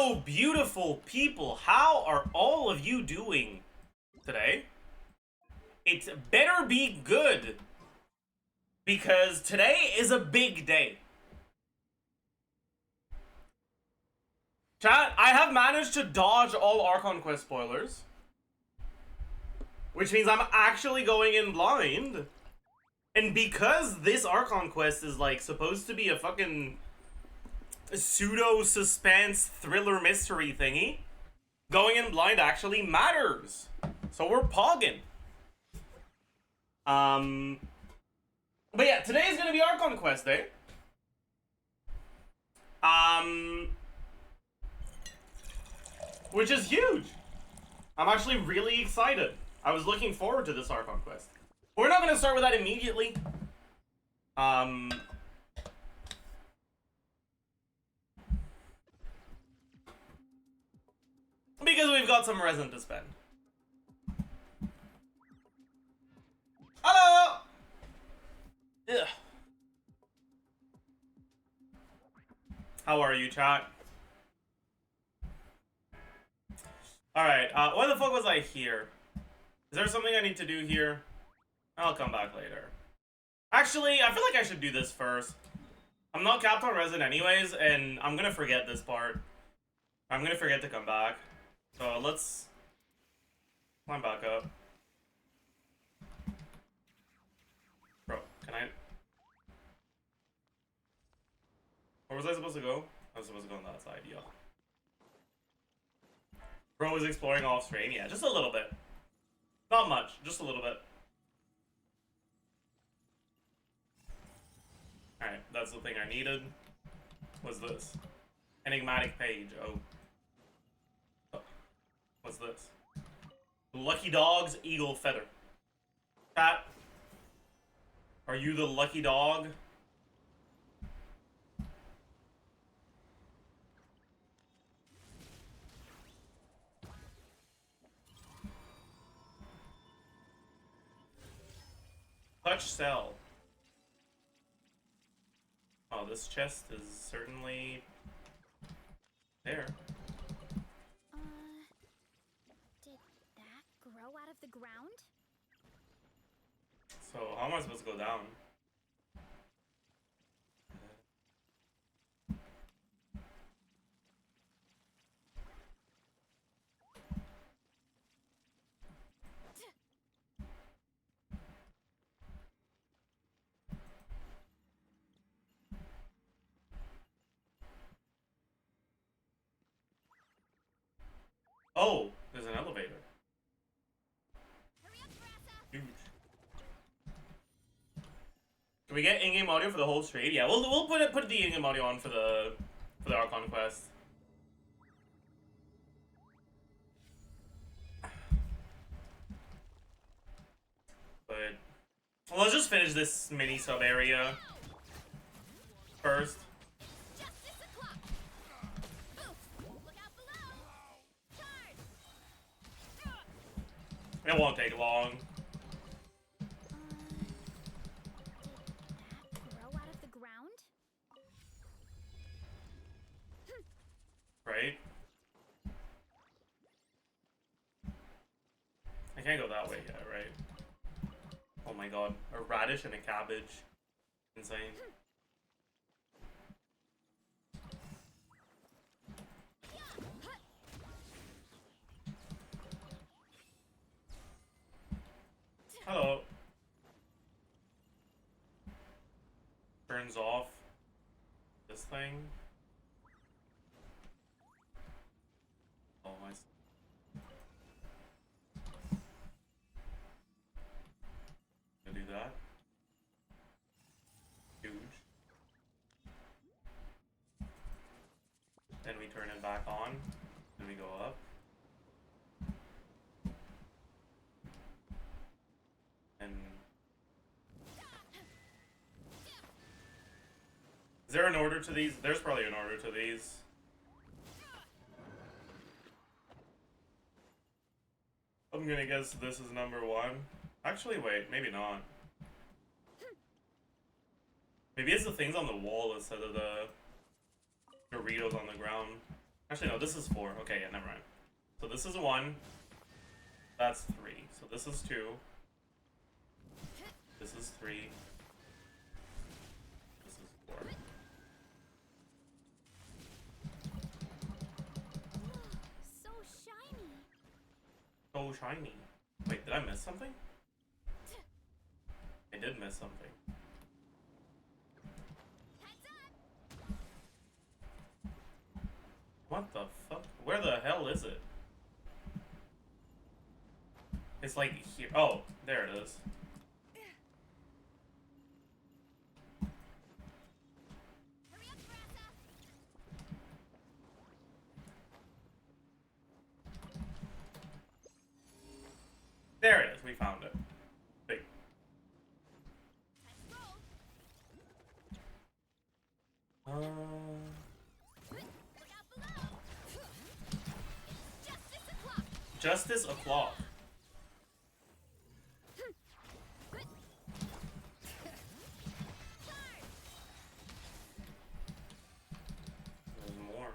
Hello, beautiful people. How are all of you doing today? It better be good, because today is a big day. Chat, I have managed to dodge all ARCHON QUEST spoilers, which means I'm actually going in blind. And because this ARCHON QUEST is like supposed to be a fucking pseudo-suspense thriller mystery thingy, going in blind actually matters. So we're pogging. But yeah, today is gonna be ARCHON QUEST day. Which is huge. I'm actually really excited. I was looking forward to this ARCHON QUEST. We're not gonna start with that immediately. Because we've got some resin to spend. Hello! Ugh. How are you, chat? Alright, why the fuck was I here? Is there something I need to do here? I'll come back later. Actually, I feel like I should do this first. I'm not capped on resin anyways, and I'm gonna forget this part. I'm gonna forget to come back. So let's climb back up. Bro, can I... Where was I supposed to go? I was supposed to go on that side, yeah. Bro was exploring off screen, yeah, just a little bit. Not much, just a little bit. Alright, that's the thing I needed. What's this? Enigmatic page, oh. What's this? Lucky Dog's Eagle Feather. Chat, are you the lucky dog? Touch cell. Oh, this chest is certainly there. Did that grow out of the ground? So, how am I supposed to go down? Oh, there's an elevator. Huge. Can we get in-game audio for the whole stream? Yeah, we'll put the in-game audio on for the ARCHON quest. But well, let's just finish this mini sub area first. It won't take long. Grow out of the ground? Right? I can't go that way yet, right? Oh my god. A radish and a cabbage. Insane. Hello. Turns off this thing. Oh my. Gonna do that. Huge. Then we turn it back on. Then we go up. And is there an order to these? There's probably an order to these. I'm gonna guess this is number 1. Actually, wait, maybe not. Maybe it's the things on the wall instead of the Doritos on the ground. Actually, no, this is 4. Okay, yeah, never mind. So this is 1. That's 3. So this is 2. This is 3. This is 4. So shiny. So shiny. Wait, did I miss something? I did miss something. What the fuck? Where the hell is it? It's like here. Oh, there it is. There it is. We found it. Wait. Justice o'clock. There's more.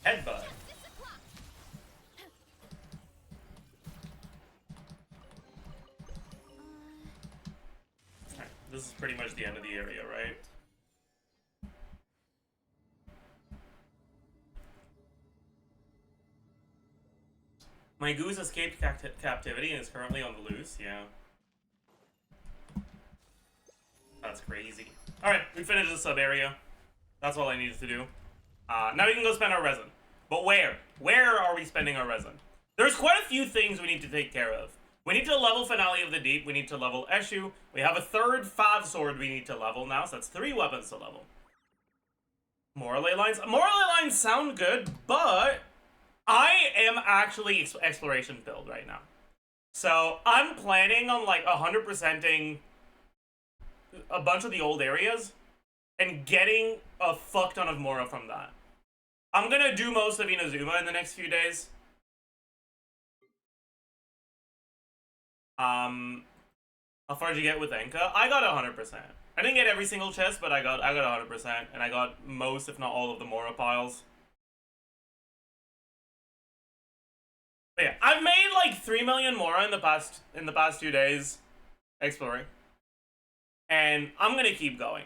Headbutt. Alright, this is pretty much the end of the area, right? My goose escaped captivity and is currently on the loose, yeah. That's crazy. Alright, we finished the sub area. That's all I needed to do. Now we can go spend our resin. But where? Where are we spending our resin? There's quite a few things we need to take care of. We need to level Finale of the Deep. We need to level Eshu. We have a third Fav Sword we need to level now, so that's 3 weapons to level. Moral ley lines. Moral ley lines sound good, but I am actually exploration build right now. So I'm planning on like 100%ing a bunch of the old areas and getting a fuck ton of Mora from that. I'm gonna do most of Inazuma in the next few days. How far did you get with Enka? I got 100%. I didn't get every single chest, but I got 100%, and I got most, if not all, of the Mora piles. But yeah, I've made like 3 million Mora in the past 2 days exploring, and I'm gonna keep going.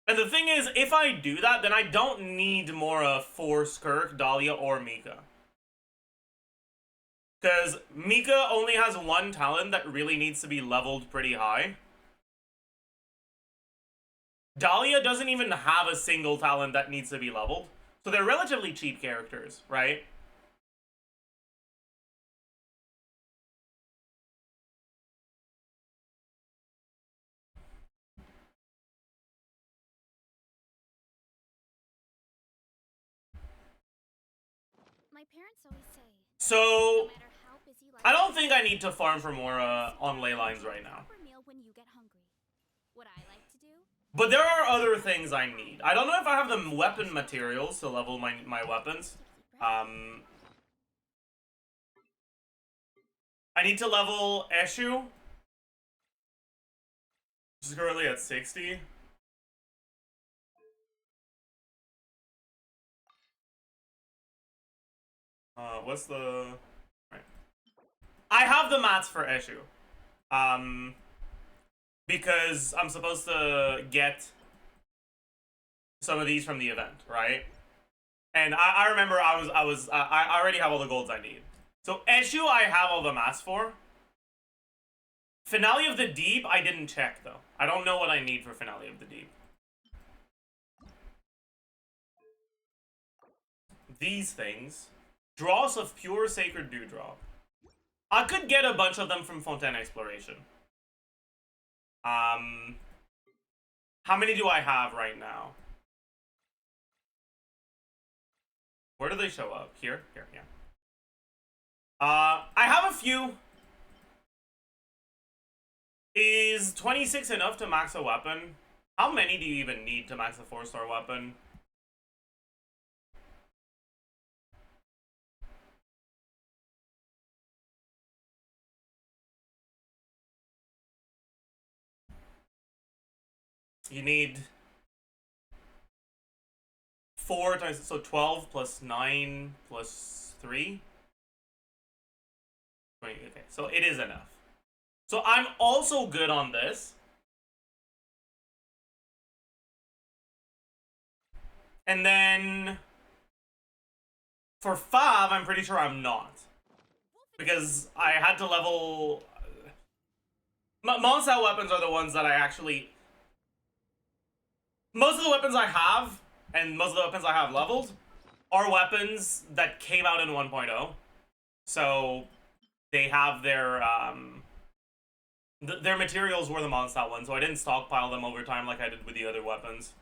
And the thing is, if I do that, then I don't need Mora for Skirk, Dahlia, or Mika. Because Mika only has 1 talent that really needs to be leveled pretty high. Dahlia doesn't even have a single talent that needs to be leveled. So they're relatively cheap characters, right? My parents always say, So, no matter how busy life I don't think I need to farm for Mora on ley lines right now. meal when you get hungry. What I like to do? But there are other things I need. I don't know if I have the weapon materials to level my weapons. I need to level Eshu, which is currently at 60. What's the... Right. I have the mats for Eshu. Because I'm supposed to get some of these from the event, right? And I remember I already have all the golds I need. So Eshu I have all the mats for. Finale of the Deep I didn't check though. I don't know what I need for Finale of the Deep. These things. Dross of pure sacred dewdrop. I could get a bunch of them from Fontaine Exploration. How many do I have right now? Where do they show up? Here? Here, yeah. I have a few. Is 26 enough to max a weapon? How many do you even need to max a 4-star weapon? You need 4 times, so 12 plus 9 plus 3. 20, okay, so it is enough. So I'm also good on this. And then for Fav, I'm pretty sure I'm not. Because I had to level... Monstyle weapons are the ones that I actually... Most of the weapons I have, and most of the weapons I have leveled, are weapons that came out in 1.0. So they have their materials were the Monstyle ones, so I didn't stockpile them over time like I did with the other weapons.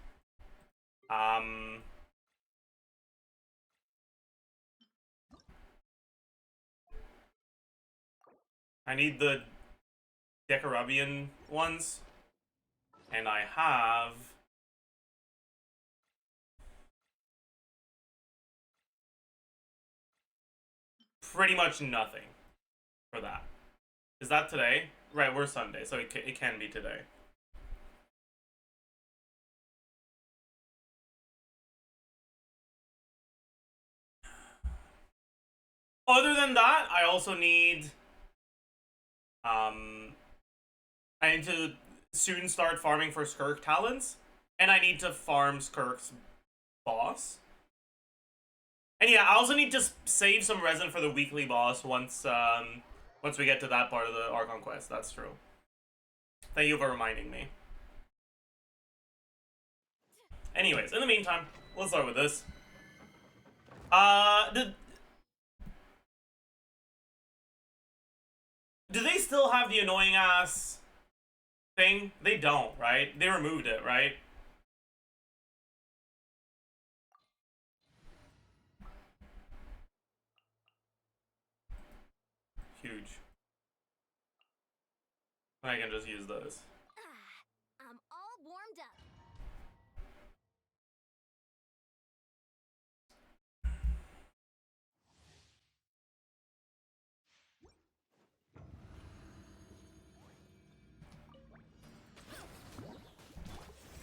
I need the Decarabian ones, and I have pretty much nothing for that. Is that today? Right, we're Sunday, so it can be today. Other than that, I also need... I need to soon start farming for Skirk talents, and I need to farm Skirk's boss. And yeah, I also need to save some resin for the weekly boss once we get to that part of the Archon quest. That's true. Thank you for reminding me. Anyways, in the meantime, let's start with this. Do they still have the annoying ass thing? They don't, right? They removed it, right? Huge. I can just use those. I'm all warmed up.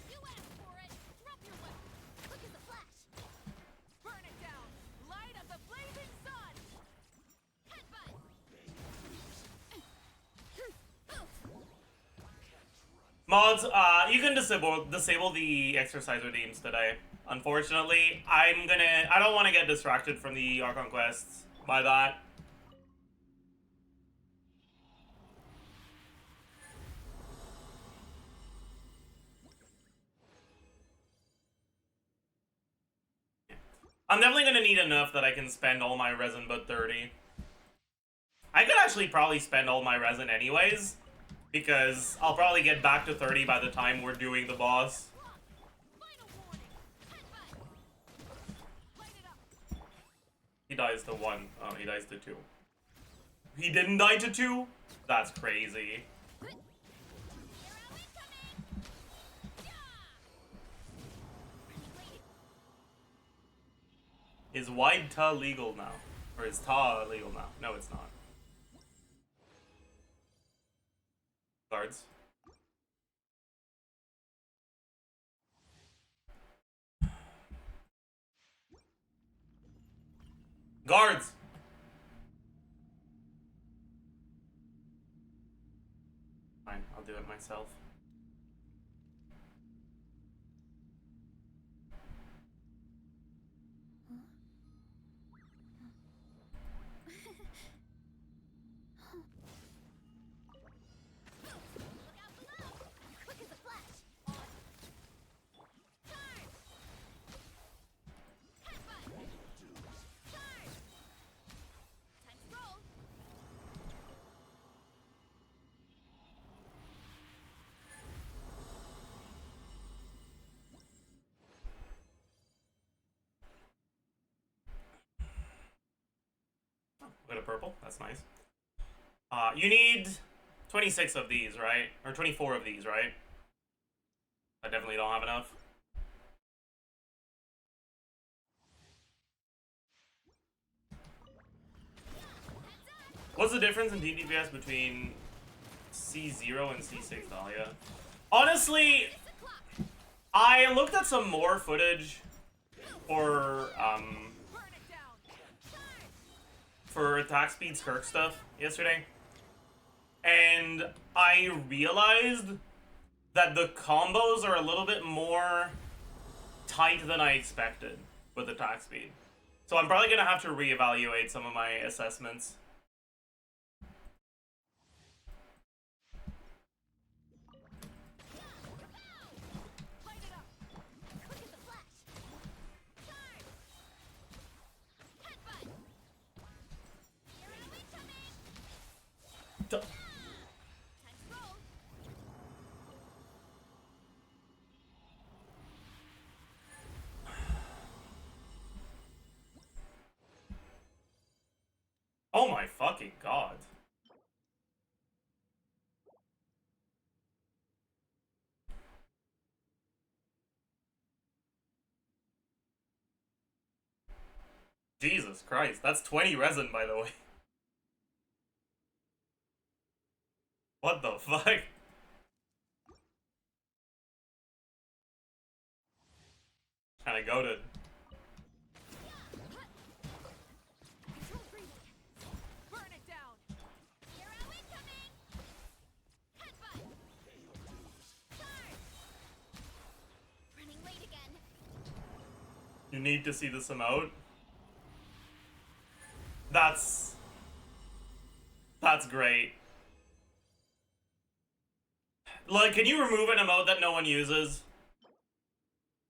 You asked for it. Drop your weapon. Look at the flash. Burn it down. Light of the blazing sun. Headbutt. Mods, you can disable the exercise redeems today. Unfortunately, I don't want to get distracted from the Archon quests by that. I'm definitely gonna need enough that I can spend all my resin but 30. I could actually probably spend all my resin anyways, because I'll probably get back to 30 by the time we're doing the boss. He dies to 1. Oh, he dies to 2. He didn't die to 2? That's crazy. Is wide ta legal now? Or is ta legal now? No, it's not. Guards. Guards! Fine, I'll do it myself. Bit of purple, that's nice. You need 26 of these, right? Or 24 of these, right? I definitely don't have enough. What's the difference in DPS between C0 and C6 Dahlia? Honestly, I looked at some more footage Burn it down. Charge. for attack speed Skirk stuff yesterday, and I realized that the combos are a little bit more tight than I expected with attack speed. So I'm probably gonna have to reevaluate some of my assessments. Light it up. Quick as a flash. Charge. Headbutt. Here are we coming. D- Time to roll. oh my fucking god. Jesus Christ, that's 20 resin, by the way. What the fuck? Kinda goated. Control breathing. Burn it down. Here are we coming. Headbutt. Charge. Running late again. You need to see this emote. That's great. Look, can you remove an emote that no one uses?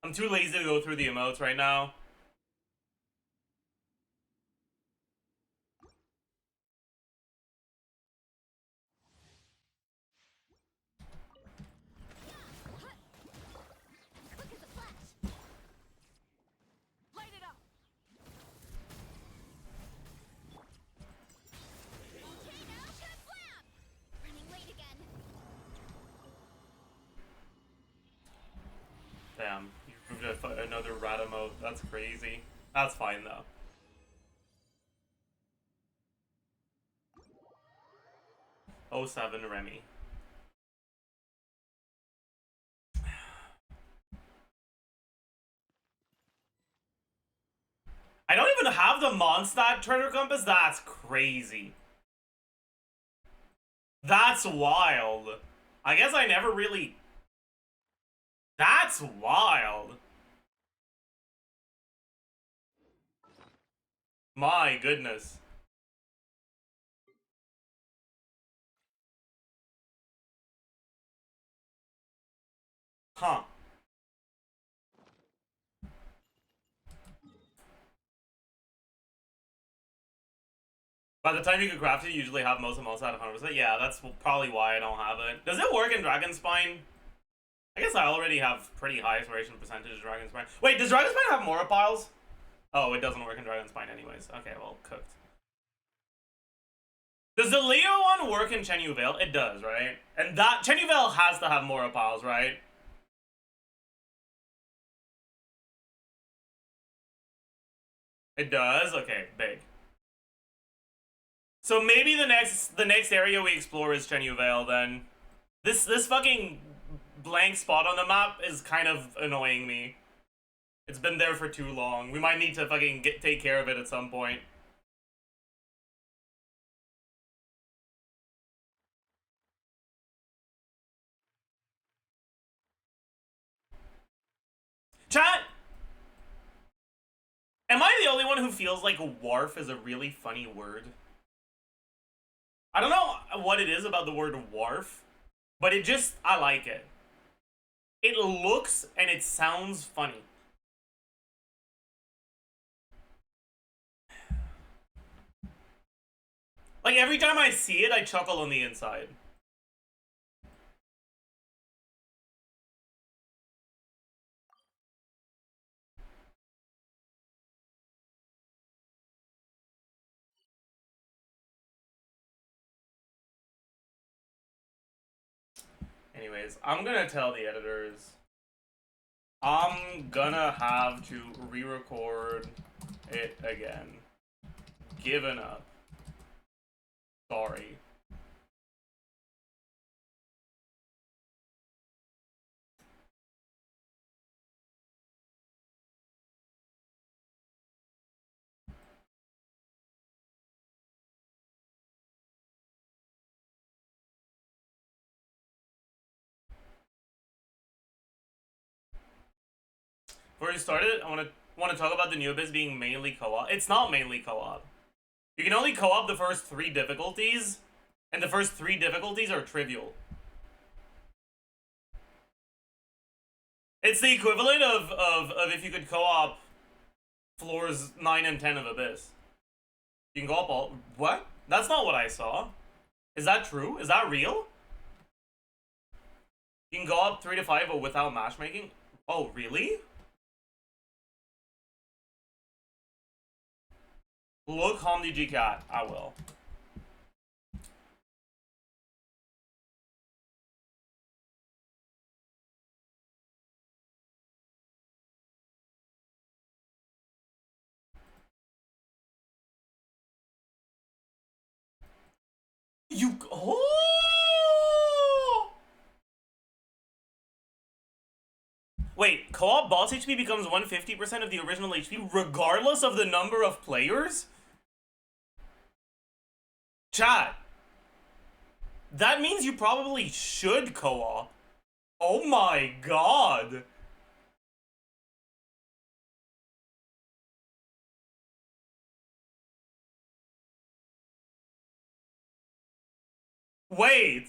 I'm too lazy to go through the emotes right now. Quick as a flash. Light it up. Volcano kablam! Running late again. Damn, you removed another rat emote. That's crazy. That's fine though. Oh 07 Remy. I don't even have the Mondstadt Treasure Compass? That's crazy. That's wild. I guess I never really... That's wild. My goodness. Huh. By the time you can craft it, you usually have most of Mondstadt 100%. Yeah, that's probably why I don't have it. Does it work in Dragonspine? I guess I already have pretty high exploration percentage of Dragonspine. Wait, does Dragonspine have Mora piles? Oh, it doesn't work in Dragonspine anyways. Okay, well, cooked. Does the Leo one work in Chenyu Vale? It does, right? And that Chenyu Vale has to have Mora piles, right? It does? Okay, big. So maybe the next area we explore is Chenyu Vale then. This fucking blank spot on the map is kind of annoying me. It's been there for too long. We might need to fucking take care of it at some point. Chat! Am I the only one who feels like wharf is a really funny word? I don't know what it is about the word wharf, but it just, I like it. It looks and it sounds funny. Like every time I see it, I chuckle on the inside. Anyways, I'm gonna tell the editors I'm gonna have to re-record it again. Given up. Sorry. Before you started, I want to talk about the new Abyss being mainly co-op. It's not mainly co-op. You can only co-op the first 3 difficulties, and the first 3 difficulties are trivial. It's the equivalent of if you could co-op floors 9 and 10 of Abyss. You can go up all... What? That's not what I saw. Is that true? Is that real? You can go up 3 to 5 but without matchmaking? Oh, really? Look, Hamdi G Cat. I will. You... Oh! Wait, co-op boss HP becomes 150% of the original HP regardless of the number of players? Chat. That means you probably should co-op. Oh my god. Wait.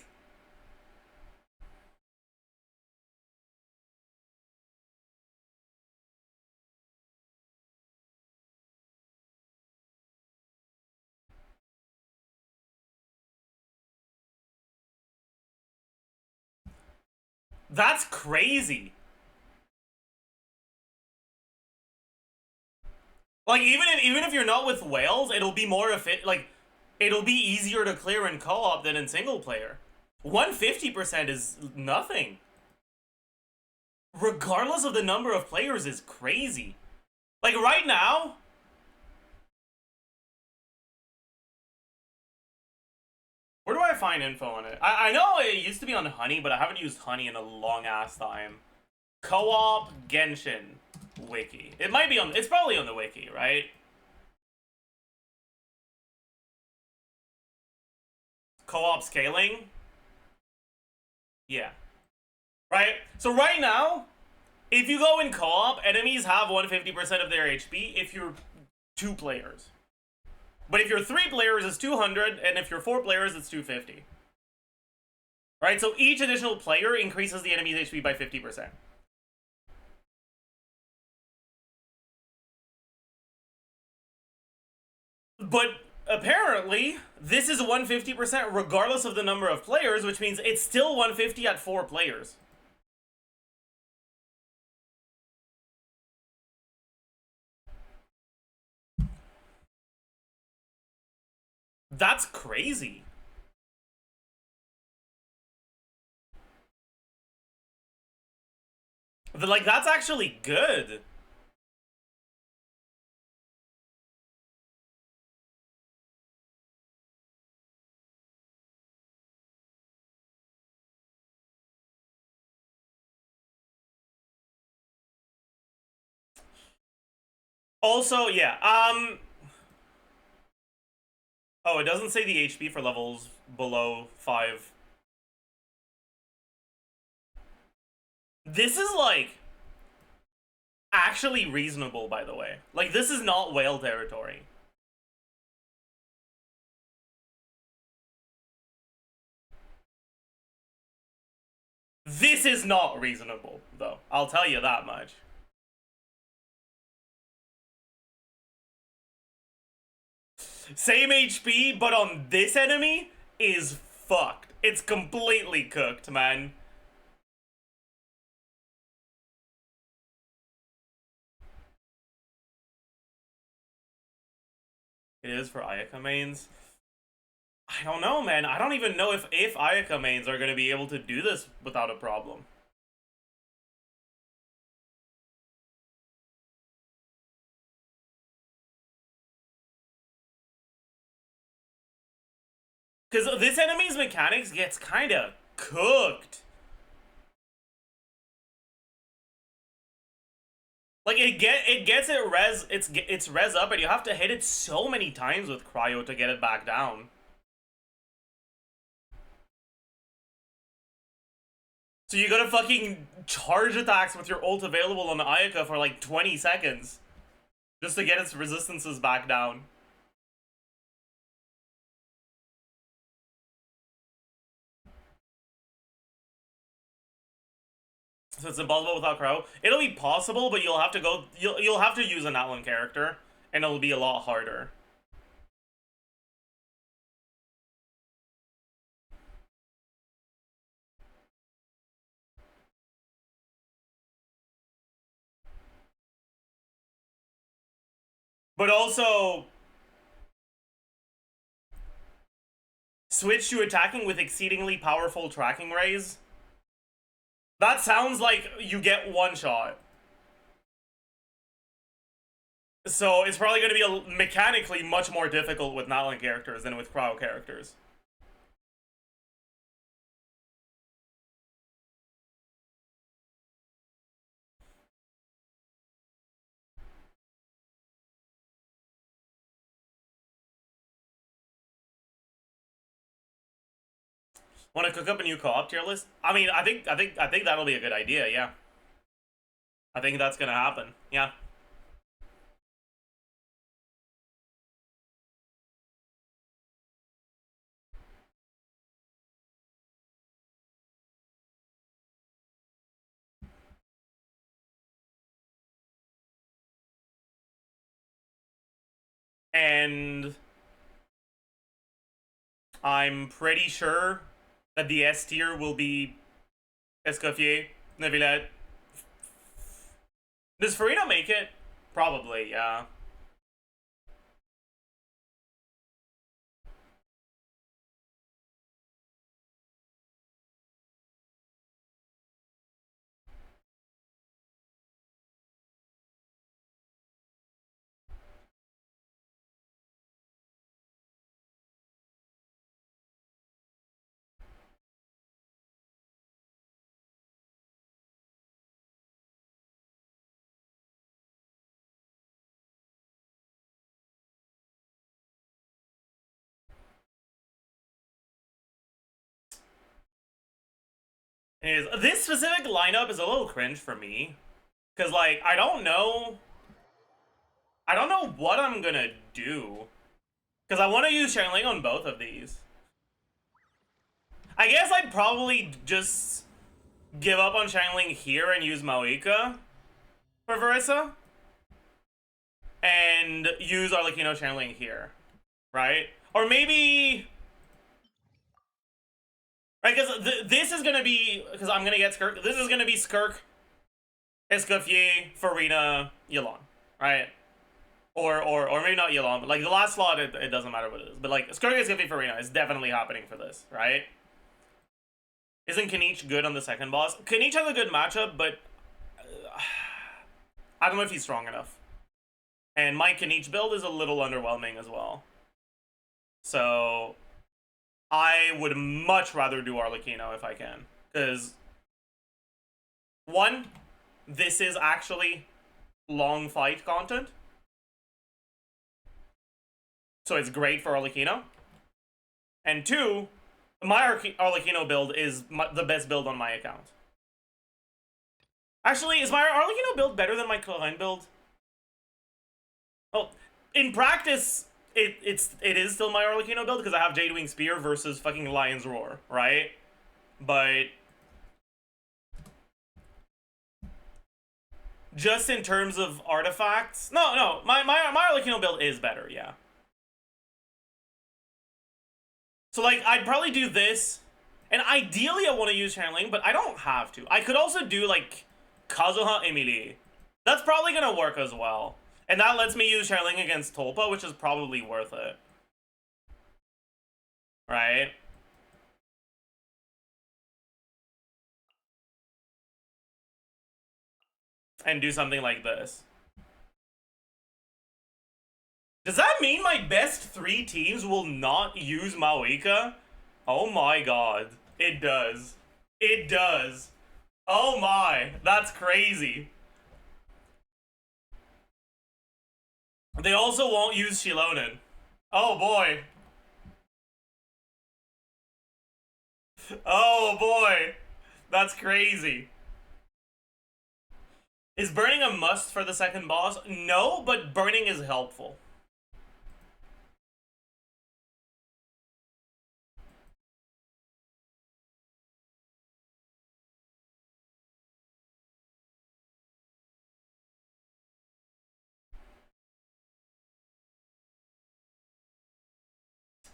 That's crazy. Like, even if you're not with whales, it'll be more like, it'll be easier to clear in co-op than in single player. 150% is nothing. Regardless of the number of players is crazy. Like, right now... Where do I find info on it? I know it used to be on Honey, but I haven't used Honey in a long-ass time. Co-op Genshin wiki. It might be on... It's probably on the wiki, right? Co-op scaling? Yeah. Right? So right now, if you go in co-op, enemies have 150% of their HP if you're 2 players. But if you're 3 players, it's 200, and if you're 4 players, it's 250. Right? So each additional player increases the enemy's HP by 50%. But apparently, this is 150% regardless of the number of players, which means it's still 150 at 4 players. That's crazy. Like, that's actually good. Also, yeah, oh, it doesn't say the HP for levels below 5. This is, like, actually reasonable, by the way. Like, this is not whale territory. This is not reasonable, though. I'll tell you that much. Same HP, but on this enemy is fucked. It's completely cooked, man. It is for Ayaka mains. I don't know, man. I don't even know if Ayaka mains are going to be able to do this without a problem. Because this enemy's mechanics gets kind of cooked. Like, it gets its res up, and you have to hit it so many times with cryo to get it back down. So you gotta fucking charge attacks with your ult available on Ayaka for like 20 seconds. Just to get its resistances back down. So it's impossible without Crow. It'll be possible, but you'll have to go. You'll have to use an Atlan character, and it'll be a lot harder. But also, switch to attacking with exceedingly powerful tracking rays. That sounds like you get one shot. So it's probably going to be mechanically much more difficult with Natlan characters than with Crow characters. Want to cook up a new co-op tier list? I mean, I think that'll be a good idea. Yeah, I think that's gonna happen. Yeah. And I'm pretty sure that the S tier will be Escoffier, Neuvillette. Does Farina make it? Probably, yeah. This specific lineup is a little cringe for me. Because, like, I don't know what I'm gonna do. Because I want to use Xiangling on both of these. I guess I'd probably just give up on Xiangling here and use Maoika for Verissa. And use Arlecchino Xiangling here. Right? Or maybe... Right, because this is going to be... Because I'm going to get Skirk. This is going to be Skirk, Escoffier, Farina, Yelan. Right? Or maybe not Yelan, but like the last slot, it doesn't matter what it is. But like, Skirk, Escoffier, Farina is definitely happening for this. Right? Isn't Kanich good on the second boss? Kanich has a good matchup, but... I don't know if he's strong enough. And my Kanich build is a little underwhelming as well. So... I would much rather do Arlecchino if I can. Because, one, this is actually long fight content. So it's great for Arlecchino. And two, my Arlecchino build is the best build on my account. Actually, is my Arlecchino build better than my Clorine build? Well, in practice... It is still my Arlecchino build because I have Jadewing Spear versus fucking Lion's Roar, right? But just in terms of artifacts, no, my Arlecchino build is better, yeah. So like, I'd probably do this, and ideally I want to use Xiangling, but I don't have to. I could also do like Kazuha Emilie. That's probably gonna work as well. And that lets me use Xiangling against Tolpa, which is probably worth it. Right? And do something like this. Does that mean my best 3 teams will not use Maoika? Oh my god. It does. It does. Oh my. That's crazy. They also won't use Shilonen. Oh boy. Oh boy. That's crazy. Is burning a must for the second boss? No, but burning is helpful.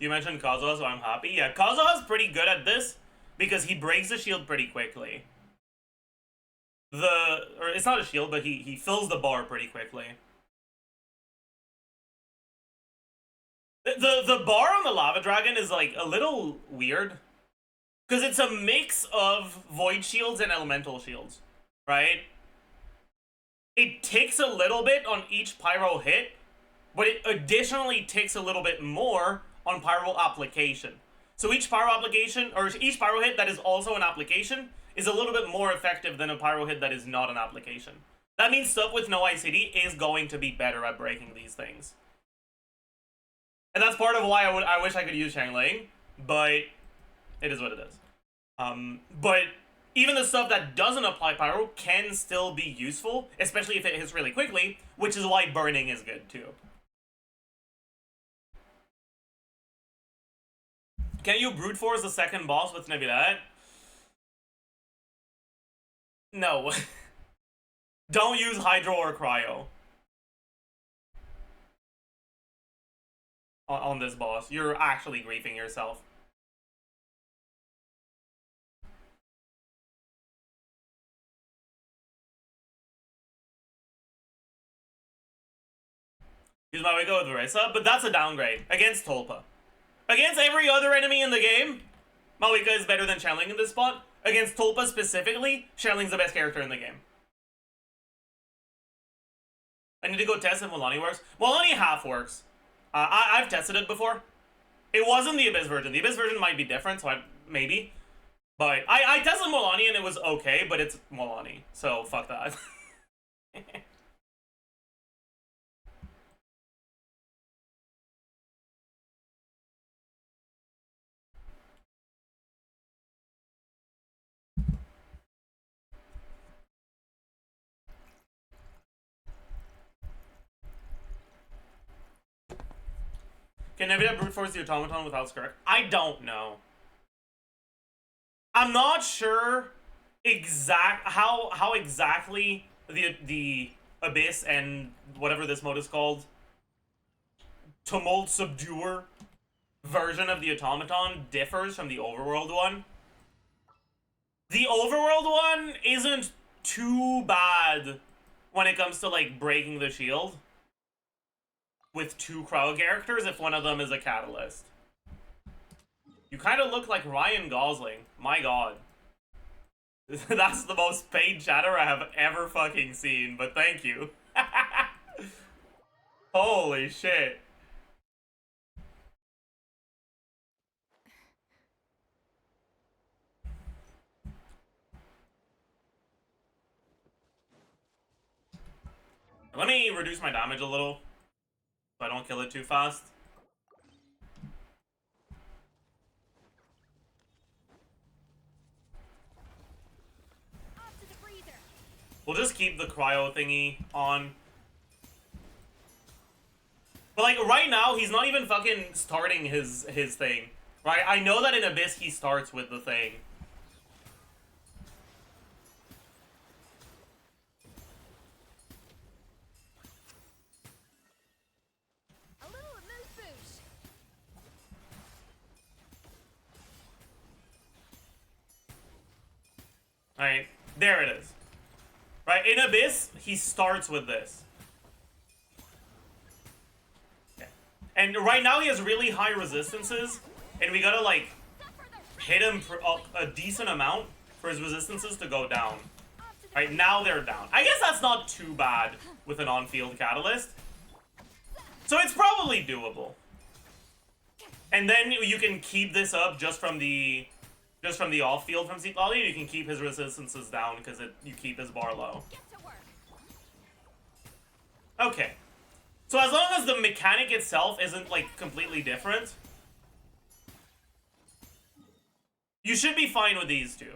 You mentioned Kazuha, so I'm happy. Yeah, Kazuha's pretty good at this because he breaks the shield pretty quickly. Or it's not a shield, but he fills the bar pretty quickly. The bar on the Lava Dragon is like a little weird because it's a mix of void shields and elemental shields, right? It takes a little bit on each pyro hit, but it additionally takes a little bit more on pyro application. So each pyro application, or each pyro hit that is also an application, is a little bit more effective than a pyro hit that is not an application. That means stuff with no ICD is going to be better at breaking these things. And that's part of why I wish I could use Shangling, but it is what it is. But even the stuff that doesn't apply pyro can still be useful, especially if it hits really quickly, which is why burning is good too. Can you brute force the second boss with Nebulat? No. Don't use Hydro or Cryo on this boss. You're actually griefing yourself. Use my Wiko with Reza, but that's a downgrade against Tolpa. Against every other enemy in the game, Malika is better than Xiangling in this spot. Against Tolpa specifically, Xiangling's the best character in the game. I need to go test if Mulaney works. Mulaney half works. I've tested it before. It wasn't the Abyss version. The Abyss version might be different, so maybe. But I tested Mulaney and it was okay, but it's Mulaney, so fuck that. Can Nebula brute force the automaton without Skirk? I don't know. I'm not sure how exactly the Abyss and whatever this mode is called, Tumult Subduer version of the automaton differs from the overworld one. The overworld one isn't too bad when it comes to like breaking the shield with two crowd characters if one of them is a catalyst. You kind of look like Ryan Gosling. My god. That's the most paid chatter I have ever fucking seen, but thank you. Holy shit. Let me reduce my damage a little so I don't kill it too fast. We'll just keep the cryo thingy on. But like right now, he's not even fucking starting his thing. Right? I know that in Abyss he starts with the thing. Alright, there it is. Right, in Abyss, he starts with this. Okay. And right now he has really high resistances, and we gotta, like, hit him a decent amount for his resistances to go down. Right, now they're down. I guess that's not too bad with an on-field catalyst. So it's probably doable. And then you can keep this up just from the off-field from Seatlolly, you can keep his resistances down because you keep his bar low. Okay. So as long as the mechanic itself isn't, like, completely different, you should be fine with these two.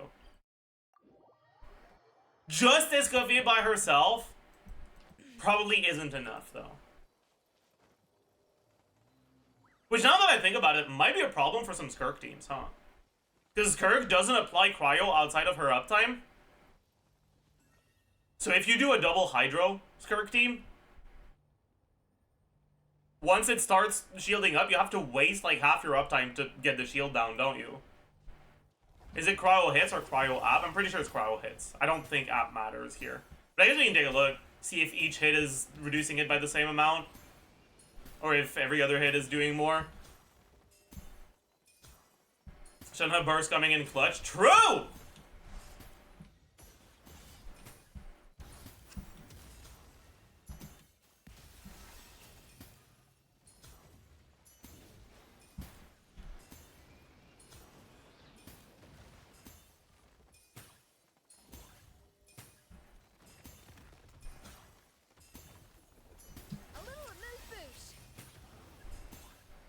Just Escoffier by herself probably isn't enough, though. Which, now that I think about it, might be a problem for some Skirk teams, huh? Because Skirk doesn't apply cryo outside of her uptime. So if you do a double Hydro Skirk team, once it starts shielding up, you have to waste like half your uptime to get the shield down, don't you? Is it cryo hits or cryo app? I'm pretty sure it's cryo hits. I don't think app matters here. But I guess we can take a look, see if each hit is reducing it by the same amount. Or if every other hit is doing more. Shouldn't burst coming in clutch. True!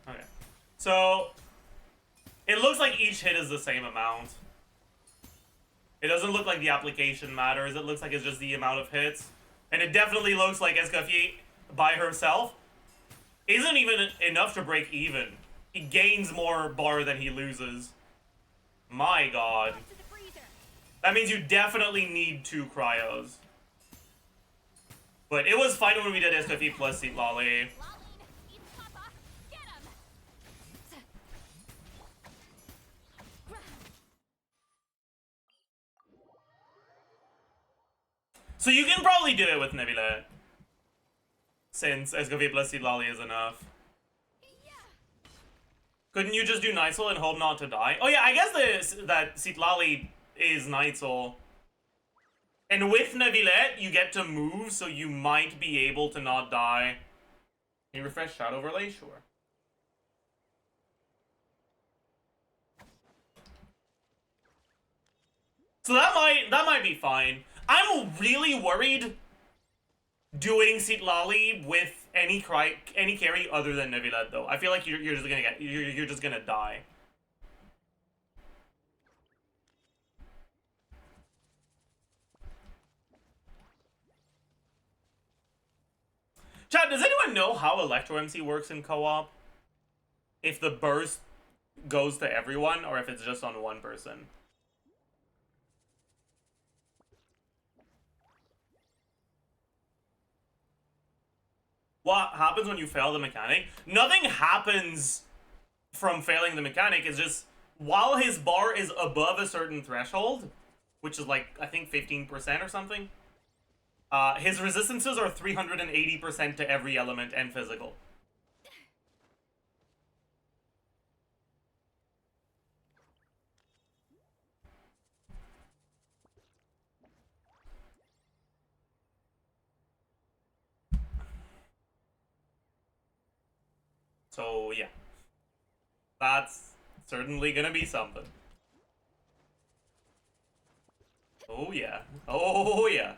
Okay. So, it looks like each hit is the same amount. It doesn't look like the application matters. It looks like it's just the amount of hits. And it definitely looks like Escoffier by herself isn't even enough to break even. He gains more bar than he loses. My god. That means you definitely need 2 cryos. But it was fine when we did Escoffier plus Seat Lolly. So you can probably do it with Nebula. Since Escoffier plus Seed Lolly is enough. Couldn't you just do Nightsoul and hope not to die? Oh yeah, I guess that Seed Lolly is Nightsoul. And with Neuvillette, you get to move, so you might be able to not die. Can you refresh Shadow Overlay? Sure. So that might be fine. I'm really worried doing Seat Lolly with any carry other than Neuvillette, though. I feel like you're just gonna die. Chat, does anyone know how Electro MC works in co-op? If the burst goes to everyone, or if it's just on one person? What happens when you fail the mechanic? Nothing happens from failing the mechanic. It's just, while his bar is above a certain threshold, which is like, I think 15% or something, his resistances are 380% to every element and physical. So, yeah. That's certainly gonna be something. Oh, yeah. Oh, yeah.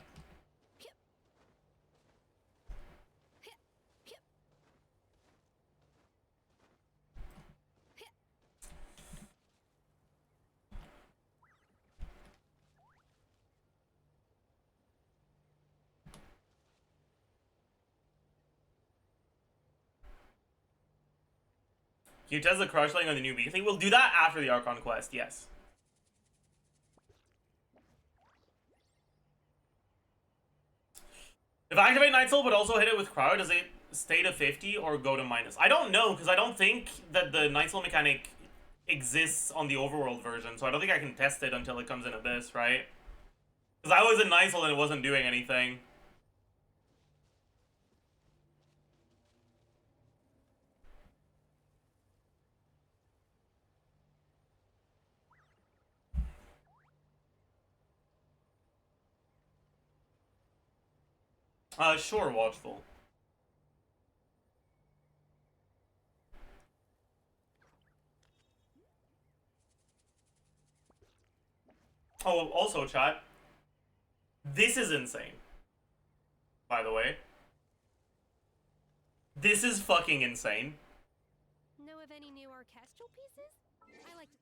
Can you test the crush line on the new Beasley? We'll do that after the Archon quest, yes. If I activate Night Soul but also hit it with Cryo, does it stay to 50 or go to minus? I don't know, because I don't think that the Night Soul mechanic exists on the overworld version, so I don't think I can test it until it comes in Abyss, right? Because I was in Night Soul and it wasn't doing anything. Sure, Watchful. Oh, also, chat. This is insane. By the way. This is fucking insane. Know of any new orchestral pieces? I like to...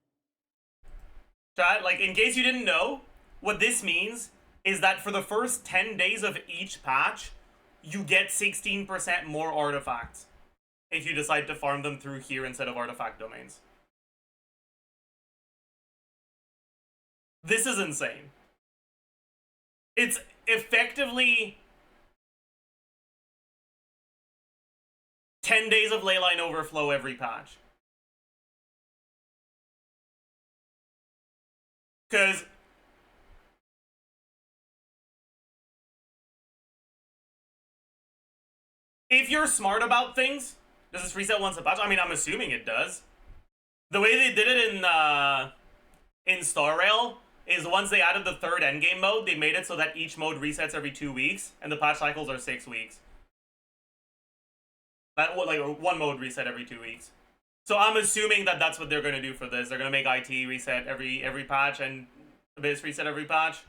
Chat, like, in case you didn't know, what this means is that for the first 10 days of each patch, you get 16% more artifacts if you decide to farm them through here instead of artifact domains. This is insane. It's effectively 10 days of leyline overflow every patch. Because if you're smart about things, does this reset once a patch? I mean, I'm assuming it does. The way they did it in Star Rail is once they added the third endgame mode, they made it so that each mode resets every 2 weeks, and the patch cycles are 6 weeks. That like one mode reset every 2 weeks. So I'm assuming that that's what they're going to do for this. They're going to make IT reset every patch and Abyss reset every patch.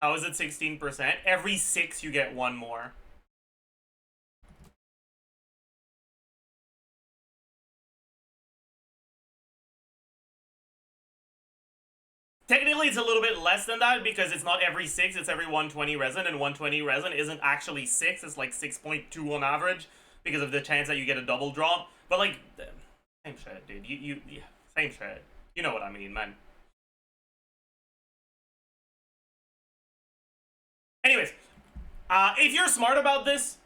How is it 16%? Every 6 you get one more. Technically, it's a little bit less than that because it's not every 6, it's every 120 resin, and 120 resin isn't actually 6, it's like 6.2 on average because of the chance that you get a double drop. But like, same shit, dude. Same shit. You know what I mean, man. Anyways, if you're smart about this,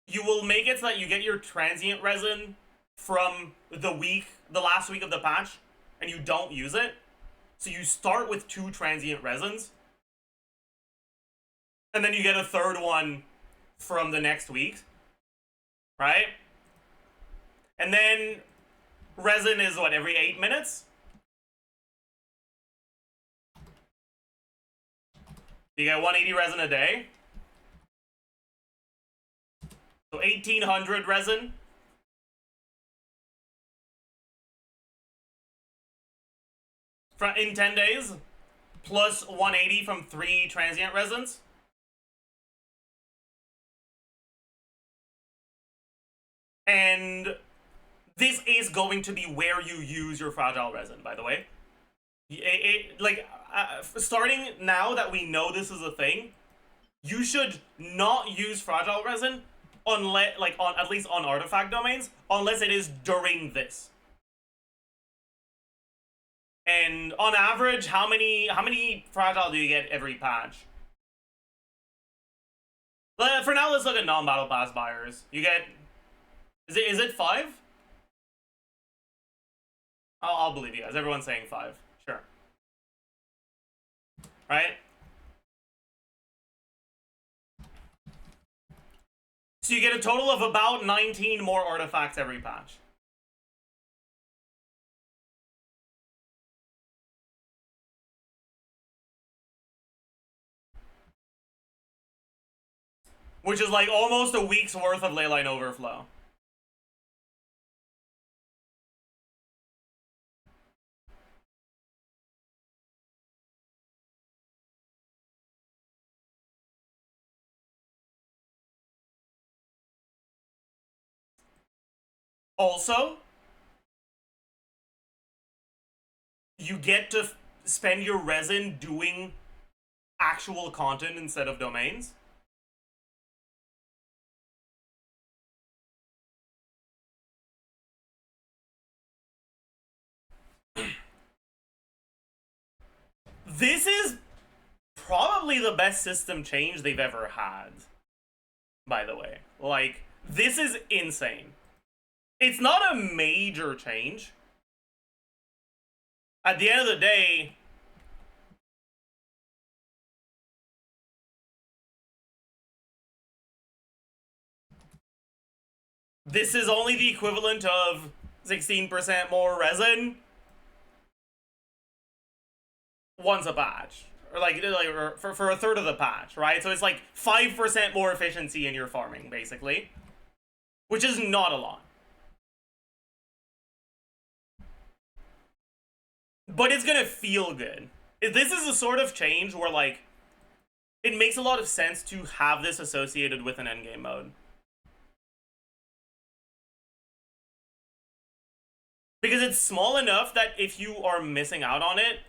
you will make it so that you get your transient resin from the last week of the patch, and you don't use it. So you start with 2 transient resins, and then you get a third one from the next week, right? And then resin is what, every 8 minutes? You get 180 resin a day. So 1800 resin. In 10 days. Plus 180 from 3 transient resins. And this is going to be where you use your fragile resin, by the way. Starting now that we know this is a thing, you should not use fragile resin unless, at least on artifact domains, unless it is during this. And on average, how many fragile do you get every patch? For now, let's look at non-battle pass buyers. You get, is it 5? I'll believe you guys. Everyone's saying 5. Sure. Right? So you get a total of about 19 more artifacts every patch. Which is like almost a week's worth of leyline overflow. Also, you get to spend your resin doing actual content instead of domains. This is probably the best system change they've ever had, by the way. Like, this is insane. It's not a major change. At the end of the day, this is only the equivalent of 16% more resin once a patch. Or for a third of the patch, right? So it's like 5% more efficiency in your farming, basically. Which is not a lot. but it's gonna feel good. This is a sort of change where, like, it makes a lot of sense to have this associated with an endgame mode. Because it's small enough that if you are missing out on it,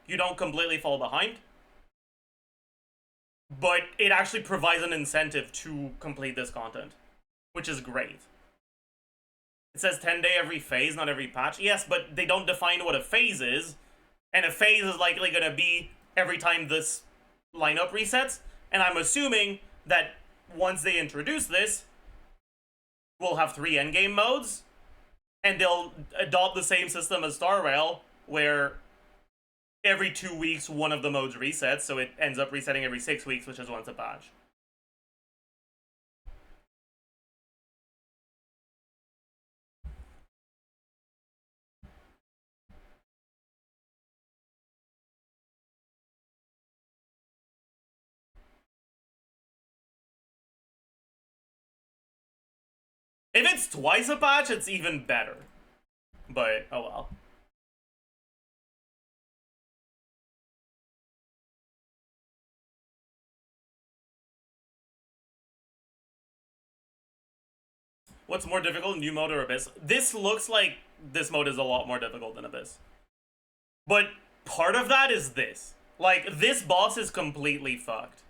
you don't completely fall behind. But it actually provides an incentive to complete this content, which is great. It says 10-day every phase, not every patch. Yes, but they don't define what a phase is. And a phase is likely going to be every time this lineup resets. And I'm assuming that once they introduce this, we'll have 3 endgame modes. And they'll adopt the same system as Star Rail, where every 2 weeks one of the modes resets, so it ends up resetting every 6 weeks, which is once a patch. If it's twice a patch, it's even better. But, oh well. What's more difficult, new mode or Abyss? This looks like this mode is a lot more difficult than Abyss. But part of that is this. Like, this boss is completely fucked.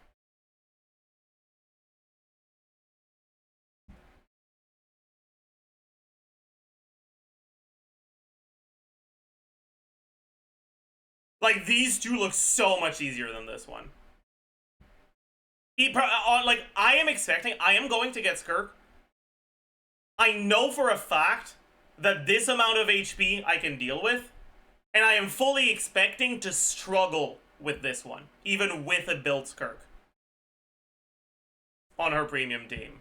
Like, these two look so much easier than this one. Like, I am going to get Skirk. I know for a fact that this amount of HP I can deal with, and I am fully expecting to struggle with this one, even with a built Skirk on her premium team.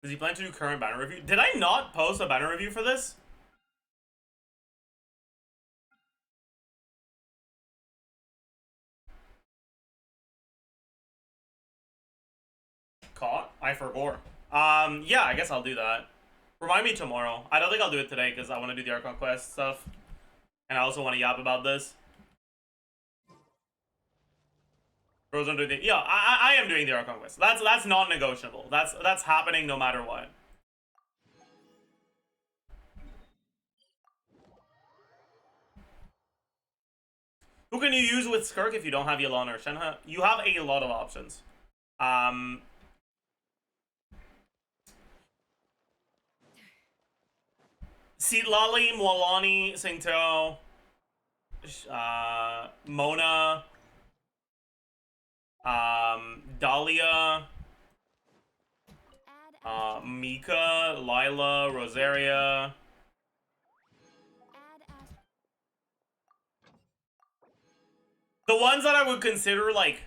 Does he plan to do current banner review? Did I not post a banner review for this? Caught? I forgot. Yeah, I guess I'll do that. Remind me tomorrow. I don't think I'll do it today because I want to do the ARCHON QUEST stuff. And I also want to yap about this. Rose, I'm doing the, yeah, I am doing the ARCHON QUEST. That's non-negotiable. That's happening no matter what. Who can you use with Skirk if you don't have Yelan or Shenhe? You have a lot of options. Sitlali, Mwalani, Singto, Mona, Dahlia, Mika, Lila, Rosaria. The ones that I would consider, like,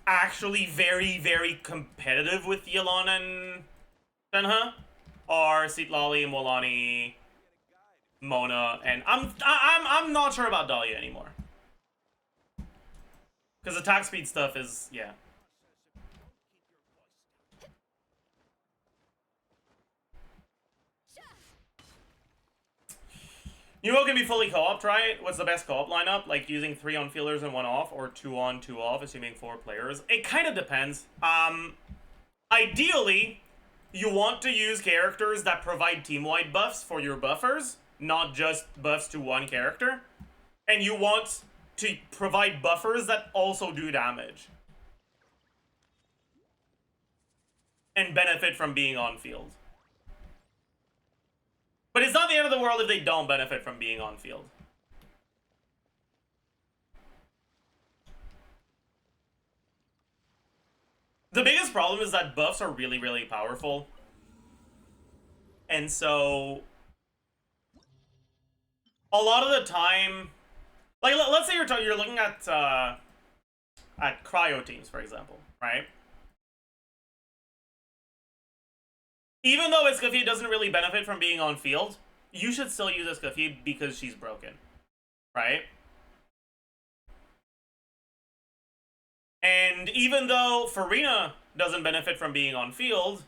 actually very, very competitive with Yelan and Shenhe are Sitlali, Mwalani, Mona, and I'm not sure about Dahlia anymore. Because attack speed stuff is, yeah. Nemo can be fully co-op, try it. What's the best co-op lineup? Like using 3 on feelers and 1 off, or 2 on, 2 off, assuming 4 players. It kind of depends. Ideally, you want to use characters that provide team-wide buffs for your buffers, not just buffs to one character. And you want to provide buffers that also do damage. And benefit from being on field. But it's not the end of the world if they don't benefit from being on field. The biggest problem is that buffs are really, really powerful. And so a lot of the time, like, let's say you're looking at cryo teams, for example, right? Even though Iskafi doesn't really benefit from being on field, you should still use Escoffier because she's broken, right? And even though Farina doesn't benefit from being on field,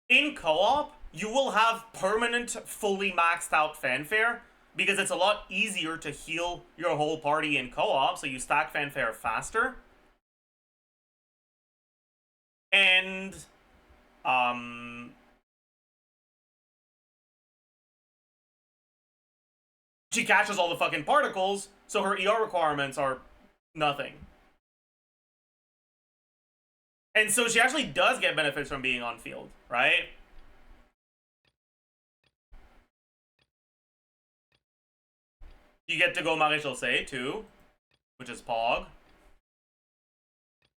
in co-op, you will have permanent, fully maxed out fanfare because it's a lot easier to heal your whole party in co-op, so you stack fanfare faster. And, she catches all the fucking particles, so her ER requirements are nothing. And so she actually does get benefits from being on field, right? You get to go Maréchaussée too, which is Pog.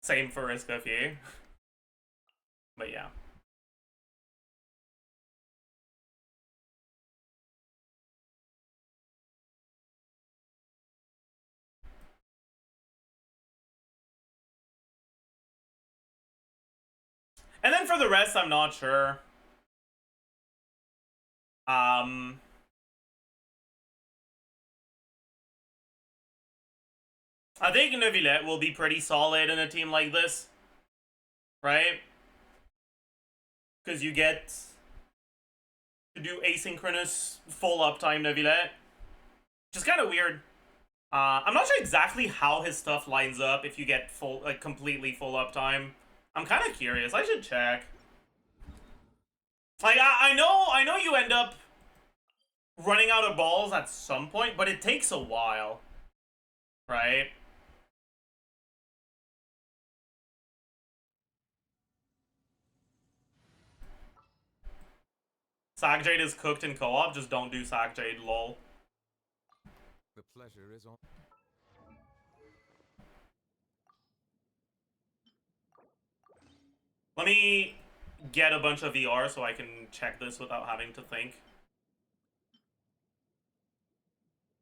Same for Escoffier. But yeah. And then for the rest, I'm not sure. I think Neuvillette will be pretty solid in a team like this. Right? Because you get to do asynchronous full uptime Neuvillette. Which is kind of weird. I'm not sure exactly how his stuff lines up if you get full, like, completely full uptime. I'm kind of curious. I should check. Like, I know you end up running out of balls at some point, but it takes a while. Right? Sackjade is cooked in co-op, just don't do Sackjade, lol. The pleasure is on. Let me get a bunch of VR so I can check this without having to think.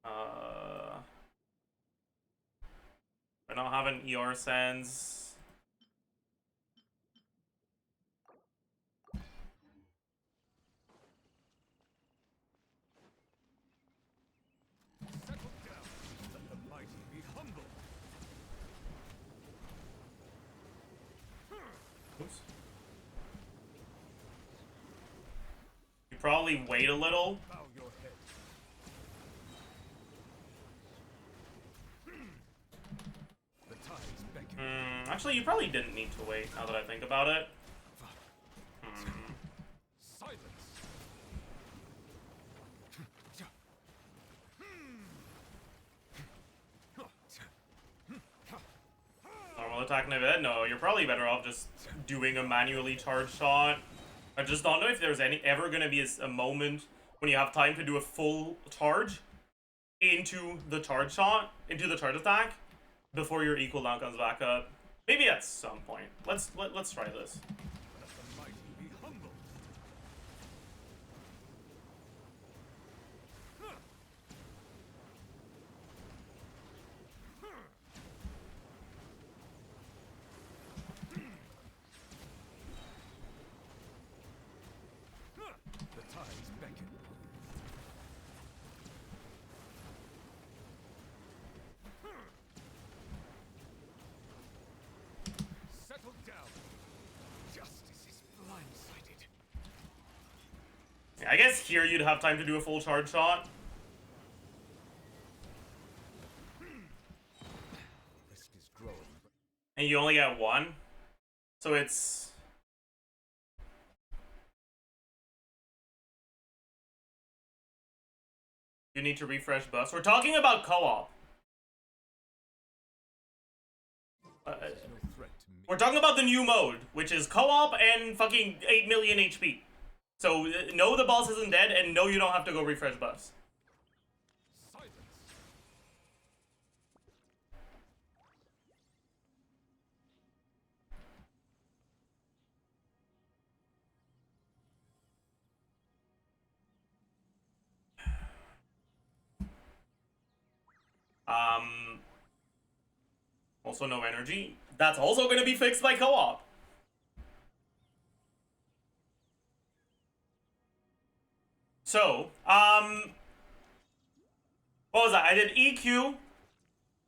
I don't have an ER sense. Settle down. Let the mighty be humble. Oops. You probably wait a little. Bow your head. The tides beckon. Actually, you probably didn't need to wait, now that I think about it. Silence. Normal attack Neuvillette? No, you're probably better off just doing a manually charged shot. I just don't know if there's ever gonna be a moment when you have time to do a full charge into the charge shot, into the charge attack, before your equal down comes back up. Maybe at some point. Let's try this. Let the mighty be humble. The tides beckon. Settle down. Justice is blindsided. Yeah, I guess here you'd have time to do a full charge shot. Risk is growing, but And you only get one. So it's... You need to refresh buffs. We're talking about co-op. there's no threat to me. We're talking about the new mode, which is co-op and fucking 8 million HP. So, no, the boss isn't dead, and no, you don't have to go refresh buffs. Silence. Also no energy. That's also going to be fixed by co-op. So, What was that? I did EQ,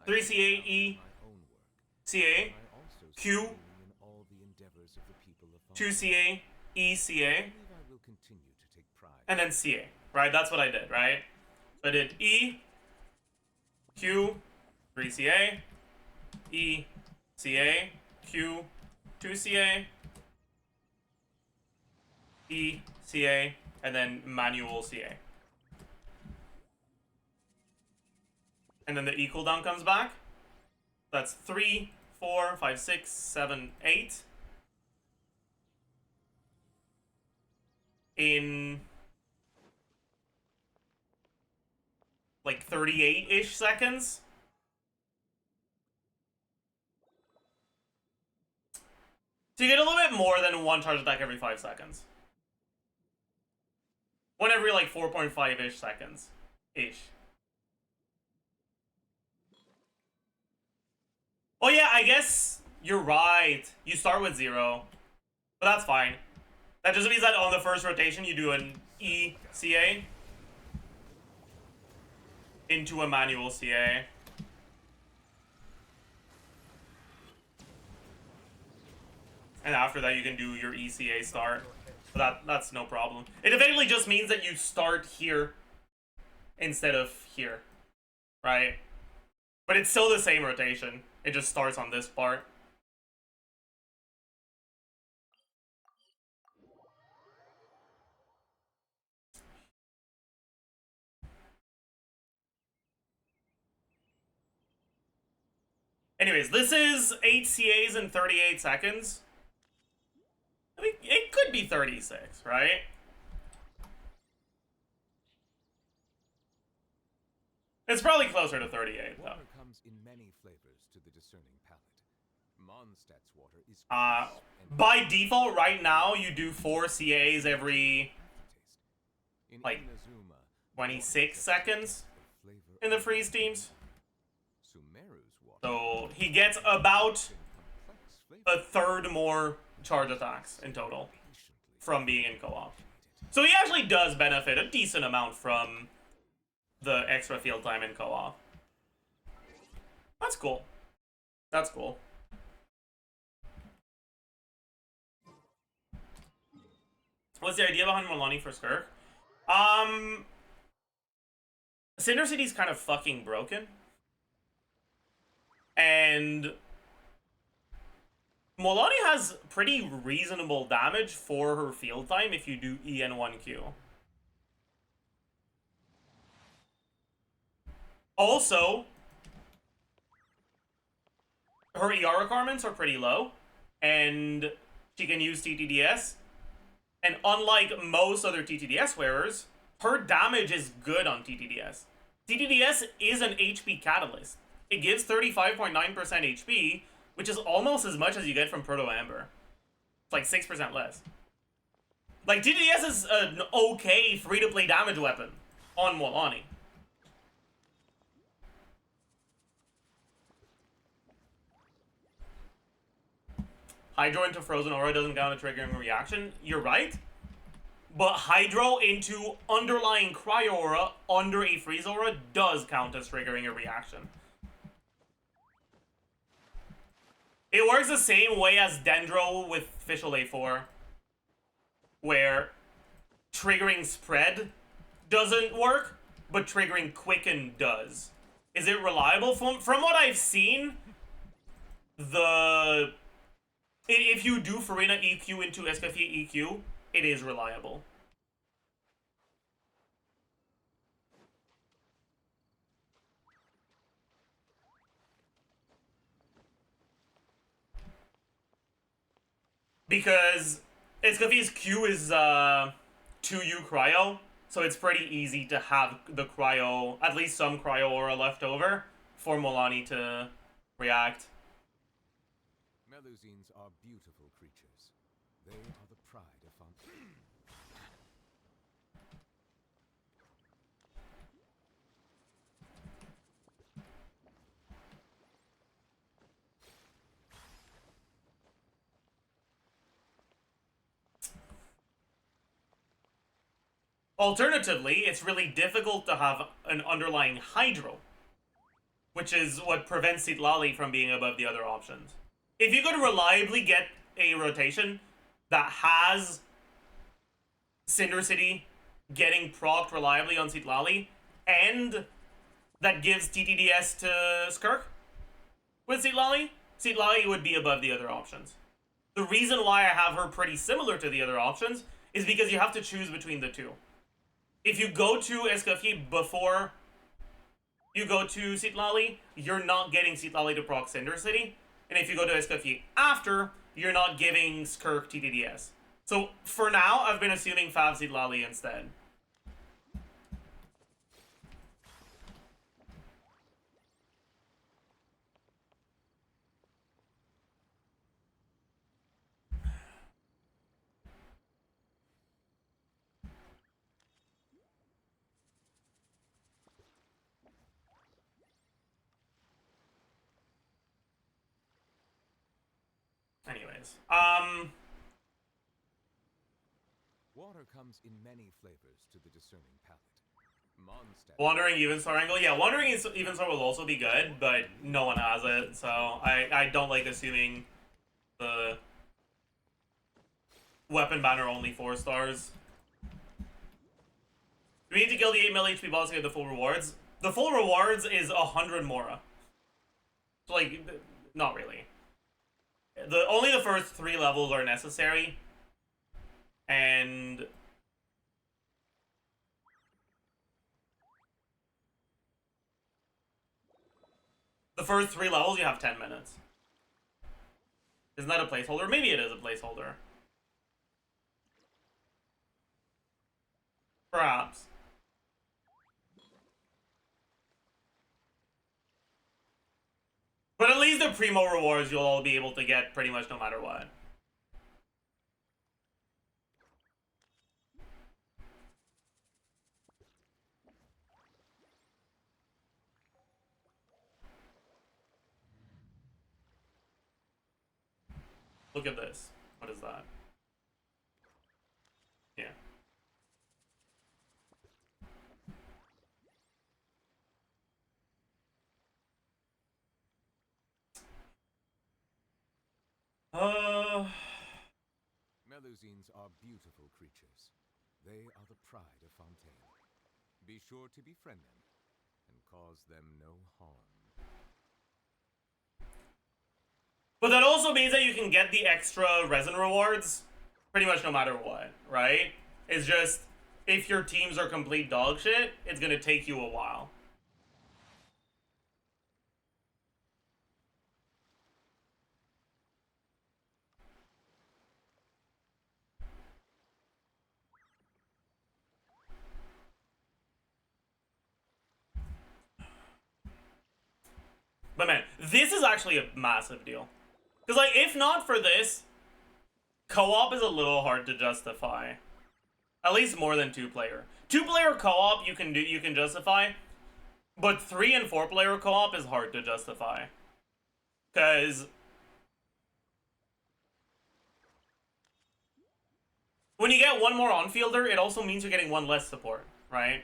3CA, E, My own work. CA, I also Q, see in all the endeavors of the people of 2CA, E, CA, I believe I will continue to take pride. and then CA, right? That's what I did, right? So I did E, Q, 3CA, E, CA, Q, 2CA, E, CA, and then manual CA. And then the E cooldown comes back. That's 3, 4, 5, 6, 7, 8. In like 38-ish seconds. So you get a little bit more than one charge attack every 5 seconds. One every like 4.5-ish seconds. Ish. Oh yeah, I guess you're right. You start with 0. But that's fine. That just means that on the first rotation you do an ECA into a manual CA. And after that you can do your ECA start. But that's no problem. It effectively just means that you start here instead of here. Right? But it's still the same rotation. It just starts on this part. Anyways, this is 8 CAs in 38 seconds. I mean, it could be 36, right? It's probably closer to 38, though. Water comes in many flavors to the discerning palate. Mondstadt's water is By default, right now, you do 4 CAs every, like, 26 seconds in the freeze teams. So he gets about a third more charge attacks in total from being in co-op. So he actually does benefit a decent amount from the extra field time in co-op. That's cool. That's cool. What's the idea behind Milani for Skirk? Cinder City's kind of fucking broken. And Milani has pretty reasonable damage for her field time if you do EN1Q. Also, her ER requirements are pretty low, and she can use TTDS. And unlike most other TTDS wearers, her damage is good on TTDS. TTDS is an HP catalyst. It gives 35.9% HP, which is almost as much as you get from Proto Amber. It's like 6% less. Like, TTDS is an okay free-to-play damage weapon on Milani. Hydro into Frozen Aura doesn't count a triggering reaction. You're right. But Hydro into underlying Cryo Aura under a Freeze Aura does count as triggering a reaction. It works the same way as Dendro with Fischl A4, where triggering Spread doesn't work, but triggering Quicken does. Is it reliable? From what I've seen, if you do Farina EQ into Escaffier EQ, it is reliable. Because Escaffier's Q is 2U Cryo, so it's pretty easy to have the Cryo, at least some Cryo Aura left over, for Milani to react. Melusines are beautiful creatures. They are the pride of Fontaine. Alternatively, it's really difficult to have an underlying hydro, which is what prevents Citlali from being above the other options. If you could reliably get a rotation that has Cinder City getting procced reliably on Citlali, and that gives TTDS to Skirk with Citlali, Citlali would be above the other options. The reason why I have her pretty similar to the other options is because you have to choose between the two. If you go to Escoffier before you go to Citlali, you're not getting Citlali to proc Cinder City. And if you go to Escoffier after, you're not giving Skirk TTDS. So for now, I've been assuming Fav Citlali instead. Anyways, Water comes in many flavors to the discerning palate. Mondstadt. Wandering Evenstar angle. Yeah, Wandering Evenstar will also be good, but no one has it, so I don't like assuming the weapon banner only 4 stars. Do we need to kill the 8 mil HP boss to get the full rewards? The full rewards is 100 Mora. So, like, not really. Only the first 3 levels are necessary. And the first 3 levels you have 10 minutes. Isn't that a placeholder? Maybe it is a placeholder. Perhaps. But at least the Primo rewards you'll all be able to get pretty much no matter what. Look at this. What is that? Yeah. Melusines are beautiful creatures. They are the pride of Fontaine. Be sure to befriend them and cause them no harm. But that also means that you can get the extra resin rewards pretty much no matter what, right? It's just, if your teams are complete dog shit, it's gonna take you a while. But man, this is actually a massive deal. Because, like, if not for this, co-op is a little hard to justify. At least more than 2-player. 2-player co-op you can justify, but 3 and 4-player co-op is hard to justify. Because when you get one more on-fielder, it also means you're getting one less support, right?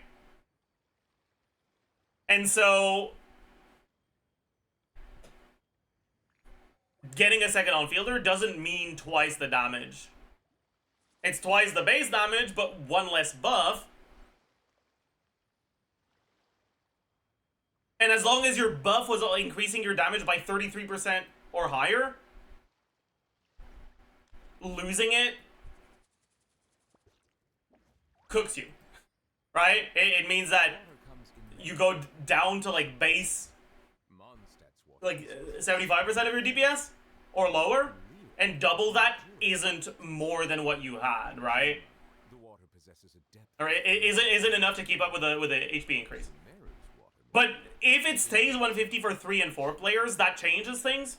And so getting a second on-fielder doesn't mean twice the damage. It's twice the base damage, but one less buff. And as long as your buff was increasing your damage by 33% or higher, losing it cooks you, right? It means that you go down to, like, base, like, 75% of your DPS or lower, and double that isn't more than what you had, right? Or it isn't enough to keep up with the HP increase. But if it stays 150 for 3 and 4 players, that changes things.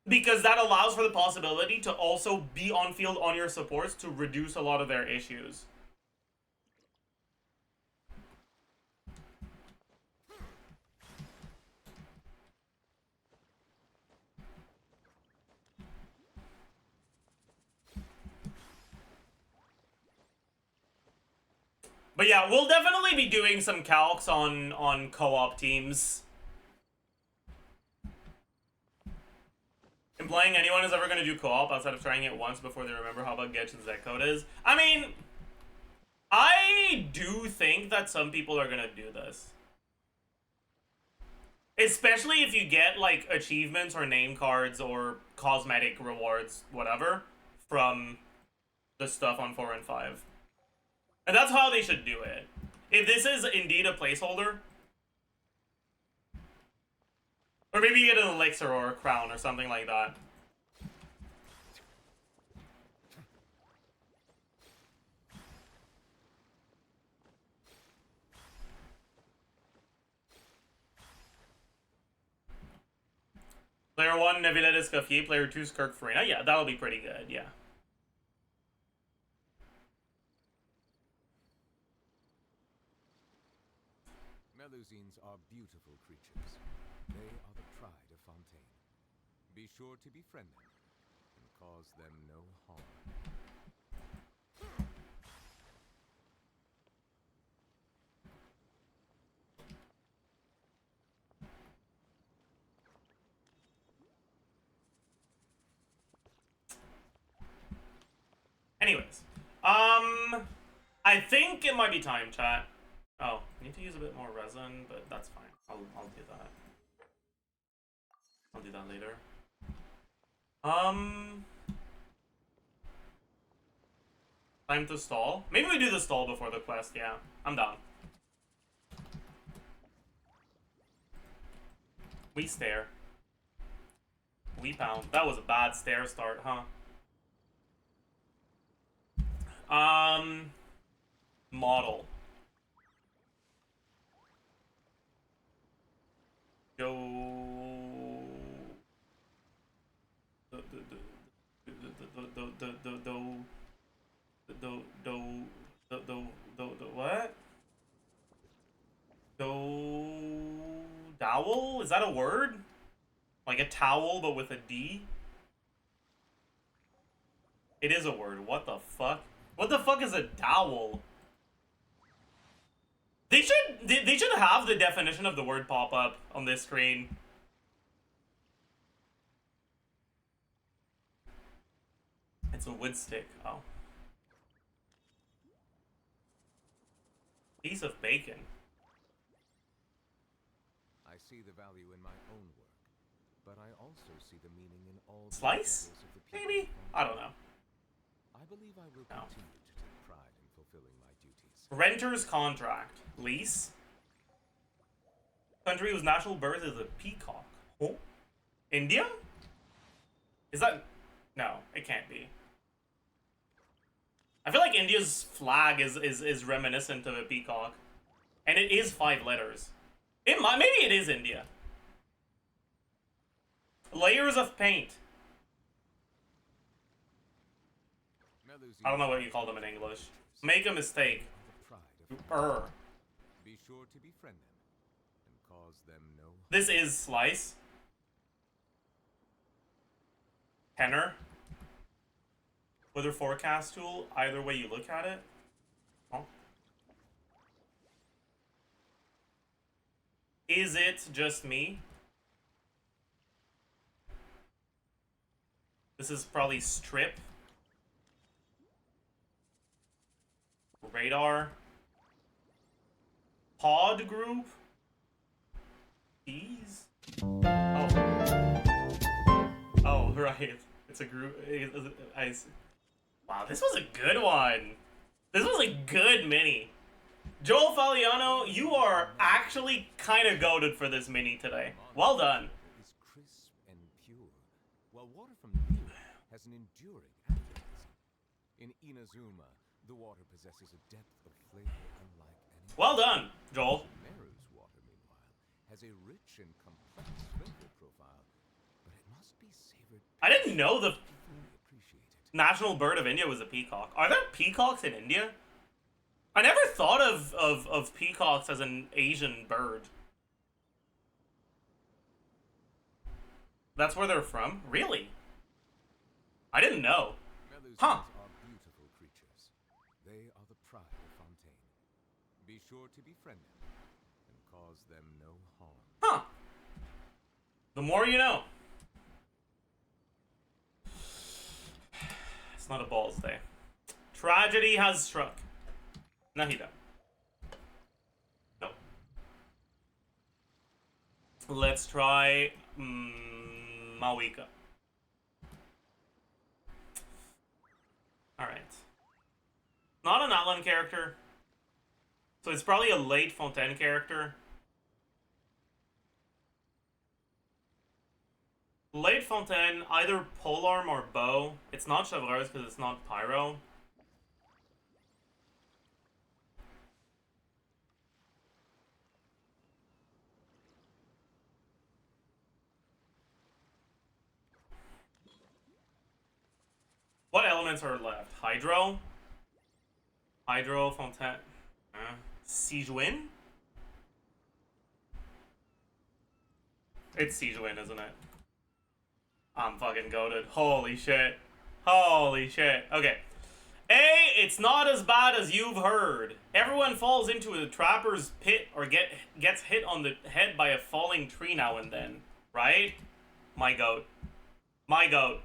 Because that allows for the possibility to also be on field on your supports to reduce a lot of their issues. But yeah, we'll definitely be doing some calcs on co-op teams. Implying anyone is ever going to do co-op outside of trying it once before they remember how bug Genshin's netcode is. I mean, I do think that some people are going to do this. Especially if you get, like, achievements or name cards or cosmetic rewards, whatever, from the stuff on 4 and 5. And that's how they should do it. If this is indeed a placeholder, or maybe you get an elixir or a crown or something like that. Player 1, Neville Escoffier. Player 2, Skirk Farina. Yeah, that'll be pretty good, yeah. Melusines are beautiful creatures. They are the pride of Fontaine. Be sure to befriend them and cause them no harm. Anyways, I think it might be time, chat. Oh, I need to use a bit more resin, but that's fine. I'll do that. I'll do that later. Time to stall. Maybe we do the stall before the quest. Yeah, I'm down. We stare. We pound. That was a bad stare start, huh? Model. What? Dowel? Is that a word? Like a towel, but with a D? It is a word. What the fuck? What the fuck is a dowel? They should have the definition of the word pop up on this screen. It's a wood stick. Oh. Piece of bacon. I see the value in my own work, but I also see the meaning in all the Slice? endeavors of the people Maybe? of I don't know. I believe I will No. continue to take pride in fulfilling my duties. Renter's contract. Lease. Country whose national bird is a peacock. Oh? India? Is that... No, it can't be. I feel like India's flag is reminiscent of a peacock. And it is 5 letters. It might, maybe it is India. Layers of paint. I don't know what you call them in English. Make a mistake. Be sure to befriend them and cause them no harm. This is Slice. Penner. Weather forecast tool, either way you look at it. Oh. Is it just me? This is probably strip. Radar. Pod group. Keys. Oh. Oh, right. It's a group. I see. Wow, this was a good one. This was a good mini. Joel Faliano, you are actually kind of goated for this mini today. Well done. Is crisp and pure, while water from the Nile has an enduring aftertaste. In Inazuma, the water possesses a depth of flavor unlike any. Well done, Joel. Meru's water, meanwhile, has a rich and complex flavor profile, but it must be savored. I didn't know the Appreciated. national bird of India was a peacock. Are there peacocks in India? I never thought of peacocks as an Asian bird. That's where they're from? Really? I didn't know. Melusines Huh. are beautiful creatures. They are the pride of Fontaine. befriend them and cause them no harm. Huh. The more you know. It's not a balls day. Tragedy has struck. Nahida. Nope. Let's try Mawika. Alright. Not an Atlan character. So it's probably a late Fontaine character. Late Fontaine, either polearm or bow. It's not Chevreuse because it's not pyro. What elements are left? Hydro? Hydro, Fontaine. Sijuin? It's Sijuin, isn't it? I'm fucking goated. Holy shit. Holy shit. Okay. A, it's not as bad as you've heard. Everyone falls into a trapper's pit or gets hit on the head by a falling tree now and then. Right? My goat. My goat.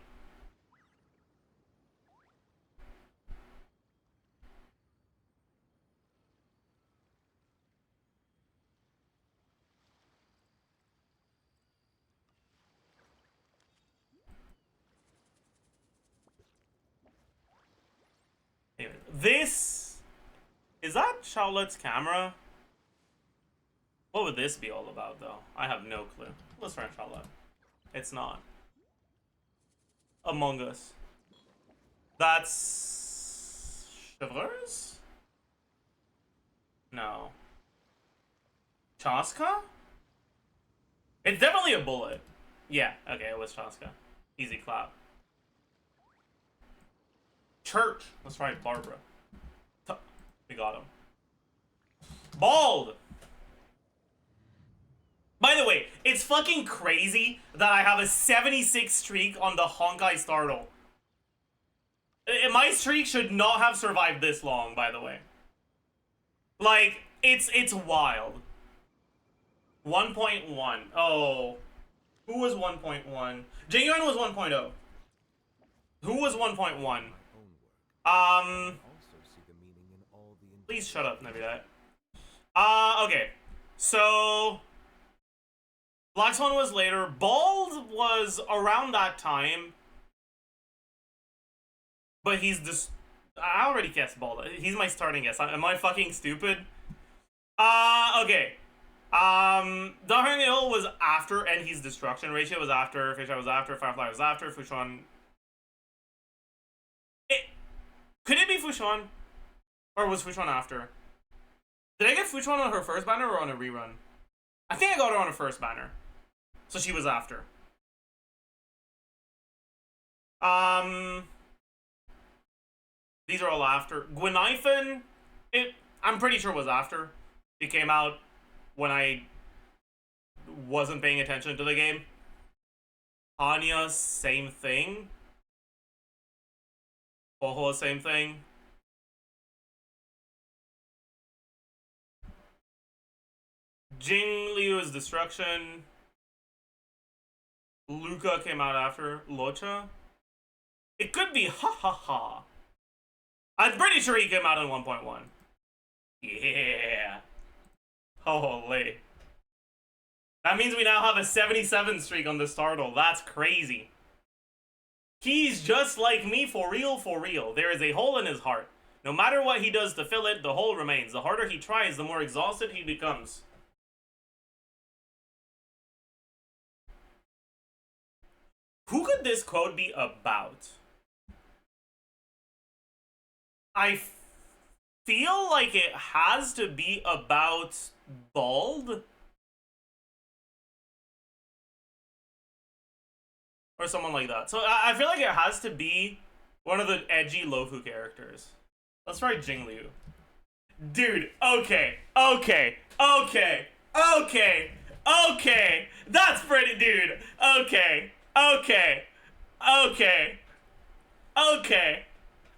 Anyway, this... Is that Charlotte's camera? What would this be all about, though? I have no clue. Let's try Charlotte. It's not. Among Us. That's... Chevreuse? No. Chaska? It's definitely a bullet. Yeah, okay, it was Chaska. Easy clap. Church. Let's try Barbara. We got him. Bald! By the way, it's fucking crazy that I have a 76 streak on the Honkai Startle. My streak should not have survived this long, by the way. Like, it's wild. 1.1. Oh. Who was 1.1? Genuine was 1.0. Who was 1.1? Please shut up, Nebulat. Okay. So... Black Swan was later. Bald was around that time. But he's just... I already guessed Bald. He's my starting guess. Am I fucking stupid? Okay. Daheng Il was after, and he's Destruction. Ratio was after, Fisheye was after, Firefly was after, Fushuan... Could it be Fushuan? Or was Fushuan after? Did I get Fushuan on her first banner or on a rerun? I think I got her on her first banner. So she was after. These are all after. Gwynaifen, I'm pretty sure was after. It came out when I wasn't paying attention to the game. Anya, same thing. Boho, same thing. Jing Liu is Destruction. Luca came out after. Locha? It could be Ha Ha Ha. I'm pretty sure he came out in 1.1. Yeah. Holy. That means we now have a 77 streak on the Startle. That's crazy. He's just like me, for real, for real. There is a hole in his heart. No matter what he does to fill it, the hole remains. The harder he tries, the more exhausted he becomes. Who could this quote be about? I feel like it has to be about Bald? Or someone like that. So I feel like it has to be one of the edgy Lofu characters. Let's try Jingliu. Dude, okay. That's pretty, dude. Okay.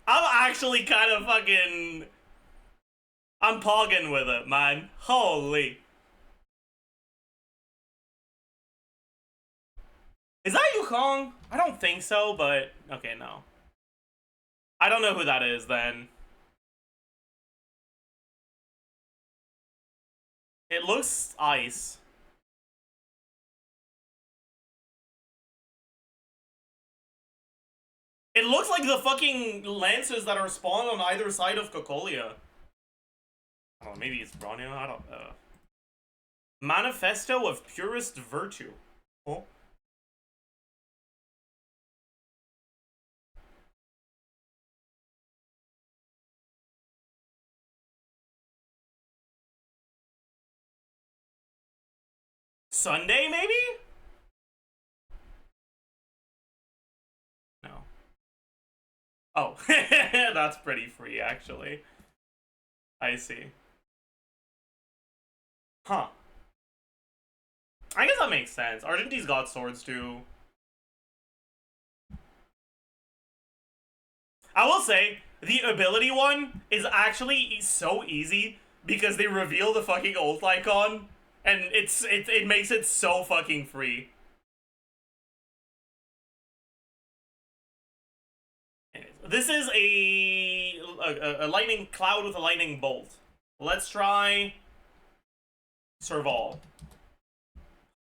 I'm actually kind of fucking... I'm pogging with it, man. Holy. Is that Yukong? I don't think so, but okay, no. I don't know who that is then. It looks ice. It looks like the fucking lances that are spawned on either side of Cocolia. Oh, maybe it's Bronio, I don't know. Manifesto of Purest Virtue. Oh. Sunday, maybe? No. Oh, that's pretty free, actually. I see. Huh. I guess that makes sense. Argentine's got swords, too. I will say, the ability one is actually so easy because they reveal the fucking ult icon, and it makes it so fucking free. This is a lightning cloud with a lightning bolt. Let's try Serval.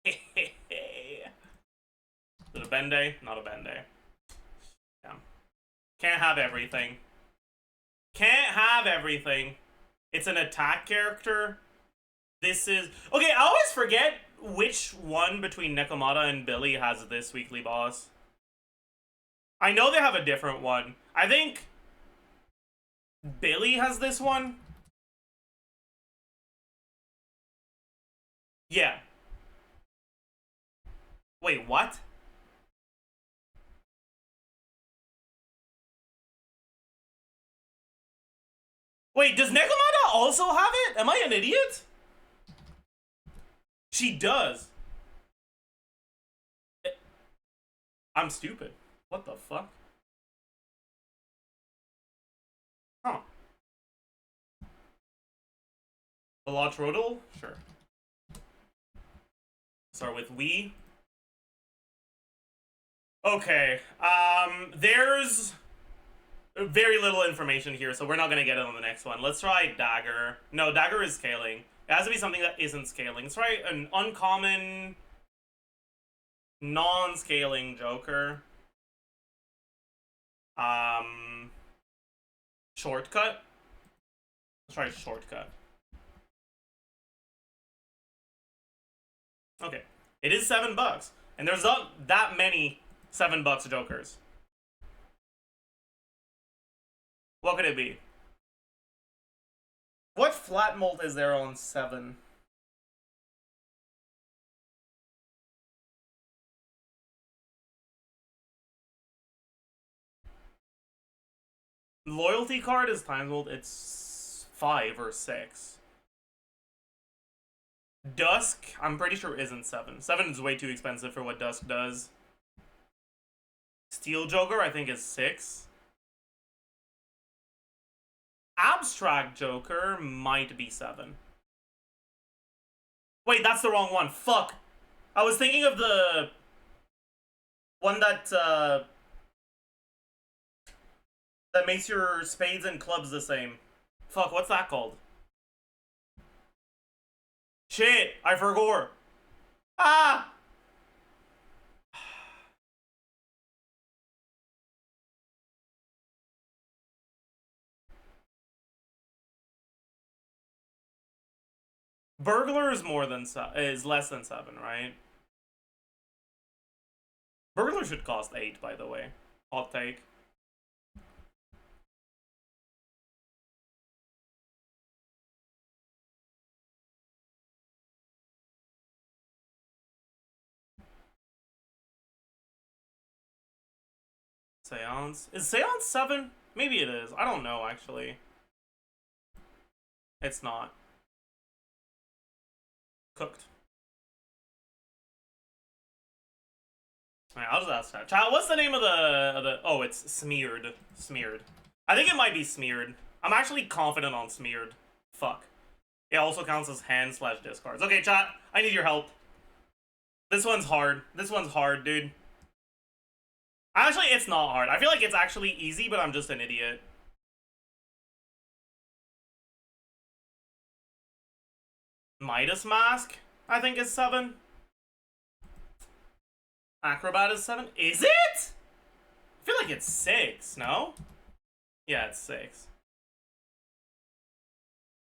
Is it a Bende? Not a Bende. Yeah. Can't have everything. Can't have everything. It's an attack character. This is... Okay, I always forget which one between Nekomata and Billy has this weekly boss. I know they have a different one. I think Billy has this one. Yeah. Wait, what? Wait, does Nekomata also have it? Am I an idiot? She does. I'm stupid. What the fuck? Huh. Velotrodal? Sure. Start with we. Okay. There's very little information here, so we're not gonna get it on the next one. Let's try Dagger. No, Dagger is scaling. It has to be something that isn't scaling. Let's try an uncommon, non-scaling Joker. Shortcut. Let's try Shortcut. Okay. It is $7, and there's not that many $7 Jokers. What could it be? What flat molt is there on 7? Loyalty card is times molt. It's 5 or 6. Dusk, I'm pretty sure isn't 7. 7 is way too expensive for what Dusk does. Steel Joker, I think, is 6. Abstract Joker might be 7. Wait, that's the wrong one. Fuck. I was thinking of the one that makes your spades and clubs the same. Fuck, what's that called? Shit, I forgot. Ah! Burglar is less than 7, right? Burglar should cost 8, by the way. Hot take. Seance? Is Seance 7? Maybe it is. I don't know, actually. It's not. Cooked. Alright, I'll just ask that. Child, what's the name of the... Oh, it's Smeared. Smeared. I think it might be Smeared. I'm actually confident on Smeared. Fuck. It also counts as hand/discards. Okay, chat, I need your help. This one's hard. This one's hard, dude. Actually, it's not hard. I feel like it's actually easy, but I'm just an idiot. Midas Mask, I think, is 7. Acrobat is 7. Is it? I feel like it's 6, no? Yeah, it's 6.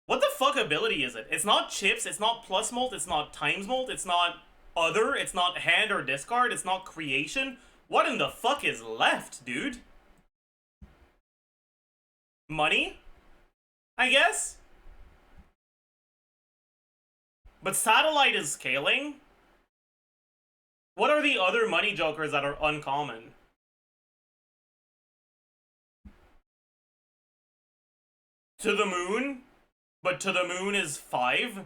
What the fuck ability is it? It's not chips, it's not plus molt, it's not times molt, it's not other, it's not hand or discard, it's not creation. What in the fuck is left, dude? Money? I guess? But satellite is scaling? What are the other money jokers that are uncommon? To the moon? But to the moon is 5?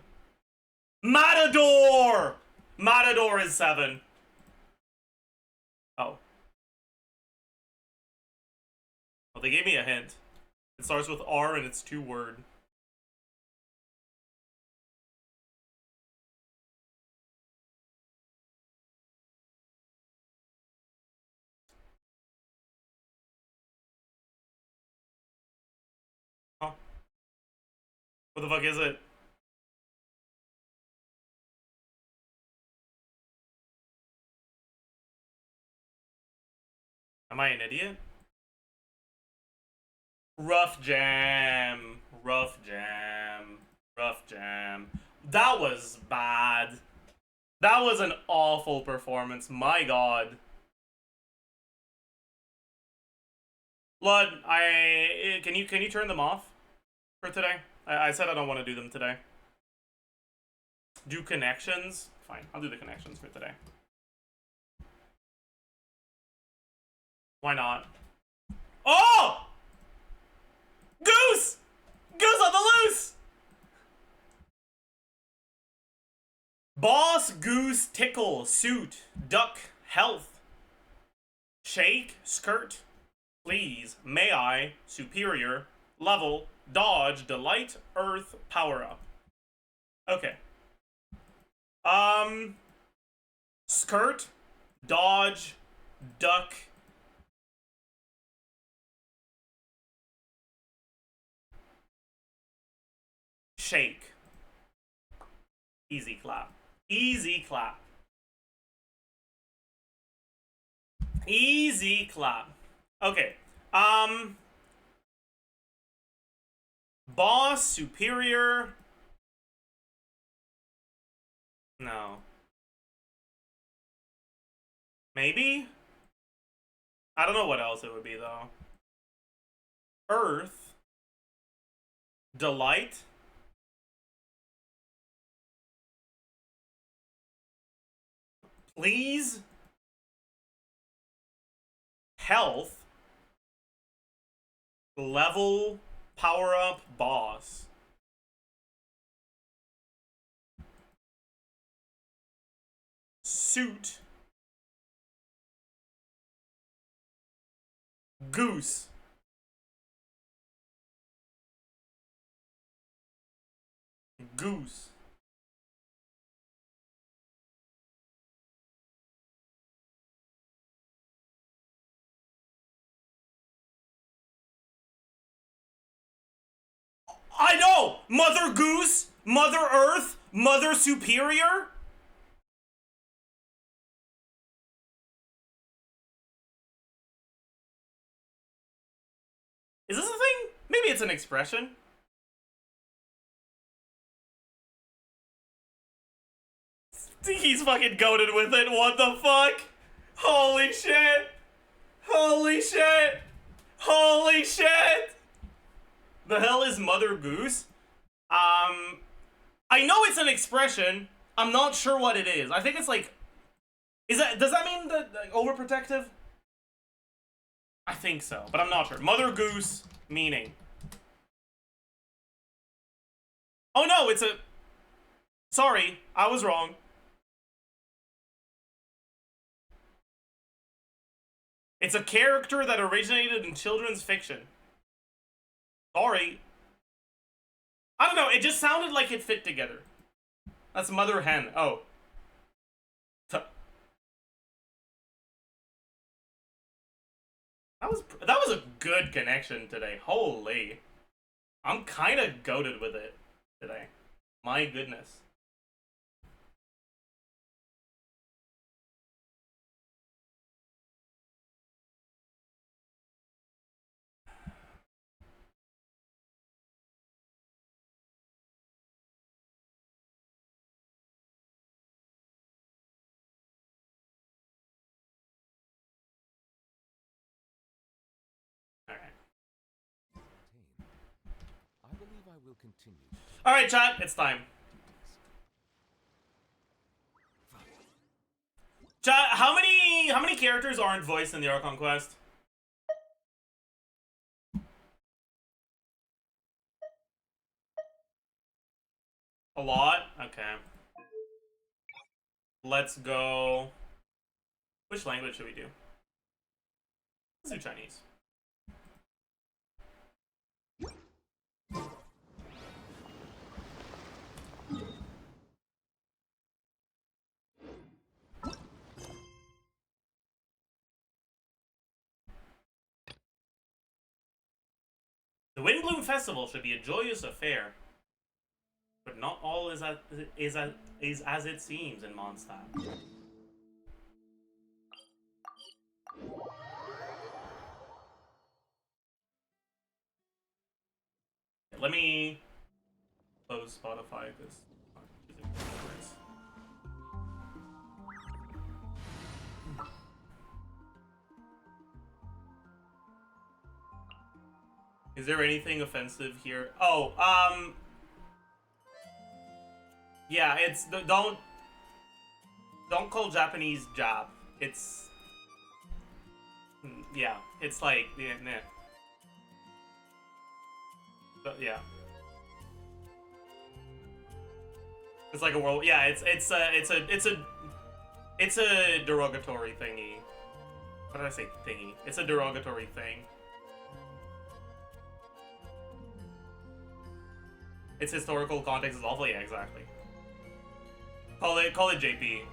Matador! Matador is 7. Oh. Well, they gave me a hint. It starts with R and it's 2-word. Huh. What the fuck is it? Am I an idiot? Rough jam. Rough jam. Rough jam. That was bad. That was an awful performance. My god. Lud, can you turn them off for today? I said I don't want to do them today. Do connections? Fine, I'll do the connections for today. Why not? Oh! Goose! Goose on the loose! Boss, goose, tickle, suit, duck, health, shake, skirt, please, may I, superior, level, dodge, delight, earth, power up. Okay. Skirt, dodge, duck, shake. Easy clap. Easy clap. Easy clap. Okay. Boss, superior. No. Maybe? I don't know what else it would be, though. Earth. Delight. Please. Health. Level. Power up. Boss. Suit. Goose. Goose. I know! Mother Goose, Mother Earth, Mother Superior? Is this a thing? Maybe it's an expression. He's fucking goated with it. What the fuck? Holy shit. Holy shit. Holy shit. The hell is Mother Goose? I know it's an expression. I'm not sure what it is. I think it's like... does that mean like, overprotective? I think so, but I'm not sure. Mother Goose, meaning. Oh no, it's a... Sorry, I was wrong. It's a character that originated in children's fiction. Sorry. I don't know, it just sounded like it fit together. That's mother hen. Oh. That was a good connection today. Holy. I'm kind of goated with it today. My goodness. I believe I will continue. All right, chat, it's time. Chat, how many characters aren't voiced in the Archon Quest? A lot? Okay. Let's go. Which language should we do? Let's do Chinese. The Windbloom Festival should be a joyous affair, but not all is as it seems in Mondstadt. Let me close Spotify because is there anything offensive here? Oh, yeah, it's don't call Japanese jab. It's yeah, it's like yeah, nah. But yeah, it's like a world. Yeah, it's a derogatory thingy. What did I say? Thingy. It's a derogatory thing. Its historical context is awful. Yeah, exactly. Call it JP.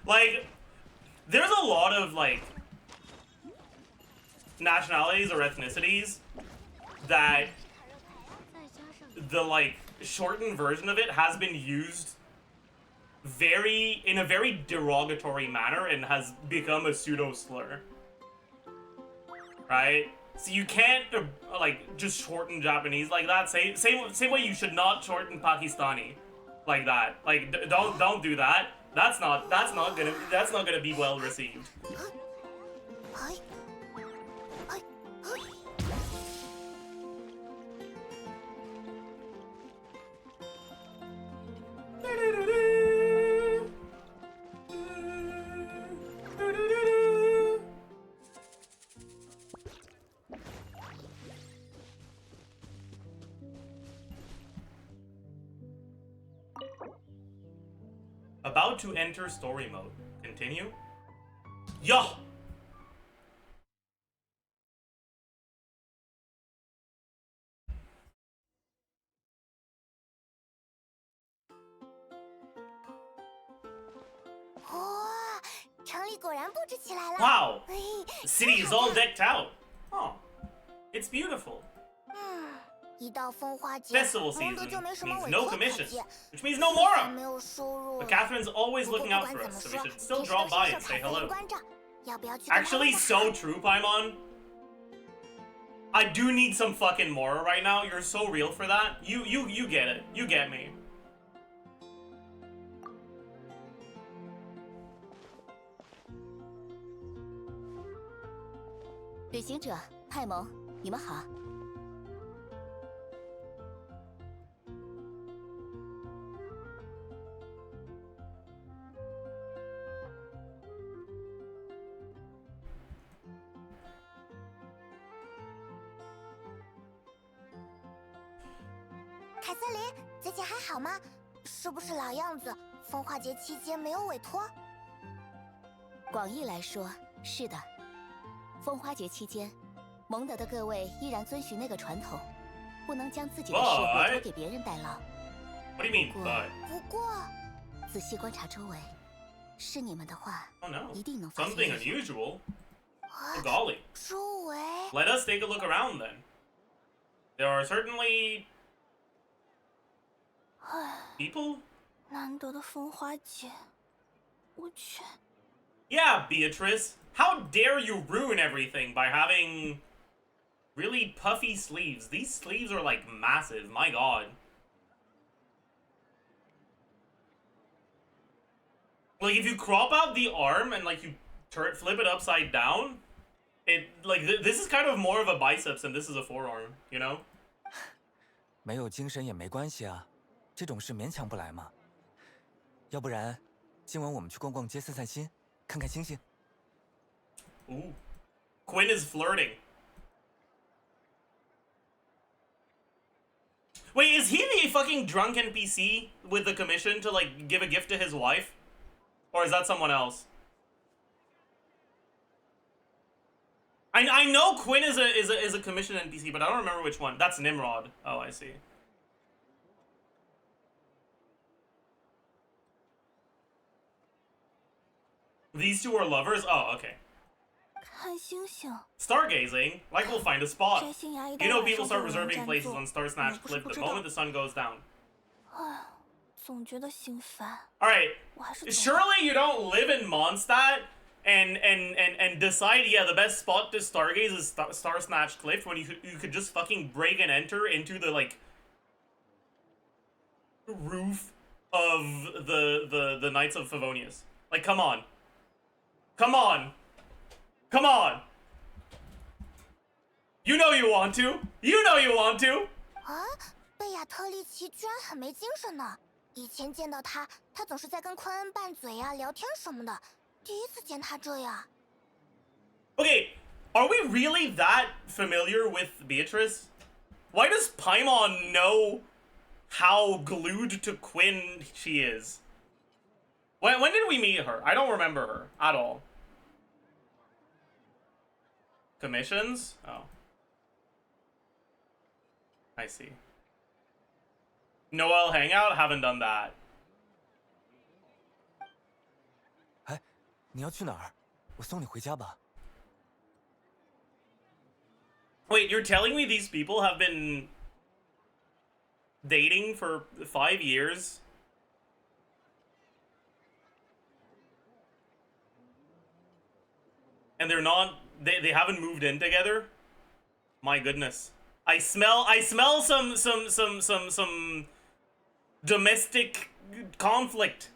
Like, there's a lot of, like, nationalities or ethnicities that the, like, shortened version of it has been used in a very derogatory manner and has become a pseudo-slur. Right? So you can't, like, just shorten Japanese like that. Same way you should not shorten Pakistani like that. Like, don't do that. That's not gonna be well received. About to enter story mode. Continue. Yo! Wow! The city is all decked out. Oh, it's beautiful. Festival season means no commissions, which means no Mora! But Catherine's always looking out for us, so we should still drop by and say hello. Actually, so true, Paimon. I do need some fucking Mora right now. You're so real for that. You get it. You get me. 凯瑟琳，最近还好吗？是不是老样子？风化节期间没有委托？广义来说，是的。风花节期间，蒙德的各位依然遵循那个传统，不能将自己的事委托给别人代劳。What do you mean? But 不过，仔细观察周围，是你们的话， oh no, 一定能发现 something 异样。 unusual. Oh golly. 周围 Let us take a look around then. There are certainly 唉， people. 难得的风花节，我去， Yeah, Beatrice. How dare you ruin everything by having really puffy sleeves? These sleeves are like massive. My god. Like if you crop out the arm and like you flip it upside down, it like this is kind of more of a biceps and this is a forearm, you know? 没有精神也没关系啊，这种事勉强不来嘛。要不然，今晚我们去逛逛街散散心，看看星星。 Ooh. Quinn is flirting. Wait, is he the fucking drunk NPC with the commission to like give a gift to his wife? Or is that someone else? I know Quinn is a commission NPC, but I don't remember which one. That's Nimrod. Oh, I see. These two are lovers? Oh, okay. 看星星。 Stargazing? Like we'll find a spot. 摘星牙一到 You know 晚 people 上就 start 有人 reserving 占 places 座 on Star Snatch 我不是 Cliff 不 the 知道 moment the sun goes down. 唉，总觉得心烦。 Alright, 我还是走吧 surely you don't live in Mondstadt and decide, yeah, the best spot to stargaze is Star Snatch Cliff when you could just fucking break and enter into the, like, roof of the Knights of Favonius. Like, come on. Come on. Come on. You know you want to. You know you want to. 啊，贝亚特利奇居然很没精神呢！以前见到他，他总是在跟昆恩拌嘴呀、聊天什么的。第一次见他这样。 Okay, are we really that familiar with Beatrice? Why does Paimon know how glued to Quinn she is? When did we meet her? I don't remember her at all. Commissions? Oh. I see. Noel Hangout? Haven't done that. 哎，你要去哪儿？我送你回家吧。 Wait, you're telling me these people have been dating for 5 years? And they're not, they haven't moved in together? My goodness. I smell some domestic conflict.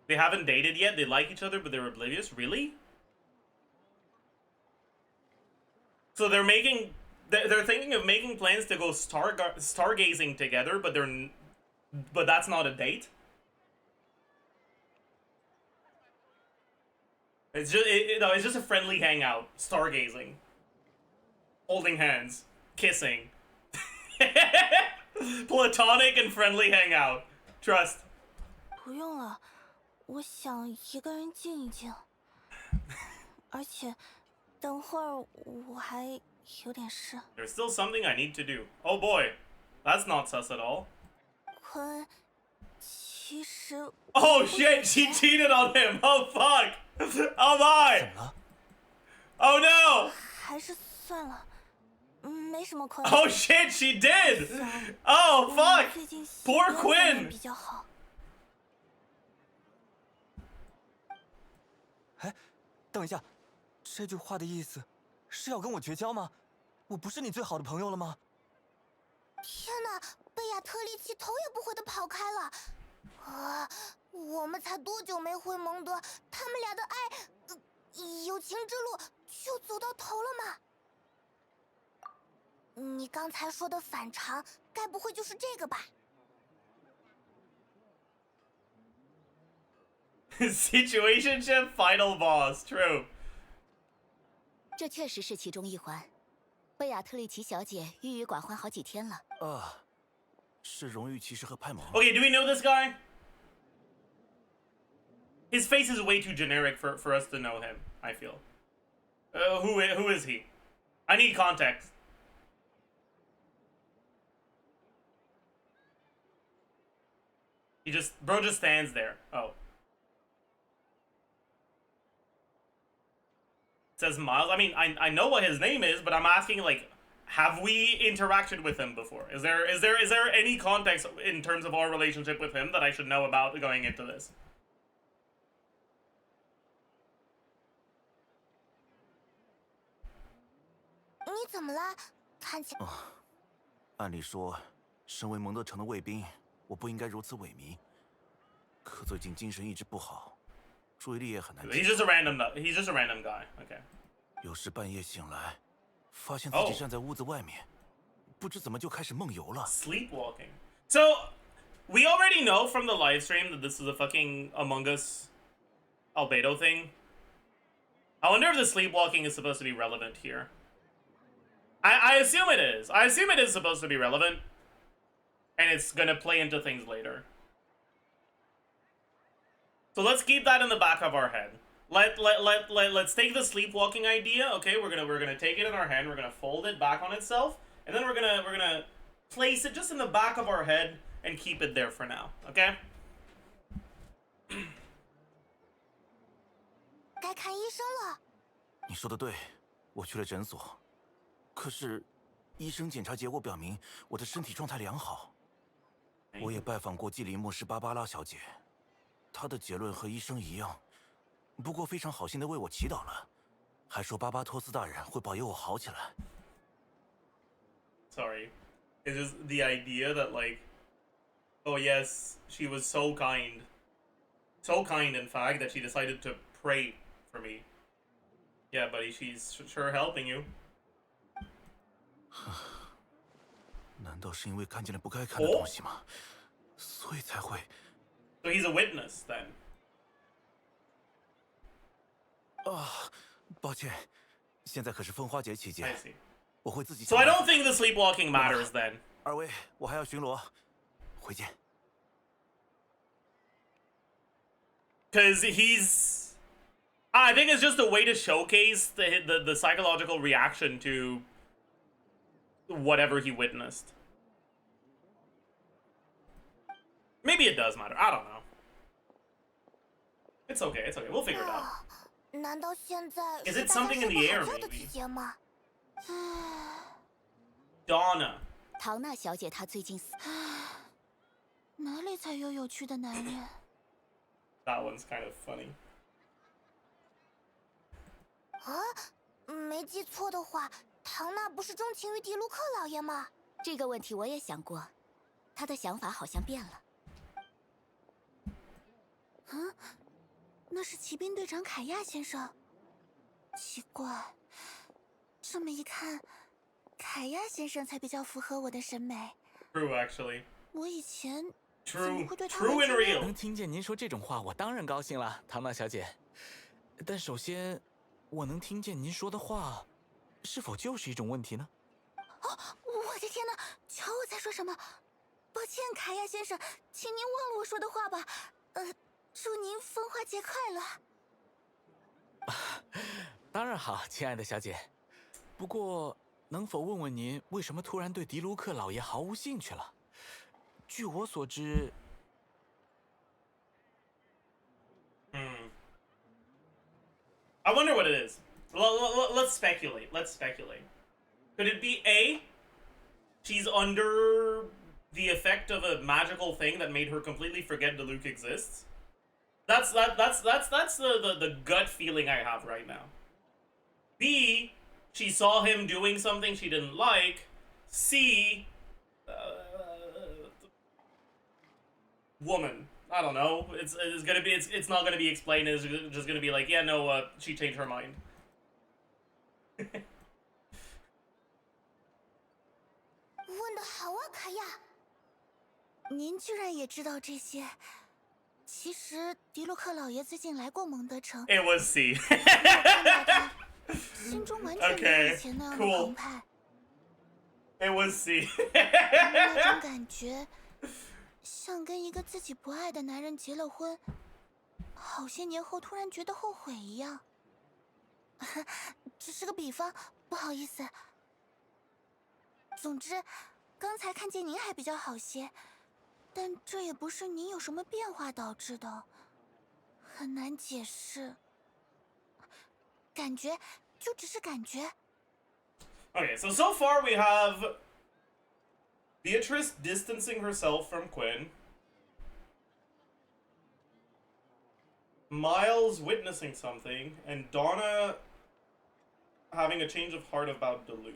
They haven't dated yet. They like each other, but they're oblivious. Really? So they're thinking of making plans to go stargazing together, but that's not a date. It's just no, it's just a friendly hangout, stargazing, holding hands, kissing, platonic and friendly hangout. Trust. 不用了，我想一个人静一静。而且，等会儿我还有点事。 There's still something I need to do. Oh boy, that's not sus at all. 坤，其实 Oh shit, she cheated on him. Oh fuck. Oh my. 怎么了？ Oh no. 还是算了，没什么坤。 Oh shit, she did. Oh 我 fuck. 最近 Poor 习惯 Quinn. 比较好。 哎，等一下，这句话的意思是要跟我绝交吗？我不是你最好的朋友了吗？天哪，贝亚特利奇头也不回的跑开了。啊，我们才多久没回蒙德，他们俩的爱，友情之路就走到头了吗？你刚才说的反常，该不会就是这个吧？ Situationship final boss, true. 这确实是其中一环。贝亚特丽奇小姐郁郁寡欢好几天了。是荣誉骑士和派蒙。 Okay, do we know this guy? His face is way too generic for us to know him, I feel. Who is he? I need context. Bro just stands there. Oh. It says Miles. I mean, I know what his name is, but I'm asking, like, have we interacted with him before? Is there any context in terms of our relationship with him that I should know about going into this? 你怎么了？看起按理说，身为蒙德城的卫兵，我不应该如此萎靡。可最近精神一直不好，注意力也很难集 He's just a random guy. Okay. 有时半夜醒来，发现自己站在屋子外面，不知怎么就开始梦游了。 Sleepwalking. So, we already know from the live stream that this is a fucking Among Us Albedo thing. I wonder if the sleepwalking is supposed to be relevant here. I assume it is. I assume it is supposed to be relevant. And it's gonna play into things later. So let's keep that in the back of our head. Let's take the sleepwalking idea. Okay, we're gonna take it in our hand. We're gonna fold it back on itself, and then we're gonna place it just in the back of our head and keep it there for now. Okay. 该看医生了。你说的对，我去了诊所，可是医生检查结果表明我的身体状态良好。我也拜访过季里莫什芭芭拉小姐，她的结论和医生一样，不过非常好心的为我祈祷了，还说巴巴托斯大人会保佑我好起来。Sorry, it's just the idea that, like, oh yes, she was so kind, in fact, that she decided to pray for me. Yeah, buddy, she's sure helping you. 难道是因为看见了不该看的东西吗？所以才会。 So he's a witness then. 抱歉，现在可是风花节期 I 间， see. 我会自己。 So I don't think the sleepwalking matters then. 二位，我还要巡逻，回见。 Because I think it's just a way to showcase the psychological reaction to whatever he witnessed. Maybe it does matter. I don't know. It's okay. It's okay. We'll figure it out. 难道现在 Is 是 it 大家 something in 睡 the 不 air, 好觉的 maybe? 季节吗？ Donna. 唐娜小姐她最近死。哪里才有有趣的男人？ That one's kind of funny. 没记错的话，唐娜不是钟情于迪卢克老爷吗？这个问题我也想过，她的想法好像变了。那是骑兵队长凯亚先生。奇怪，这么一看，凯亚先生才比较符合我的审美。 True, actually. 我以前怎 True. 么会对他 True 会 and 这样 real. 能听见您说这种话，我当然高兴了，唐娜小姐。但首先，我能听见您说的话，是否就是一种问题呢？我的天哪！瞧我在说什么！抱歉，凯亚先生，请您忘了我说的话吧。祝您风花节快乐。当然好，亲爱的小姐。不过，能否问问您为什么突然对迪卢克老爷毫无兴趣了？据我所知， I wonder what it is. Let's speculate. Let's speculate. Could it be A? She's under the effect of a magical thing that made her completely forget Diluc exists. That's the gut feeling I have right now. B, she saw him doing something she didn't like. C, woman. I don't know. It's not gonna be explained. It's just gonna be like, yeah, no, she changed her mind. 问得好啊，凯亚。您居然也知道这些，其实迪洛克老爷最近来过蒙德城， It was C. 看到他，心中完全没有以前那样的 Okay, cool. 澎湃。 It was C. 那种感觉，像跟一个自己不爱的男人结了婚，好些年后突然觉得后悔一样。只是个比方，不好意思。总之，刚才看见您还比较好些，但这也不是您有什么变化导致的，很难解释。感觉就只是感觉。 Okay, so far we have Beatrice distancing herself from Quinn, Miles witnessing something, and Donna having a change of heart about Diluc.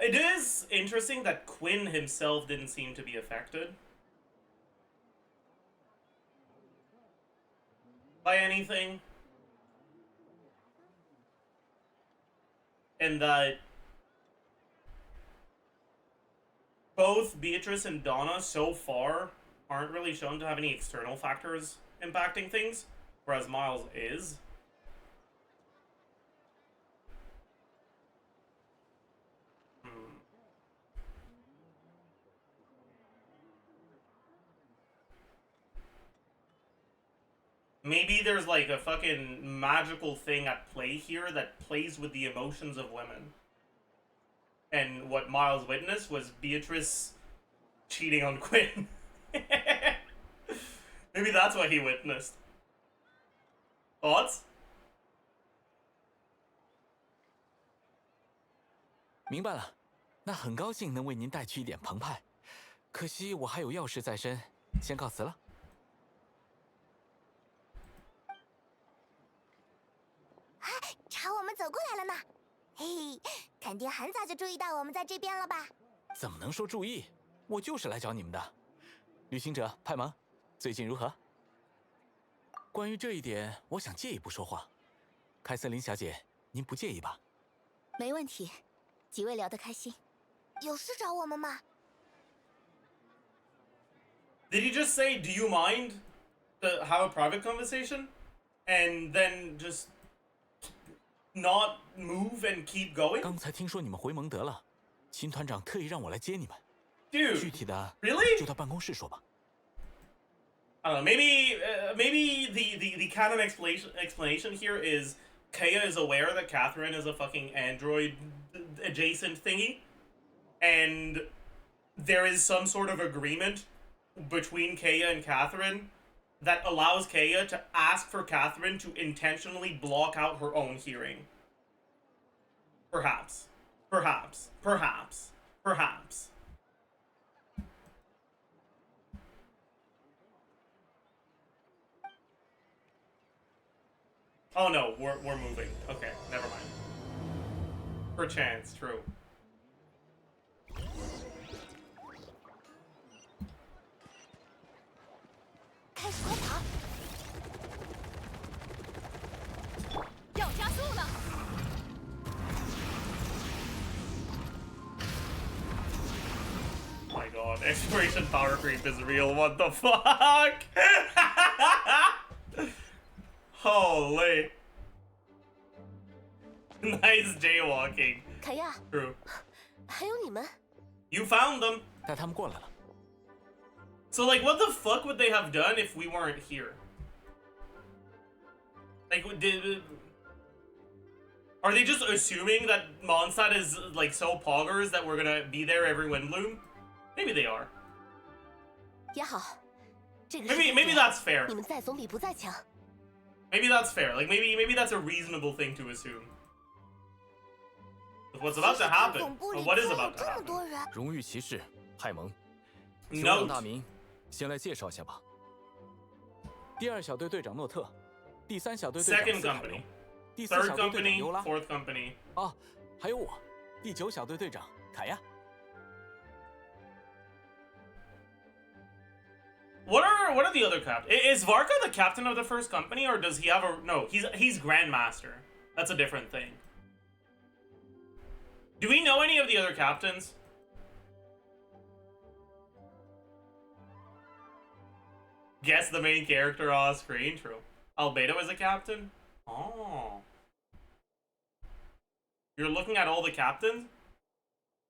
It is interesting that Quinn himself didn't seem to be affected by anything. And that both Beatrice and Donna so far aren't really shown to have any external factors impacting things, whereas Miles is. Maybe there's like a fucking magical thing at play here that plays with the emotions of women. And what Miles witnessed was Beatrice cheating on Quinn. Maybe that's what he witnessed. Thoughts? 明白了，那很高兴能为您带去一点澎湃，可惜我还有要事在身，先告辞了。朝我们走过来了呢。嘿嘿，肯定很早就注意到我们在这边了吧？怎么能说注意？我就是来找你们的。旅行者派蒙，最近如何？关于这一点，我想借一步说话。凯瑟琳小姐，您不介意吧？没问题，几位聊得开心。有事找我们吗？ Did he just say, do you mind to have a private conversation? And then just not move and keep going? 刚才听说你们回蒙德了，秦团长特意让我来接你们。具 Dude, 体的 really? 就到办公室说吧。 I don't know, maybe the canon explanation here is Kaya is aware that Catherine is a fucking android adjacent thingy, and there is some sort of agreement between Kaya and Catherine that allows Kaya to ask for Catherine to intentionally block out her own hearing. Perhaps. Perhaps. Perhaps. Perhaps. Oh no, we're moving. Okay, never mind. Perchance, true. 开始快跑！要加速了！ Oh my god, exploration power creep is real, what the fuck? Holy. Nice jaywalking. 凯亚， True. 还有你们， You found them. 带他们过来了。 So like, what the fuck would they have done if we weren't here? Like, are they just assuming that Mondstadt is like so poggers that we're gonna be there every Windbloom? Maybe they are. 也好，这个 Maybe that's fair. 你们在总比不在强。 Maybe that's fair. Like maybe that's a reasonable thing to assume. With what's about to happen? 总部里 Or what is 居然 about 有 to 这么 happen? 多人，荣誉骑士派蒙，酋长 Note. 大名，先来介绍一下吧。第2小队队长诺特，第3小队队长 Second 斯凯隆 company. 第4 Third 小队队长 company. 尤拉， Fourth company. 啊，还有我，第9小队队长凯亚。 What are the other captains? Is Varka the captain of the first company, or does he have a no? He's Grandmaster. That's a different thing. Do we know any of the other captains? Guess the main character on screen. True. Albedo is a captain? Oh. You're looking at all the captains?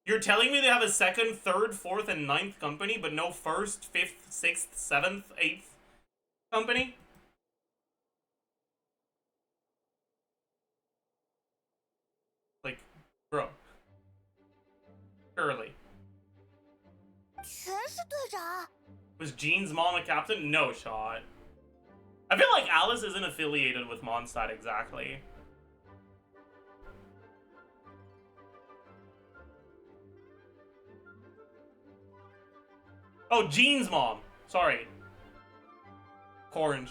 You're telling me they have a 2nd, 3rd, 4th, and 9th company, but no 1st, 5th, 6th, 7th, 8th company? Like, bro. Surely. 全是队长。 Was Jean's mom a captain? No shot. I feel like Alice isn't affiliated with Mondstadt exactly. Oh, Jean's mom. Sorry. Orange.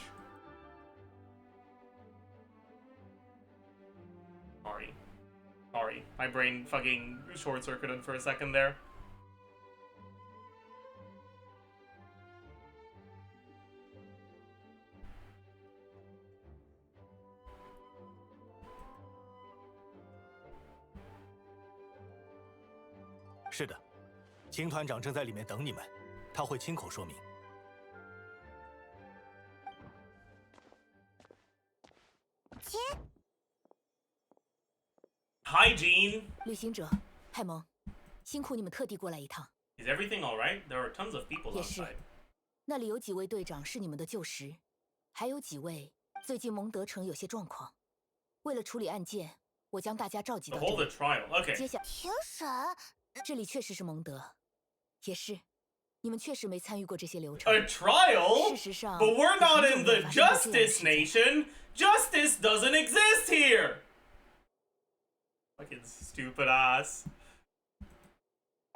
Sorry. My brain fucking short-circuited for a second there. "是的，秦团长正在里面等你们，他会亲口说明。" Hi, Jean. 旅行者，派蒙，辛苦你们特地过来一趟。 Is everything alright? There are tons of people 也是 outside. 那里有几位队长是你们的旧识，还有几位最近蒙德城有些状况。为了处理案件，我将大家召集 To 到 hold 这 a 里。 trial. Okay. 接下庭审。这里确实是蒙德，也是，你们确实没参与过这些流程。 A trial? 事实上 But we're not 有 in 很 the 久没有发生过这样的 Justice 事情 Nation. Justice doesn't exist here. Fucking stupid ass.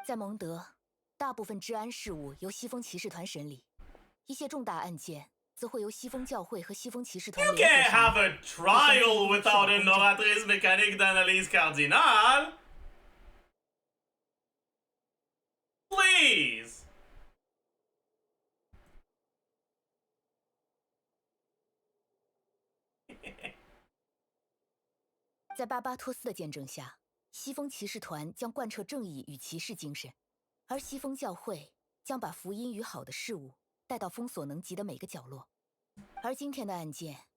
在蒙德，大部分治安事务由西风骑士团审理，一些重大案件则会由西风教会和西风骑士团 You 联 can't 合 have 审理。 a trial without a novatrice mécanique d'analyse cardinale. Please. 在巴巴托斯的见证下，西风骑士团将贯彻正义与骑士精神，而西风教会将把福音与好的事物带到封锁能及的每个角落。而今天的案件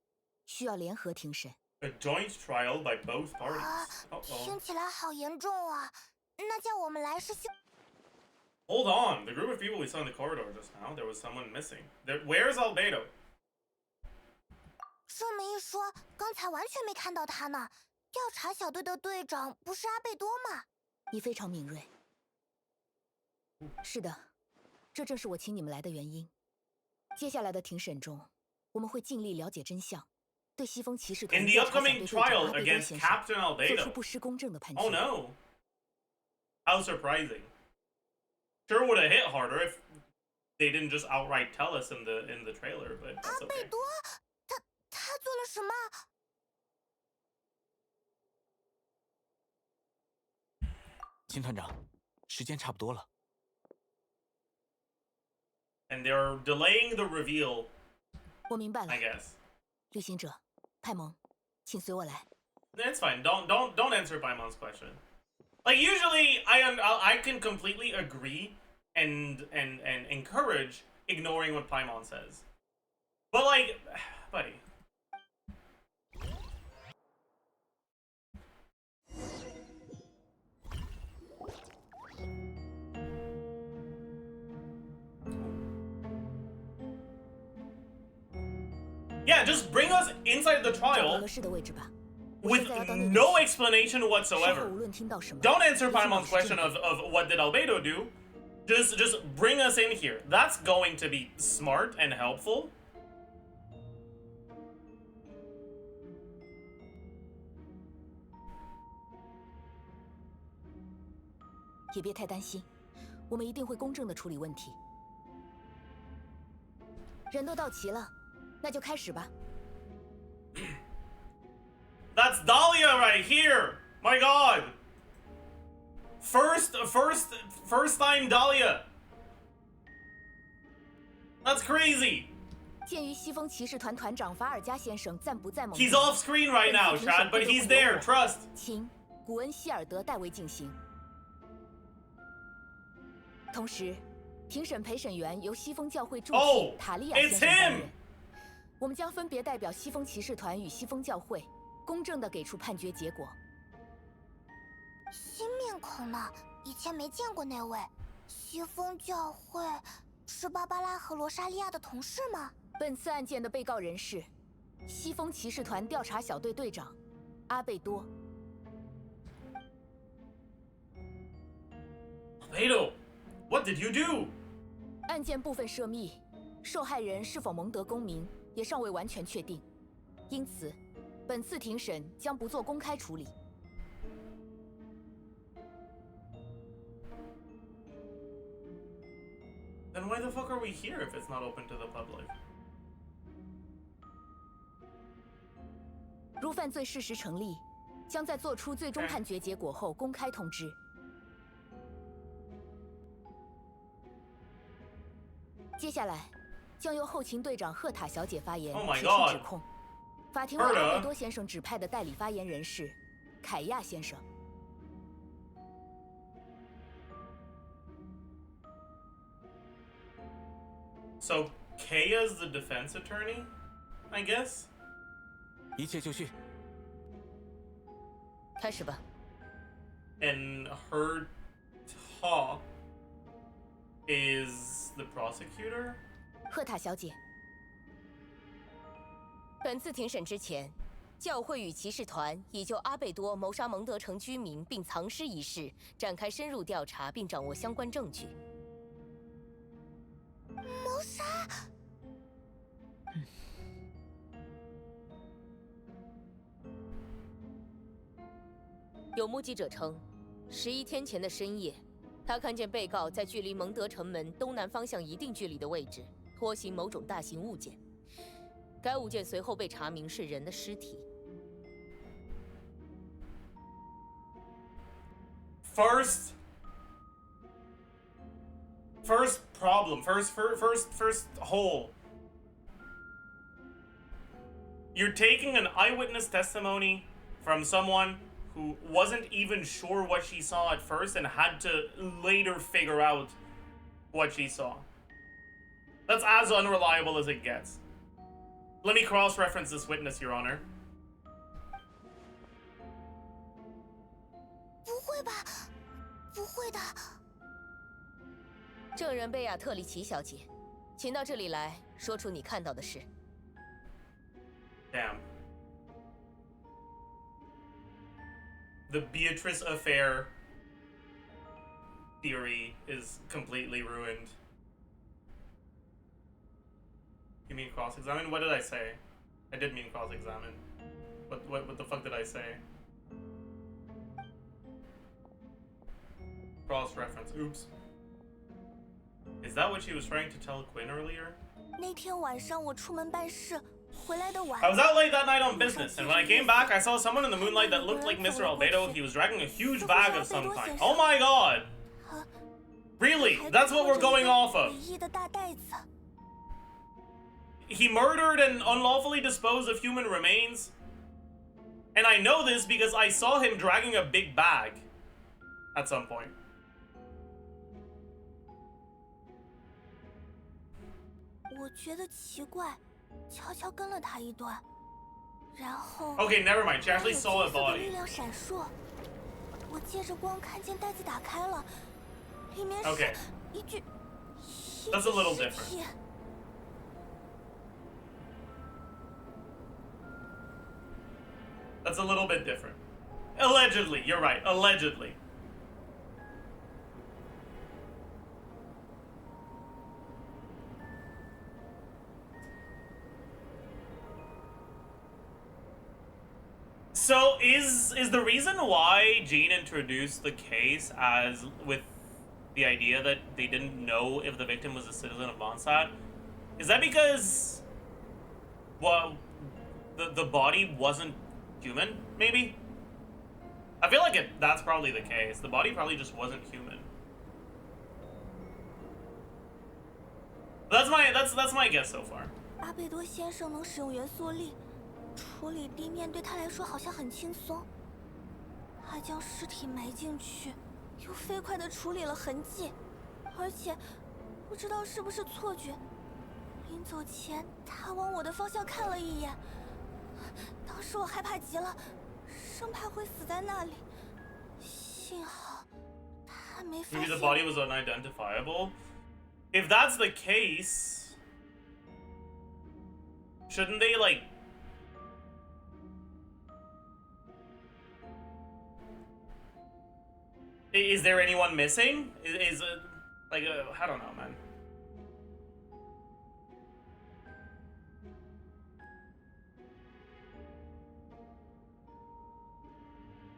需要联合庭审。 A joint trial by both 啊 parties. 听起来好严重啊！那叫我们来是修。 Hold on. The group of people we saw in the corridor just now, there was someone missing. Where's Albedo? 这么一说，刚才完全没看到他呢。调查小队的队长不是阿贝多吗？你非常敏锐。是的，这正是我请你们来的原因。接下来的庭审中，我们会尽力了解真相，对西风骑士团 In the 调查小 upcoming 队队长 trial 阿贝多 against 先生 Captain 做出 Albedo. 不失公正的判决。 Oh no. How surprising. Sure would have hit harder if they didn't just outright tell us in the trailer, but 阿 that's 贝 okay. 多，他做了什么？ 秦团长，时间差不多了。 And they're delaying the reveal, 我明白了 I，guess. 旅行者，派蒙，请随我来。 It's fine. Don't answer Paimon's question. Like usually, I can completely agree and encourage ignoring what Paimon says, but like, buddy. Yeah, just bring us inside the 找 trial 合适的位置吧。 with 现在要到那边 no 去 explanation 事后 whatsoever. 无论听到什么 Don't answer 一定保 Paimon's 持 question 镇定 of what did Albedo do. Just bring us in here. That's going to be smart and helpful. 也别太担心，我们一定会公正的处理问题。人都到齐了，那就开始吧。 That's Dahlia right here. My God. First time Dahlia. That's crazy. 鉴于西风骑士团团长法尔加先生暂不在蒙 He's 特， off screen right now, Chad, but he's there. Trust. 请古恩希尔德代为进行。同时，庭审陪审员由西风教会助Oh, 理塔利亚 it's 先生担 him. 任。我们将分别代表西风骑士团与西风教会，公正地给出判决结果。新面孔呢？以前没见过那位。西风教会是芭芭拉和罗莎莉亚的同事吗？本次案件的被告人是西风骑士团调查小队队长阿贝多。Albedo, what did you do? 案件部分涉密，受害人是否蒙德公民也尚未完全确定，因此，本次庭审将不做公开处理。Then why the fuck are we here if it's not open to the public? 如犯罪事实成立，将在作出最终判决结果后公开通知。接下来，将由后勤队长赫塔小姐发言 Oh my 提出 God 指控。法庭为阿贝多先生指派的代理发言人是凯亚先生。So Kaya's the defense attorney, I guess? 一切就绪。开始吧。 And her talk is the prosecutor? 赫塔小姐，本次庭审之前，教会与骑士团已就阿贝多谋杀蒙德城居民并藏尸一事展开深入调查，并掌握相关证据。谋杀？有目击者称，11天前的深夜，他看见被告在距离蒙德城门东南方向一定距离的位置拖行某种大型物件。该物件随后被查明是人的尸体。 First problem, first hole. You're taking an eyewitness testimony from someone who wasn't even sure what she saw at first and had to later figure out what she saw. That's as unreliable as it gets. Let me cross-reference this witness, Your Honor. 不会吧？不会的。证人贝亚特里奇小姐，请到这里来说出你看到的事。 Damn. The Beatrice affair theory is completely ruined. You mean cross-examine? What did I say? I did mean cross-examine. What the fuck did I say? Cross-reference. Oops. Is that what she was trying to tell Quinn earlier? 那天晚上我出门办事，回来的晚。 I was out late that night on business, and when I came back, I saw someone in the moonlight that looked like Mr. Albedo. He was dragging a huge bag of some kind. Oh my god! Really? That's what we're going off of? 诡异的大袋子。 He murdered and unlawfully disposed of human remains? And I know this because I saw him dragging a big bag at some point. 我觉得奇怪，悄悄跟了他一段，然后。 Okay, never mind. She actually saw a 有金色的 body. 力量闪烁，我借着光看见袋子打开了，里面是 Okay. 一具 That's a little 尸 different. 体。 That's a little bit different. Allegedly, you're right. Allegedly. So is the reason why Jean introduced the case as with the idea that they didn't know if the victim was a citizen of Mondstadt, is that because, well, the body wasn't human, maybe? I feel like that's probably the case. The body probably just wasn't human. That's my guess so far. 阿贝多先生能使用元素力，处理地面对他来说好像很轻松。他将尸体埋进去，又飞快地处理了痕迹，而且不知道是不是错觉。临走前，他往我的方向看了一眼，当时我害怕极了，生怕会死在那里。幸好他没发 Maybe 现。 the body was unidentifiable. If that's the case, shouldn't they like? Is there anyone missing? Is it like I don't know, man.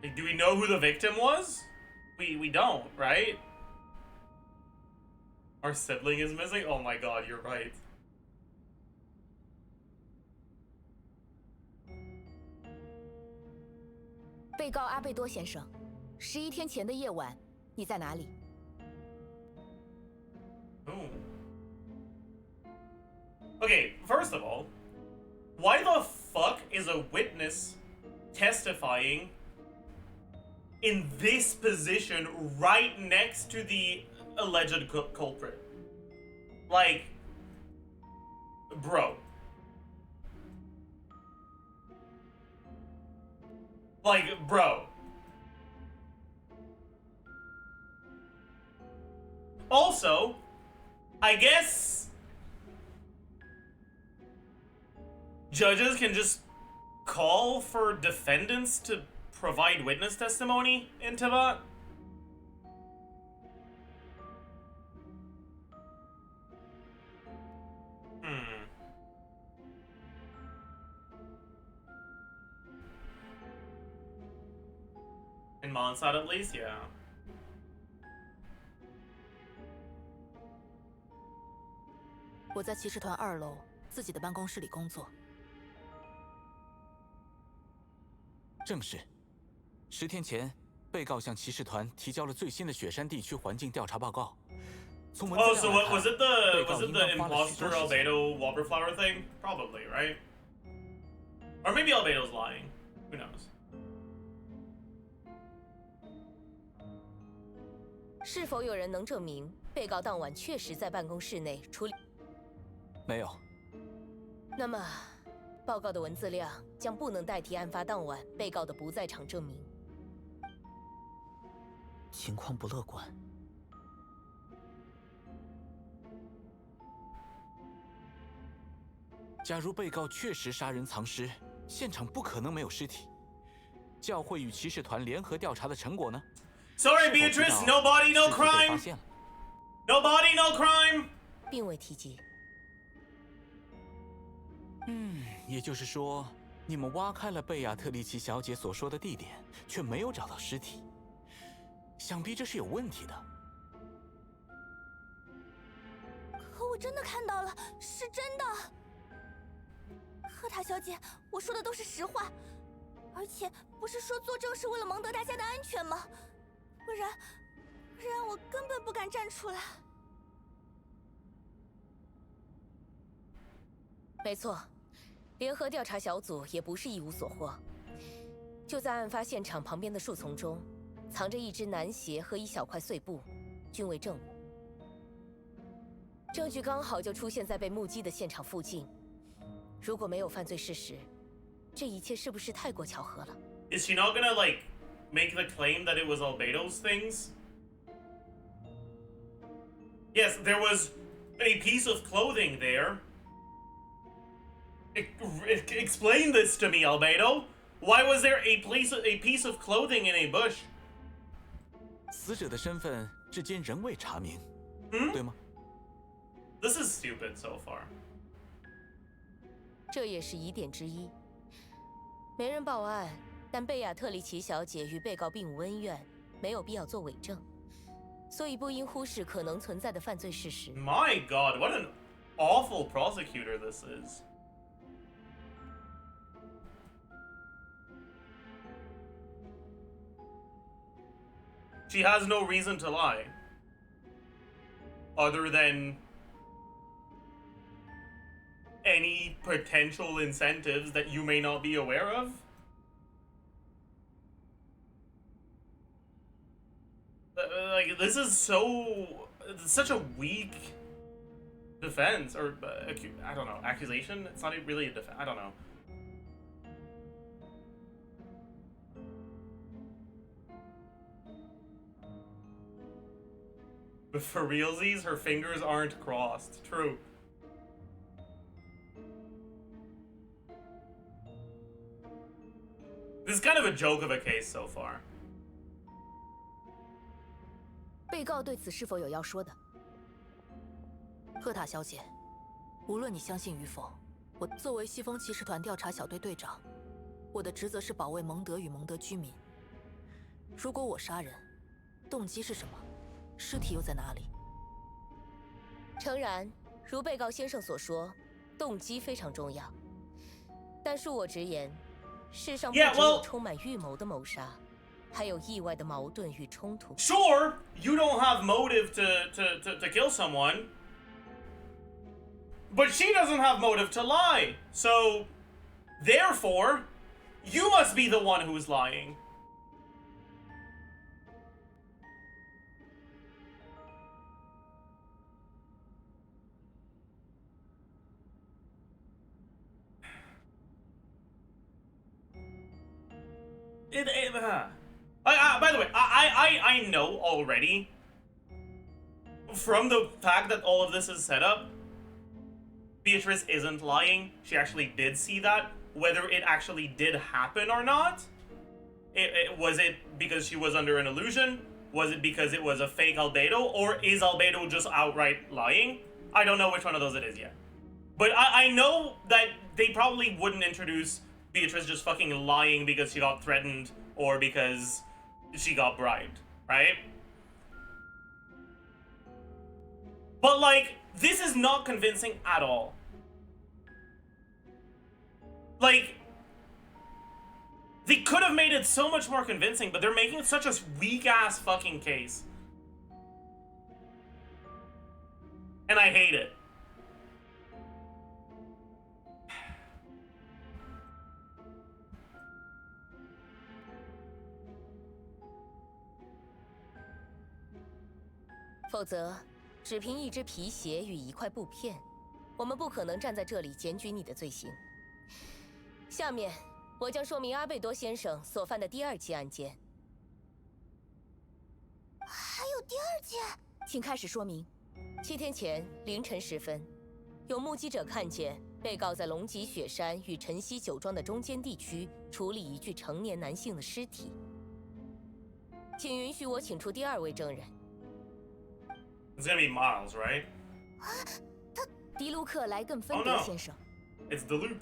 Like, do we know who the victim was? We don't, right? Our sibling is missing? Oh my god, you're right. 被告阿贝多先生，11天前的夜晚，你在哪里？ Ooh. Okay, first of all, why the fuck is a witness testifying in this position right next to the alleged culprit? Like, bro. Like, bro. Also, I guess judges can just call for defendants to provide witness testimony into that. In Mondstadt, at least, yeah. 我在骑士团2楼自己的办公室里工作。正是，10天前，被告向骑士团提交了最新的雪山地区环境调查报告。从文字 Oh, 上 so 来看， was it 被 the 告 was it 应 the 当花了许 imposter 多时间。 Albedo Wobberflower thing? Probably, right? Or maybe Albedo's lying. Who knows? 是否有人能证明被告当晚确实在办公室内处理？没有。那么，报告的文字量将不能代替案发当晚被告的不在场证明。情况不乐观。假如被告确实杀人藏尸，现场不可能没有尸体。教会与骑士团联合调查的成果呢？ Sorry, Beatrice. No body, no 尸体被发 crime. 现了。 No body, no crime. 并未提及。也就是说，你们挖开了贝亚特丽奇小姐所说的地点，却没有找到尸体。想必这是有问题的。可我真的看到了，是真的。赫塔小姐，我说的都是实话，而且不是说作证是为了蒙德大家的安全吗？不然我根本不敢站出来。没错，联合调查小组也不是一无所获。就在案发现场旁边的树丛中，藏着一只男鞋和一小块碎布，均为证物。证据刚好就出现在被目击的现场附近。如果没有犯罪事实，这一切是不是太过巧合了？ Is she not gonna like make the claim that it was Albedo's things? Yes, there was a piece of clothing there. Explain this to me, Albedo. Why was there a piece of clothing in a bush? 死者的身份至今仍未查明，对吗？ This is stupid so far. 这也是疑点之一。没人报案，但贝亚特里奇小姐与被告并无恩怨，没有必要做伪证，所以不应忽视可能存在的犯罪事实。My God, what an awful prosecutor this is. She has no reason to lie. Other than any potential incentives that you may not be aware of. Like, this is such a weak defense or I don't know, accusation. It's not really a defense. I don't know. But for realsies, her fingers aren't crossed. True. This is kind of a joke of a case so far. 被告对此是否有要说的？赫塔小姐，无论你相信与否，我作为西风骑士团调查小队队长，我的职责是保卫蒙德与蒙德居民。如果我杀人，动机是什么？尸体又在哪里？诚然，如被告先生所说，动机非常重要。但恕我直言，世上不只有充满预谋的谋杀。 还有意外的矛盾与冲突。Sure, you don't have motive to kill someone, but she doesn't have motive to lie. So, therefore, you must be the one who's lying. By the way, I know already from the fact that all of this is set up, Beatrice isn't lying. She actually did see that. Whether it actually did happen or not, was it because she was under an illusion? Was it because it was a fake Albedo? Or is Albedo just outright lying? I don't know which one of those it is yet. But I know that they probably wouldn't introduce Beatrice just fucking lying because she got threatened or because she got bribed, right? But like, this is not convincing at all. Like, they could have made it so much more convincing, but they're making such a weak-ass fucking case. And I hate it. "否则，只凭一只皮鞋与一块布片，我们不可能站在这里检举你的罪行。下面，我将说明阿贝多先生所犯的第二起案件。还有第二件？请开始说明。7天前凌晨时分，有目击者看见被告在龙脊雪山与晨曦酒庄的中间地区处理一具成年男性的尸体。请允许我请出第二位证人。 It's gonna be Miles, right? 迪卢克·莱根芬德先生。It's Diluc.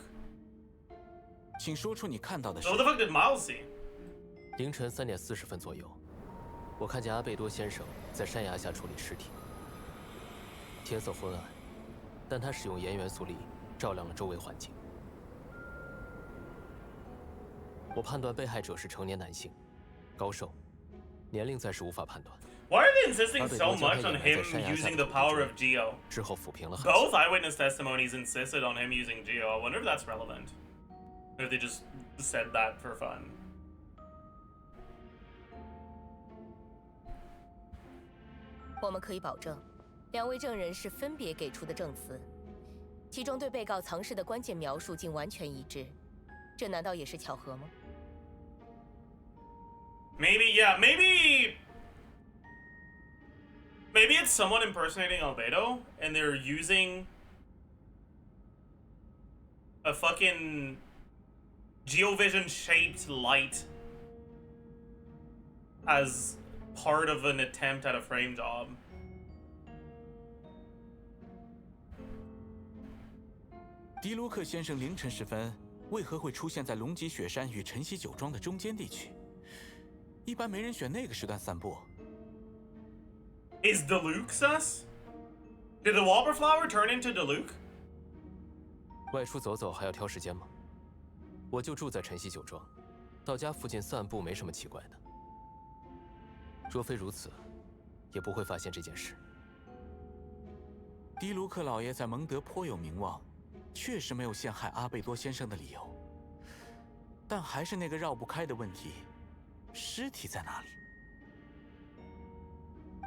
请说出你看到的事。 So what the fuck did Miles see? 凌晨3点40分左右，我看见阿贝多先生在山崖下处理尸体。天色昏暗，但他使用盐元素力照亮了周围环境。我判断被害者是成年男性，高瘦，年龄暂时无法判断。 Why are they insisting so much on him using the power of Geo? 之后抚平了。 Both eyewitness testimonies insisted on him using Geo. I wonder if that's relevant. If they just said that for fun. 我们可以保证，2位证人是分别给出的证词，其中对被告藏尸的关键描述竟完全一致，这难道也是巧合吗 Maybe, yeah, maybe it's someone impersonating Albedo, and they're using a fucking Geovision-shaped light as part of an attempt at a frame job. 迪卢克先生凌晨时分为何会出现在龙脊雪山与晨曦酒庄的中间地区？一般没人选那个时段散步。 Is Diluc sus? Did the Wallflower turn into Diluc? 外出走走还要挑时间吗？我就住在晨曦酒庄，到家附近散步没什么奇怪的。若非如此，也不会发现这件事。迪卢克老爷在蒙德颇有名望，确实没有陷害阿贝多先生的理由。但还是那个绕不开的问题：尸体在哪里？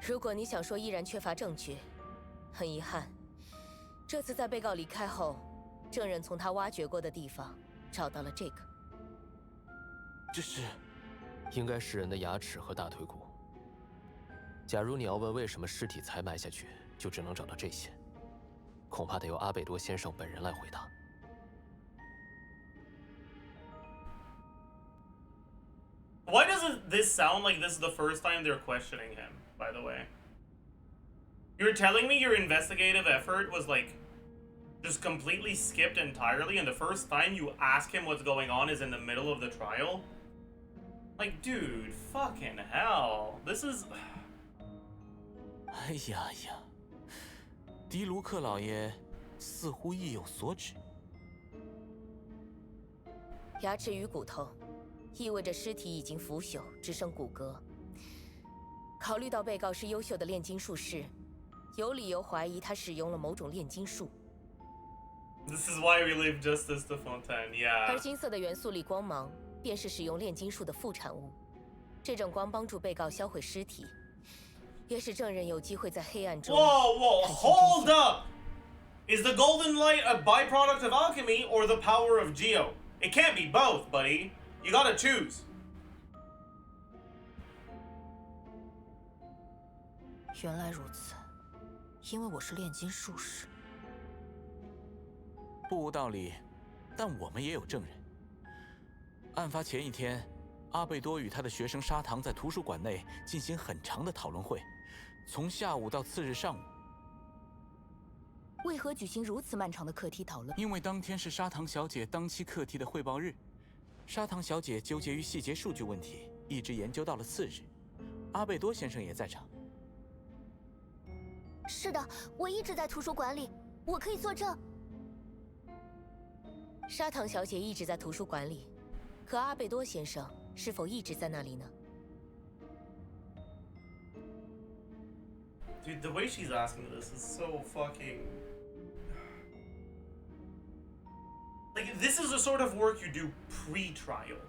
如果你想说依然缺乏证据，很遗憾，这次在被告离开后，证人从他挖掘过的地方找到了这个。这是，应该是人的牙齿和大腿骨。假如你要问为什么尸体才埋下去，就只能找到这些，恐怕得由阿贝多先生本人来回答。Why doesn't this sound like this is the first time they're questioning him, by the way? You're telling me your investigative effort was like just completely skipped entirely and the first time you ask him what's going on is in the middle of the trial? Like, dude, fucking hell. This is... 哎呀哎呀，迪卢克老爷似乎意有所指。牙齿与骨头，意味着尸体已经腐朽，只剩骨骼。考虑到被告是优秀的炼金术士，有理由怀疑他使用了某种炼金术。This is why we leave Justice to Fontaine, yeah. 而金色的元素里光芒，便是使用炼金术的副产物。这种光帮助被告销毁尸体，也使证人有机会在黑暗中。Whoa, hold up! Is the golden light a byproduct of alchemy or the power of Geo? It can't be both, buddy. You gotta choose. 原来如此，因为我是炼金术士。不无道理，但我们也有证人。案发前一天，阿贝多与他的学生砂糖在图书馆内进行很长的讨论会，从下午到次日上午。为何举行如此漫长的课题讨论？因为当天是砂糖小姐当期课题的汇报日，砂糖小姐纠结于细节数据问题，一直研究到了次日。阿贝多先生也在场。是的，我一直在图书馆里，我可以作证。砂糖小姐一直在图书馆里，可阿贝多先生是否一直在那里呢？ Dude, the way she's asking this is so fucking... Like, this is the sort of work you do pre-trial.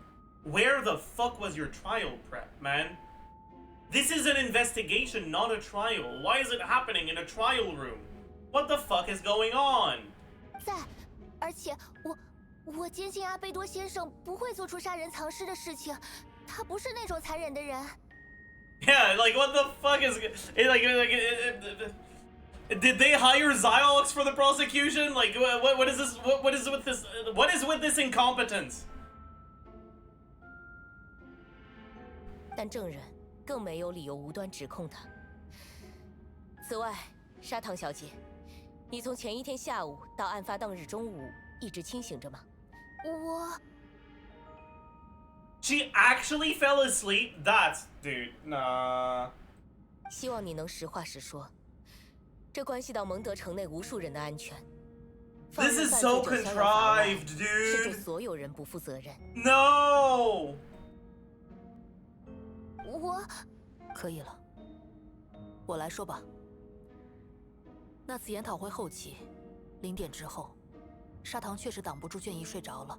Where the fuck was your trial prep, man? This is an investigation, not a trial. Why is it happening in a trial room? What the fuck is going on? 在，而且我坚信阿贝多先生不会做出杀人藏尸的事情，他不是那种残忍的人。 Yeah, like what the fuck is did they hire Ziox for the prosecution? Like what is this? What is with this? What is with this incompetence? 但证人更没有理由无端指控他。此外，砂糖小姐，你从前一天下午到案发当日中午一直清醒着吗？我 She actually fell asleep? That's... Dude, nah. 希望你能实话实说，这关系到蒙德城内无数人的安全。 This is so contrived, 是对 dude. 所有人不负责任。 No! 我可以了，我来说吧。那次研讨会后期，0点之后，砂糖确实挡不住倦意睡着了。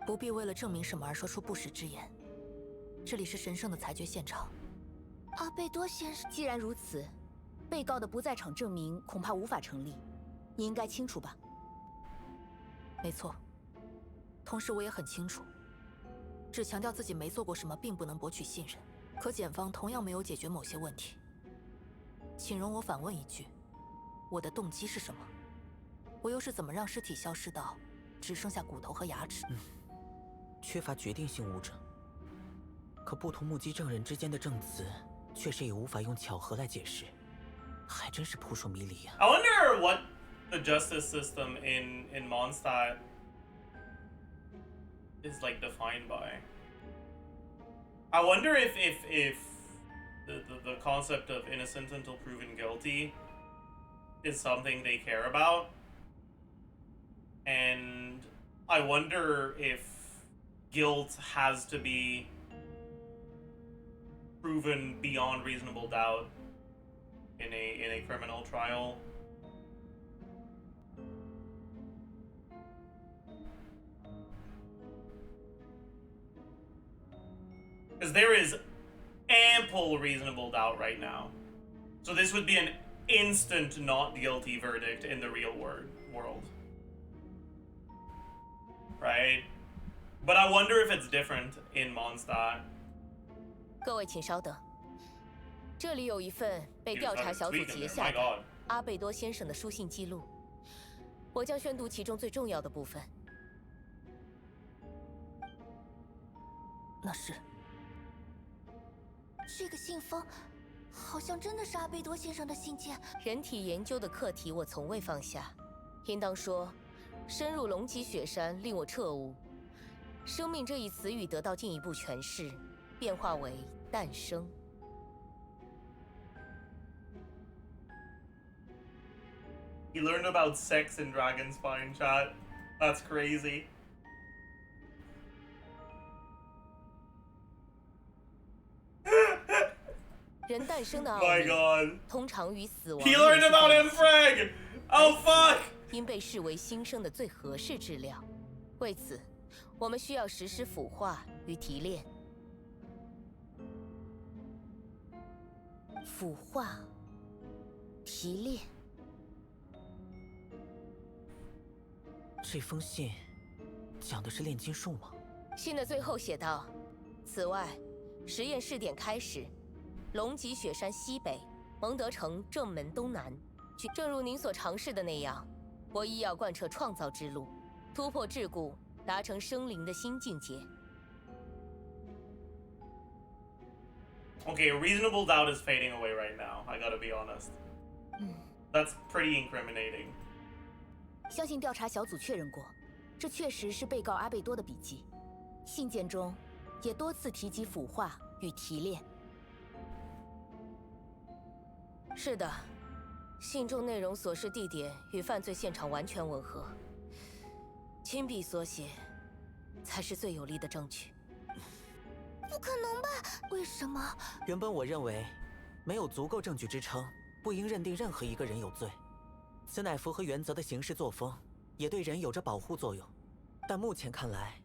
不必为了证明什么而说出不实之言。这里是神圣的裁决现场。阿贝多先生，既然如此，被告的不在场证明恐怕无法成立，你应该清楚吧？没错。同时我也很清楚，只强调自己没做过什么，并不能博取信任。可检方同样没有解决某些问题。请容我反问一句：我的动机是什么？我又是怎么让尸体消失到只剩下骨头和牙齿？缺乏决定性物证，可不同目击证人之间的证词，确实也无法用巧合来解释，还真是扑朔迷离呀。I wonder what the justice system in Mondstadt is like defined by. I wonder if the concept of innocent until proven guilty is something they care about. And I wonder if guilt has to be proven beyond reasonable doubt in a criminal trial. Because there is ample reasonable doubt right now. So this would be an instant not guilty verdict in the real world. Right? But I wonder if it's different in Mondstadt. 各位请稍等，这里有一份被调查小组截下 My 的 god. 阿贝多先生的书信记录，我将宣读其中最重要的部分。那是这个信封，好像真的是阿贝多先生的信件。人体研究的课题我从未放下，应当说，深入龙脊雪山令我彻悟，生命这一词语得到进一步诠释，变化为诞生。 He learned about sex in Dragonspine, chat. That's crazy. 人诞生的奥 My 秘， god. 通常与死亡 He learned about Infrag! Oh fuck! 应被视为新生的最合适质料。为此，我们需要实施腐化与提炼。腐化、提炼。这封信讲的是炼金术吗？信的最后写道：“此外，实验试点开始，龙脊雪山西北，蒙德城正门东南。正如您所尝试的那样，我亦要贯彻创造之路，突破桎梏，达成生灵的新境界。” Okay, reasonable doubt is fading away right now. I gotta be honest. That's pretty incriminating. 相信调查小组确认过，这确实是被告阿贝多的笔记。信件中也多次提及腐化与提炼。是的，信中内容所示地点与犯罪现场完全吻合，亲笔所写才是最有力的证据。不可能吧？为什么？原本我认为，没有足够证据支撑，不应认定任何一个人有罪。此乃符合原则的行事作风，也对人有着保护作用。但目前看来，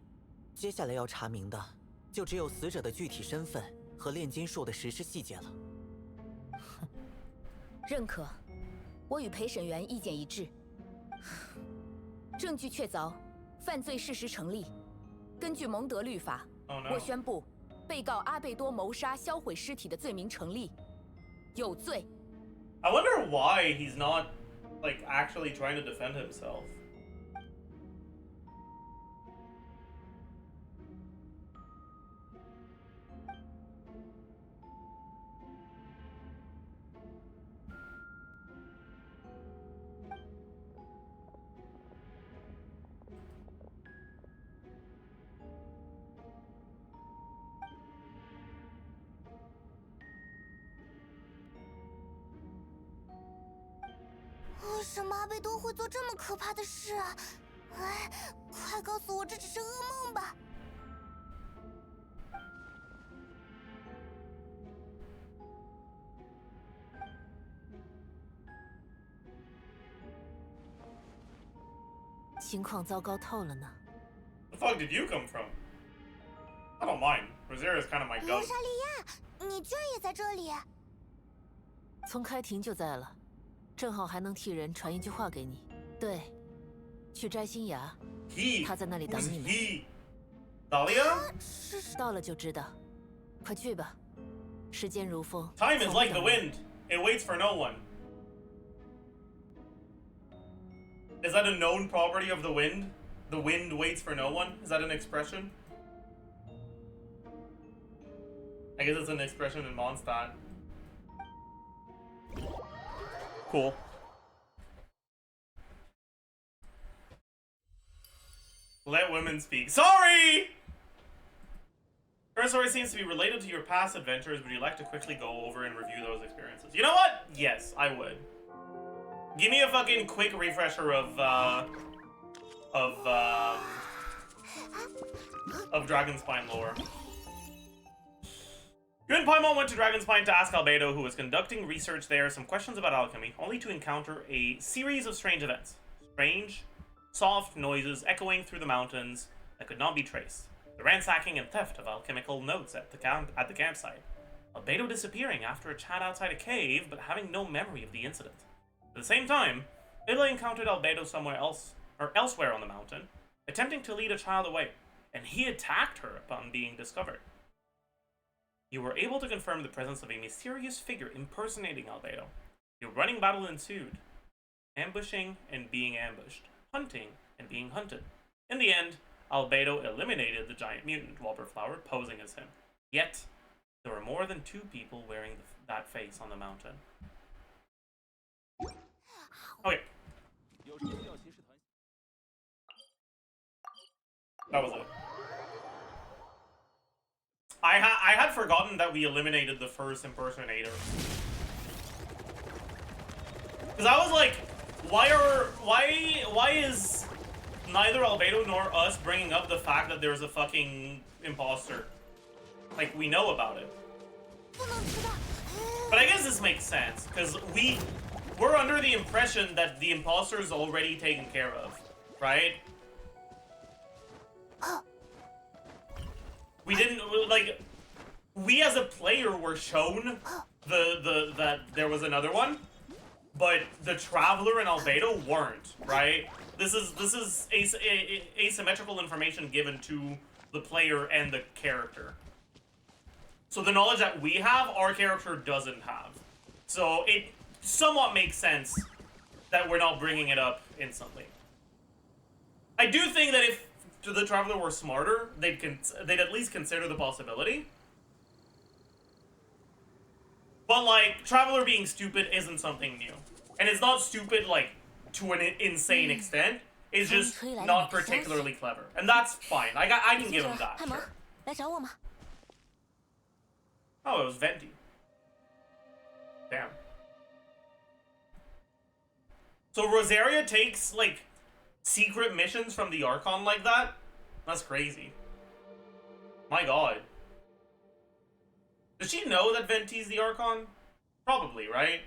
接下来要查明的，就只有死者的具体身份和炼金术的实施细节了。认可，我与陪审员意见一致。证据确凿，犯罪事实成立。根据蒙德律法， Oh no. 我宣布，被告阿贝多谋杀、销毁尸体的罪名成立，有罪。 I wonder why he's not, like, actually trying to defend himself. 为什么阿贝多会做这么可怕的事啊？哎，快告诉我这只是噩梦吧！情况糟糕透了呢。 The fuck did you come from? I don't mind. Rosera is kind of my 罗 goat. 莎莉亚，你居然也在这里！从开庭就在了，正好还能替人传一句话给你。对，去摘星芽， He. 他在那里等 Who's 你们。 he? Dahlia? 到了就知道，快去吧。时间如风， Time is 从不 like the 等人 wind. It waits for no one. Is that a known property of the wind? The wind waits for no one? Is that an expression? I guess it's an expression in Mondstadt. Cool. Let women speak. Sorry! Her story seems to be related to your past adventures. Would you like to quickly go over and review those experiences? You know what? Yes, I would. Give me a fucking quick refresher of Dragonspine lore. You and Paimon went to Dragonspine to ask Albedo, who was conducting research there, some questions about alchemy, only to encounter a series of strange events. Strange, soft noises echoing through the mountains that could not be traced. The ransacking and theft of alchemical notes at the campsite. Albedo disappearing after a chat outside a cave, but having no memory of the incident. At the same time, Layla encountered Albedo somewhere else, or elsewhere on the mountain, attempting to lead a child away, and he attacked her upon being discovered. You were able to confirm the presence of a mysterious figure impersonating Albedo. A running battle ensued, ambushing and being ambushed, hunting and being hunted. In the end, Albedo eliminated the giant mutant Wobberflower posing as him. Yet, there were more than 2 people wearing that face on the mountain. Okay. That was it. I had forgotten that we eliminated the first impersonator. Because I was like, why is neither Albedo nor us bringing up the fact that there's a fucking imposter? Like, we know about it. But I guess this makes sense, because we're under the impression that the imposter is already taken care of, right? We didn't, like, we as a player were shown that there was another one, but the Traveler and Albedo weren't, right? This is asymmetrical information given to the player and the character. So the knowledge that we have, our character doesn't have. So it somewhat makes sense that we're not bringing it up instantly. I do think that if the Traveler were smarter, they'd at least consider the possibility. But, like, Traveler being stupid isn't something new. And it's not stupid, like, to an insane extent. It's just not particularly clever. And that's fine. I can give him that, sure. Oh, it was Venti. Damn. So Rosaria takes, like, secret missions from the Archon like that? That's crazy. My god. Does she know that Venti's the Archon? Probably, right?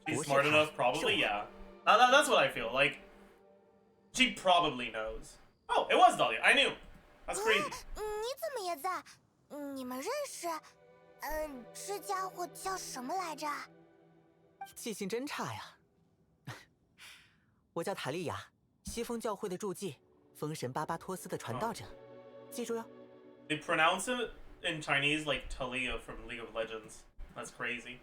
She's smart enough, probably, yeah. That's what I feel, like, she probably knows. Oh, it was Dahlia, I knew. That's crazy. 你怎么也在？你们认识？这家伙叫什么来着？记性真差呀！我叫塔利亚，西风教会的助祭，风神巴巴托斯的传道者，记住哟。They pronounce it in Chinese like Talia from League of Legends. That's crazy.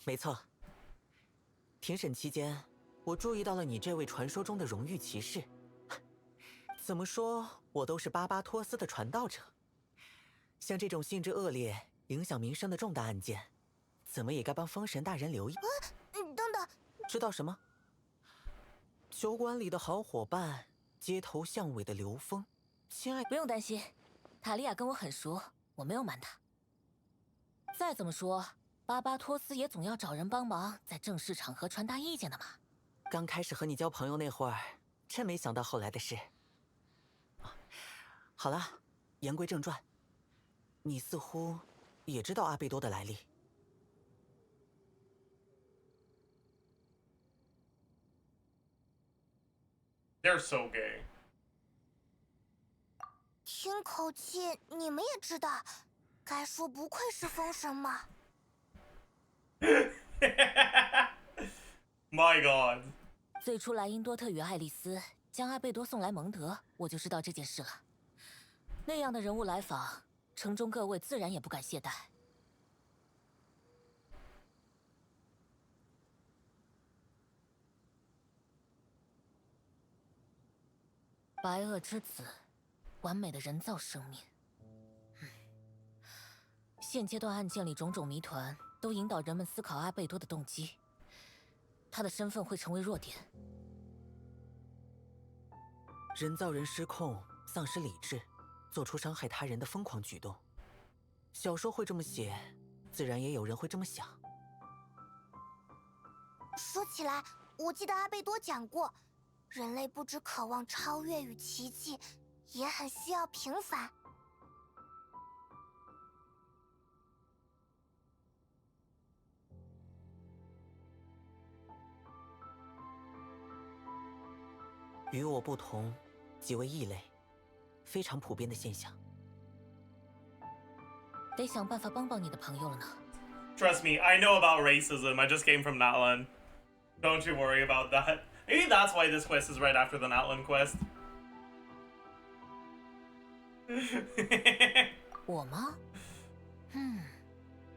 没错。庭审期间，我注意到了你这位传说中的荣誉骑士。怎么说，我都是巴巴托斯的传道者。像这种性质恶劣、影响民生的重大案件，怎么也该帮风神大人留意。等等，知道什么？酒馆里的好伙伴，街头巷尾的流风，亲爱，不用担心，塔利亚跟我很熟，我没有瞒他。再怎么说，巴巴托斯也总要找人帮忙，在正式场合传达意见的嘛。刚开始和你交朋友那会儿，真没想到后来的事。好了，言归正传，你似乎也知道阿贝多的来历。They're so gay. 听口气，你们也知道，该说不愧是风神嘛。My God. 最初莱茵多特与爱丽丝将阿贝多送来蒙德，我就知道这件事了。那样的人物来访，城中各位自然也不敢懈怠。白垩之子，完美的人造生命。现阶段案件里种种谜团，都引导人们思考阿贝多的动机。他的身份会成为弱点。人造人失控，丧失理智，做出伤害他人的疯狂举动。小说会这么写，自然也有人会这么想。说起来，我记得阿贝多讲过，人类不只渴望超越与奇迹，也很需要平反。与我不同，即为异类，非常普遍的现象。得想办法帮帮你的朋友了呢。 Trust me, I know about racism. I just came from Natlan. Don't you worry about that. Maybe that's why this quest is right after the Natlan quest. 我吗？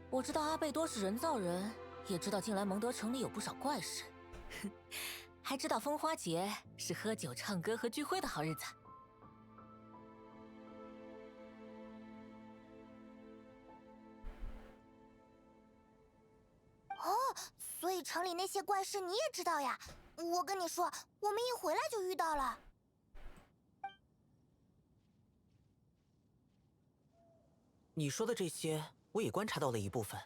我知道阿贝多是人造人，也知道近来蒙德城里有不少怪事，还知道风花节是喝酒、唱歌和聚会的好日子。哦，所以城里那些怪事你也知道呀？我跟你说，我们一回来就遇到了。你说的这些，我也观察到了一部分。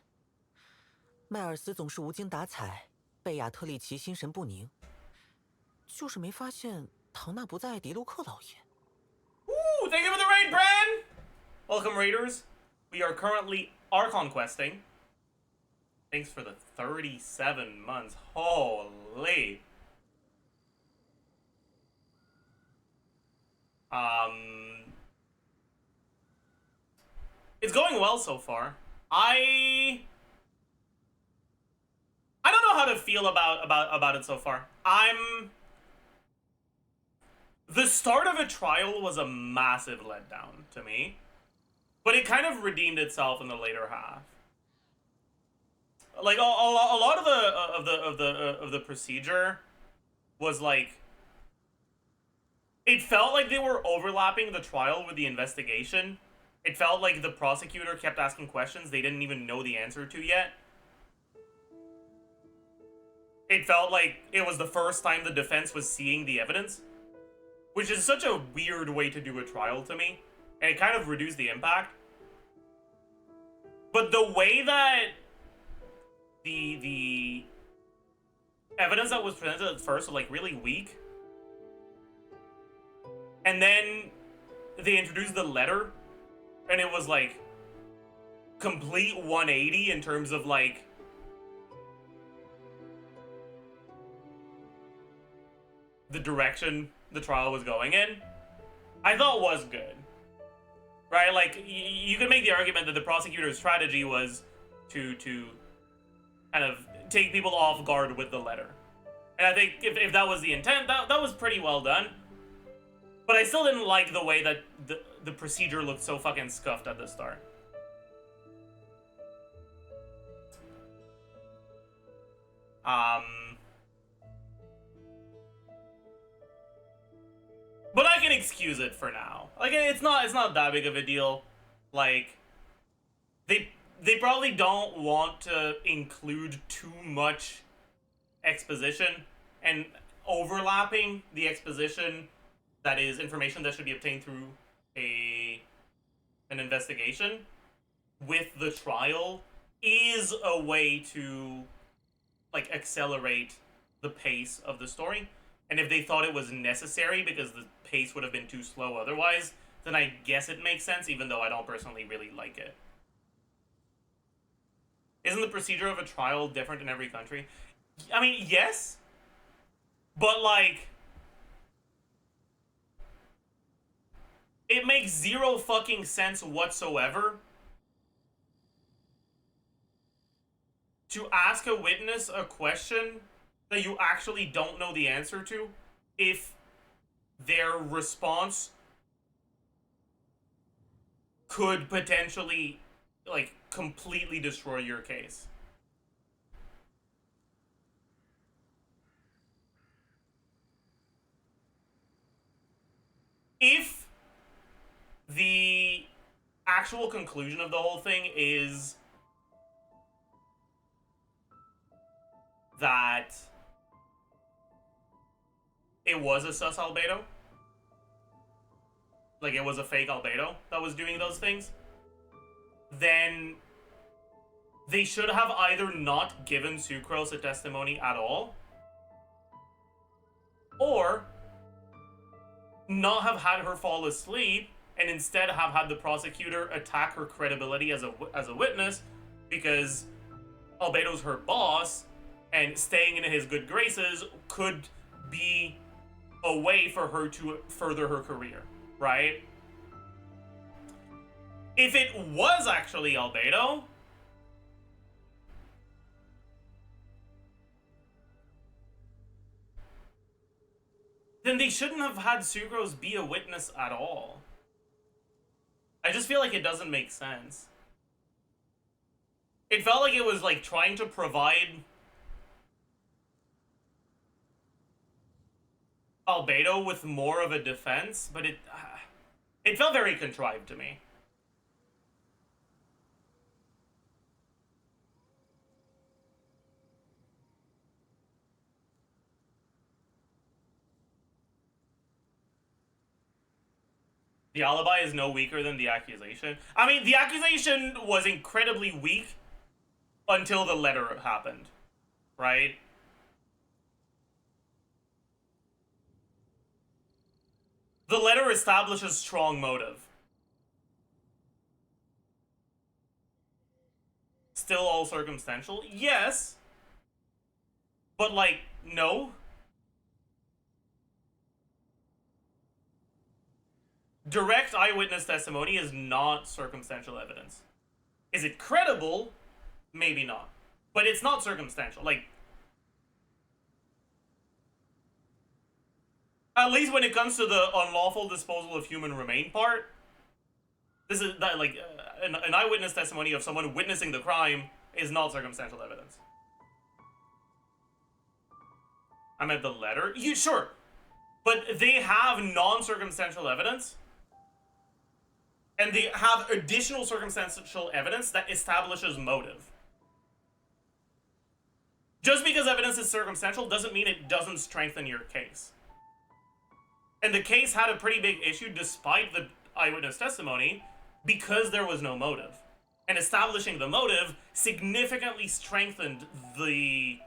迈尔斯总是无精打采，贝亚特利奇心神不宁，就是没发现唐纳不在迪卢克老爷。Ooh, thank you for the raid, Bran! Welcome, raiders. We are currently ARCHON questing. Thanks for the 37 months. Holy. It's going well so far. I don't know how to feel about it so far. The start of a trial was a massive letdown to me, but it kind of redeemed itself in the later half. Like a lot of the procedure was like, it felt like they were overlapping the trial with the investigation. It felt like the prosecutor kept asking questions they didn't even know the answer to yet. It felt like it was the first time the defense was seeing the evidence, which is such a weird way to do a trial to me, and it kind of reduced the impact. But the way that the evidence that was presented at first was like really weak, and then they introduced the letter, and it was like complete 180 in terms of like the direction the trial was going in, I thought was good. Right? Like, you could make the argument that the prosecutor's strategy was to kind of take people off guard with the letter. And I think if that was the intent, that was pretty well done. But I still didn't like the way that the procedure looked so fucking scuffed at the start. But I can excuse it for now. Like, it's not that big of a deal. Like, they probably don't want to include too much exposition, and overlapping the exposition that is information that should be obtained through an investigation with the trial is a way to like accelerate the pace of the story. And if they thought it was necessary because the pace would have been too slow otherwise, then I guess it makes sense, even though I don't personally really like it. Isn't the procedure of a trial different in every country? I mean, yes. But, like, it makes zero fucking sense whatsoever to ask a witness a question that you actually don't know the answer to if their response could potentially, like, completely destroy your case. If the actual conclusion of the whole thing is that it was a sus Albedo, like it was a fake Albedo that was doing those things, then they should have either not given Sucrose a testimony at all, or not have had her fall asleep and instead have had the prosecutor attack her credibility as a witness because Albedo's her boss and staying in his good graces could be a way for her to further her career, right? If it was actually Albedo, then they shouldn't have had Sucrose be a witness at all. I just feel like it doesn't make sense. It felt like it was like trying to provide Albedo with more of a defense, but it felt very contrived to me. The alibi is no weaker than the accusation. I mean, the accusation was incredibly weak until the letter happened, right? The letter establishes strong motive. Still all circumstantial? Yes. But, like, no. Direct eyewitness testimony is not circumstantial evidence. Is it credible? Maybe not. But it's not circumstantial. Like, at least when it comes to the unlawful disposal of human remain part, this is that like an eyewitness testimony of someone witnessing the crime is not circumstantial evidence. I meant the letter. You sure, but they have non-circumstantial evidence, and they have additional circumstantial evidence that establishes motive. Just because evidence is circumstantial doesn't mean it doesn't strengthen your case. And the case had a pretty big issue despite the eyewitness testimony because there was no motive. And establishing the motive significantly strengthened the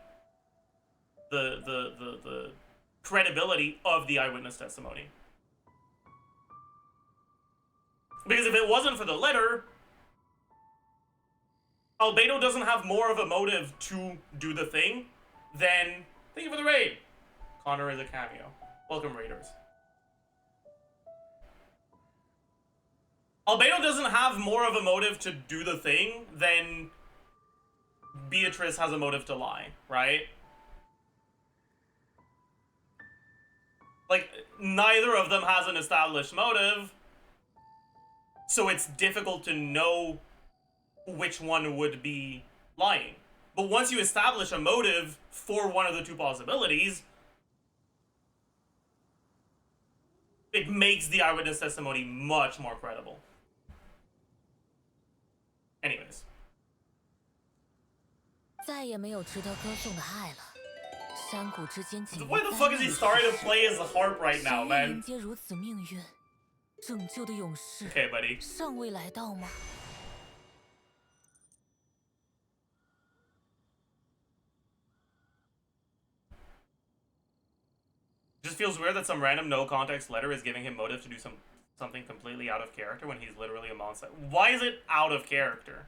credibility of the eyewitness testimony. Because if it wasn't for the letter, Albedo doesn't have more of a motive to do the thing than... Thank you for the raid! Connor is a cameo. Welcome, raiders. Albedo doesn't have more of a motive to do the thing than Beatrice has a motive to lie, right? Like, neither of them has an established motive, so it's difficult to know which one would be lying. But once you establish a motive for one of the two possibilities, it makes the eyewitness testimony much more credible. Anyways. 再也没有值得歌颂的爱了。山谷之间仅 Why the fuck is he starting to play as a harp right now, man? 迎接如此命运，拯救的勇士 Okay, buddy. 尚未来到吗？ Just feels weird that some random no-context letter is giving him motive to do something completely out of character when he's literally a monster. Why is it out of character?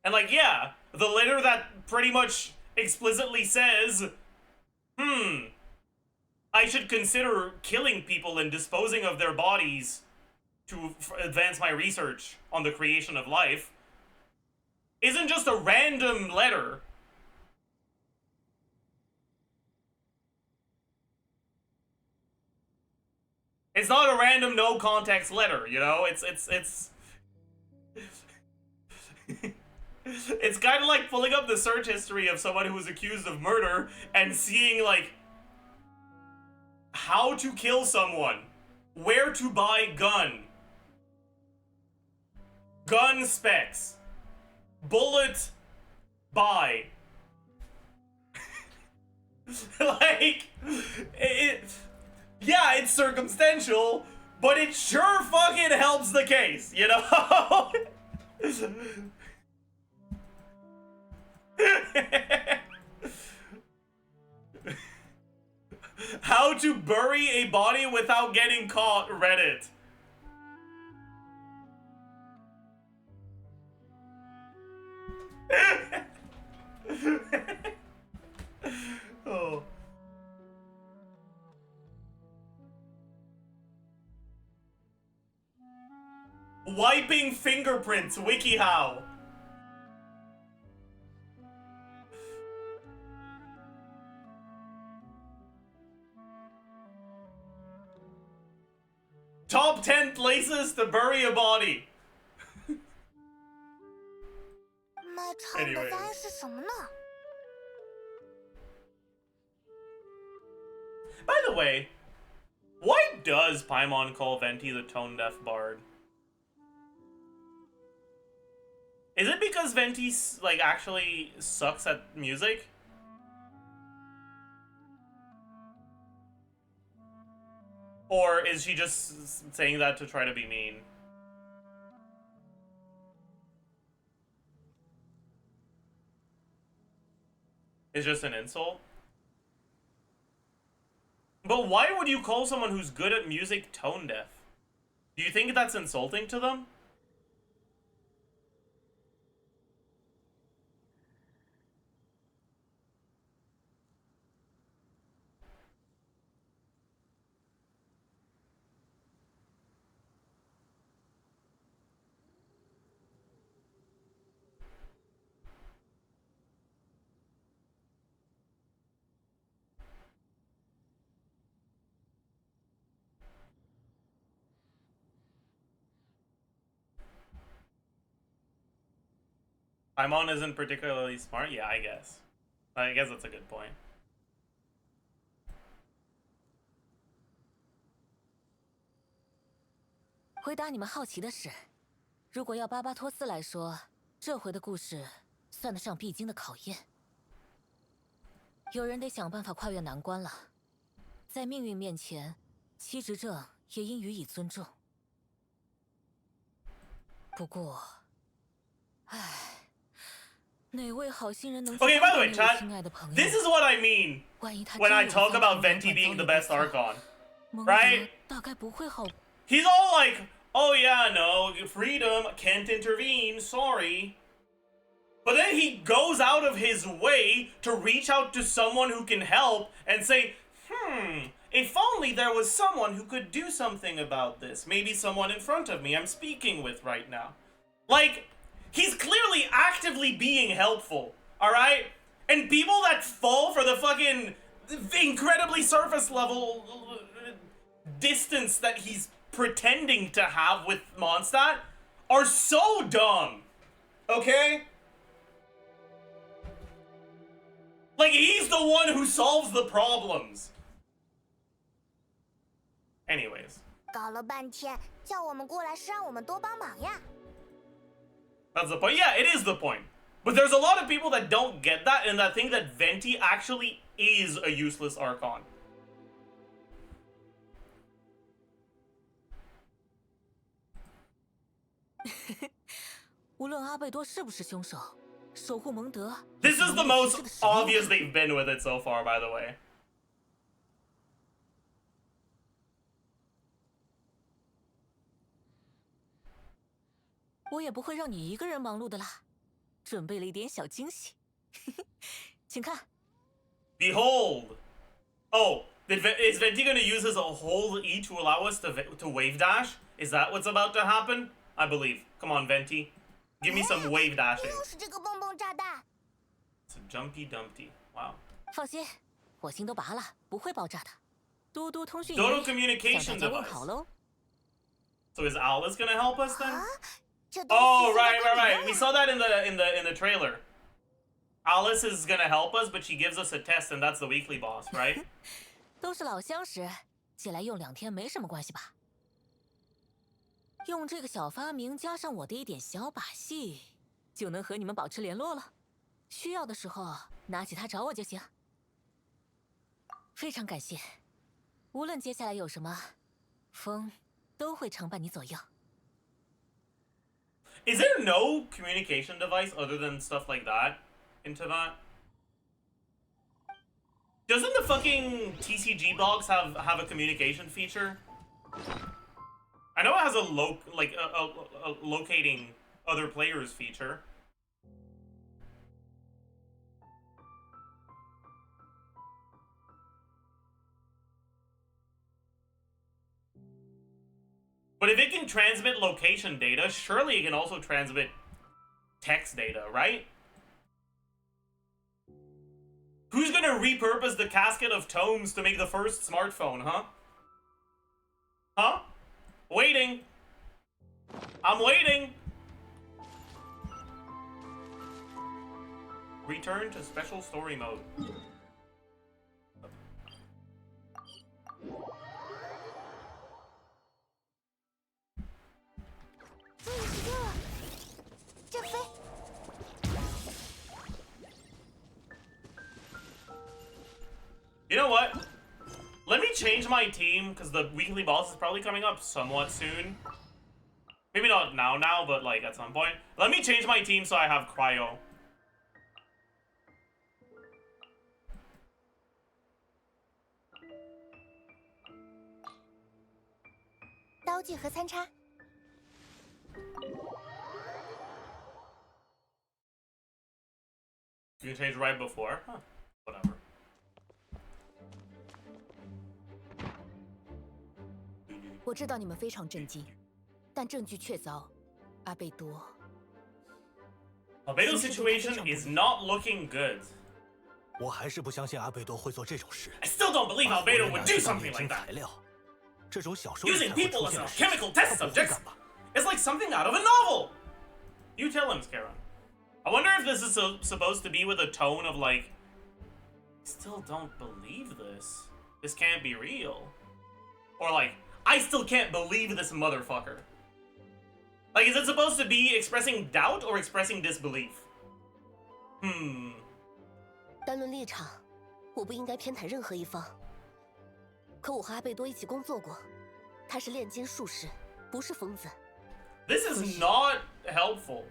And like, yeah, the letter that pretty much explicitly says, I should consider killing people and disposing of their bodies to advance my research on the creation of life, isn't just a random letter. It's not a random no context letter, you know? It's it's kind of like pulling up the search history of someone who was accused of murder and seeing like how to kill someone, where to buy gun, gun specs, bullet buy. Like, yeah, it's circumstantial, but it sure fucking helps the case, you know? How to bury a body without getting caught, Reddit. Oh. Wiping fingerprints, WikiHow. Top 10 places to bury a body. 卖唱的答案是什么呢？ By the way, why does Paimon call Venti the tone-deaf bard? Is it because Venti, like, actually sucks at music? Or is she just saying that to try to be mean? It's just an insult? But why would you call someone who's good at music tone deaf? Do you think that's insulting to them? Paimon isn't particularly smart? Yeah, I guess. I guess that's a good point. 回答你们好奇的是，如果要巴巴托斯来说，这回的故事算得上必经的考验。有人得想办法跨越难关了，在命运面前，七执政也应予以尊重。不过，唉。 哪位好心人能 Okay, by the way, 亲 chat, 爱的朋友 this is what I mean when I talk about Venti being the best Archon, right? 大概不会好。 He's all like, oh yeah, no, freedom, can't intervene, sorry. But then he goes out of his way to reach out to someone who can help and say, if only there was someone who could do something about this. Maybe someone in front of me I'm speaking with right now. Like, he's clearly actively being helpful, alright? And people that fall for the fucking incredibly surface level distance that he's pretending to have with Mondstadt are so dumb, okay? Like, he's the one who solves the problems. Anyways. 搞了半天，叫我们过来是让我们多帮忙呀。 That's the point. Yeah, it is the point. But there's a lot of people that don't get that and that think that Venti actually is a useless Archon. 无论阿贝多是不是凶手，守护蒙德。This is the most obvious they've been with it so far, by the way. 我也不会让你一个人忙碌的啦，准备了一点小惊喜，请看。Behold! Oh, is Venti going to use his whole E to allow us to wave dash? Is that what's about to happen? I believe. Come on, Venti. Give me some wave dashing. 又是这个蹦蹦炸弹。 It's a jumpy dumpty. Wow. 放心，火星都拔了，不会爆炸的。嘟嘟通讯 Dodo 员 communication 向大家问 device. 好喽。So is Alice going to help us then? 这东西 Oh, 现在 right, 快 right, 没 right. 用 We 了 saw that in the trailer. Alice is gonna help us, but she gives us a test, and that's the weekly boss, right? 都是老相识，借来用2天没什么关系吧？用这个小发明加上我的一点小把戏，就能和你们保持联络了。需要的时候拿起它找我就行。非常感谢，无论接下来有什么，风都会常伴你左右。 Is there no communication device other than stuff like that? into that. Doesn't the fucking TCG box have a communication feature? I know it has a locating other players feature. But if it can transmit location data, surely it can also transmit text data, right? Who's gonna repurpose the casket of tomes to make the first smartphone, huh? Huh? Waiting. I'm waiting. Return to special story mode. You know what? Let me change my team, because the weekly boss is probably coming up somewhat soon. Maybe not now, but like at some point. Let me change my team so I have Cryo. You can change right before? Huh. Whatever.我知道你们非常震惊，但证据确凿，阿贝多。Albedo's situation is not looking good. 我还是不相信阿贝多会做这种事。 I still don't believe Albedo would do something like that. 材料，这种小说 Using people as chemical test subjects is like something out of a novel. You tell him, Scaron. I wonder if this is supposed to be with a tone of like, I still don't believe this. This can't be real. Or like, I still can't believe this motherfucker. Like, is it supposed to be expressing doubt or expressing disbelief? 单论立场，我不应该偏袒任何一方。可我和阿贝多一起工作过，他是炼金术士，不是疯子。This is not helpful.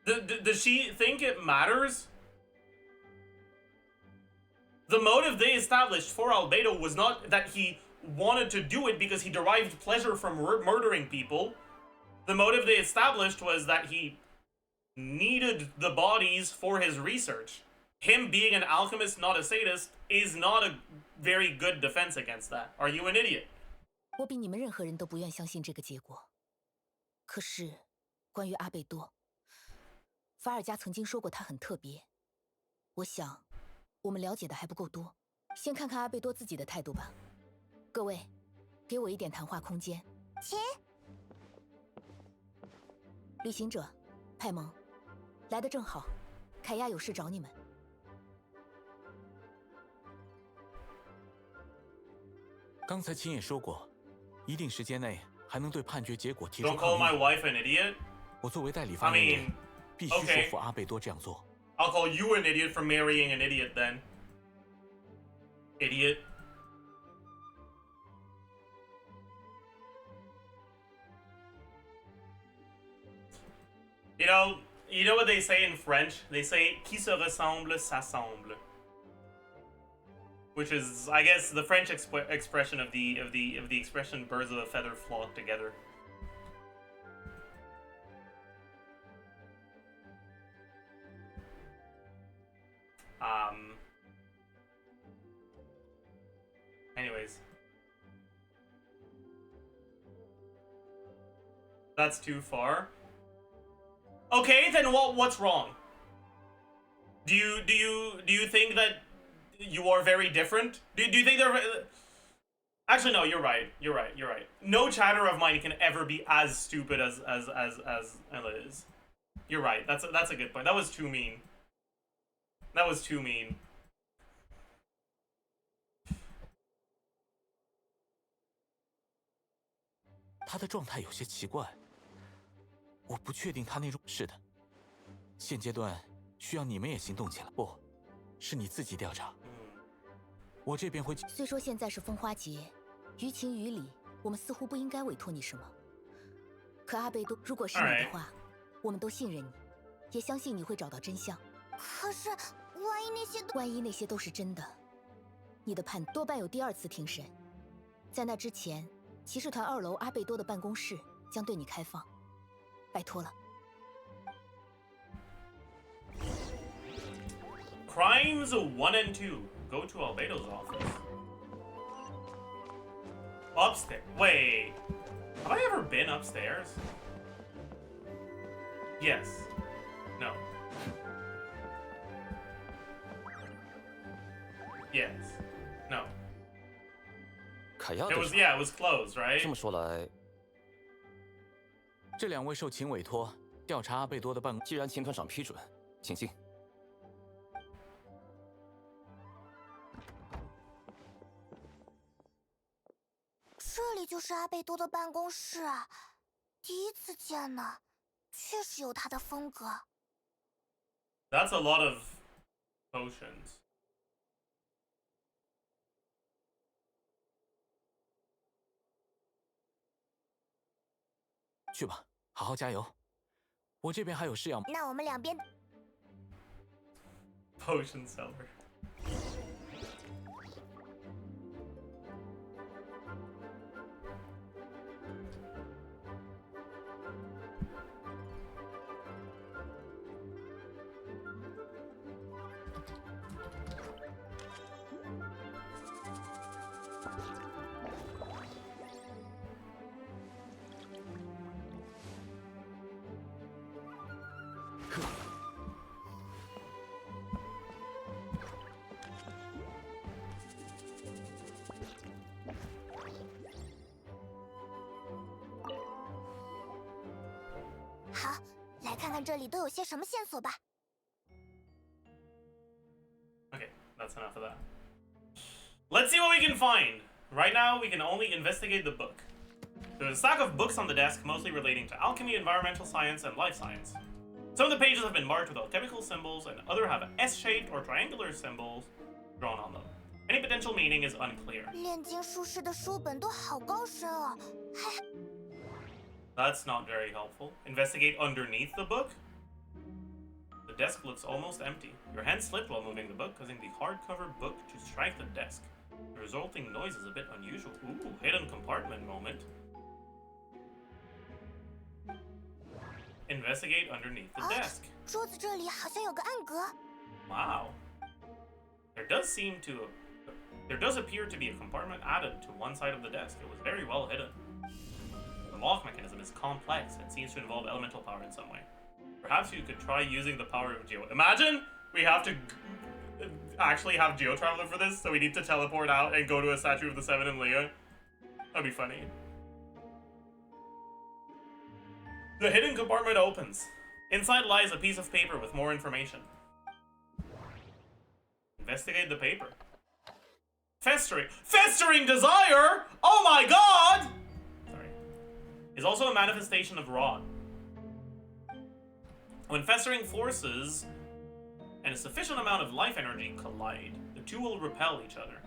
Does she think it matters? The motive they established for Albedo was not that he wanted to do it because he derived pleasure from murdering people. The motive they established was that he needed the bodies for his research. Him being an alchemist, not a sadist, is not a very good defense against that. Are you an idiot? 我比你们任何人都不愿相信这个结果。可是，关于阿贝多，法尔加曾经说过他很特别。我想，我们了解的还不够多。先看看阿贝多自己的态度吧。各位，给我一点谈话空间。请。旅行者，派蒙，来得正好，凯亚有事找你们。刚才秦也说过，一定时间内还能对判决结果提出 Don't 抗 call 议。 my wife an idiot. 我作为代理发言人，必须说服阿贝多这样做。I'll call you an idiot for marrying an idiot then. Idiot. You know what they say in French? They say "qui se ressemble s'assemble," which is, I guess, the French expression of the expression "birds of a feather flock together." Anyways. That's too far. Okay, then what's wrong? Do you think that you are very different? Do you think they're... Actually, no, you're right. You're right. No chatter of mine can ever be as stupid as Ella is. You're right. That's a good point. That was too mean. That was too mean. 他的状态有些奇怪，我不确定他那种是的。现阶段需要你们也行动起来，不，是你自己调查。我这边会。虽说现在是风花节，于情于理，我们似乎不应该委托你什么。可阿贝多，如果是你的话，我们都信任你，也相信你会找到真相。可是，万一那些都是真的，你的判多半有第2次庭审。在那之前，骑士团2楼阿贝多的办公室将对你开放，拜托了。 Crimes 1 and 2. Go to Albedo's office. Upstairs. Wait. Have I ever been upstairs? Yes. No. Yes. No. 凯亚 It was, yeah, it was closed, right? 这么说来，这2位受秦委托调查阿贝多的办公。既然秦团长批准，请进。 这里就是阿贝多的办公室啊，第1次见呢，确实有他的风格。That's a lot of potions. 去吧，好好加油。我这边还有事要。那我们两边。Potion seller. 好，来看看这里都有些什么线索吧。 Okay, that's enough of that. Let's see what we can find. Right now, we can only investigate the book. There's a stack of books on the desk, mostly relating to alchemy, environmental science, and life science. Some of the pages have been marked with alchemical symbols, and other have S-shaped or triangular symbols drawn on them. Any potential meaning is unclear. 炼金术士的书本都好高深哦，还 That's not very helpful. Investigate underneath the book. The desk looks almost empty. Your hand slipped while moving the book, causing the hardcover book to strike the desk. The resulting noise is a bit unusual. Ooh, hidden compartment moment. Investigate underneath the desk. 桌子这里好像有个暗格。 Wow. There does appear to be a compartment added to one side of the desk. It was very well hidden. The lock mechanism is complex and seems to involve elemental power in some way. Perhaps you could try using the power of Geo. Imagine we have to actually have Geo Traveler for this, so we need to teleport out and go to a statue of the Seven in Leah. That'd be funny. The hidden compartment opens. Inside lies a piece of paper with more information. Investigate the paper. Festering desire? Oh my god! Sorry. Is also a manifestation of Rod. When festering forces and a sufficient amount of life energy collide, the two will repel each other,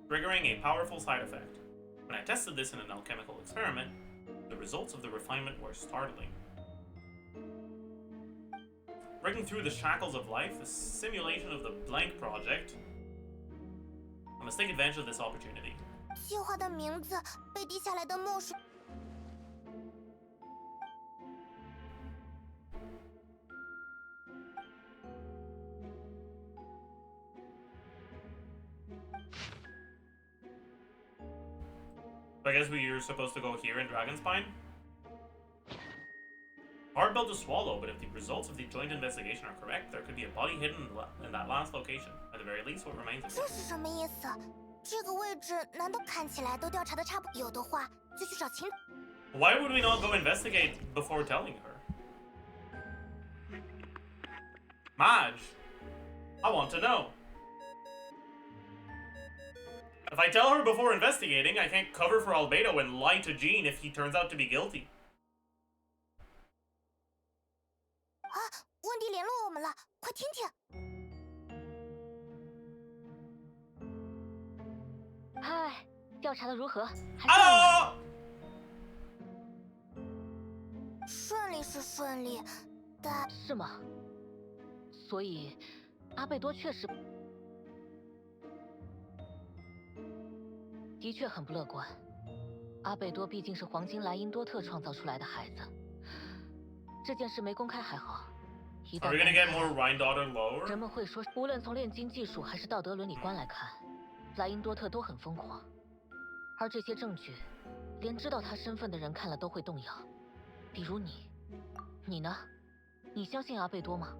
triggering a powerful side effect. When I tested this in an alchemical experiment, the results of the refinement were startling. Breaking through the shackles of life, the simulation of the Blank Project, I must take advantage of this opportunity. 计划的名字被滴下来的墨水。 So I guess we're supposed to go here in Dragonspine? Hard pill to swallow, but if the results of the joint investigation are correct, there could be a body hidden in that last location. At the very least, what remains of 这是什么意思？这个位置难道看起来都调查的差不多？有的话就去找秦。 Why would we not go investigate before telling her? Madge, I want to know. If I tell her before investigating, I can't cover for Albedo and lie to Jean if he turns out to be guilty. 啊，温迪联络我们了，快听听。嗨，调查的如何？还Hello! 顺利是顺利，但是吗？所以，阿贝多确实的确很不乐观。阿贝多毕竟是黄金莱茵多特创造出来的孩子，这件事没公开还好。一旦 Are we gonna get more Rhine daughter lore? 人们会说，无论从炼金技术还是道德伦理观来看，莱茵多特都很疯狂。而这些证据，连知道他身份的人看了都会动摇。比如你，你呢？你相信阿贝多吗？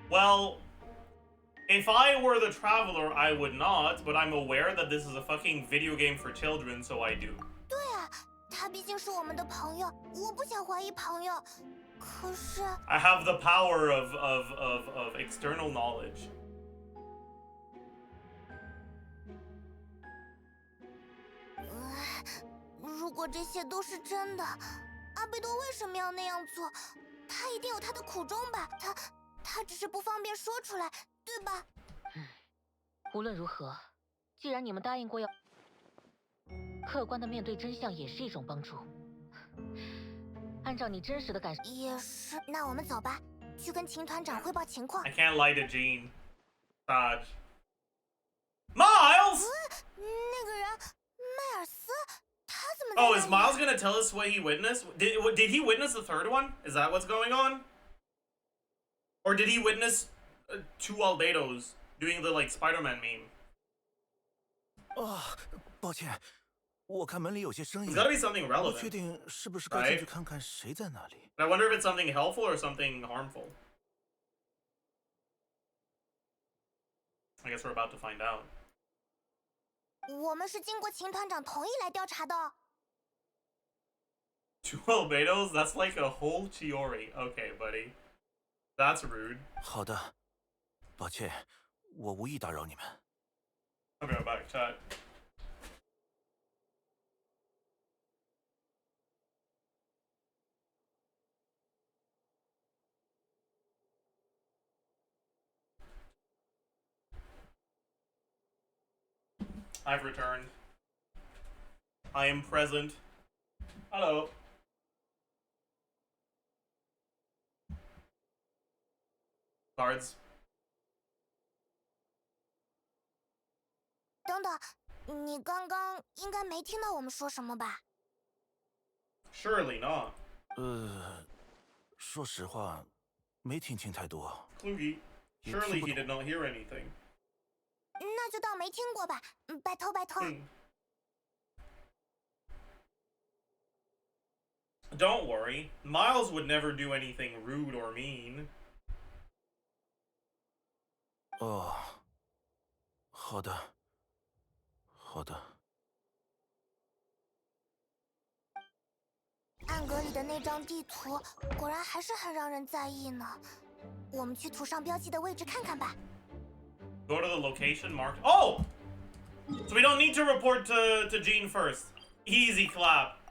Well, if I were the traveler, I would not, but I'm aware that this is a fucking video game for children, so I do. 对啊，他毕竟是我们的朋友，我不想怀疑朋友。可是 I have the power of external knowledge. 如果这些都是真的，阿贝多为什么要那样做？他一定有他的苦衷吧？他只是不方便说出来，对吧？无论如何，既然你们答应过要客观的面对真相，也是一种帮助。按照你真实的感受，也是。那我们走吧，去跟秦团长汇报情况。 I can't lie to Jean. Sad. Miles! 那个人，迈尔斯，他怎么在 Oh, 那 is 里 Miles gonna tell us what he witnessed? Did he witness the third one? Is that what's going on? Or did he witness two Albedos doing the like Spider-Man meme? 抱歉，我看门里有些声 There's 音， gotta be something 不确 relevant. 定是不是该进去看看谁在那里。 I wonder if it's something helpful or something harmful. I guess we're about to find out. 我们是经过秦团长同意来调查的。 Two Albedos? That's like a whole Chiori. Okay, buddy. That's rude. 好的，抱歉，我无意打扰你们。 I'll be right back, chat. I've returned. I am present. Hello. Guards. 等等，你刚刚应该没听到我们说什么吧？ Surely not. 说实话，没听清太多。 Klugi. Surely he did not hear anything. 那就当没听过吧。拜托拜托。 Don't worry. Miles would never do anything rude or mean. 哦，好的，好的。暗格里的那张地图果然还是很让人在意呢。我们去图上标记的位置看看吧。 Go to the location marked. Oh! So we don't need to report to Jean first. Easy clap.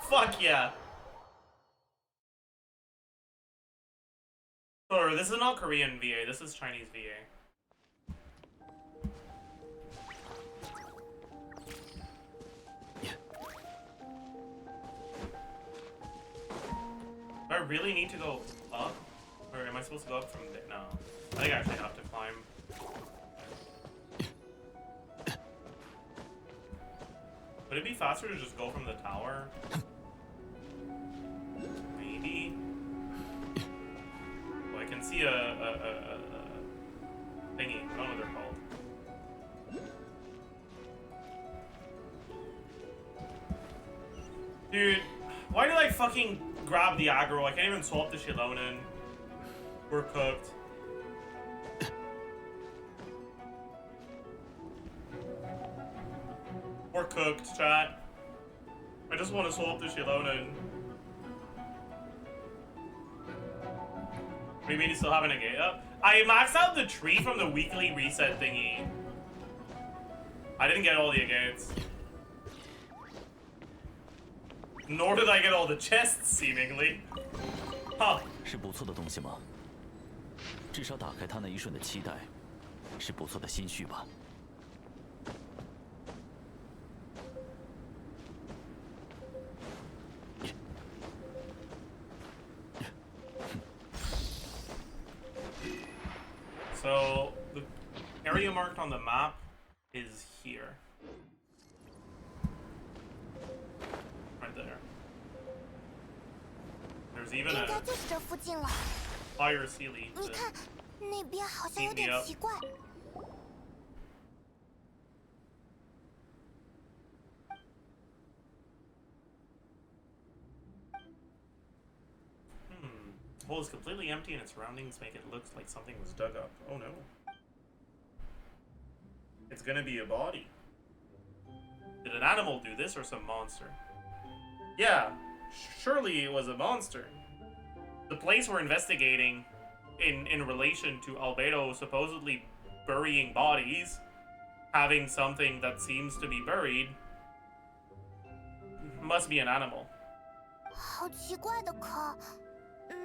Fuck yeah. Sorry, this is not Korean VA. This is Chinese VA. Do I really need to go up? Or am I supposed to go up from there? No. I think I actually have to climb. Would it be faster to just go from the tower? Maybe. Oh, I can see a thingy. I don't know what they're called. Dude, why did I fucking grab the aggro? I can't even swap the Shilonen. We're cooked. We're cooked, chat. I just want to swap the Shilonen. What do you mean you still haven't a gate up? I maxed out the tree from the weekly reset thingy. I didn't get all the agates. Nor did I get all the chests, seemingly. Huh. 是不错的东西吗？至少打开它那一瞬的期待，是不错的心绪吧。area marked on the map is here. Right there. There's even 应 a 该就是这附近了。 fire sea leaf 你 to 看，那边好像有 heat me 点 up. 奇怪。 The hole is completely empty and its surroundings make it look like something was dug up. Oh no. It's gonna be a body. Did an animal do this or some monster? Yeah, surely it was a monster. The place we're investigating in relation to Albedo supposedly burying bodies, having something that seems to be buried, must be an animal. 好奇怪的坑，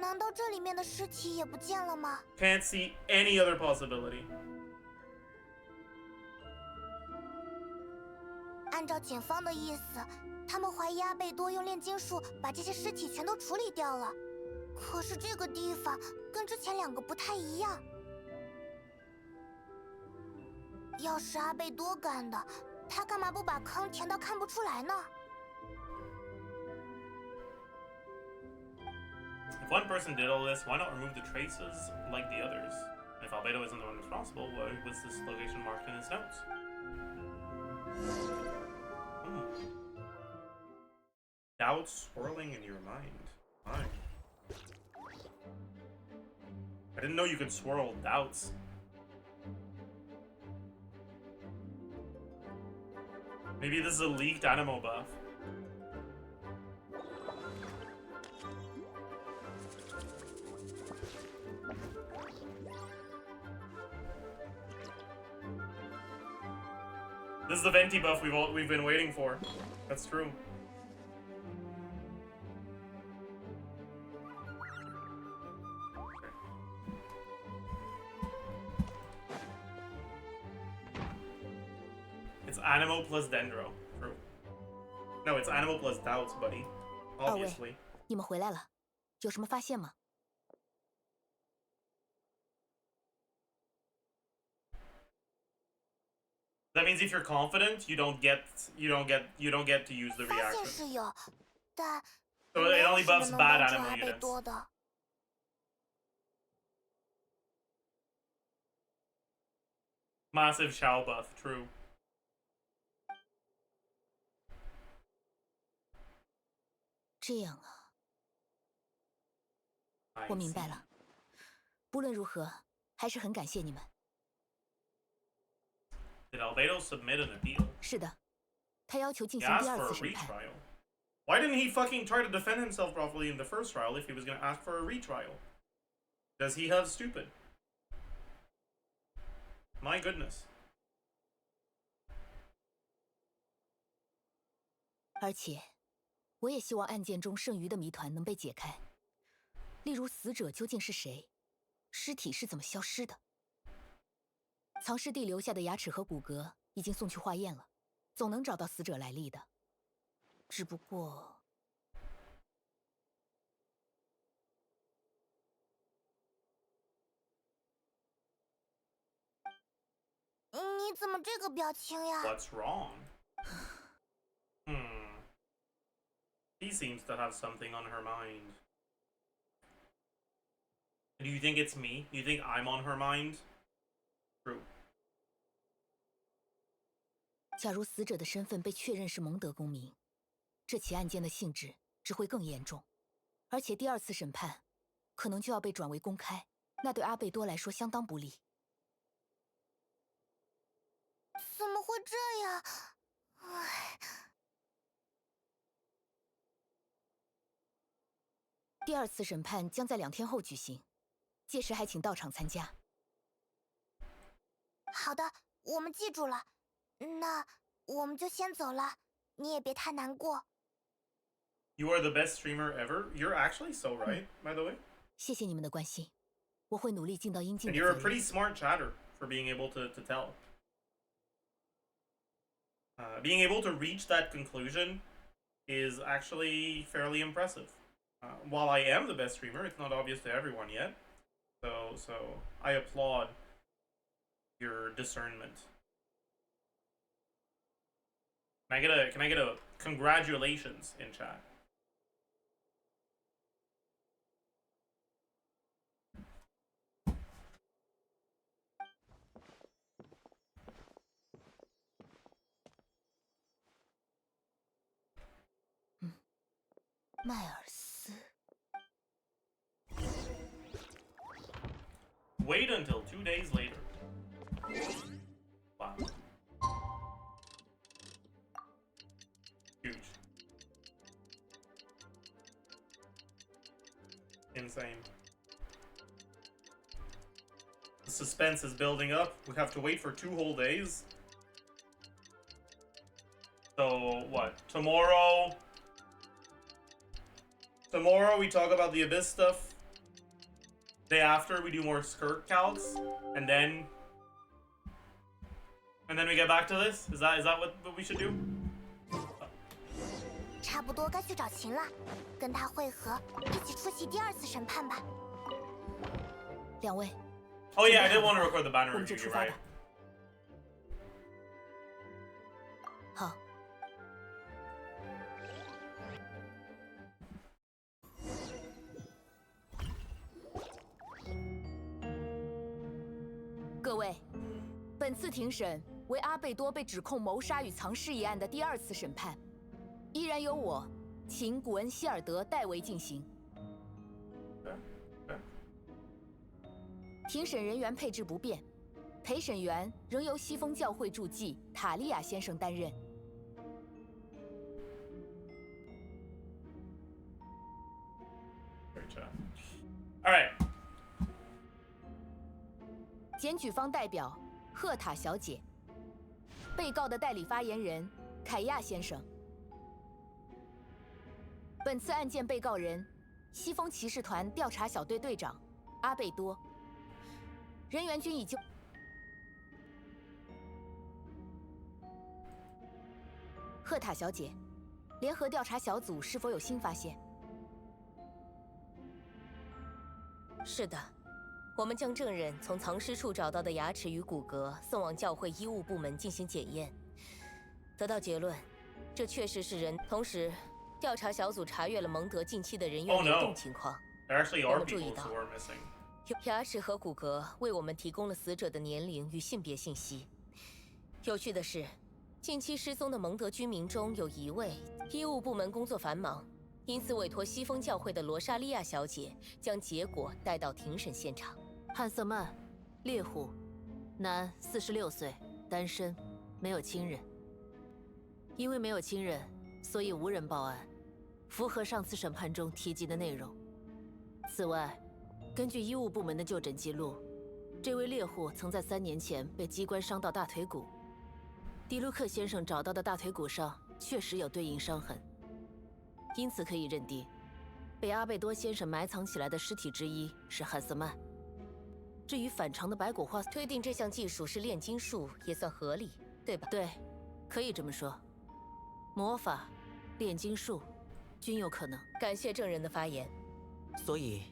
难道这里面的尸体也不见了吗？ Can't see any other possibility. 按照警方的意思，他们怀疑阿贝多用炼金术把这些尸体全都处理掉了。可是这个地方跟之前2个不太一样。要是阿贝多干的，他干嘛不把坑填到看不出来呢？ If one person did all this, why not remove the traces like the others? If Albedo isn't the one responsible, why was this location marked in his notes? Doubts swirling in your mind. Fine. I didn't know you could swirl doubts. Maybe this is a leaked animal buff. This is the venti buff we've been waiting for. That's true. It's animal plus dendro. True. No, it's animal plus doubts, buddy. Obviously. 你们回来了，有什么发现吗？ That means if you're confident, you don't get to use the 发现 reaction. 是有，但 So it only 没有什么 buffs 能 bad 帮助 animal 阿贝 units. 多的。 Massive shell buff, true. 这样啊， I 我明白 see. 了。不论如何，还是很感谢你们。 Did Albedo submit an appeal? 是的，他要求进 He 行第 asked 2 for 次 a 审判。 retrial. Why didn't he fucking try to defend himself properly in the first trial if he was gonna ask for a retrial? Does he have stupid? My goodness. 而且，我也希望案件中剩余的谜团能被解开，例如死者究竟是谁，尸体是怎么消失的。藏尸地留下的牙齿和骨骼已经送去化验了，总能找到死者来历的。只不过，你怎么这个表情呀？ What's wrong? He seems to have something on her mind. Do you think it's me? Do you think I'm on her mind? True. 假如死者的身份被确认是蒙德公民，这起案件的性质只会更严重，而且第2次审判可能就要被转为公开，那对阿贝多来说相当不利。怎么会这样？唉。 第2次审判将在2天后举行，届时还请到场参加。好的，我们记住了。那我们就先走了，你也别太难过。 You are the best streamer ever. You're actually so right, by the way. 谢谢你们的关心，我会努力尽到应尽 And 的 you're a 责 pretty 任。 smart chatter for being able to tell. Being able to reach that conclusion is actually fairly impressive. While I am the best streamer, it's not obvious to everyone yet. So I applaud your discernment. Can I get a congratulations in chat? Wait until 2 days later. Wow. Huge. Insane. The suspense is building up. We have to wait for 2 whole days. So, what? Tomorrow we talk about the Abyss stuff. Day after, we do more skirt calcs. And then we get back to this? Is that what we should do? 差不多该去找秦了，跟他会合，一起出席第2次审判吧。2位。Oh yeah, I did want to record the banner review, you're right. 好。各位，本次庭审为阿贝多被指控谋杀与藏尸一案的第2次审判，依然由我，秦古恩希尔德代为进行。庭审人员配置不变，陪审员仍由西风教会驻记塔利亚先生担任。All right. 检举方代表赫塔小姐，被告的代理发言人凯亚先生。本次案件被告人西风骑士团调查小队队长阿贝多，人员均已就。赫塔小姐，联合调查小组是否有新发现？是的。 我们将证人从藏尸处找到的牙齿与骨骼送往教会医务部门进行检验，得到结论，这确实是人。同时，调查小组查阅了蒙德近期的人员流动情况。我们注意到，牙齿和骨骼为我们提供了死者的年龄与性别信息。有趣的是，近期失踪的蒙德居民中有1位，医务部门工作繁忙，因此委托西风教会的罗莎莉亚小姐将结果带到庭审现场。 汉瑟曼，猎户，男，46岁，单身，没有亲人。因为没有亲人，所以无人报案，符合上次审判中提及的内容。此外，根据医务部门的就诊记录，这位猎户曾在3年前被机关伤到大腿骨。迪卢克先生找到的大腿骨上确实有对应伤痕，因此可以认定，被阿贝多先生埋藏起来的尸体之一是汉瑟曼。 至于反常的白骨化，推定这项技术是炼金术也算合理，对吧？对，可以这么说。魔法、炼金术，均有可能。感谢证人的发言。所以，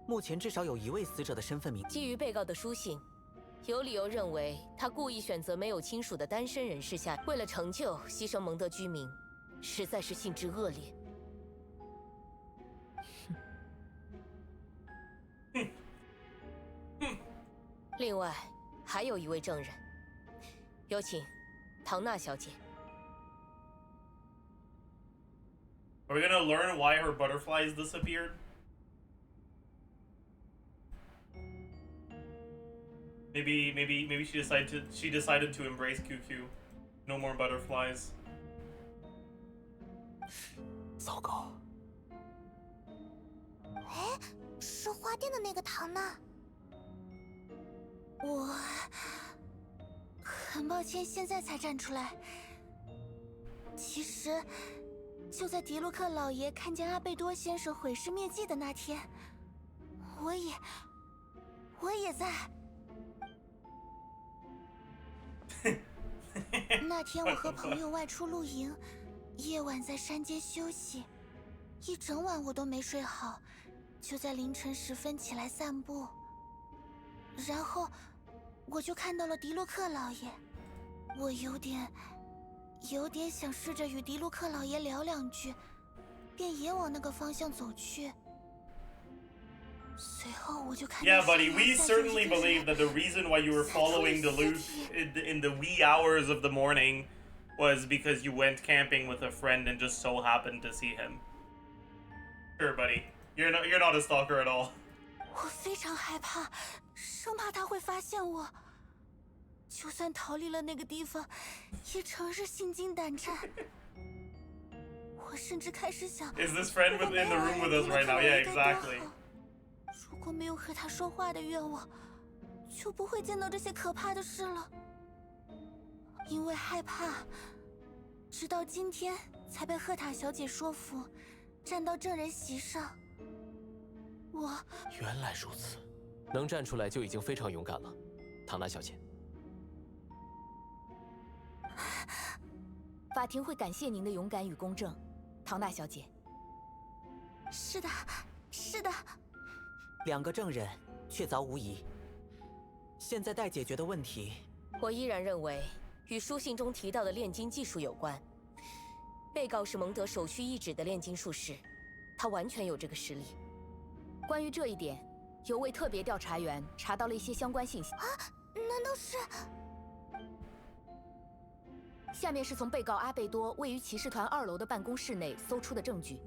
目前至少有1位死者的身份明。基于被告的书信，有理由认为他故意选择没有亲属的单身人士下，为了成就牺牲蒙德居民，实在是性质恶劣。另外，还有1位证人，有请唐娜小姐。 Are we gonna learn why her butterflies disappeared? Maybe she decided to embrace QQ. No more butterflies. 糟糕！哎，是花店的那个唐娜。我很抱歉，现在才站出来。其实，就在迪卢克老爷看见阿贝多先生毁尸灭迹的那天，我也在。那天我和朋友外出露营，夜晚在山间休息，一整晚我都没睡好，就在凌晨时分起来散步。然后，我就看到了迪卢克老爷。我有点想试着与迪卢克老爷聊两句，便也往那个方向走去。随后我就看到 Yeah, buddy, we certainly believe that the reason why you were following Duluth in the wee hours of the morning was because you went camping with a friend and just so happened to see him. Sure, buddy. You're not a stalker at all. 我非常害怕，生怕他会发现我。就算逃离了那个地方，也诚是心惊胆颤。我甚至开始想 Is this friend in the room with us right now? Yeah, exactly. 如果没有和他说话的愿望，就不会见到这些可怕的事了。因为害怕，直到今天才被赫塔小姐说服，站到证人席上。我原来如此，能站出来就已经非常勇敢了，唐娜小姐。法庭会感谢您的勇敢与公正，唐娜小姐。是的，是的。2个证人确凿无疑。现在待解决的问题，我依然认为与书信中提到的炼金技术有关。被告是蒙德首屈一指的炼金术士，他完全有这个实力。关于这一点，有位特别调查员查到了一些相关信息。难道是？下面是从被告阿贝多位于骑士团2楼的办公室内搜出的证据，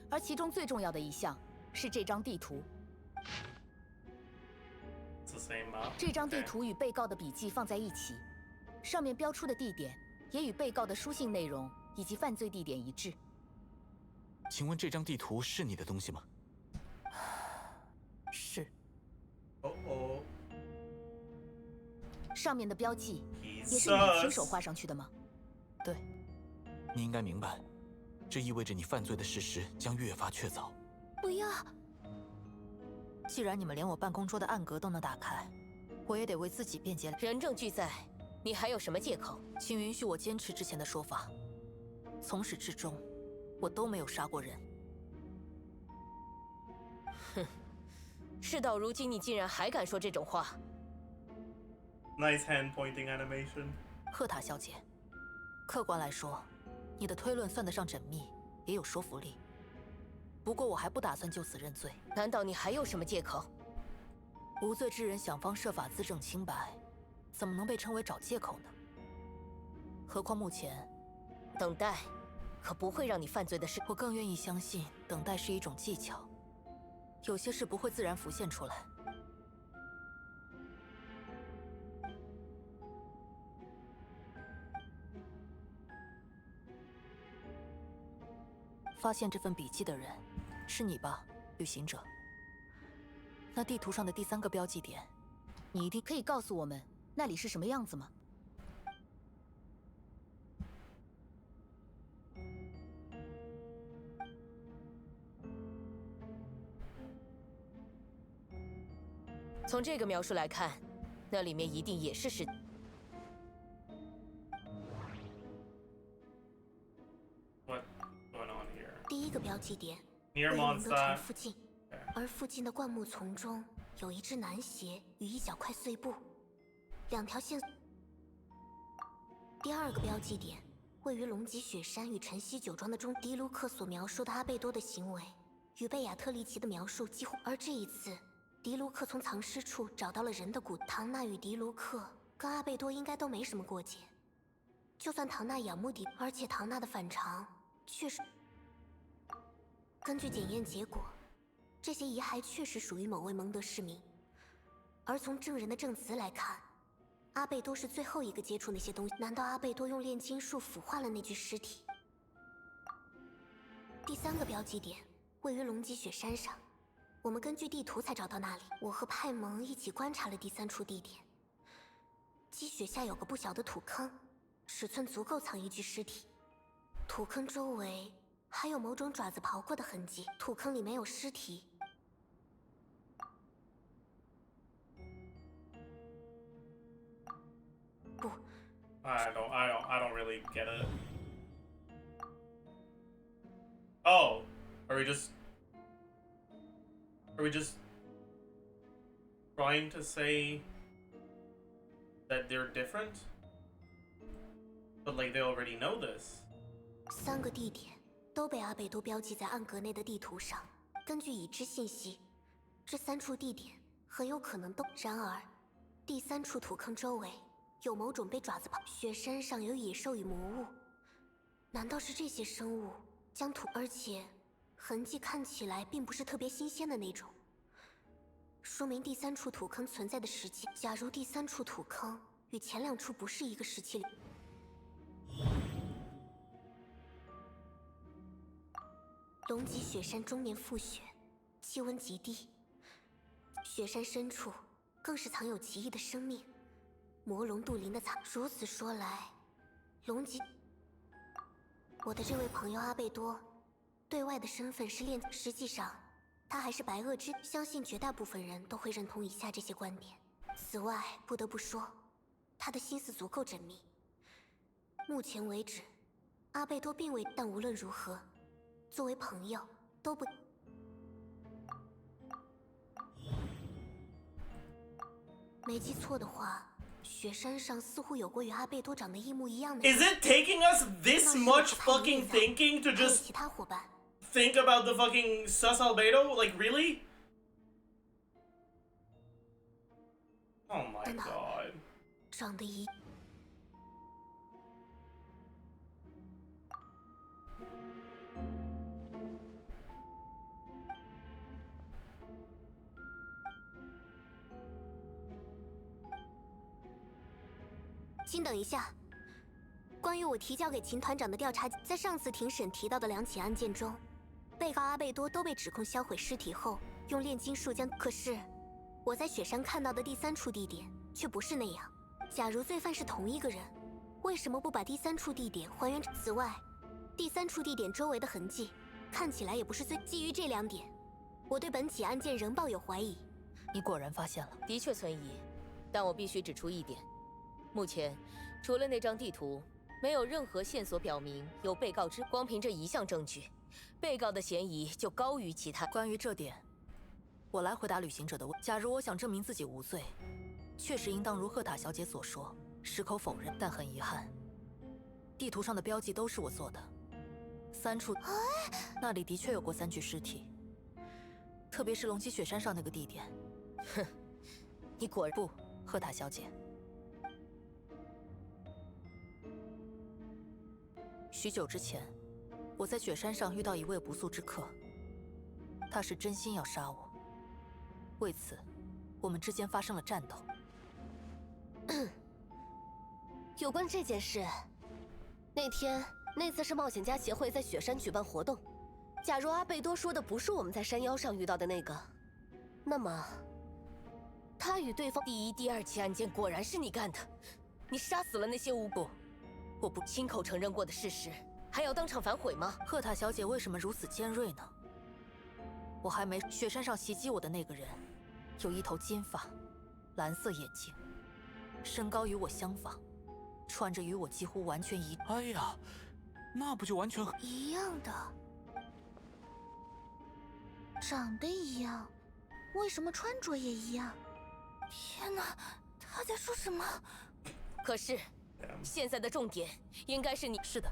而其中最重要的一项是这张地图。这张地图与被告的笔记放在一起，上面标出的地点也与被告的书信内容以及犯罪地点一致。请问这张地图是你的东西吗？是。上面的标记也是你亲手画上去的吗？对。你应该明白，这意味着你犯罪的事实将越发确凿。不要！既然你们连我办公桌的暗格都能打开，我也得为自己辩解。人证俱在，你还有什么借口？请允许我坚持之前的说法。从始至终，我都没有杀过人。哼，事到如今，你竟然还敢说这种话 ？Nice hand pointing animation。赫塔小姐，客观来说，你的推论算得上缜密，也有说服力。不过我还不打算就此认罪。难道你还有什么借口？无罪之人想方设法自证清白，怎么能被称为找借口呢？何况目前，等待，可不会让你犯罪的事。我更愿意相信，等待是一种技巧，有些事不会自然浮现出来。发现这份笔记的人，是你吧，旅行者？那地图上的第3个标记点，你一定可以告诉我们那里是什么样子吗？从这个描述来看，那里面一定也是尸。第1个标记点 Near 位于蒙德城 Mondstadt 附近，而附近的灌木丛中有一只男鞋与一小块碎布，2条线。第2个标记点位于龙脊雪山与晨曦酒庄的中。迪卢克所描述的阿贝多的行为与贝亚特利奇的描述几乎，而这一次，迪卢克从藏尸处找到了人的骨。唐娜与迪卢克跟阿贝多应该都没什么过节，就算唐娜仰慕迪，而且唐娜的反常确实。根据检验结果，这些遗骸确实属于某位蒙德市民。而从证人的证词来看，阿贝多是最后一个接触那些东西。难道阿贝多用炼金术腐化了那具尸体？第3个标记点位于龙脊雪山上，我们根据地图才找到那里。我和派蒙一起观察了第3处地点，积雪下有个不小的土坑，尺寸足够藏一具尸体。土坑周围还有某种爪子刨过的痕迹，土坑里没有尸体。不 I don't really get it. Oh, are we just trying to say that they're different, but like they already know this. 3个地点都被阿贝多标记在暗格内的地图上。根据已知信息，这3处地点很有可能都……然而，第3处土坑周围有某种被爪子雪山上有野兽与魔物，难道是这些生物将土？而且痕迹看起来并不是特别新鲜的那种，说明第3处土坑存在的时期。假如第3处土坑与前2处不是一个时期里，龙脊雪山终年覆雪，气温极低，雪山深处更是藏有奇异的生命。魔龙杜林的藏，如此说来，龙脊，我的这位朋友阿贝多，对外的身份是炼，实际上他还是白垩之。相信绝大部分人都会认同以下这些观点。此外，不得不说，他的心思足够缜密。目前为止，阿贝多并未，但无论如何，作为朋友都不。没记错的话，雪山上似乎有过与阿贝多长得一模一样的。Is it taking us this much fucking thinking to just 其他伙伴 think about the fucking sus Albedo? Like really? Oh my god. 长得一。请等一下，关于我提交给秦团长的调查，在上次庭审提到的2起案件中，被告阿贝多都被指控销毁尸体后用炼金术将。可是，我在雪山看到的第3处地点却不是那样。假如罪犯是同一个人，为什么不把第3处地点还原？此外，第3处地点周围的痕迹看起来也不是最。基于这2点，我对本起案件仍抱有怀疑。你果然发现了，的确存疑，但我必须指出一点。目前，除了那张地图，没有任何线索表明有被告之。光凭这一项证据，被告的嫌疑就高于其他。关于这点，我来回答旅行者的问。假如我想证明自己无罪，确实应当如赫塔小姐所说，矢口否认。但很遗憾，地图上的标记都是我做的。3处，那里的确有过3具尸体，特别是龙脊雪山上那个地点。哼，你果然不，赫塔小姐。许久之前，我在雪山上遇到一位不速之客，他是真心要杀我。为此，我们之间发生了战斗。有关这件事，那次是冒险家协会在雪山举办活动。假如阿贝多说的不是我们在山腰上遇到的那个，那么他与对方第1、第2起案件果然是你干的，你杀死了那些无辜。我不亲口承认过的事实，还要当场反悔吗？赫塔小姐为什么如此尖锐呢？我还没……雪山上袭击我的那个人，有一头金发，蓝色眼睛，身高与我相仿，穿着与我几乎完全一……哎呀，那不就完全一样的，长得一样，为什么穿着也一样？天哪，他在说什么？可是。现在的重点应该是你。是的，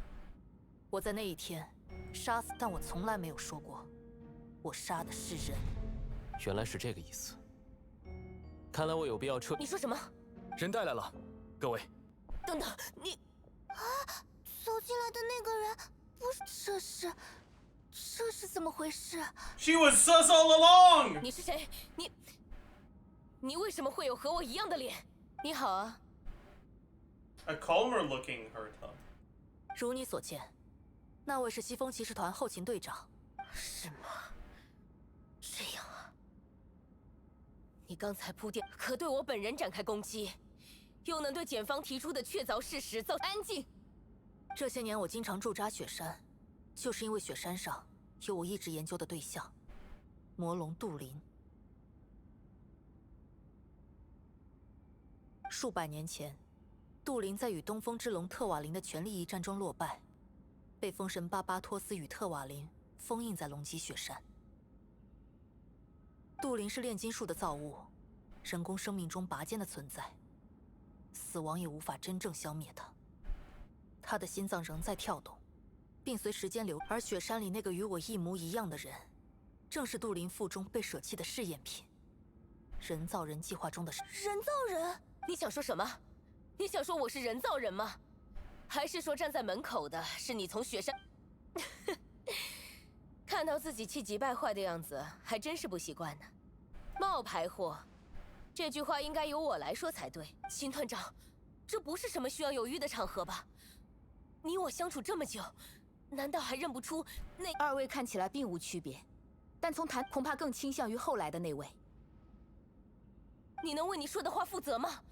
我在那一天杀死，但我从来没有说过我杀的是人。原来是这个意思。看来我有必要撤。你说什么？人带来了，各位。等等，你走进来的那个人不是，这是怎么回事 ？She was sus all along. 你是谁？你为什么会有和我一样的脸？你好啊。A calmer-looking Herta. 如你所见，那位是西风骑士团后勤队长。是吗？这样啊。你刚才铺垫，可对我本人展开攻击，又能对检方提出的确凿事实造安静。这些年我经常驻扎雪山，就是因为雪山上有我一直研究的对象——魔龙杜林。数百年前。杜林在与东风之龙特瓦林的权力一战中落败，被风神巴巴托斯与特瓦林封印在龙脊雪山。杜林是炼金术的造物，人工生命中拔尖的存在，死亡也无法真正消灭他。他的心脏仍在跳动，并随时间流。而雪山里那个与我一模一样的人，正是杜林腹中被舍弃的试验品。人造人计划中的人造人？你想说什么？你想说我是人造人吗？还是说站在门口的是你从雪山？看到自己气急败坏的样子，还真是不习惯呢。冒牌货，这句话应该由我来说才对。秦团长，这不是什么需要犹豫的场合吧？你我相处这么久，难道还认不出那二位看起来并无区别，但从谈恐怕更倾向于后来的那位。你能为你说的话负责吗？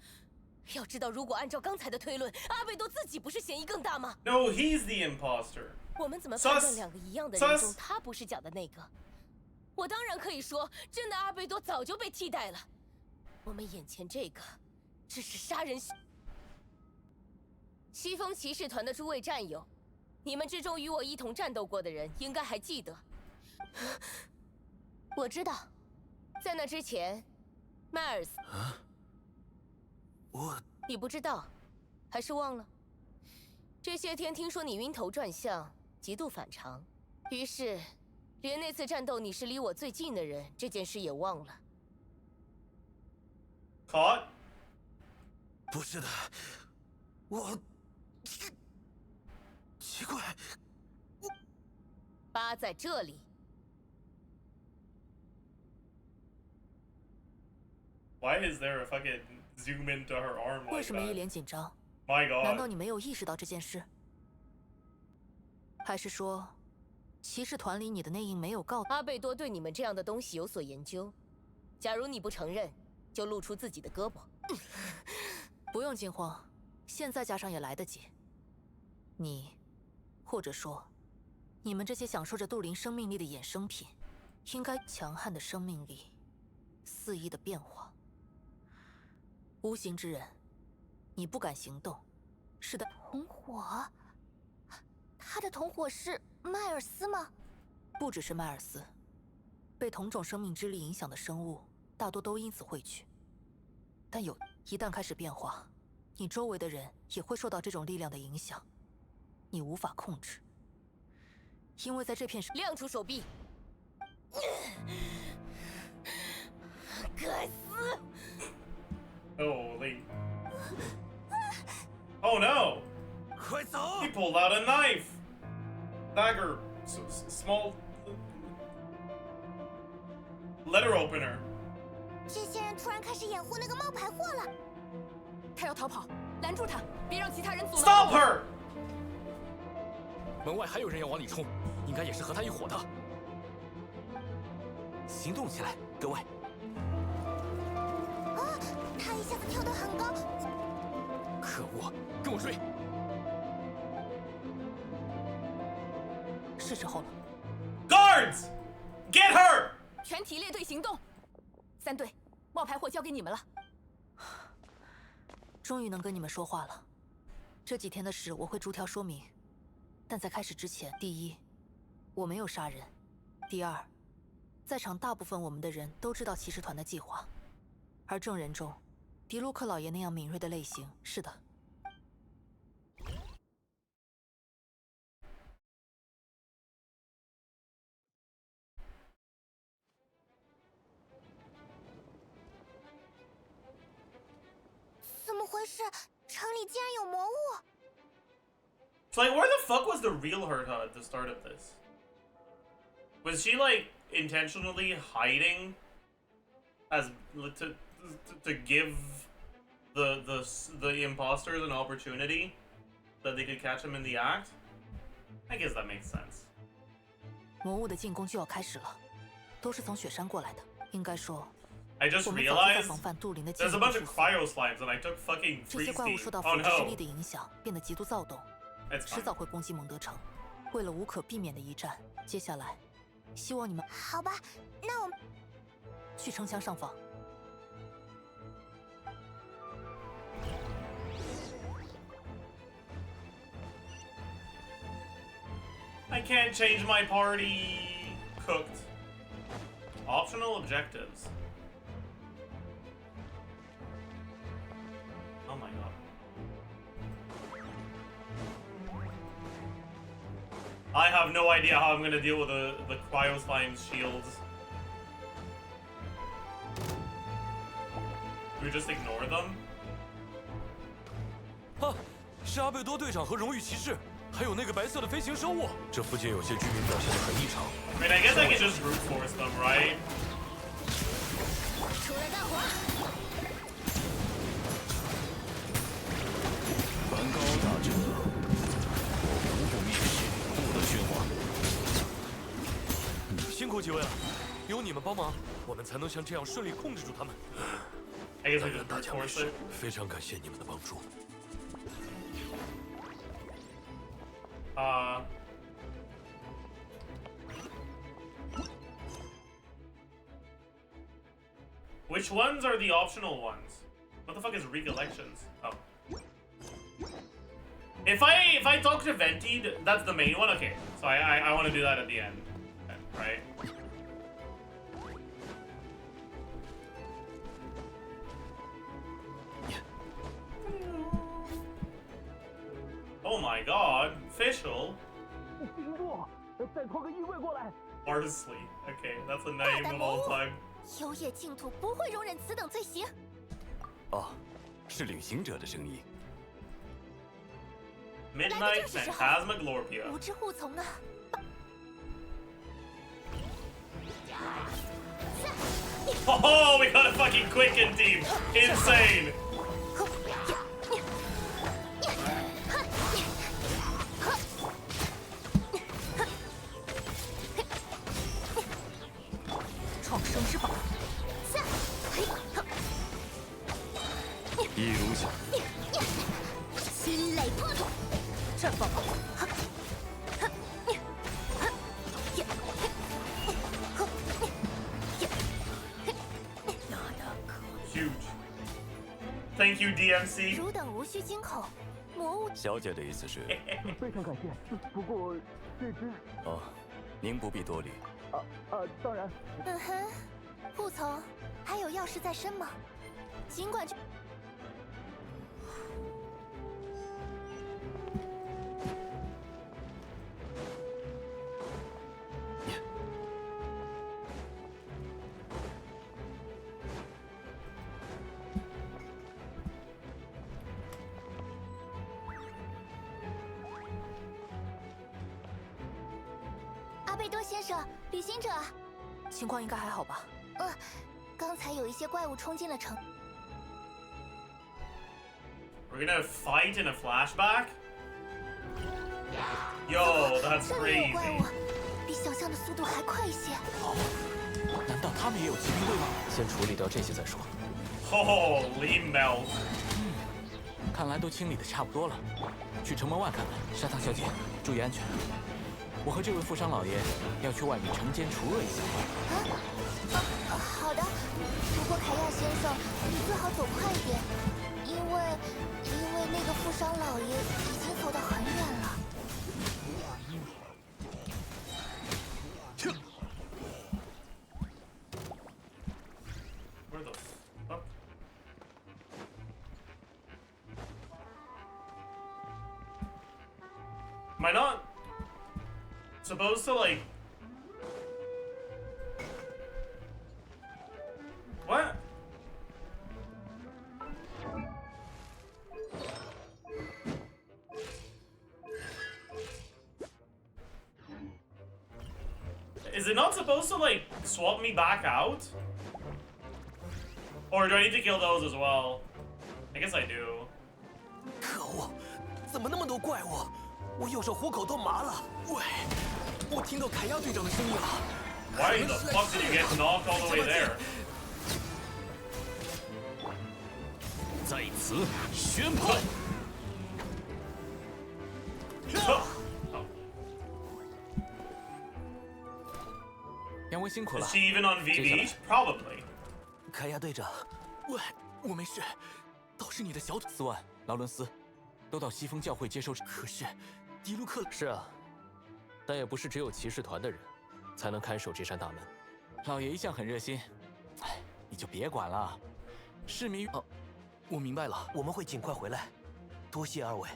要知道，如果按照刚才的推论，阿贝多自己不是嫌疑更大吗 No, he's the imposter. 我们怎么判断两个一样的人中，他不是假的那个？我当然可以说，真的阿贝多早就被替代了。我们眼前这个，只是杀人。西风骑士团的诸位战友，你们之中与我一同战斗过的人，应该还记得。我知道，在那之前，迈尔斯。你不知道，还是忘了？这些天听说你晕头转向，极度反常，于是，连那次战斗你是离我最近的人这件事也忘了。Caught？ 不是的，我奇怪，疤在这里。Why is there a fucking zoom into her arm like that? 为什么一脸紧张 ？My God！ 难道你没有意识到这件事？还是说，骑士团里你的内应没有告？阿贝多对你们这样的东西有所研究。假如你不承认，就露出自己的胳膊。不用惊慌，现在加上也来得及。你，或者说，你们这些享受着杜林生命力的衍生品，应该强悍的生命力，肆意的变化。无形之人，你不敢行动。是的，同伙，他的同伙是迈尔斯吗？不只是迈尔斯，被同种生命之力影响的生物，大多都因此汇聚。但一旦开始变化，你周围的人也会受到这种力量的影响，你无法控制。因为在这片亮出手臂！该死！ Holy! Oh no! 快走 He pulled out a knife, dagger, small letter opener. 这些人突然开始掩护那个冒牌货了。他要逃跑，拦住他，别让其他人阻挠。 Stop her! 门外还有人要往里冲，应该也是和他一伙的。行动起来，各位！啊！他一下子跳得很高。可恶，跟我追！是时候了。Guards, get her! 全体列队行动！三队，冒牌货交给你们了。终于能跟你们说话了。这几天的事我会逐条说明，但在开始之前，第一，我没有杀人；第二，在场大部分我们的人都知道骑士团的计划，而证人中，迪卢克老爷那样敏锐的类型，是的。怎么回事？城里竟然有魔物！ It's like, where the fuck was the real Herta at the start of this? Was she like intentionally hiding as to give the imposters an opportunity that they could catch him in the act? I guess that makes sense. 魔物的进攻就要开始了，都是从雪山过来的。应该说， I just 我们早就在 realized 防范杜林的 there's a bunch of cryo slimes and I took fucking 这些 freeze 怪物 tea. 受到 Oh 腐蚀之力 no. 的影响，变得极度躁动， It's 迟 fine. 早会攻击蒙德城。为了无可避免的一战，接下来，希望你们好吧，那我们去城墙上方。 I can't change my party. Cooked. Optional objectives. Oh my god. I have no idea how I'm gonna deal with the cryo slime shields. Do we just ignore them? 啊，是阿贝多队长和荣誉骑士，还有那个白色的飞行生物。这附近有些居民表现得很异常。I mean, I guess I can just brute force them, right? 出来干活！梵高大者，我无不灭血，不得喧哗。辛苦几位了，有你们帮忙，我们才能像这样顺利控制住他们。 I guess I just brute force it. 非常感谢你们的帮助。 Which ones are the optional ones? What the fuck is recollections? Oh. If I talk to Venti, that's the main one? Okay. So I want to do that at the end. Right? Oh my god. Fischl. Parsley. Okay, that's a name of all time. 幽夜净土不会容忍此等罪行。哦，是旅行者的声音。 Midnight Phantasmagoria. 无知护从啊！ Oh, we got a fucking Quicken team! Insane! Huge. Thank you, DMC. 汝等无需惊恐，魔物。小姐的意思是？非常感谢，不过这只……哦，您不必多礼。当然。嗯哼，护从，还有要事在身吗？尽管去。 阿贝多先生，旅行者，情况应该还好吧？刚才有一些怪物冲进了城。We're gonna fight in a flashback? Yo, that's 这里有怪物 crazy. 比想象的速度还快一些。难道他们也有骑兵队吗？先处理掉这些再说。 Holy melt. 看来都清理的差不多了，去城门外看看。砂糖小姐，注意安全。我和这位富商老爷要去外面城间除恶一下。好的，不过凯亚先生，你最好走快一点，因为那个富商老爷已经走得很远了。 Where the fuck? Am I not supposed to, like... What? Is it not supposed to, like, swap me back out? Or do I need to kill those as well? I guess I do. 可恶，怎么那么多怪物？我右手虎口都麻了。喂，我听到凯亚队长的声音了。 Why the fuck did you get knocked all the way there? 在此宣判。两位辛苦了。 Is she even on VB? Probably. 凯亚队长，喂，我没事，倒是你的小腿。斯万、劳伦斯，都到西风教会接受。可是，迪卢克是啊，但也不是只有骑士团的人才能看守这扇大门。老爷一向很热心，哎，你就别管了。市民哦，我明白了，我们会尽快回来，多谢二位。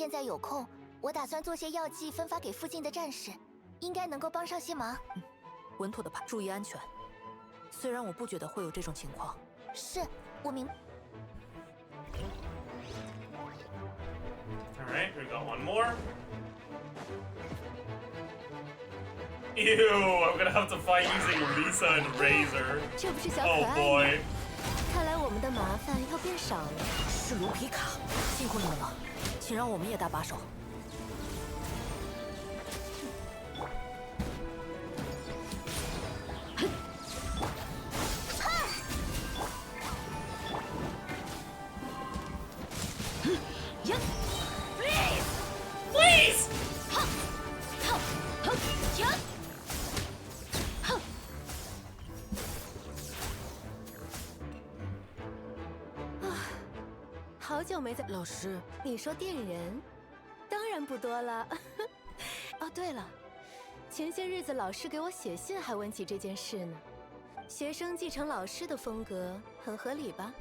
现在有空，我打算做些药剂分发给附近的战士，应该能够帮上些忙。稳妥的爬，注意安全。虽然我不觉得会有这种情况。是，我明。All right, we got one more. Ew, I'm gonna have to fight using Lisa and Razor. 这不是小可爱吗 Oh boy. 看来我们的麻烦要变少了。是卢皮卡，辛苦你们了，请让我们也搭把手。Please! 好久没在。老师，你说电人？当然不多了。哦，对了，前些日子老师给我写信，还问起这件事呢。学生继承老师的风格，很合理吧？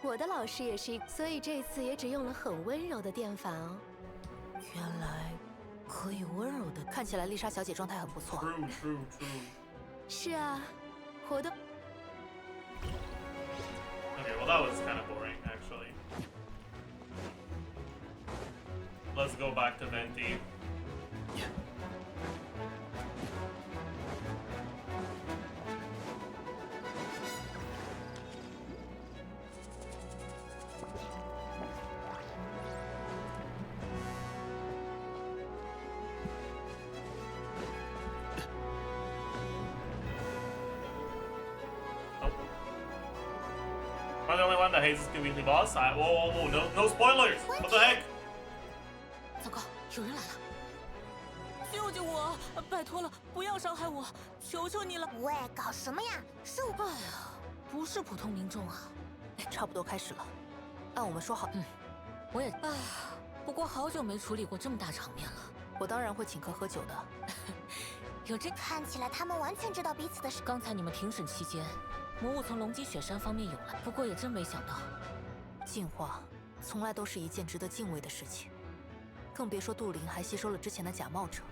我的老师也是一，所以这次也只用了很温柔的电法哦。原来可以温柔的。看起来丽莎小姐状态很不错。True. 是啊，活动。Okay, well that was kind of boring, actually. Let's go back to Venti. Am I the only one that hates this weekly boss? Whoa, no spoilers! What the heck? 糟糕，有人来了！救救我！拜托了，不要伤害我，求求你了！喂，搞什么呀？是我。哎呀，不是普通民众啊！差不多开始了，按我们说好。我也……哎呀，不过好久没处理过这么大场面了。我当然会请客喝酒的。有这……看起来他们完全知道彼此的事。刚才你们庭审期间，魔物从龙脊雪山方面涌来，不过也真没想到，进化从来都是一件值得敬畏的事情。更别说杜林还吸收了之前的假冒者。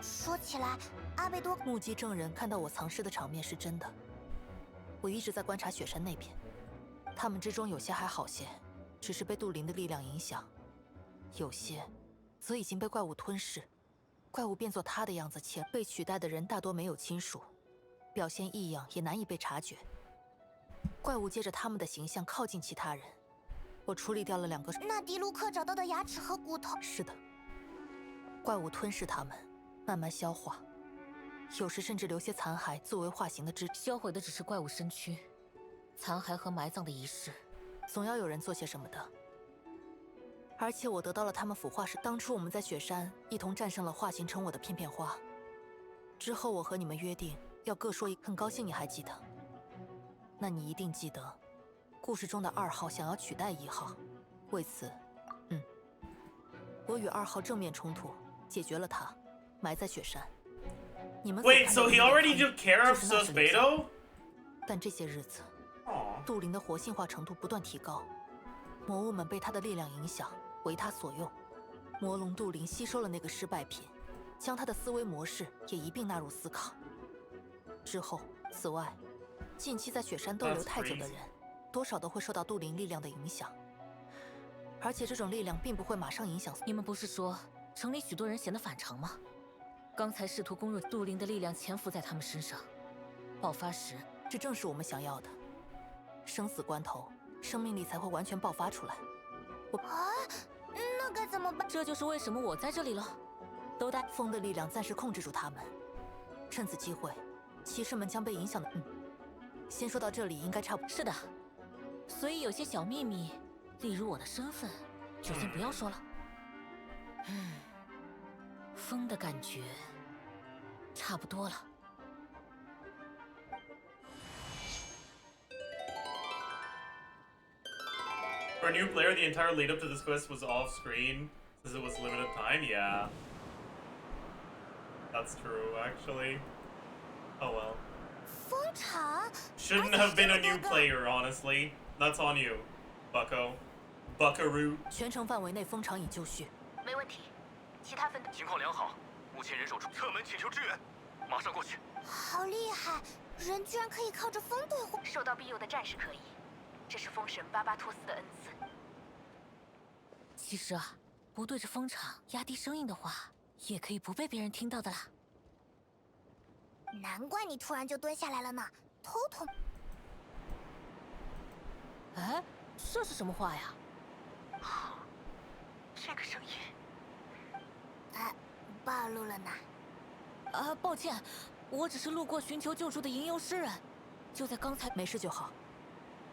说起来，阿贝多目击证人看到我藏尸的场面是真的。我一直在观察雪山那边，他们之中有些还好些，只是被杜林的力量影响；有些则已经被怪物吞噬，怪物变作他的样子，且被取代的人大多没有亲属，表现异样也难以被察觉。怪物借着他们的形象靠近其他人。我处理掉了2个。那迪卢克找到的牙齿和骨头。是的，怪物吞噬它们，慢慢消化，有时甚至留些残骸作为化形的肢。销毁的只是怪物身躯，残骸和埋葬的仪式，总要有人做些什么的。而且我得到了他们腐化时，当初我们在雪山一同战胜了化形成我的片片花。之后我和你们约定要各说一，很高兴你还记得。那你一定记得。故事中的2号想要取代1号，为此，我与2号正面冲突，解决了他，埋在雪山。你们 Wait, so he already took care of Albedo? 但这些日子，杜林的活性化程度不断提高，魔物们被他的力量影响，为他所用。魔龙杜林吸收了那个失败品，将他的思维模式也一并纳入思考。之后，此外，近期在雪山逗留太久的人。多少都会受到杜林力量的影响，而且这种力量并不会马上影响。你们不是说城里许多人显得反常吗？刚才试图攻入杜林的力量潜伏在他们身上，爆发时，这正是我们想要的。生死关头，生命力才会完全爆发出来。那该怎么办？这就是为什么我在这里了。都带风的力量暂时控制住他们，趁此机会，骑士们将被影响的。先说到这里，应该差不多。是的。所以有些小秘密，例如我的身份，就先不要说了。风的感觉差不多了。For a new player, the entire lead up to this quest was off screen since it was limited time. Yeah, that's true, actually. Oh well. 风场 Shouldn't have been a new player, honestly. That's on you, Bucko. Buckaroo. 全城范围内风场已就绪，没问题。其他分队情况良好，目前人手侧门请求支援，马上过去。好厉害，人居然可以靠着风对话。受到庇佑的战士可以，这是风神巴巴托斯的恩赐。其实啊，不对着风场压低声音的话，也可以不被别人听到的啦。难怪你突然就蹲下来了呢，偷偷。哎，这是什么话呀？这个声音。暴露了呢。抱歉，我只是路过寻求救助的吟游诗人，就在刚才。没事就好。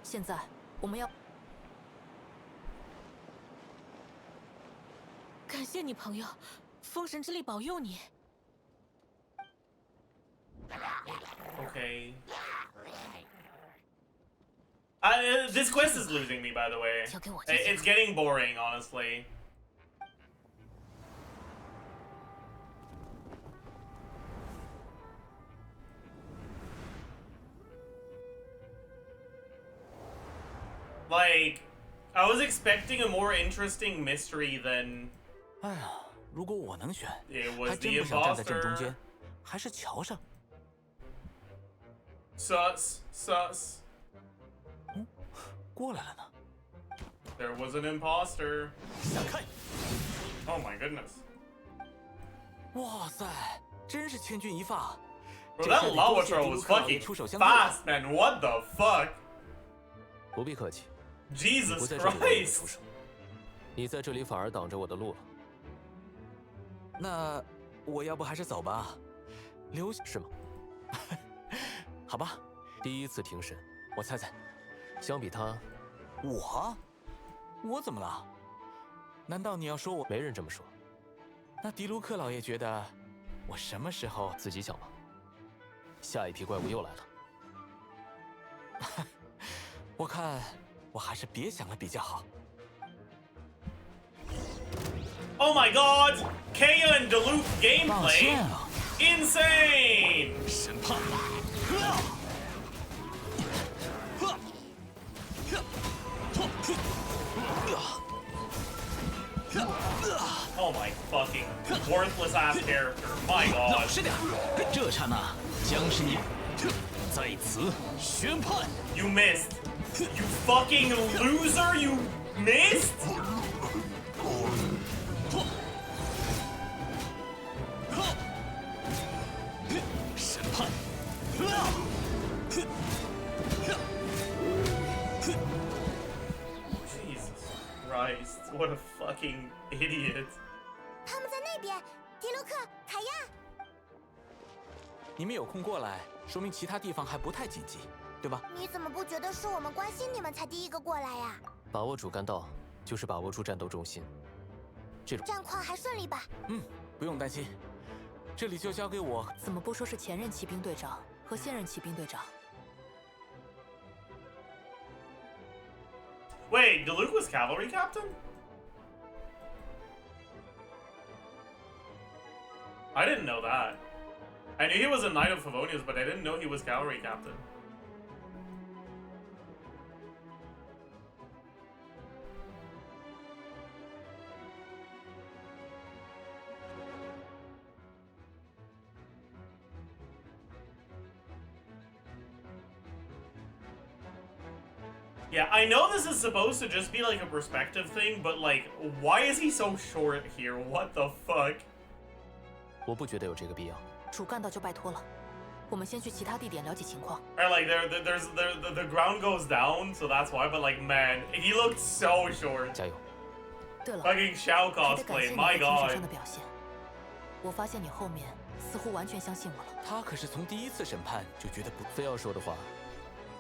现在我们要。感谢你，朋友，风神之力保佑你。Okay. This quest is losing me, by the way. It's getting boring, honestly. Like, I was expecting a more interesting mystery than. 哎呀，如果我能选， It was 还真 the 不想站在正中 imposter. 间，还是桥上。Sus. 过来了呢。 There was an imposter. Oh my goodness. 哇塞，真是千钧一发。 Bro, that lava throw was fucking fast, man. What the fuck? 不必客气。 Jesus 你不在这里我也出 Christ. 手，你在这里反而挡着我的路了。那我要不还是走吧，留下是吗？好吧。第一次庭审，我猜猜，相比他，我怎么了？难道你要说我？没人这么说。那迪卢克老爷觉得我什么时候？自己想吧。下一批怪物又来了。我看我还是别想了比较好。 Oh my god! Kaya and Duluth gameplay! Insane! 审判。Oh my fucking worthless ass character. My 老 god. 实点，这刹那将是你在此宣判。 You missed. You fucking loser! You missed? 审判。 Jesus Christ. What a fucking idiot. 他们在那边，迪卢克、凯亚。你们有空过来，说明其他地方还不太紧急，对吧？你怎么不觉得是我们关心你们才第一个过来呀？把握主干道，就是把握住战斗重心。这种战况还顺利吧？不用担心，这里就交给我。怎么不说是前任骑兵队长和现任骑兵队长？ Wait, Duluth was cavalry captain? I didn't know that. I knew he was a knight of Favonius, but I didn't know he was cavalry captain. Yeah, I know this is supposed to just be like a perspective thing, but like, why is he so short here? What the fuck? 我不觉得有这个必要。主干道就拜托了，我们先去其他地点了解情况。 Or like, the ground goes down, so that's why. But like, man, he looked so short. 加油！对了， Fucking Shao 还得感 cosplay, 谢你 my 在庭审 god. 上的表现。我发现你后面似乎完全相信我了。他可是从第一次审判就觉得不。非要说的话，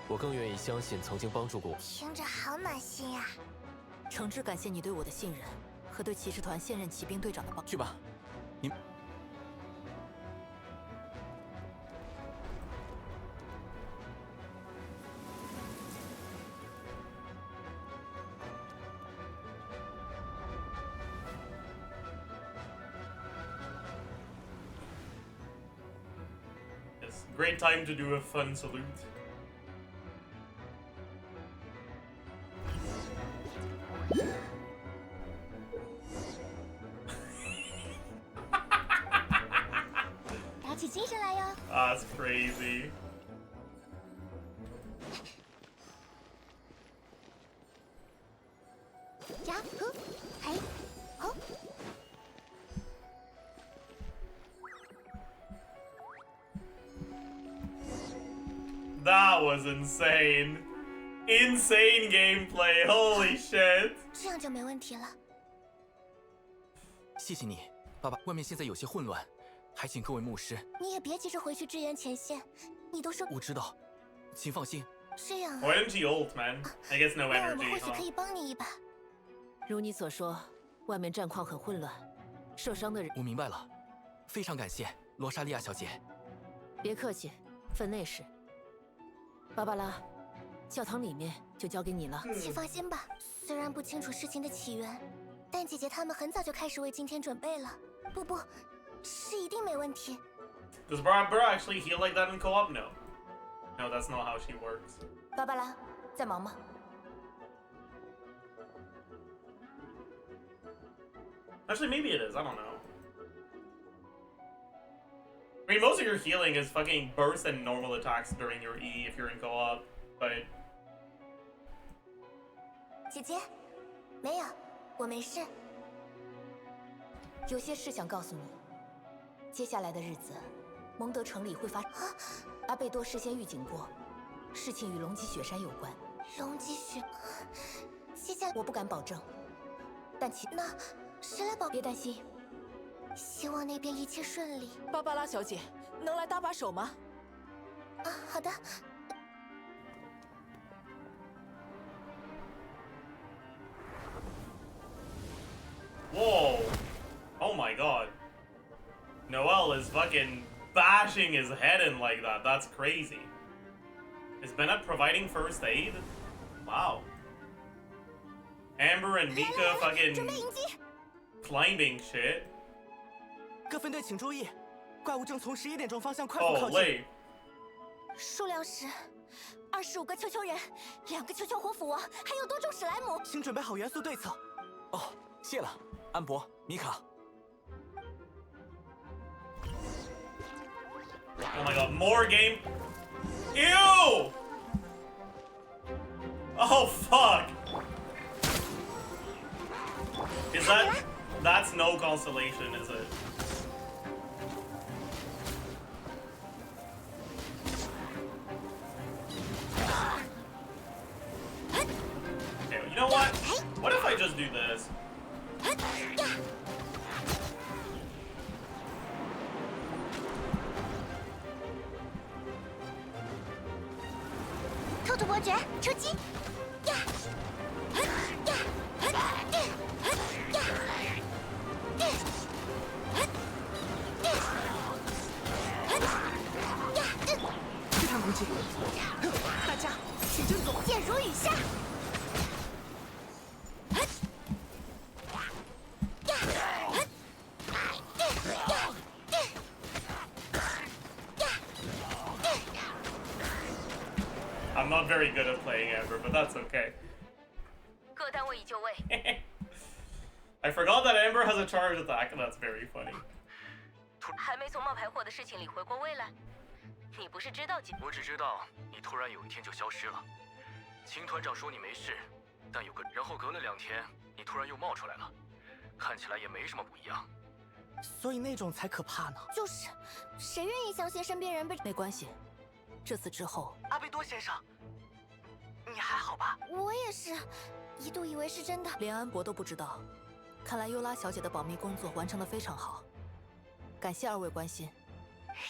我更愿意相信曾经帮助过我。听着好暖心呀！诚挚感谢你对我的信任和对骑士团现任骑兵队长的帮。去吧，你。 Yes, great time to do a fun salute. 来呀。That's crazy. That was insane. Insane gameplay. Holy shit. 这样就没问题了。谢谢你，爸爸。外面现在有些混乱，还请各位牧师。你也别急着回去支援前线，你都说我知道，请放心。这样啊。 Why didn't you ult, man? I guess no 那我们 energy. 或许可以帮你一把。如你所说，外面战况很混乱，受伤的人……我明白了，非常感谢罗莎莉亚小姐。别客气，分内事。芭芭拉，教堂里面就交给你了。请放心吧，虽然不清楚事情的起源，但姐姐他们很早就开始为今天准备了。不，是一定没问题。 Does Barbara actually heal like that in co-op? No. No, that's not how she works. 芭芭拉，在忙吗？ Actually, maybe it is. I don't know. I mean, most of your healing is fucking burst and normal attacks during your E if you're in co-op, but... 姐姐，没有，我没事。有些事想告诉你。接下来的日子，蒙德城里会发……阿贝多事先预警过，事情与龙脊雪山有关。龙脊雪，接下来我不敢保证，但那谁来保？别担心。 希望那边一切顺利。芭芭拉小姐，能来搭把手吗？啊，好的。Whoa! Oh my god. Noel is fucking bashing his head in like that. That's crazy. Is Bennett providing first aid? Wow. Amber and Mika fucking climbing shit. 各分队请注意，怪物正从11点钟方向快速靠近。累。数量是25个球人，2个球火斧王，还有多种史莱姆。请准备好元素对策。哦，谢了，安博、米卡。Oh my god, more game. Ew! Oh fuck. Is that's no consolation, is it? Okay, you know what? What if I just do this? 兔兔伯爵出击！呀！这趟攻击，大家请振作！箭如雨下。 I'm not very good at playing Amber, but that's okay. 各单位已就位。 I forgot that Amber has a charge attack. That's very funny. 还没从冒牌货的事情里回过味来？你不是知道几？我只知道你突然有一天就消失了。秦团长说你没事，但然后隔了2天，你突然又冒出来了，看起来也没什么不一样。所以那种才可怕呢。就是，谁愿意相信身边人被？没关系，这次之后，阿贝多先生，你还好吧？我也是，一度以为是真的。连安博都不知道，看来优拉小姐的保密工作完成得非常好，感谢2位关心。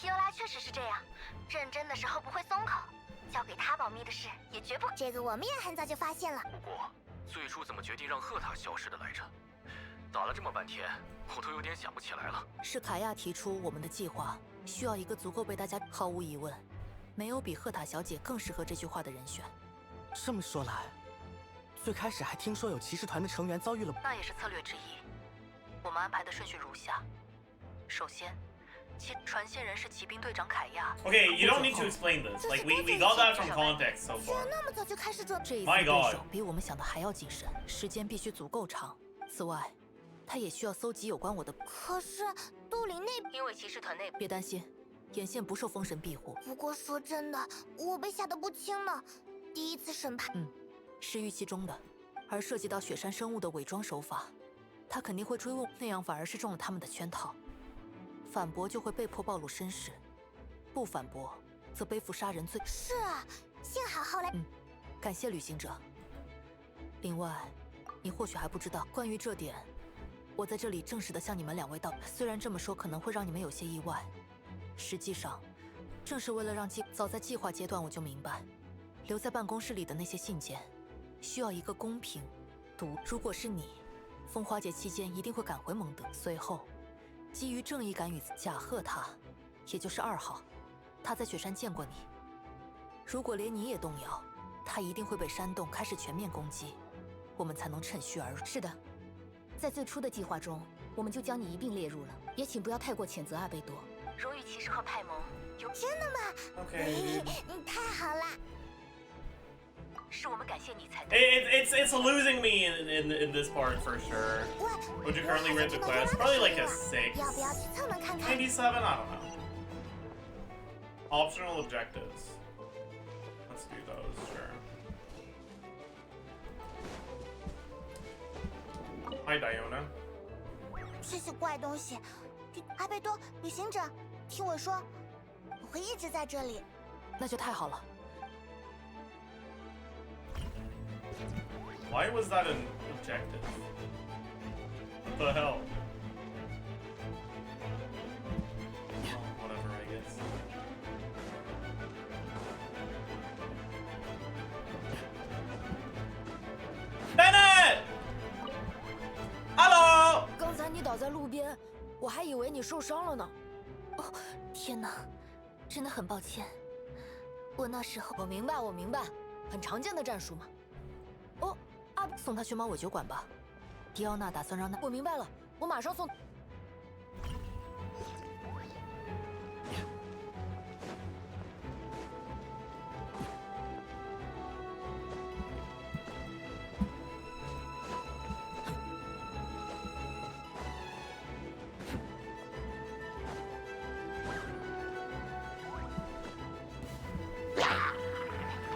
优拉确实是这样，认真的时候不会松口，交给她保密的事也绝不……这个我们也很早就发现了。不过，最初怎么决定让赫塔消失的来着？打了这么半天，我都有点想不起来了。是卡亚提出我们的计划，需要一个足够被大家……毫无疑问，没有比赫塔小姐更适合这句话的人选。这么说来，最开始还听说有骑士团的成员遭遇了……那也是策略之一。我们安排的顺序如下：首先，传线人是骑兵队长凯亚。 Okay, you don't need to explain this. Like we got that from context so 居然 far. 那么早就开始准备。这一次对手比我们想的还要谨慎，时间必须足够长。此外，他也需要搜集有关我的。可是杜林那……因为骑士团内……别担心，眼线不受封神庇护。不过说真的，我被吓得不轻呢。第一次审判，是预期中的。而涉及到雪山生物的伪装手法，他肯定会追问，那样反而是中了他们的圈套。反驳就会被迫暴露身世，不反驳则背负杀人罪。是啊，幸好后来……感谢旅行者。另外，你或许还不知道，关于这点，我在这里正式的向你们2位道。虽然这么说可能会让你们有些意外，实际上，正是为了让早在计划阶段我就明白，留在办公室里的那些信件，需要一个公平读。如果是你，风花节期间一定会赶回蒙德。随后，基于正义感与贾贺他，也就是2号，他在雪山见过你。如果连你也动摇，他一定会被煽动开始全面攻击，我们才能趁虚而入。是的，在最初的计划中，我们就将你一并列入了。也请不要太过谴责阿贝多。荣誉骑士和派蒙有真的吗 ？OK， 太好了。是我们感谢你才。It's losing me in this part for sure. Would you currently rate the quest? Probably like a 6. 要不要去蹭门看看 Maybe 7. I don't know. Optional objectives. Let's do those. Sure. Hi, Diona. 谢谢怪东西。阿贝多，旅行者，听我说，我会一直在这里。那就太好了。Why was that an objective? What the hell? Oh, whatever, I guess. Bennett! Hello! 刚才你倒在路边，我还以为你受伤了呢。哦，天哪，真的很抱歉。我那时候……我明白，很常见的战术嘛。哦。送他去猫尾酒馆吧，迪奥娜打算让他……我明白了，我马上送。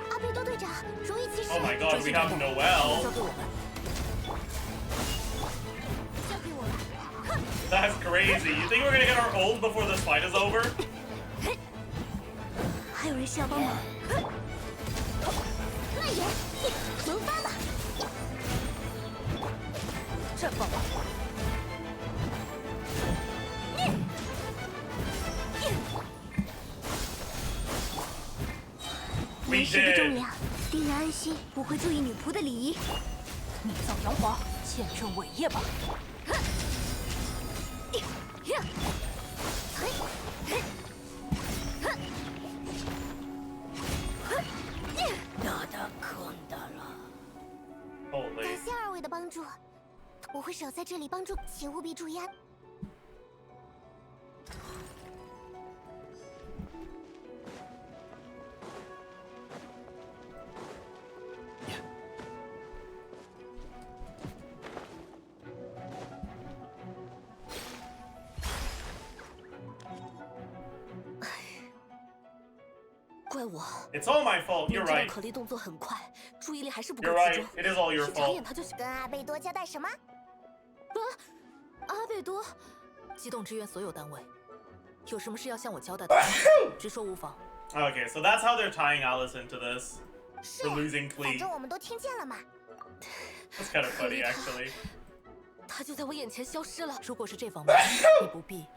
阿贝多队长，荣誉骑士。Oh my god, we have Noelle. 交给我了。 That's crazy. You think we're gonna get our ult before this fight is over? 还有人需要帮忙。那也，轮番吧。绽放吧。人世的重量，令人安心，不会注意女仆的礼仪。你造阳华，见证伟业吧。感谢2位的帮助，我会守在这里帮助，请务必注意安。怪我。 It's all my fault. You're right. 可莉动作很快，注意力还是不够 You're 集 right. 中。 It is all your 一眨 fault. 眼他就跟阿贝多交代什么？阿贝多，机动支援所有单位，有什么事要向我交代的，直说无妨。 Okay, so that's how they're tying Alice into this. 是 For losing 反 Clee. 正我们都听见了嘛。 That's kind of funny, actually. 他就在我眼前消失了。如果是这方面，你不必。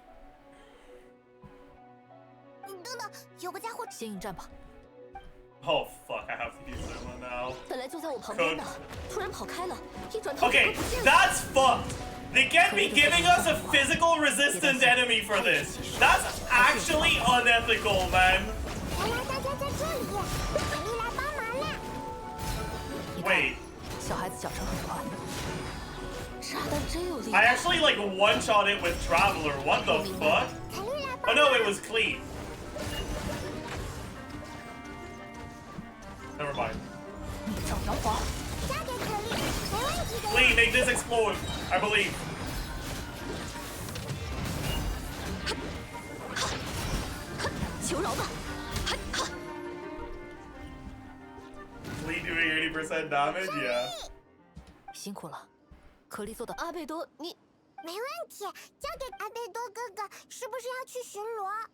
等等，有个家伙先应战吧。 Oh fuck! I have to use that one now. 本来就在我旁边呢，突然跑开了，一转头 Okay, that's fucked. They can't be giving us a physical resistant enemy for this. That's actually unethical, man. 原来大家在这里，凯莉来帮忙了。 Wait. 小孩子脚程很快，炸弹真有力。 I actually like one-shot it with Traveler. What the fuck? Oh no, it was Clee. Never mind. 你造阳华。 交给凯莉，没问题的。 Clee, make this explode. I believe. 10% damage, yeah. 辛苦了，可莉做的。阿贝多，你没问题，交给阿贝多哥哥。是不是要去巡逻？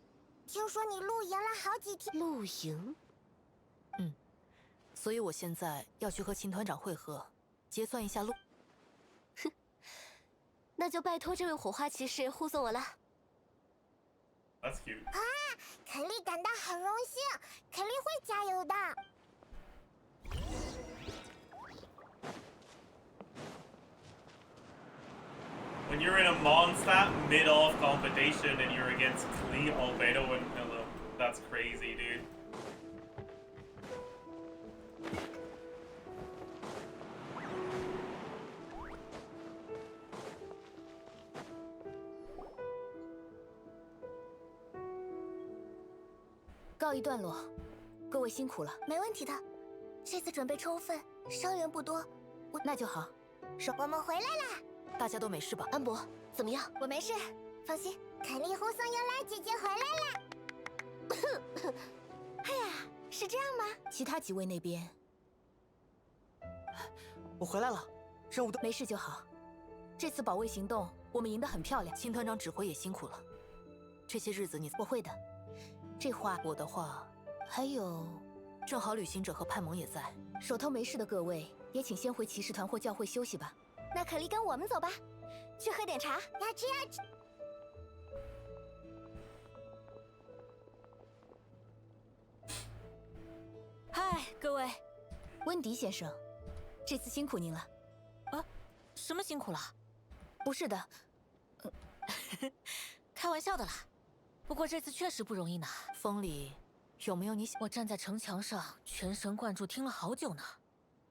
听说你露营了好几天。露营？嗯，所以我现在要去和秦团长会合，结算一下路。哼，那就拜托这位火花骑士护送我了。 That's cute. 啊，肯莉感到很荣幸，肯莉会加油的。 When you're in a Mondstadt mid-off competition and you're against Klee, Albedo, and Milo, that's crazy, dude. “告一段落，各位辛苦了。”没问题的，这次准备充分，伤员不多。那就好。我们回来啦！ 大家都没事吧？安博，怎么样？我没事，放心。肯莉护送尤拉姐姐回来了。哎呀，是这样吗？其他几位那边，我回来了，任务都没事就好。这次保卫行动我们赢得很漂亮，秦团长指挥也辛苦了。这些日子我会的。这话我的话，还有，正好旅行者和派蒙也在，手头没事的各位也请先回骑士团或教会休息吧。 那可莉跟我们走吧，去喝点茶。呀吃呀吃。嗨，各位，温迪先生，这次辛苦您了。啊，什么辛苦了？不是的，开玩笑的啦。不过这次确实不容易呢。风里有没有你？我站在城墙上，全神贯注听了好久呢。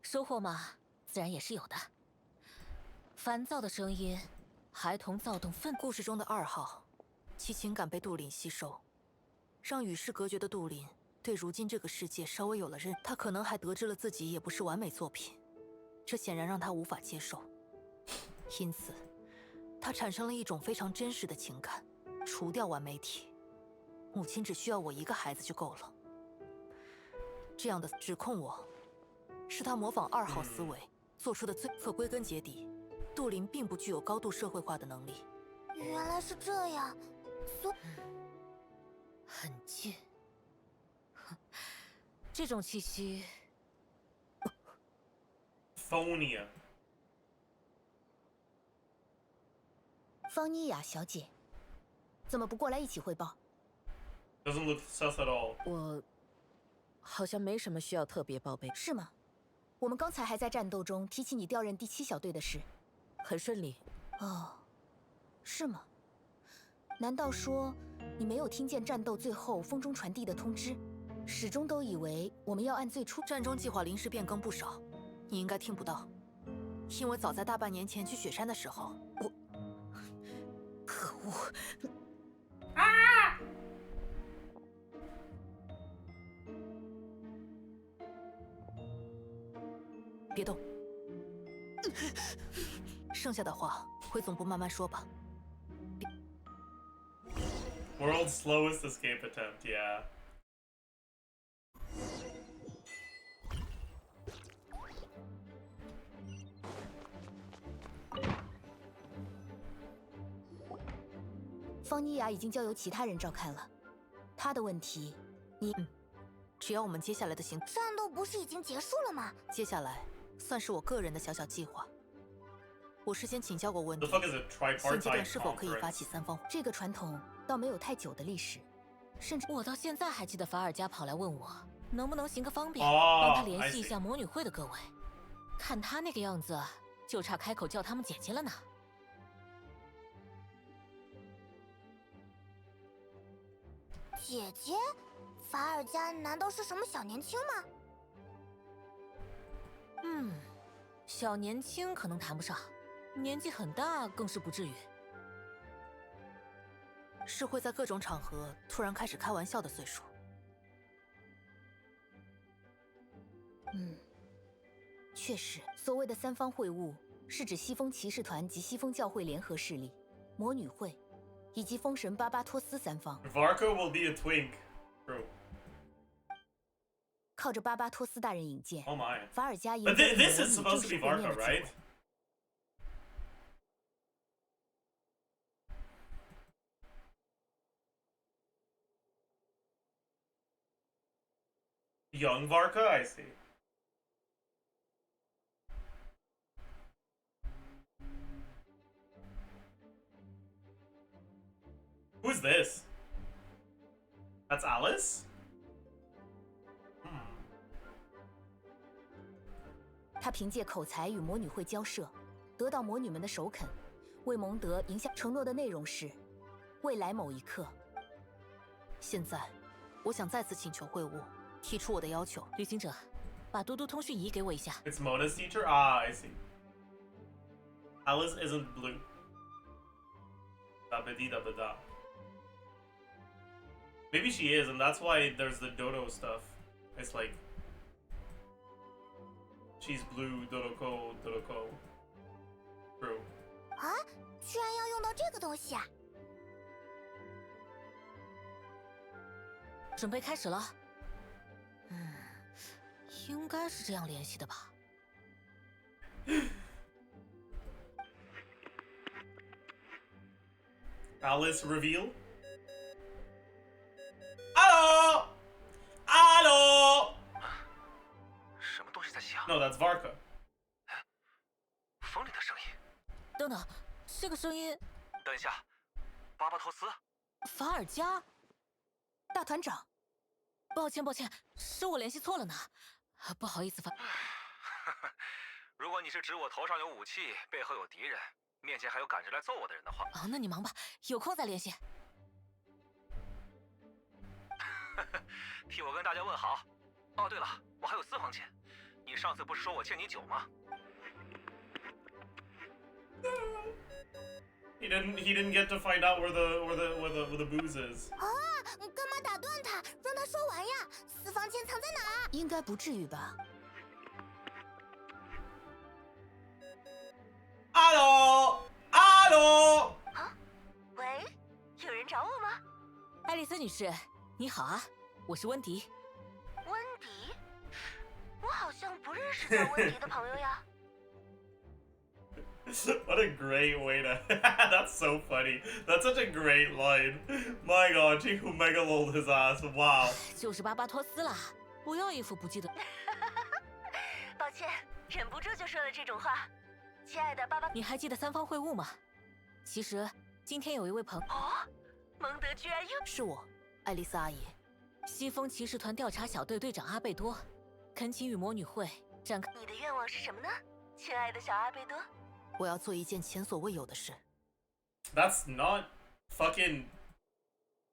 收获嘛，自然也是有的。 烦躁的声音，孩童躁动愤。故事中的2号，其情感被杜林吸收，让与世隔绝的杜林对如今这个世界稍微有了认。他可能还得知了自己也不是完美作品，这显然让他无法接受。因此，他产生了一种非常真实的情感，除掉完美体。母亲只需要我一个孩子就够了。这样的指控我，是他模仿2号思维做出的罪。可归根结底。 杜林并不具有高度社会化的能力。原来是这样，很贱。这种气息。Phonia。方妮雅小姐，怎么不过来一起汇报 ？Doesn't look sus at all。我好像没什么需要特别报备。是吗？我们刚才还在战斗中提起你调任第7小队的事。 很顺利，哦，是吗？难道说你没有听见战斗最后风中传递的通知？始终都以为我们要按最初战中计划临时变更不少，你应该听不到，因为早在大半年前去雪山的时候，我……可恶！啊！别动。剩下的话回总部慢慢说吧。World's slowest escape attempt, yeah.《方妮雅已经交由其他人照看了，她的问题，只要我们接下来的战斗不是已经结束了吗？接下来算是我个人的小小计划。 我事先请教过温迪，现阶段是否可以发起3方？这个传统倒没有太久的历史，甚至我到现在还记得法尔加跑来问我，能不能行个方便，帮他联系一下魔女会的各位。看他那个样子，就差开口叫他们姐姐了呢。姐姐，法尔加难道是什么小年轻吗？小年轻可能谈不上。 年纪很大更是不至于，是会在各种场合突然开始开玩笑的岁数。确实，所谓的3方会晤是指西风骑士团及西风教会联合势力、魔女会以及风神巴巴托斯3方。Varco will be a twink. True. 靠着巴巴托斯大人引荐， Oh my. 法尔加 But 赢得 this 了 is 魔 supposed 女 to 正 be 式会面 Varka, 的机 right? 会。Young Varka, I see. Who's this? That's Alice? 他凭借口才与魔女会交涉，得到魔女们的首肯，为蒙德赢下承诺的内容是，未来某一刻。现在，我想再次请求会晤，提出我的要求。旅行者，把嘟嘟通讯仪给我一下。 It's Mona's teacher? Ah, I see. Alice isn't blue. Da-ba-dee-da-ba-da. Maybe she is, and that's why there's the Dodo stuff. It's like... She's blue, Dodoko, Dodoko. True. 啊，居然要用到这个东西啊！准备开始了。应该是这样联系的吧。Alice reveal. Hello! Hello! 什么东西在响？ No, that's Varka. 风里的声音。等等，这个声音，等一下，巴巴托斯。法尔加，大团长，抱歉，是我联系错了呢，不好意思，如果你是指我头上有武器，背后有敌人，面前还有赶着来揍我的人的话，那你忙吧，有空再联系。替我跟大家问好。哦，对了，我还有私房钱，你上次不是说我欠你酒吗？ He didn't get to find out where the booze is. 啊，干嘛打断他？让他说完呀！私房钱藏在哪？应该不至于吧？ Hello! Hello! 啊，喂，有人找我吗？爱丽丝女士，你好啊，我是温迪。温迪？我好像不认识叫温迪的朋友呀。What a great way to... That's so funny. That's such a great line. My god, she mega lolled his ass. Wow. 就是巴巴托斯啦，不要一副不记得。抱歉，忍不住就说了这种话。亲爱的巴巴，你还记得三方会晤吗？其实今天有一位朋友，哦，蒙德居然又是我，爱丽丝阿姨。西风骑士团调查小队队长阿贝多，恳请与魔女会展开。你的愿望是什么呢，亲爱的小阿贝多？ 我要做一件前所未有的事。 That's not fucking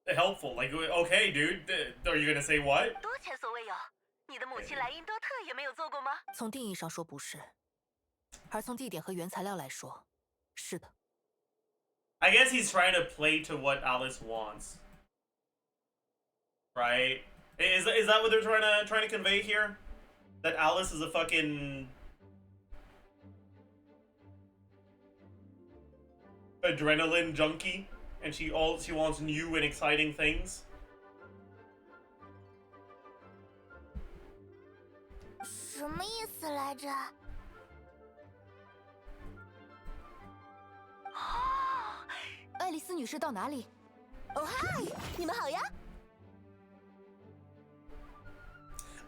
helpful. Like, okay, dude, are you gonna say what? 多前所未有！你的母亲莱茵多特也没有做过吗？从定义上说不是，而从地点和原材料来说，是的。 I guess he's trying to play to what Alice wants, right? Is that what they're trying to convey here? That Alice is a fucking adrenaline junkie, and she wants new and exciting things. 什么意思来着？哦，爱丽丝女士到哪里？哦嗨，你们好呀！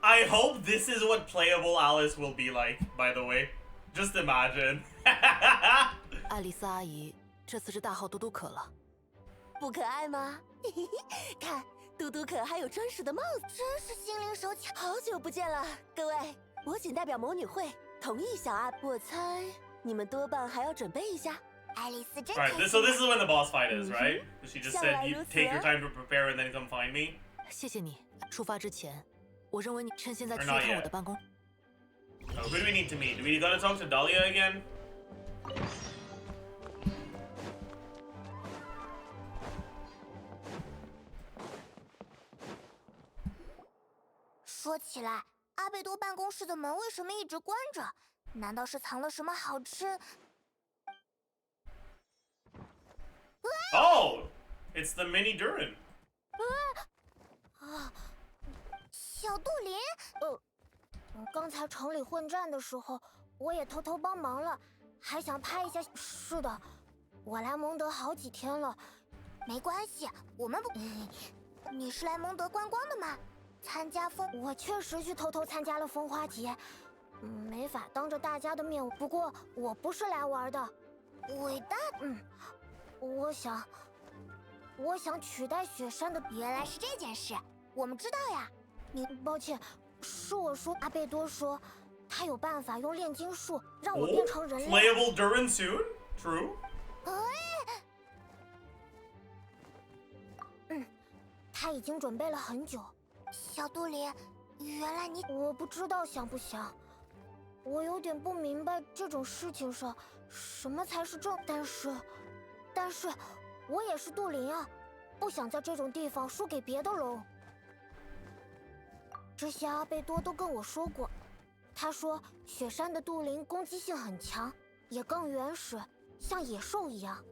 I hope this is what playable Alice will be like, by the way. Just imagine. 爱丽丝阿姨，这次是大号嘟嘟可了。不可爱吗？看，嘟嘟可还有专属的帽子，真是心灵手巧。好久不见了，各位，我仅代表魔女会同意小阿，我猜你们多半还要准备一下。爱丽丝真开心。 Right, so this is when the boss fight is, right? She just said, "You take your time to prepare and then come find me." 谢谢你。出发之前，我认为你趁现在去 Or 一 not 趟 yet. 我的办公。 Oh, who do we need to meet? Do we gotta talk to Dahlia again? 说起来，阿贝多办公室的门为什么一直关着？难道是藏了什么好吃？ Oh, it's the mini Durin. 啊，小小杜林，刚才城里混战的时候，我也偷偷帮忙了，还想拍一下。是的，我来蒙德好几天了。没关系，我们不。你是来蒙德观光的吗？参加我确实去偷偷参加了风花节，没法当着大家的面。不过我不是来玩的。伟大，我想取代雪山的。原来是这件事，我们知道呀。抱歉，是我说。阿贝多说，他有办法用炼金术让我变成人类。Playable Durin soon? True. 他已经准备了很久。小杜林，原来你……我不知道想不想，我有点不明白这种事情上什么才是正。但是，我也是杜林啊，不想在这种地方输给别的龙。这些阿贝多都跟我说过，他说雪山的杜林攻击性很强，也更原始，像野兽一样。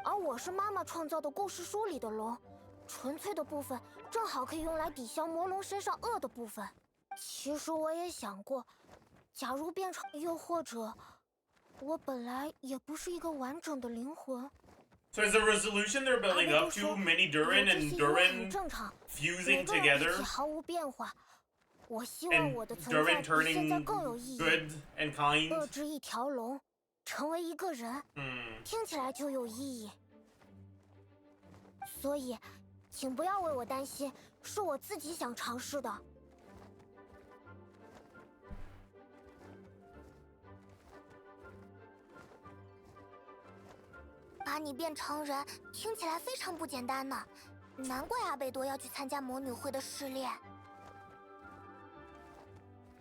而我是妈妈创造的故事书里的龙。纯粹的部分正好可以用来抵消魔龙身上恶的部分。其实我也想过，假如变成，又或者，我本来也不是一个完整的灵魂。So is the resolution they're building up to mini Durin and Durin fusing together? 毫无变化。我希望我的存在 Durin 比现在更有意义。 good and kind. 遏制一条龙，成为一个人，听起来就有意义。所以。请不要为我担心，是我自己想尝试的。把你变成人，听起来非常不简单呢。难怪阿贝多要去参加魔女会的试炼。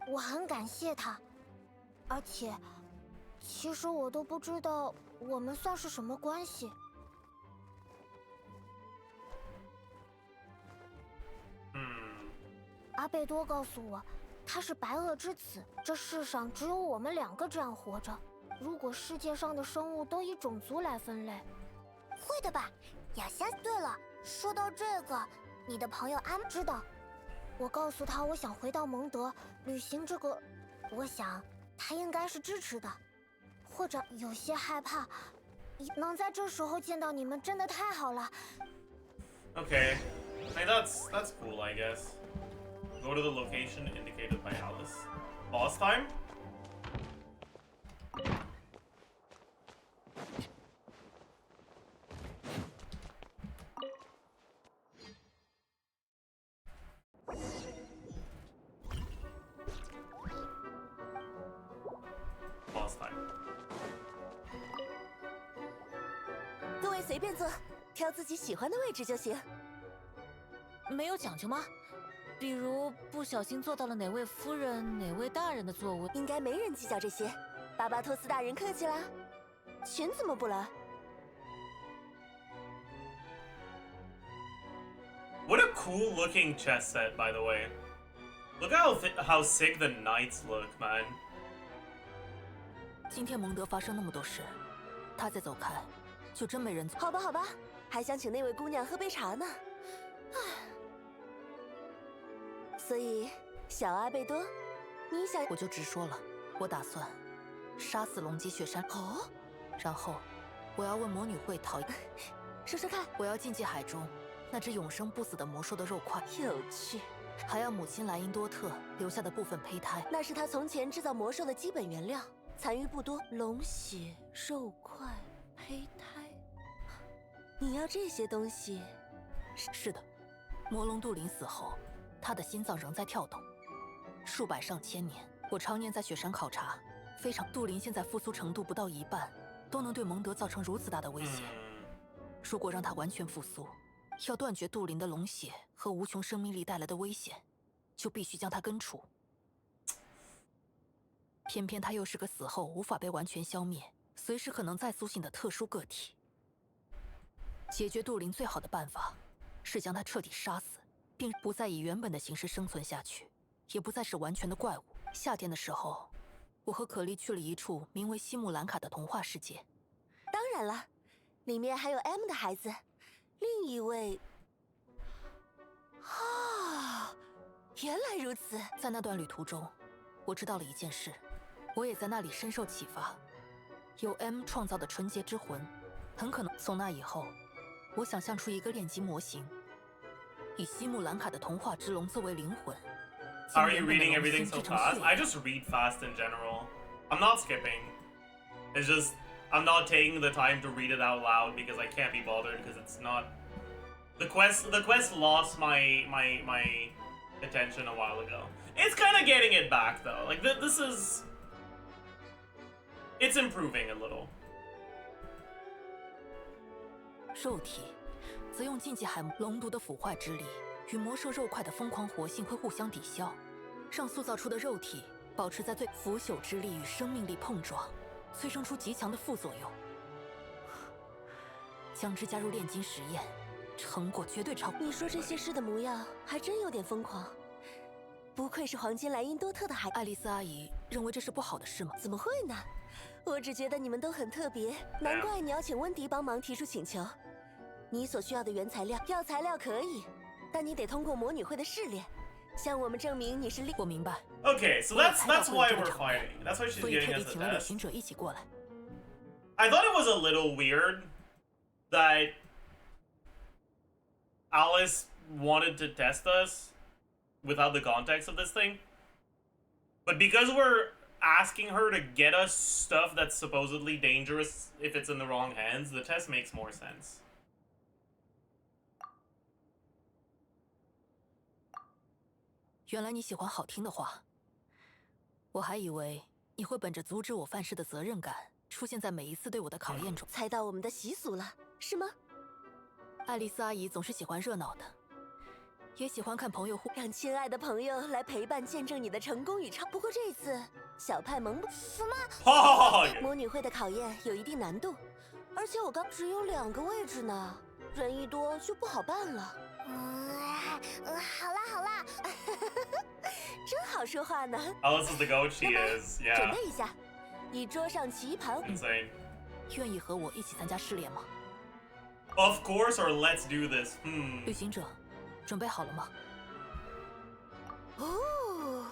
我很感谢他，而且，其实我都不知道我们算是什么关系。阿贝多告诉我，他是白垩之子。这世上只有我们2个这样活着。如果世界上的生物都以种族来分类，会的吧？雅仙。对了，说到这个，你的朋友安知道。我告诉他我想回到蒙德旅行这个，我想他应该是支持的，或者有些害怕。能在这时候见到你们真的太好了。Okay, I mean, that's cool, I guess. Go to the location indicated by Alice. Boss time? Boss time. 各位随便坐，挑自己喜欢的位置就行。没有讲究吗？比如不小心坐到了哪位夫人、哪位大人的座位，应该没人计较这些。巴巴托斯大人客气啦。群怎么不来？ What a cool looking chess set, by the way. Look how sick the knights look, man. 今天蒙德发生那么多事，他再走开，就真没人。好吧，好吧，还想请那位姑娘喝杯茶呢。唉。所以，小阿贝多，你想……我就直说了，我打算杀死龙姬雪山。哦。然后，我要问魔女会讨。说说看。我要禁忌海中那只永生不死的魔兽的肉块。有趣。还要母亲莱茵多特留下的部分胚胎。那是她从前制造魔兽的基本原料，残余不多。龙血、肉块、胚胎。你要这些东西？是的。魔龙杜林死后，他的心脏仍在跳动，数百上千年。我常年在雪山考察，非常。杜林现在复苏程度不到一半，都能对蒙德造成如此大的威胁。如果让他完全复苏，要断绝杜林的龙血和无穷生命力带来的危险，就必须将他根除。偏偏他又是个死后无法被完全消灭，随时可能再苏醒的特殊个体。解决杜林最好的办法，是将他彻底杀死，并不再以原本的形式生存下去，也不再是完全的怪物。夏天的时候，我和可莉去了一处名为西木兰卡的童话世界。当然了，里面还有 M 的孩子，另一位。啊，原来如此，在那段旅途中，我知道了一件事，我也在那里深受启发。由 M 创造的纯洁之魂，很可能从那以后，我想象出一个炼级模型，以西木兰卡的童话之龙作为灵魂。 Are you reading everything so fast? I just read fast in general. I'm not skipping. It's just I'm not taking the time to read it out loud because I can't be bothered because it's not the quest lost my attention a while ago. It's kind of getting it back though. Like this is it's improving a little. 肉体则用禁忌海龙毒的腐坏之力与魔兽肉块的疯狂活性会互相抵消，让塑造出的肉体保持在最腐朽之力与生命力碰撞，催生出极强的副作用。将之加入炼金实验，成果绝对超。你说这些事的模样还真有点疯狂，不愧是黄金莱茵多特的孩。爱丽丝阿姨认为这是不好的事吗？怎么会呢？我只觉得你们都很特别，难怪你要请温迪帮忙提出请求。你所需要的原材料，要材料可以，但你得通过魔女会的试炼，向我们证明你是我明白。 Okay, so that's why we're fighting. That's why she's 所以 getting 特 us 地 a 请了旅 test. 行者一起过来。I thought it was a little weird that Alice wanted to test us without the context of this thing. But because we're asking her to get us stuff that's supposedly dangerous if it's in the wrong hands, the test makes more sense. 原来你喜欢好听的话，我还以为你会本着阻止我犯事的责任感，出现在每一次对我的考验中。猜到我们的习俗了，是吗？爱丽丝阿姨总是喜欢热闹的，也喜欢看朋友互。让亲爱的朋友来陪伴，见证你的成功与不过这次，小派蒙什么？魔女会的考验有一定难度，而且我刚只有2个位置呢，人一多就不好办了。好啦，真好说话呢。Alice is the goat she is, 准 yeah. 备一下，以桌上棋盘。Insane. 愿意和我一起参加试炼吗？ Of course, or let's do this. 旅行者，准备好了吗？哦，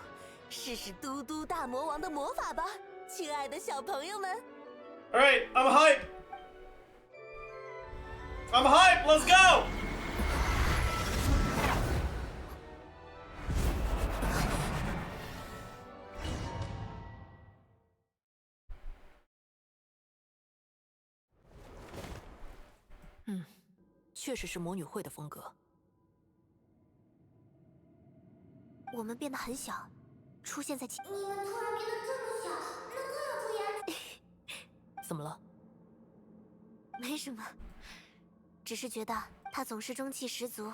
试试嘟嘟大魔王的魔法吧，亲爱的小朋友们。All right, I'm hype. I'm hype. Let's go. 确实是魔女会的风格。我们变得很小，出现在你们突然变得这么小，那更要注意安。怎么了？没什么，只是觉得他总是中气十足，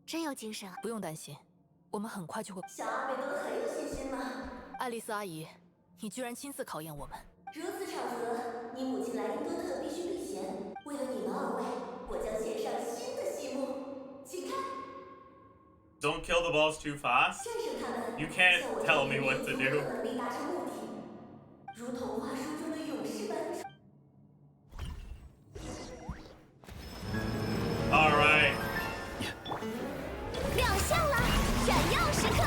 真有精神啊。不用担心，我们很快就会。小阿贝多很有信心嘛。爱丽丝阿姨，你居然亲自考验我们。如此场合，你母亲莱茵多特必须避嫌。为了你们2位，我将献上新的戏目，请看。 Don't kill the boss too fast. You can't tell me what to do. 如童话书中的勇士般。 All right. 亮相了，闪耀时刻。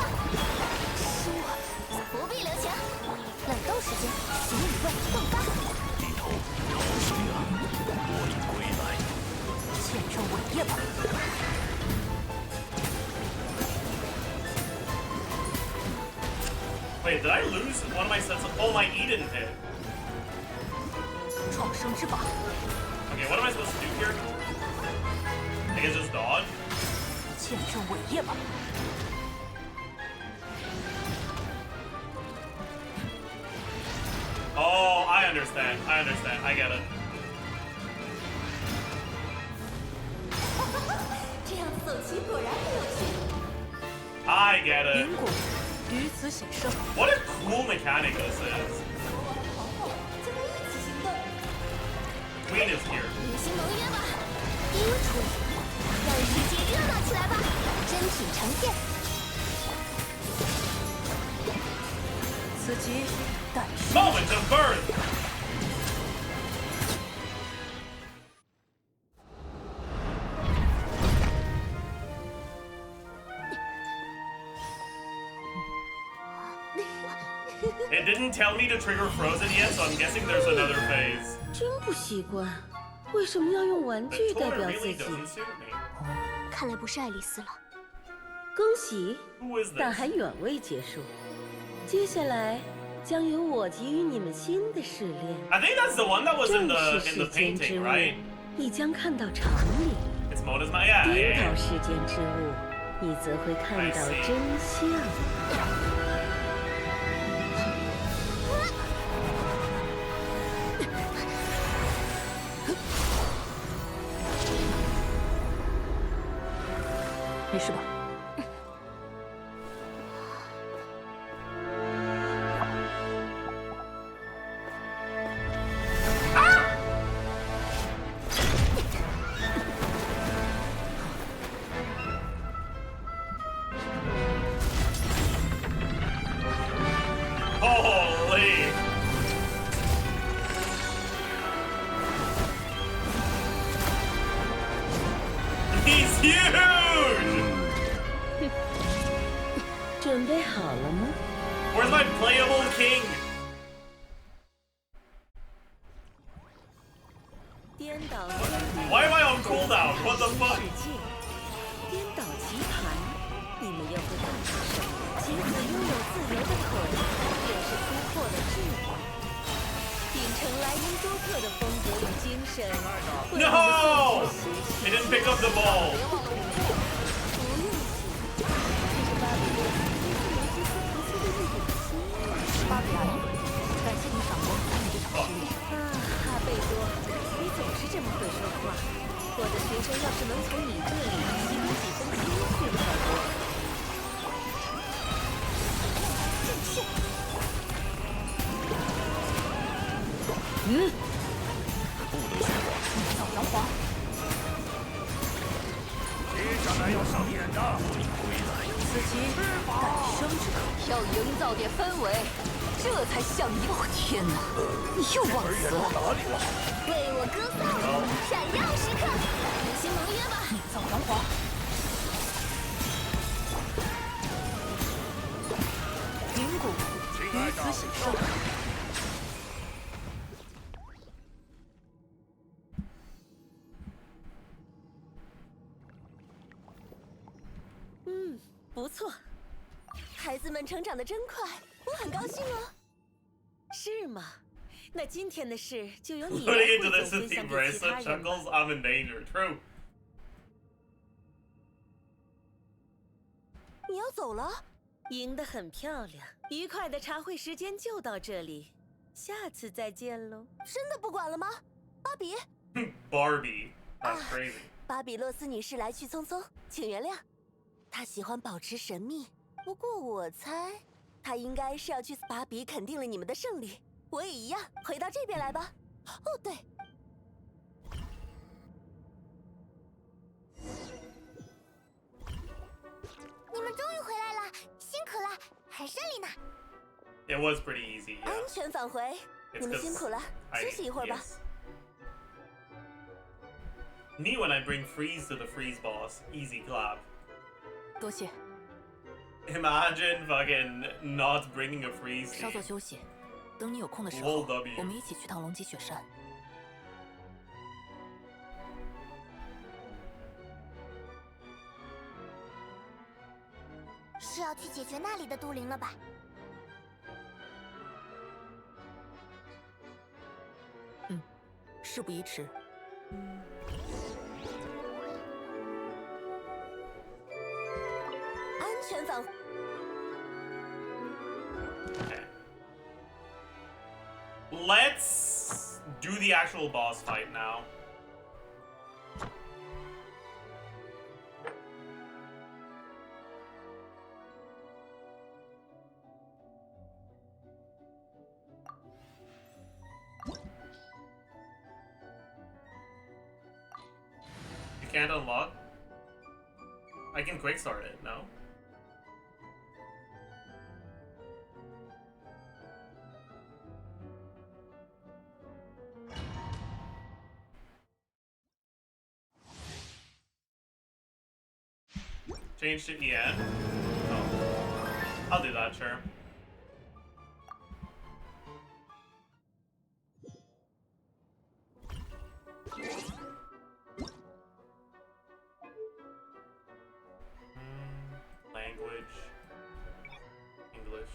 不必留情，冷冻时间，行理论迸发。低头逃生啊，我已归来。见证伟业吧。 Wait, did I lose one of my sets of... Oh, my E didn't hit. 创生之法。 Okay, what am I supposed to do here? I guess just dodge? 见证伟业吧。Oh, I understand. I get it. 这样走棋果然很有趣。 I get it. 灵果于此显生。 What a cool mechanic this is. Queen is here. 履行盟约吧，第一出，让世界热闹起来吧！真品呈现。此即诞生。 Moment of birth. It didn't tell me to trigger Frozen yet, so I'm guessing there's another phase. 真不习惯，为什么要用玩 The 具代 toy 表自 really 己？ doesn't suit me. 看来不是爱丽丝了。恭喜， Who is 但 this? 还远未结束。接下来将由我给予你们新的试炼。 I think that's the one that was in 正 the 是 in the 世间之 painting, 物 right?，你将看到常理； Its mode is my yeah. 颠 yeah, 倒 yeah. 世间之物，你则会看 I 到 see. 真相。没事吧？Holy! He's huge! 准备好了吗？ Where's my playable king? 颠倒 Why am I on cooldown? What the fuck? 颠倒棋盘，你们又会看到什么？棋子拥有自由的腿，便是突破了桎梏。秉承莱茵多特的风格与精神，为我们 No! 送出 He didn't pick up the ball. 不用谢，这是巴比洛斯雷吉斯提出的一点心意。巴比阿姨，感谢你赏光参与这场试炼。阿贝多，你总是这么会说话。我的学生要是能从你这里吸取几分谦逊才多。不能喧哗。小杨皇，接下来要上演的，此棋感生之可。要营造点氛围，这才像一。哦天哪，你又忘词了！哪里了？为我歌颂，闪耀时刻，履行盟约吧！你造杨皇，云谷于此喜胜。不错，孩子们成长得真快，我很高兴哦。是吗？那今天的事就由你来 Putting 汇 into 总 this 分享 team 给其 bracelet 他人吧。 chuckles, I'm in danger. True. 你要走了？赢得很漂亮，愉快的茶会时间就到这里，下次再见喽。真的不管了吗？芭比， Barbie. That's crazy. 巴比洛斯女士来去匆匆，请原谅。她喜欢保持神秘，不过我猜她应该是要去。芭比肯定了你们的胜利，我也一样。回到这边来吧。哦，对，你们终于回来了，辛苦了，很顺利呢。 It was pretty easy. 安 Yeah. 全返回， It's 你们 'cause 辛苦了， I- 休息一会儿吧。 yes. Me when I bring freeze to the freeze boss, easy clap. 多谢， Imagine fucking not bringing a freeze. 稍作休息，等你有空的时 Roll 候， W. 我们一起去趟龙脊雪山。是要去解决那里的都灵了吧？事不宜迟。安全返。 Okay. Let's do the actual boss fight now. You can't unlock? I can quick start it, no? Change to EN? Oh. I'll do that, sure. Language. English.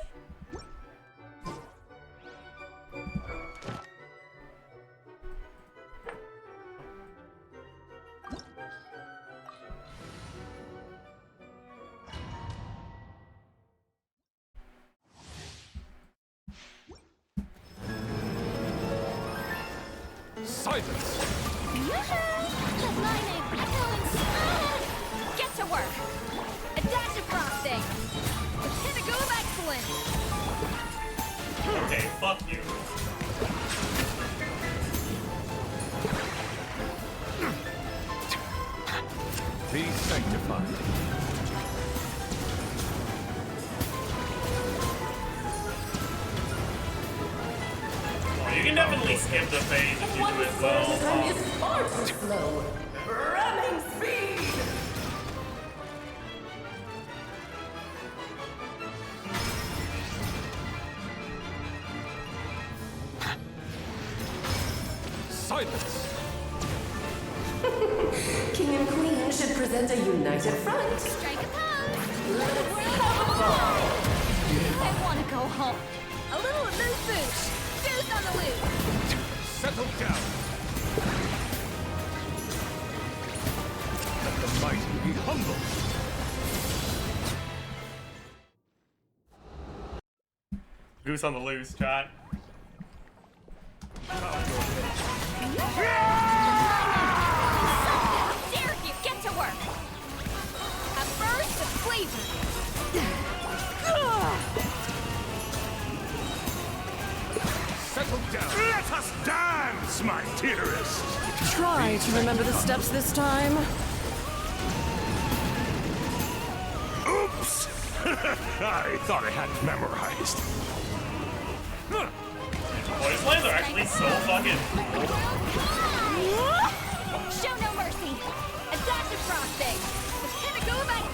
Silence! My name, get to work! A dash of frosting! Hit a go of excellence! Okay, fuck you. Be sanctified. You can definitely skip the phase if you do it well. Slow, ramming speed. Silence. King and Queen should present a united front. Strike a pose! Let's have a ball. I want to go home. A little loose boosh. Goose on the loose. Settle down. Let the mighty be humble. Goose on the loose, chat. Dare you get to work! A burst of flavor! Settle down. Let us dance, my dearest. Try to remember the steps this time. Oops! I thought I had it memorized. Voice lines are actually so fucking cool. Show no mercy! A dash of frosting! Hit a go back!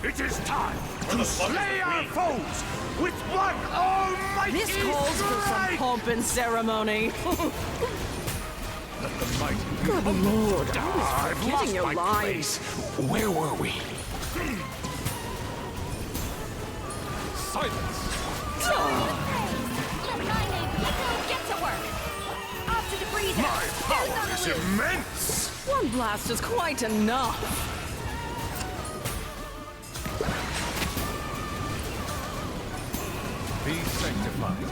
It is time to slay our foes with one almighty This calls for some pomp and ceremony. Let the mighty be Good humble. lord, I was I've forgetting lost your my lines. place. Where were we? Silence. Let my name get to work! Off to the freezer! My power is immense. One blast is quite enough. Be sanctified.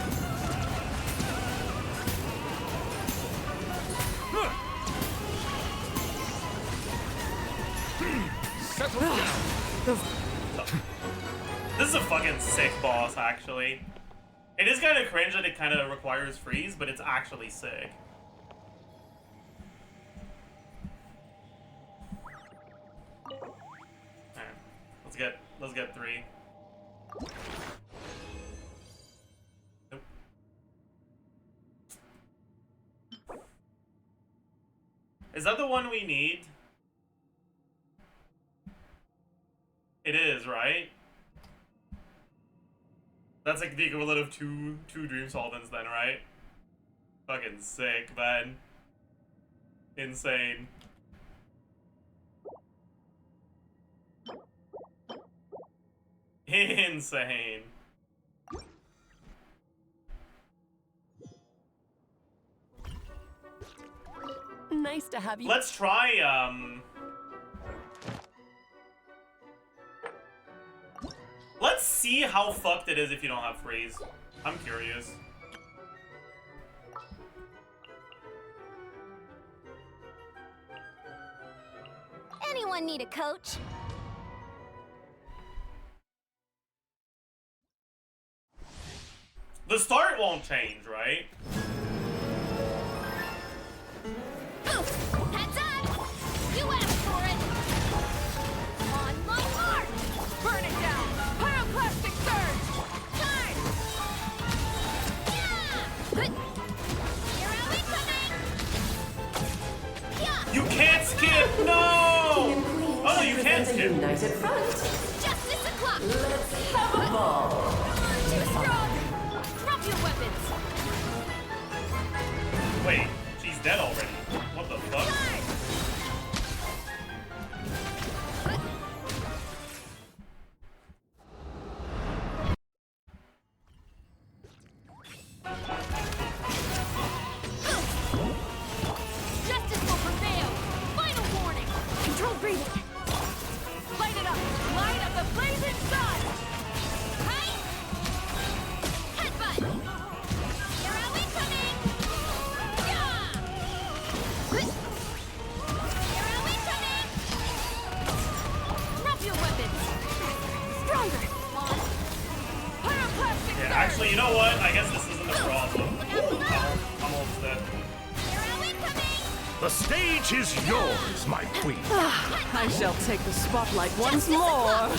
Settle down. This is a fucking sick boss, actually. It is kind of cringe that it kind of requires freeze, but it's actually sick. Alright, let's get 3. Nope. Is that the one we need? It is, right? That's like the equivalent of two Dream Solvents then, right? Fucking sick, man. Insane. Insane. Nice to have you. Let's try, let's see how fucked it is if you don't have freeze. I'm curious. Anyone need a coach? The start won't change, right? Heads up! You asked for it! On my mark! Burn it down! Pyroclastic surge! Charge! Yeah! Good! Here are we coming! Yeah! You can't skip! No! Oh no, you can skip. United front. Justice o'clock! Let's have a ball. Too strong! Drop your weapons! Wait, she's dead already. What the fuck? Light it up! Light of the blazing sun! Right? Headbutt! Arrow incoming! Yeah! Arrow incoming! Drop your weapons! Stronger! Pyroclastic Yeah, actually, you know what? I guess this isn't a problem. I'm almost dead. The stage is yours, my queen. I shall take the spotlight once more.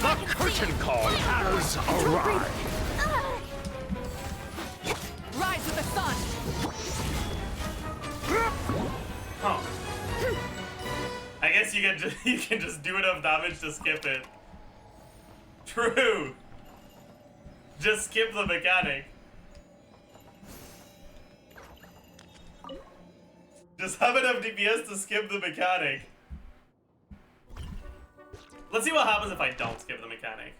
The curtain call has arrived. Rise with the sun! Huh. I guess you can just do enough damage to skip it. True. Just skip the mechanic. Just have enough DPS to skip the mechanic. Let's see what happens if I don't skip the mechanic.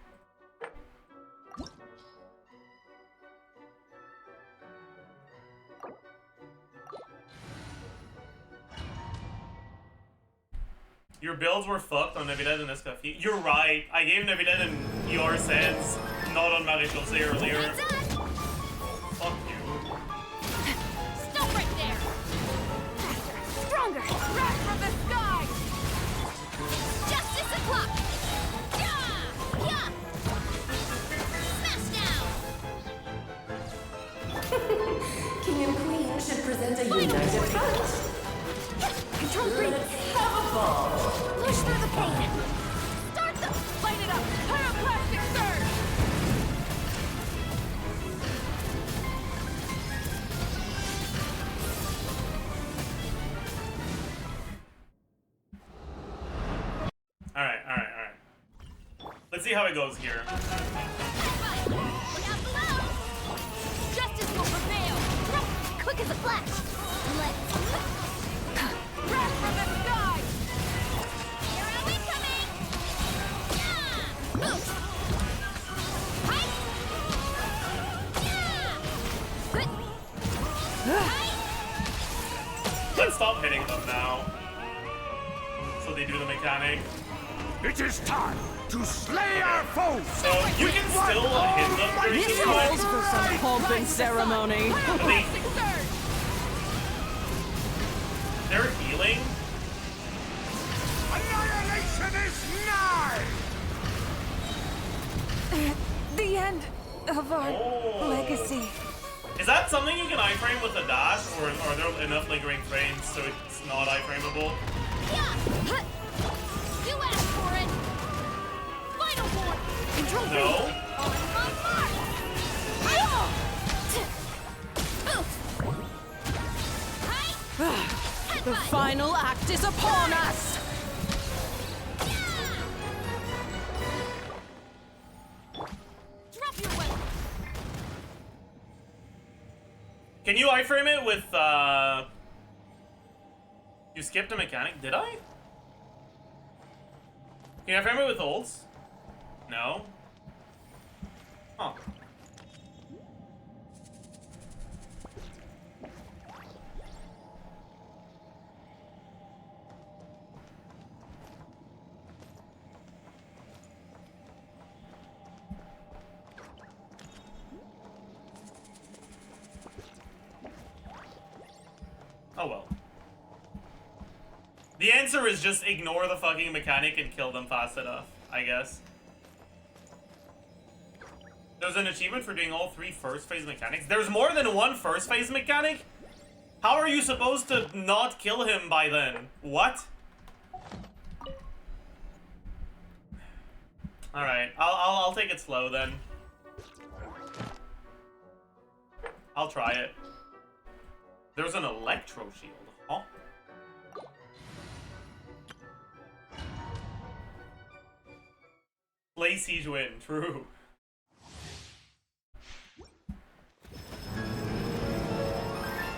Your builds were fucked on Navidad and Escaffi. You're right. I gave Navidad and your sets, not on Marie-José earlier. Fuck you. Stop right there! Faster! Stronger! Wrath from the sky! Justice o'clock! Yeah! Yeah! Smash down! King and queen should present a united front. Control green! Have a ball. Push through the pain! Start the... Light it up! Pyroclastic surge! Alright. Let's see how it goes here. Justice will prevail! Quick as a flash! Wrath from the sky! Arrow incoming! Yeah! Boost! Height! Yeah! Let's stop hitting them now. So they do the mechanic. It is time to slay our foes. So you can still hit them pretty This good. calls for some pomp and ceremony. They're healing. Annihilation is nigh. The end of our Oh. legacy. Is that something you can iframe with a dash, or are there enough lingering frames so it's not iframeable? You asked for it! Final warning! Control No. On my mark! The final act is upon us. Drop your weapon! Can you iframe it with, You skipped a mechanic? Did I? Can you iframe it with ults? No? Huh. Oh well. The answer is just ignore the fucking mechanic and kill them fast enough, I guess. There's an achievement for doing all 3 first phase mechanics. There's more than 1 first phase mechanic? How are you supposed to not kill him by then? What? Alright, I'll take it slow then. I'll try it. There's an electro shield, huh? Play siege win, true.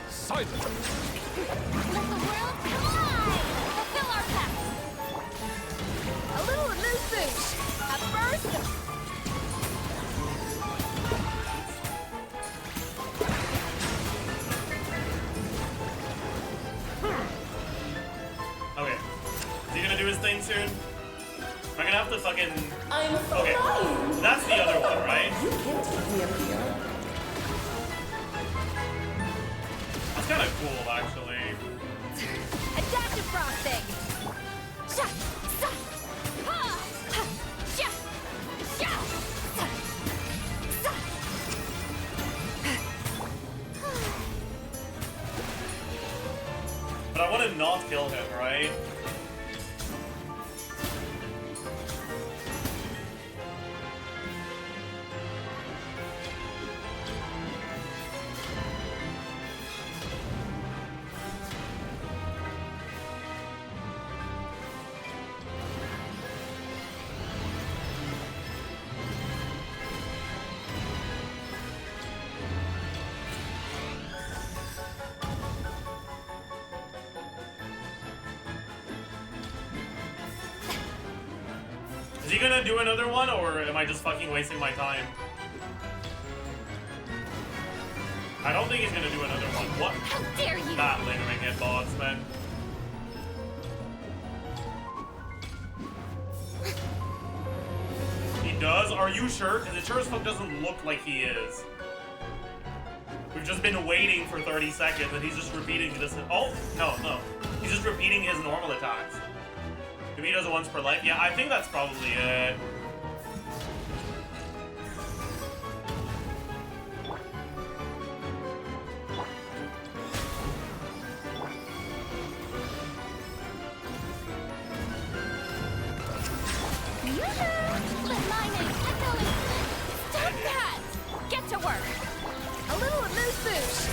Silence! Let the world collide! Fulfill our pact! A little of new food! At first... Okay. do his thing soon? Am I gonna have to fucking... I'm okay, that's the other one, right? You can't take me up here. That's kind of cool, actually. Adaptive frosting. Sha, sa, ha, ha, sha, sha, sa, sa. But I want to not kill him, right? Is he gonna do another one, or am I just fucking wasting my time? I don't think he's gonna do another one. What? How dare you! Not lingering at boss, man. He does? Are you sure? Because it sure as fuck doesn't look like he is. We've just been waiting for 30 seconds and he's just repeating this. Oh, no. He's just repeating his normal attacks. If he does it once per life, yeah, I think that's probably it. But my name's Echoing. Stop that! Get to work. A little amuse bouche.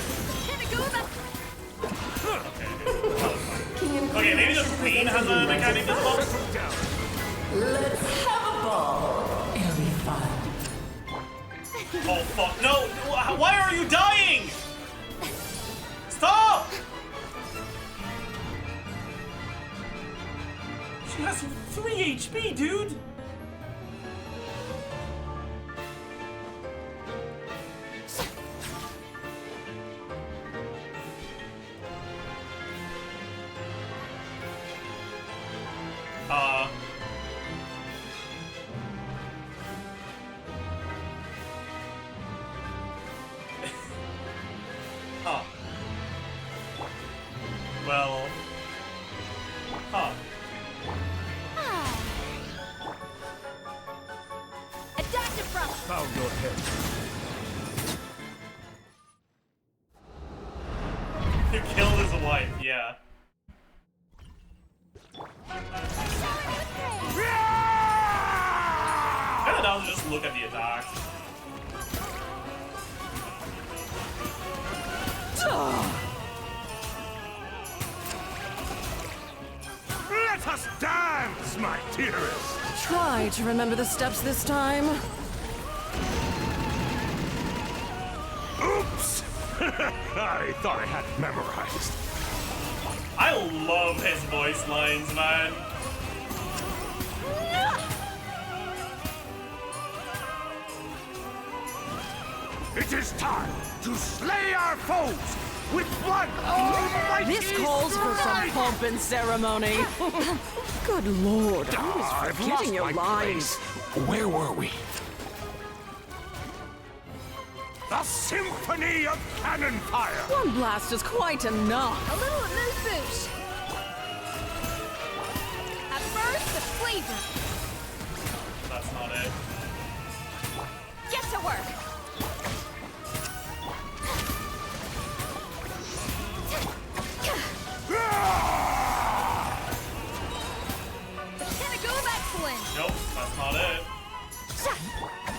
Gonna go about. Okay, maybe the queen has a mechanic as well. Let's have a ball. It'll be fun. Oh fuck, no! Why are you dying? Stop! She has 3 HP, dude! Huh. Well... Huh. Adaptive frost. Bow your head. You killed his wife, yeah. Kinda down to just look at the attacks. Let us dance, my dearest. Try to remember the steps this time. Oops! I thought I had it memorized. I love his voice lines, man. It is time to slay our foes with one almighty This calls for some strike! pomp and ceremony. Good lord, I was I've forgetting lost your my lines. place. Where were we? The Symphony of Cannon Fire! One blast is quite enough. A little amuse bouche. At first, the flavor. That's not it. Get to work. The pinnacle of excellence. Nope, that's not it.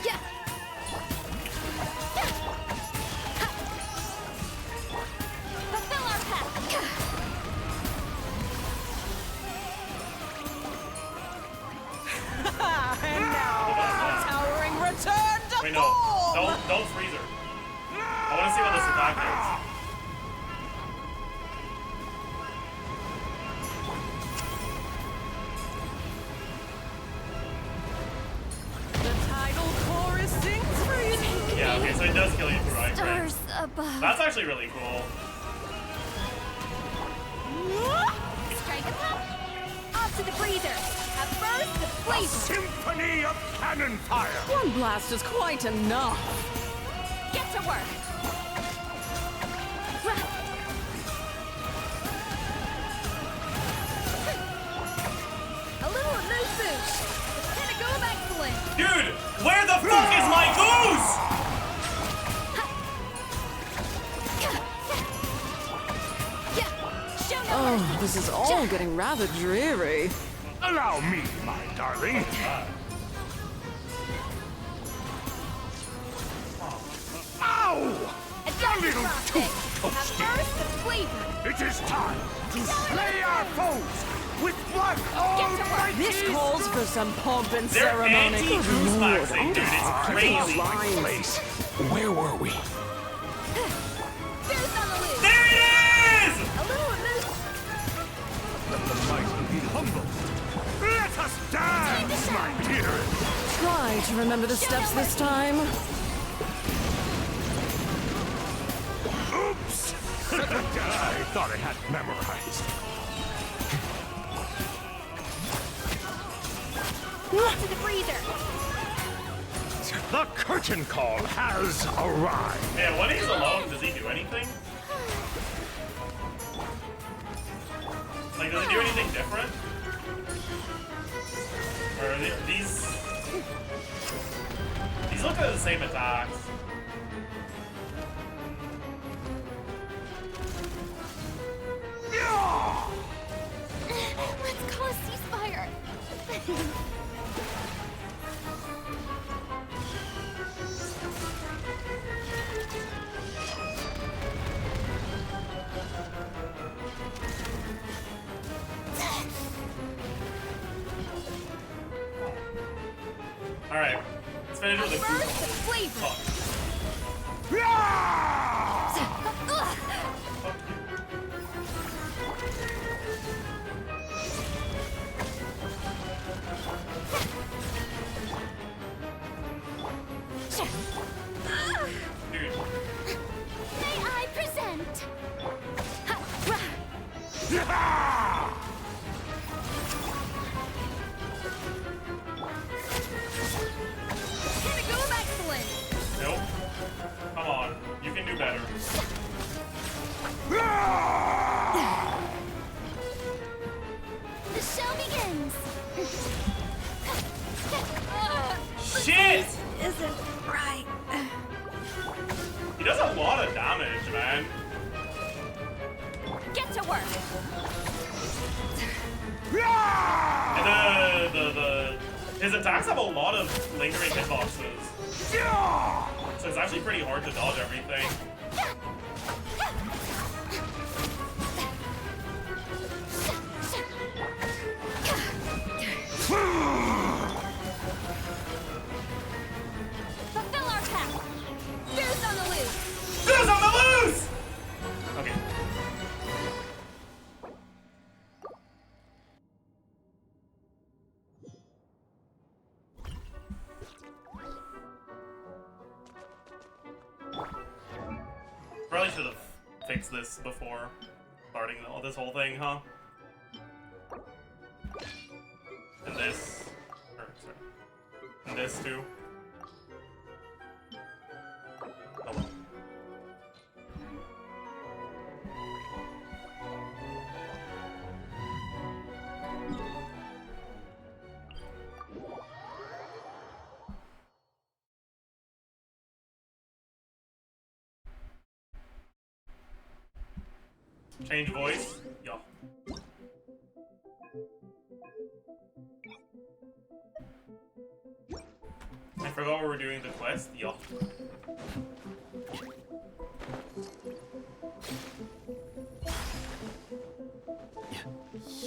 Yeah. Fulfill our path. And now, a towering return to Wait, no. Don't freeze her. I want to see what this attack is. The tidal chorus sings for you. Yeah, okay, so it does kill you through right? Stars above. That's actually really cool. Strike a pop. Off to the breather. flavor! Symphony of cannon fire! One blast is quite enough. Get to work! A little emotion! Pinnacle of excellence! Dude, where the fuck is my goose? Oh, this is all getting rather dreary. Allow me, my darling. Ow! A little too toasty. It is time to slay our foes with blood almighty. This calls for some pomp and They're ceremony. anti-goose vaccine, dude. It's crazy. Place. Where were we? There it is! A little emotion. Let the mighty be humble. Let us dance, my dearest. Try to remember the steps this time. Oops! I thought I had it memorized. To the freezer. The curtain call has arrived. Yeah, when he's alone, does he do anything? Like, does he do anything different? Or are these look like the same attacks. Let's call a ceasefire. Alright, let's finish with the flavor. May I present? Pinnacle of excellence. Nope. Come on, you can do better. The show begins. Shit! Isn't right. He does a lot of damage, man. Get to work. And his attacks have a lot of lingering hitboxes. So it's actually pretty hard to dodge everything. Fulfill our task. Goose on the loose. Goose on the loose! Okay. Probably should have fixed this before starting this whole thing, huh? And this. Or, sorry. And this too. Oh well. Change voice? Yo. I forgot we were doing the quest? Yo.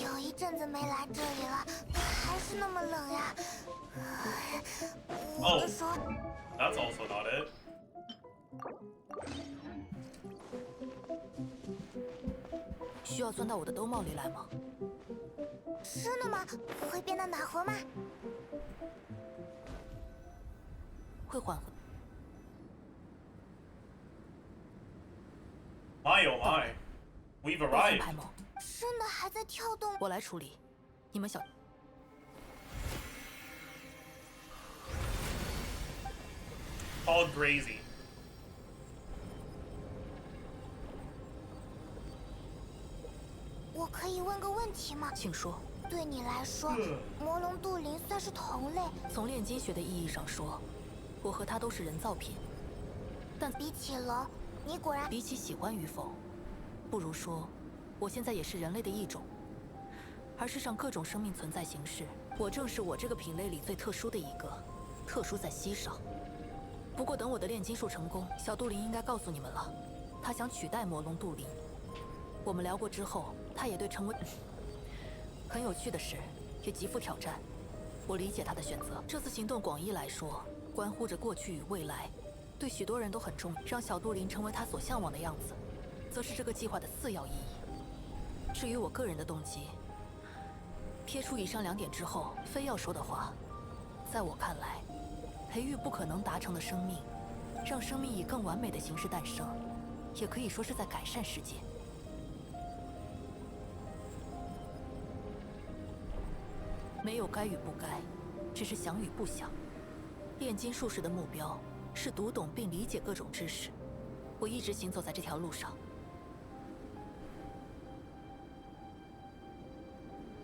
有一阵子没来这里了，还是那么冷呀。我的手。That's also not it. 需要钻到我的兜帽里来吗？是的吗？会变得暖和吗？会缓和。My oh my. We've arrived. 真的还在跳动。我来处理，你们小。called crazy. 我可以问个问题吗？请说。对你来说，魔龙杜林算是同类？从炼金学的意义上说，我和他都是人造品。但比起龙，你果然……比起喜欢与否，不如说，我现在也是人类的一种。而世上各种生命存在形式，我正是我这个品类里最特殊的一个，特殊在稀少。不过等我的炼金术成功，小杜林应该告诉你们了，他想取代魔龙杜林。我们聊过之后，他也对成为……很有趣的是，也极富挑战。我理解他的选择。这次行动广义来说，关乎着过去与未来，对许多人都很重要。让小杜林成为他所向往的样子，则是这个计划的次要意义。至于我个人的动机，撇除以上2点之后，非要说的话，在我看来，培育不可能达成的生命，让生命以更完美的形式诞生，也可以说是在改善世界。没有该与不该，只是想与不想。炼金术士的目标是读懂并理解各种知识，我一直行走在这条路上。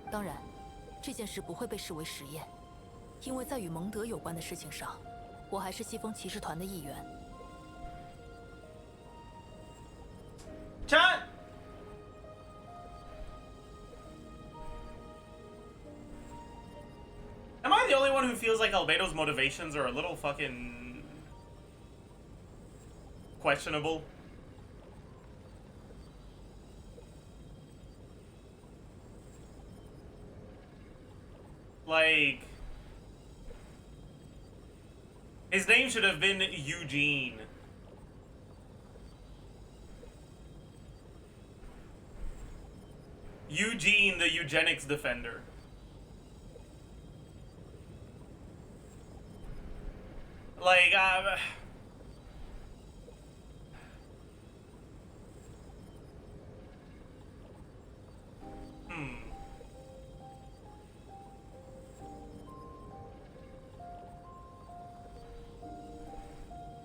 当然，这件事不会被视为实验，因为在与蒙德有关的事情上，我还是西风骑士团的一员。Chat! Am I the only one who feels like Albedo's motivations are a little fucking questionable? Like, his name should have been Eugene. Eugene, the eugenics defender. Like,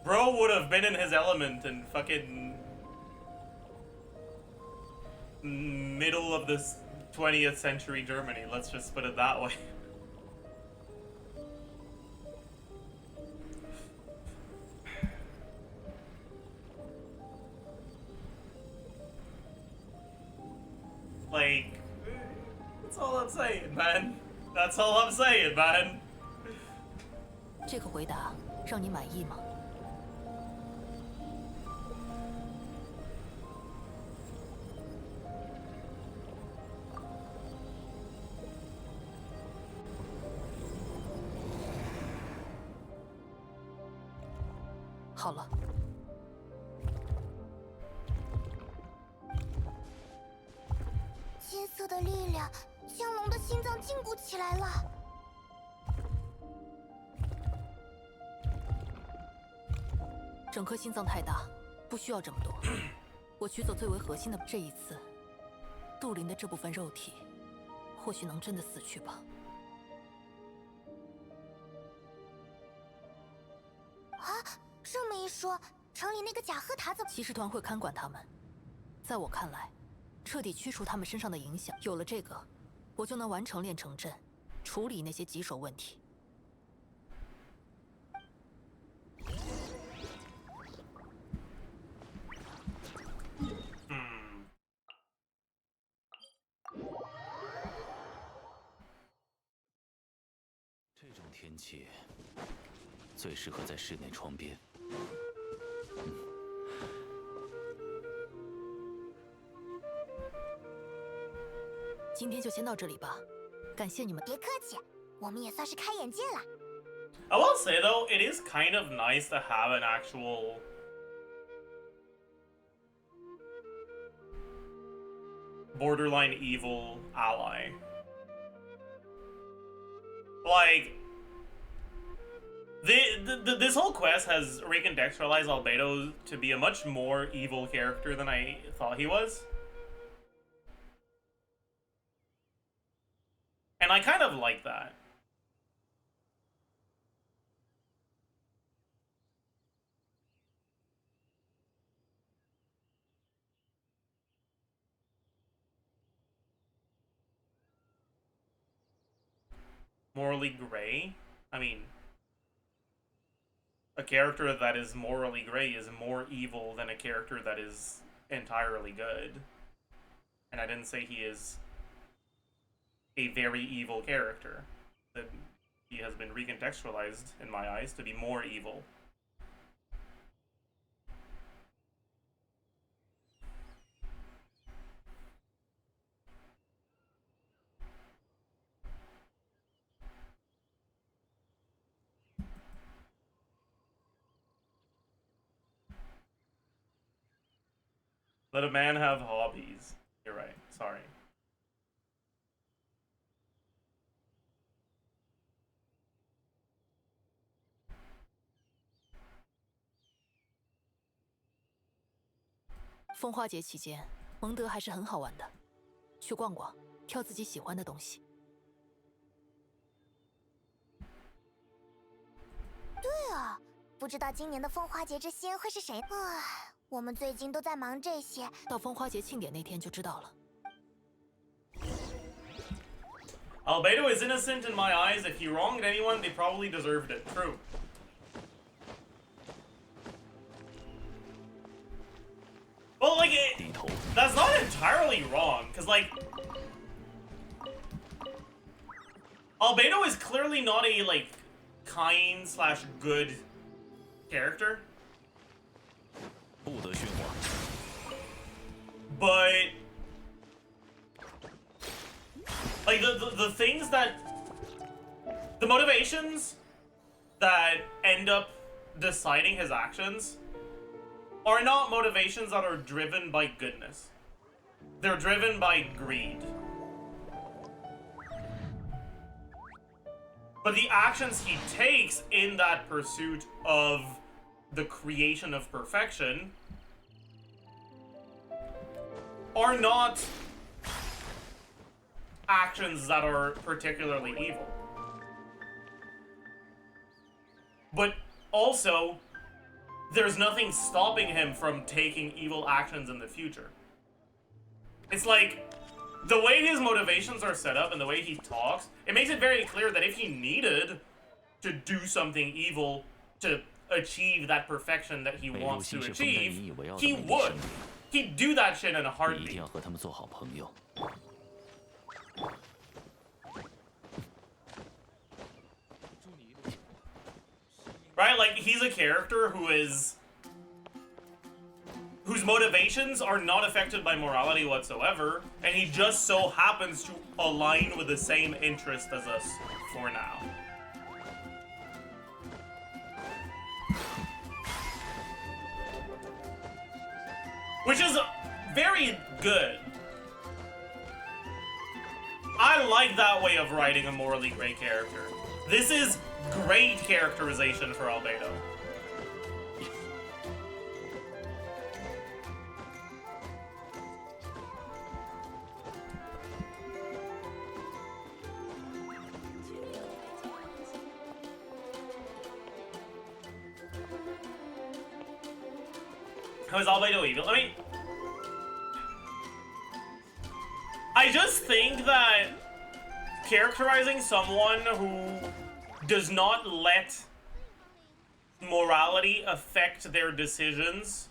Bro would have been in his element in fucking middle of this 20th century Germany, let's just put it that way. Like, that's all I'm saying, man. That's all I'm saying, man. 这个回答让你满意吗？好了。金色的力量将龙的心脏禁锢起来了。整颗心脏太大，不需要这么多。我取走最为核心的。这一次，杜林的这部分肉体，或许能真的死去吧。啊，这么一说，城里那个假鹤塔怎么？骑士团会看管他们。在我看来，彻底驱除他们身上的影响。有了这个，我就能完成炼成阵，处理那些棘手问题。这种天气最适合在室内窗边。今天就先到这里吧，感谢你们。别客气，我们也算是开眼界了。I will say though, it is kind of nice to have an actual borderline evil ally. Like, this whole quest has recontextualized Albedo to be a much more evil character than I thought he was. And I kind of like that. morally gray. I mean, a character that is morally gray is more evil than a character that is entirely good. And I didn't say he is a very evil character. That he has been recontextualized, in my eyes, to be more evil. Let a man have hobbies. You're right. Sorry.风花节期间，蒙德还是很好玩的，去逛逛，挑自己喜欢的东西。对啊，不知道今年的风花节之星会是谁？唉，我们最近都在忙这些。到风花节庆典那天就知道了。Albedo is innocent in my eyes. If he wronged anyone, they probably deserved it. True. Well, like, that's not entirely wrong, because, like, Albedo is clearly not a, like, kind/good character. But, like, the things that, the motivations that end up deciding his actions are not motivations that are driven by goodness. They're driven by greed. But the actions he takes in that pursuit of the creation of perfection are not actions that are particularly evil. But also, there's nothing stopping him from taking evil actions in the future. It's like, the way his motivations are set up and the way he talks, it makes it very clear that if he needed to do something evil to achieve that perfection that he wants to achieve, he would. He'd do that shit in a heartbeat. Right? Like, he's a character whose motivations are not affected by morality whatsoever, and he just so happens to align with the same interest as us for now. Which is very good. I like that way of writing a morally gray character. This is great characterization for Albedo. How is Albedo evil? I mean, I just think that characterizing someone who does not let morality affect their decisions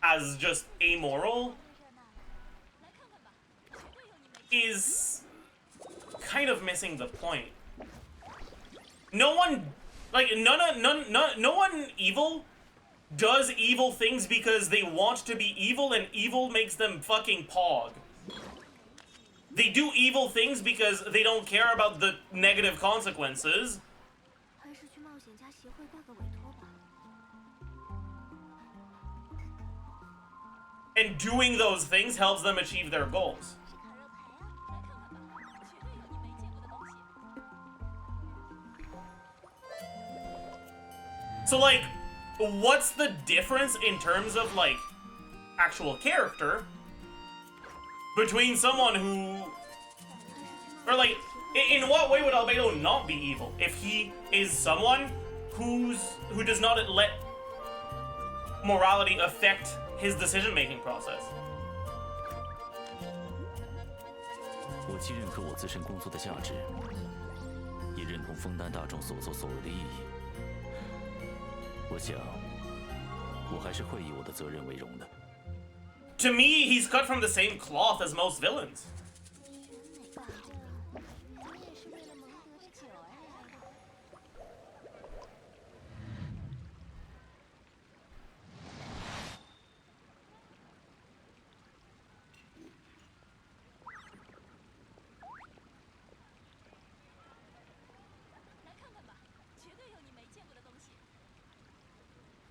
as just amoral is kind of missing the point. No one, like, no one evil does evil things because they want to be evil and evil makes them fucking pog. They do evil things because they don't care about the negative consequences. And doing those things helps them achieve their goals. So, like, what's the difference in terms of, like, actual character between someone who, or like, in what way would Albedo not be evil if he is someone who does not let morality affect his decision-making process? 我既认可我自身工作的价值，也认同枫丹大众所作所为的意义。我想，我还是会以我的责任为荣的。To me, he's cut from the same cloth as most villains.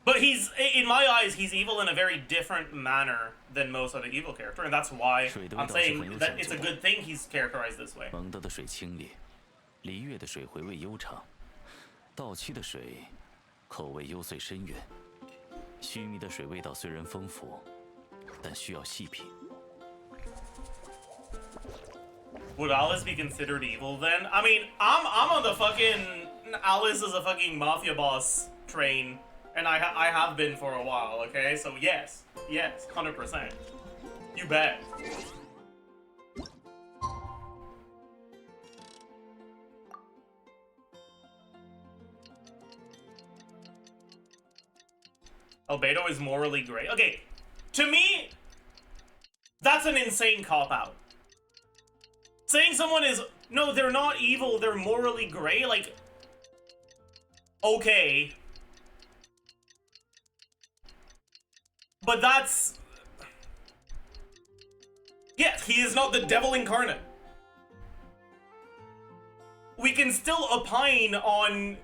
But he's, in my eyes, he's evil in a very different manner than most other evil characters, and that's why I'm saying that it's a good thing he's characterized this way. 蒙德的水清冽，璃月的水回味悠长，稻妻的水口味幽邃深远，须弥的水味道虽然丰富，但需要细品。 Would Alice be considered evil then? I mean, I'm on the fucking Alice is a fucking mafia boss train, and I have been for a while. Okay, so yes, 100%. You bet. Albedo is morally great. Okay, to me, that's an insane cop-out. Saying someone is, no, they're not evil, they're morally gray, like, okay. But that's... Yeah, he is not the devil incarnate. We can still opine on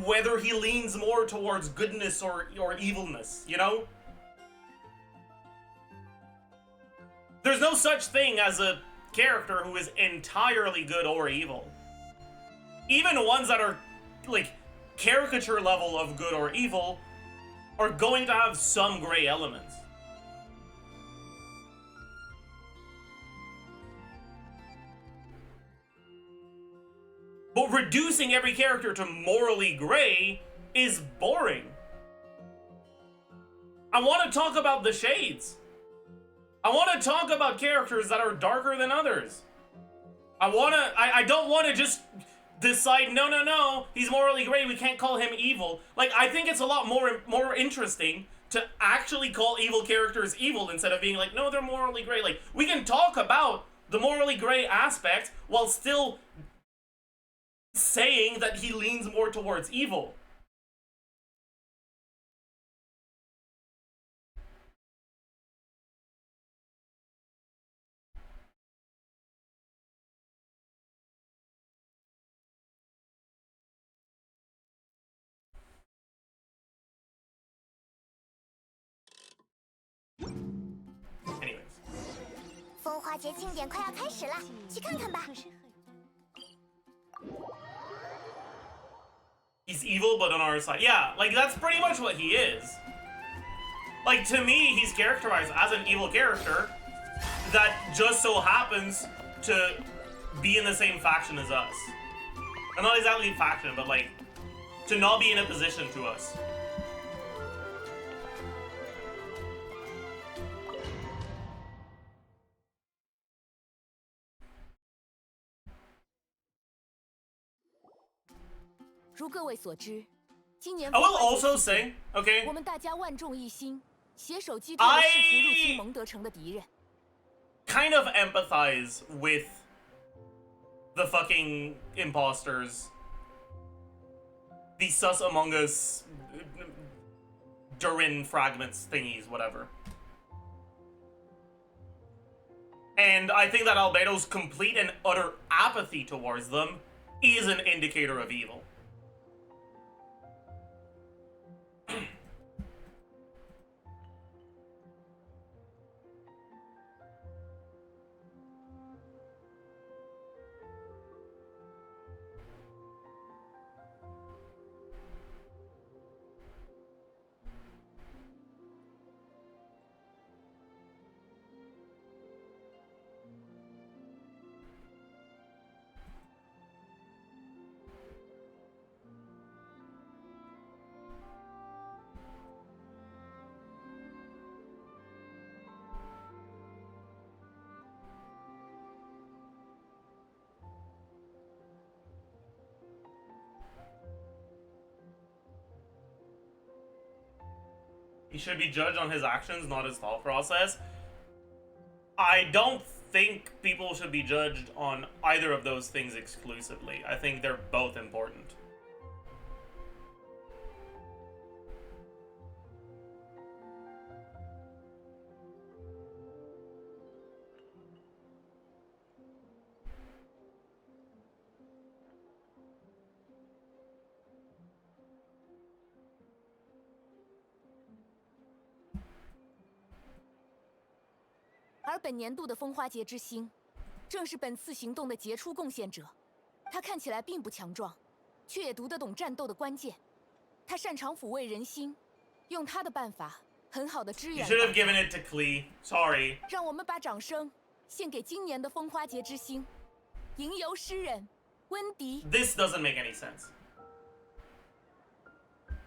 whether he leans more towards goodness or evilness, you know? There's no such thing as a character who is entirely good or evil. Even ones that are, like, caricature level of good or evil are going to have some gray elements. But reducing every character to morally gray is boring. I want to talk about the shades. I want to talk about characters that are darker than others. I don't want to just decide, no, he's morally gray, we can't call him evil. Like, I think it's a lot more interesting to actually call evil characters evil instead of being like, no, they're morally gray. Like, we can talk about the morally gray aspect while still saying that he leans more towards evil. Anyways. 风花节庆典快要开始了，去看看吧。 He's evil, but on our side. Yeah, like, that's pretty much what he is. Like, to me, he's characterized as an evil character that just so happens to be in the same faction as us. And not exactly faction, but, like, to not be in a position to us. I will also say, okay, 我们大家万众一心，携手击退了试图入侵蒙德城的敌人。 kind of empathize with the fucking imposters. These sus among us Durin fragments thingies, whatever. And I think that Albedo's complete and utter apathy towards them is an indicator of evil. He should be judged on his actions, not his thought process. I don't think people should be judged on either of those things exclusively. I think they're both important.而本年度的风花节之星，正是本次行动的杰出贡献者。他看起来并不强壮，却也读得懂战斗的关键。他擅长抚慰人心，用他的办法很好的支 You 援。 should have given it to Klee. Sorry. 让我们把掌声献给今年的风花节之星，吟游诗人温迪。This doesn't make any sense.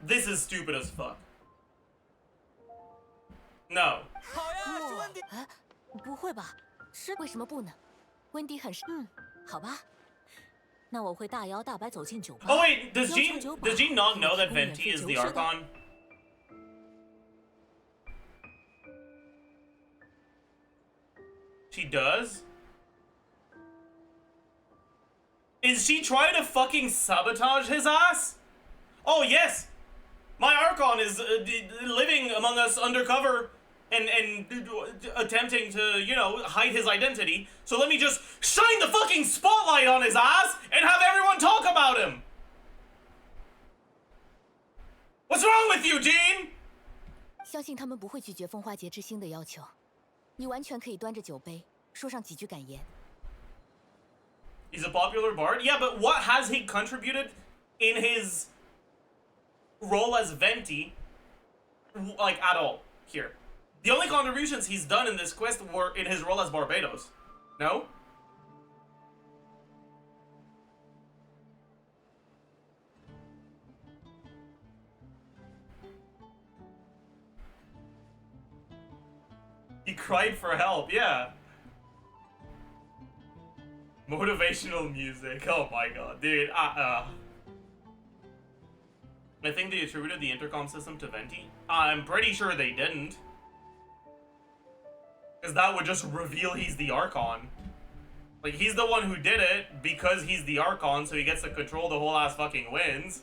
This is stupid as fuck. No. 不会吧？是为什么不呢？温迪很好吧。那我会大摇大摆走进酒吧。 Oh wait, does Jean not know that Venti is the Archon? She does? Is she trying to fucking sabotage his ass? Oh yes! My Archon is living among us undercover and attempting to, you know, hide his identity. So let me just shine the fucking spotlight on his ass and have everyone talk about him! What's wrong with you, Jean? 相信他们不会拒绝风花节之星的要求。你完全可以端着酒杯说上几句感言。 He's a popular bard? Yeah, but what has he contributed in his role as Venti, like, at all, here? The only contributions he's done in this quest were in his role as Barbados. No? He cried for help, yeah. Motivational music, oh my god, dude, I think they attributed the intercom system to Venti. I'm pretty sure they didn't. Because that would just reveal he's the Archon. Like, he's the one who did it because he's the Archon, so he gets to control the whole ass fucking winds. Anyways.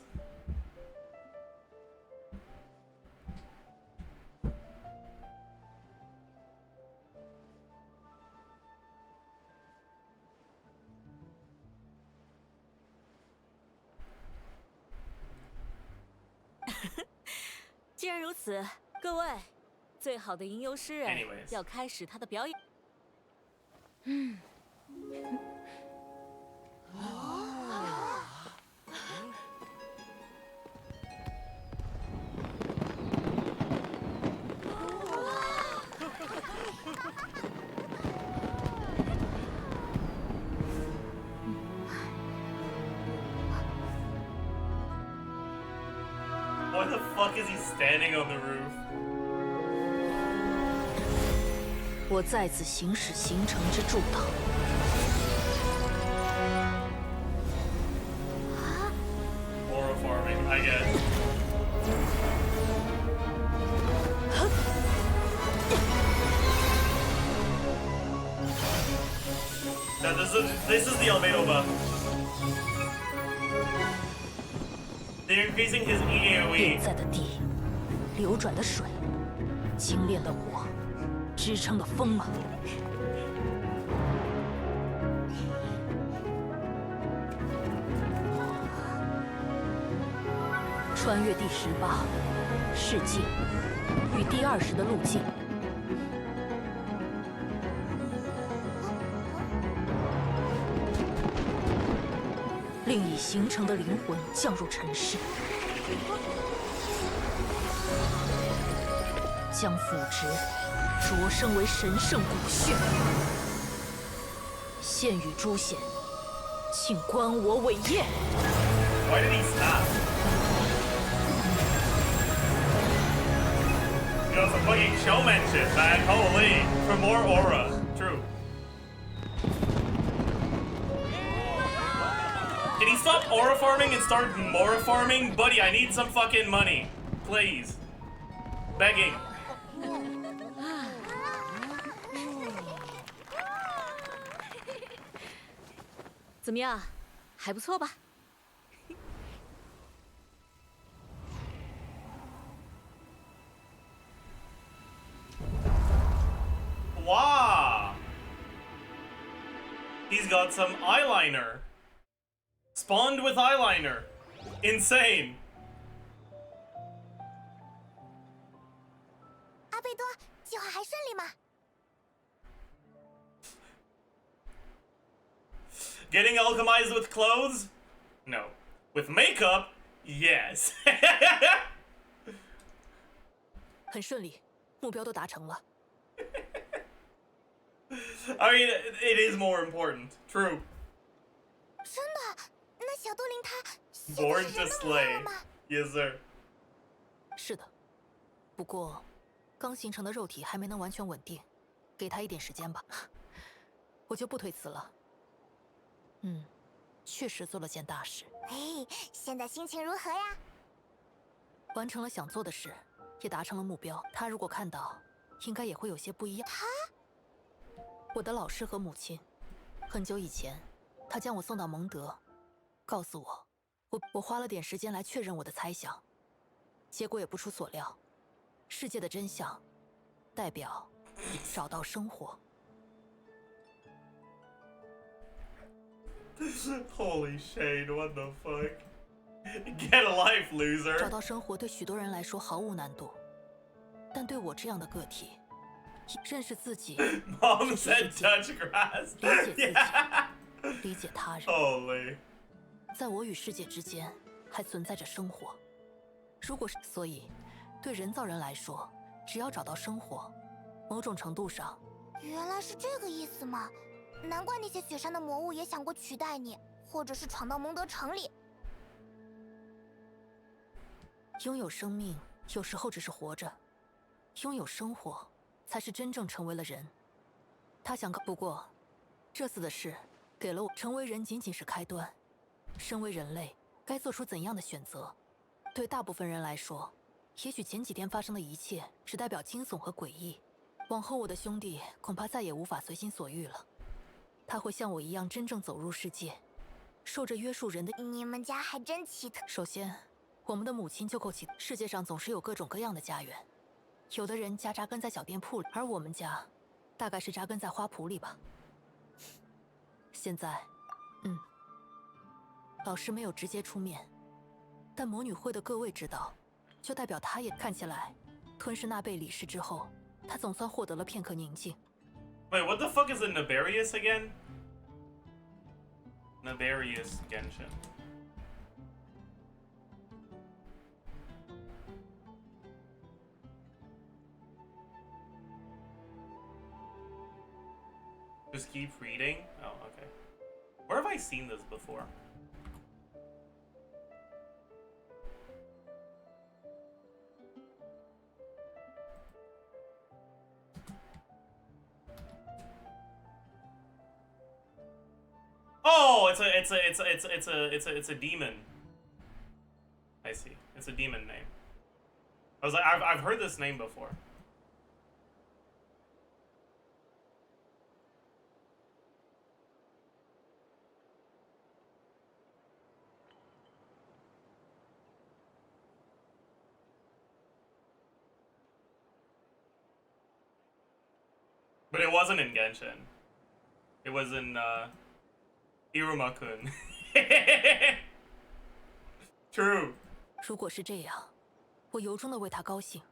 既然如此，各位，最好的吟游诗人要开始他的表演。Why the fuck is he standing on the roof? 我在此行使行程之助导。Aura farming, I guess. No, this is the Albedo buff. They're increasing his AOE. 变在的地，流转的水，精炼的火，支撑的风啊！穿越第18世界与第20的路径。 令已形成的灵魂降入尘世，将腐殖擢升为神圣骨血。现与诸贤，请观我伟业。Why did he snap? You know, some fucking showmanship, man. Holy, for more aura. True. Can he stop aura farming and start more farming? Buddy, I need some fucking money. Please. Begging. 怎么样，还不错吧？Wow. He's got some eyeliner. Spawned with eyeliner. Insane. 阿贝多，计划还顺利吗？ Getting alchemized with clothes? No. With makeup? Yes. 很顺利，目标都达成了。 I mean, it is more important. True. 真的？那小杜林他 Born to slay. Yes, sir. 是的，不过刚形成的肉体还没能完全稳定，给他一点时间吧。我就不推辞了。确实做了件大事。哎，现在心情如何呀？完成了想做的事，也达成了目标。他如果看到，应该也会有些不一样。他？我的老师和母亲，很久以前，他将我送到蒙德，告诉我花了点时间来确认我的猜想，结果也不出所料，世界的真相，代表找到生活。 Holy shade, what the fuck? Get a life, loser. 找到生活对许多人来说毫无难度，但对我这样的个体，认识自己， Mom said touch grass. 理解自己，理解他人。Holy. 在我与世界之间还存在着生活。如果是，所以对人造人来说，只要找到生活，某种程度上，原来是这个意思吗？ 难怪那些雪山的魔物也想过取代你，或者是闯到蒙德城里。拥有生命，有时候只是活着；拥有生活，才是真正成为了人。他想不过，这次的事给了我成为人仅仅是开端。身为人类，该做出怎样的选择？对大部分人来说，也许前几天发生的一切只代表惊悚和诡异。往后我的兄弟恐怕再也无法随心所欲了。 他会像我一样真正走入世界，受着约束人的。你们家还真奇特。首先，我们的母亲就够奇特。世界上总是有各种各样的家园，有的人家扎根在小店铺里，而我们家，大概是扎根在花圃里吧。现在，老师没有直接出面，但魔女会的各位知道，就代表他也看起来，吞噬纳贝里士之后，他总算获得了片刻宁静。 Wait, what the fuck is a Nabarius again? Nabarius Genshin. Just keep reading? Oh, okay. Where have I seen this before? Oh, it's a demon. I see. It's a demon name. I was like, I've heard this name before. But it wasn't in Genshin. It was in Iruma-kun. True. 如果是这样，我由衷的为他高兴。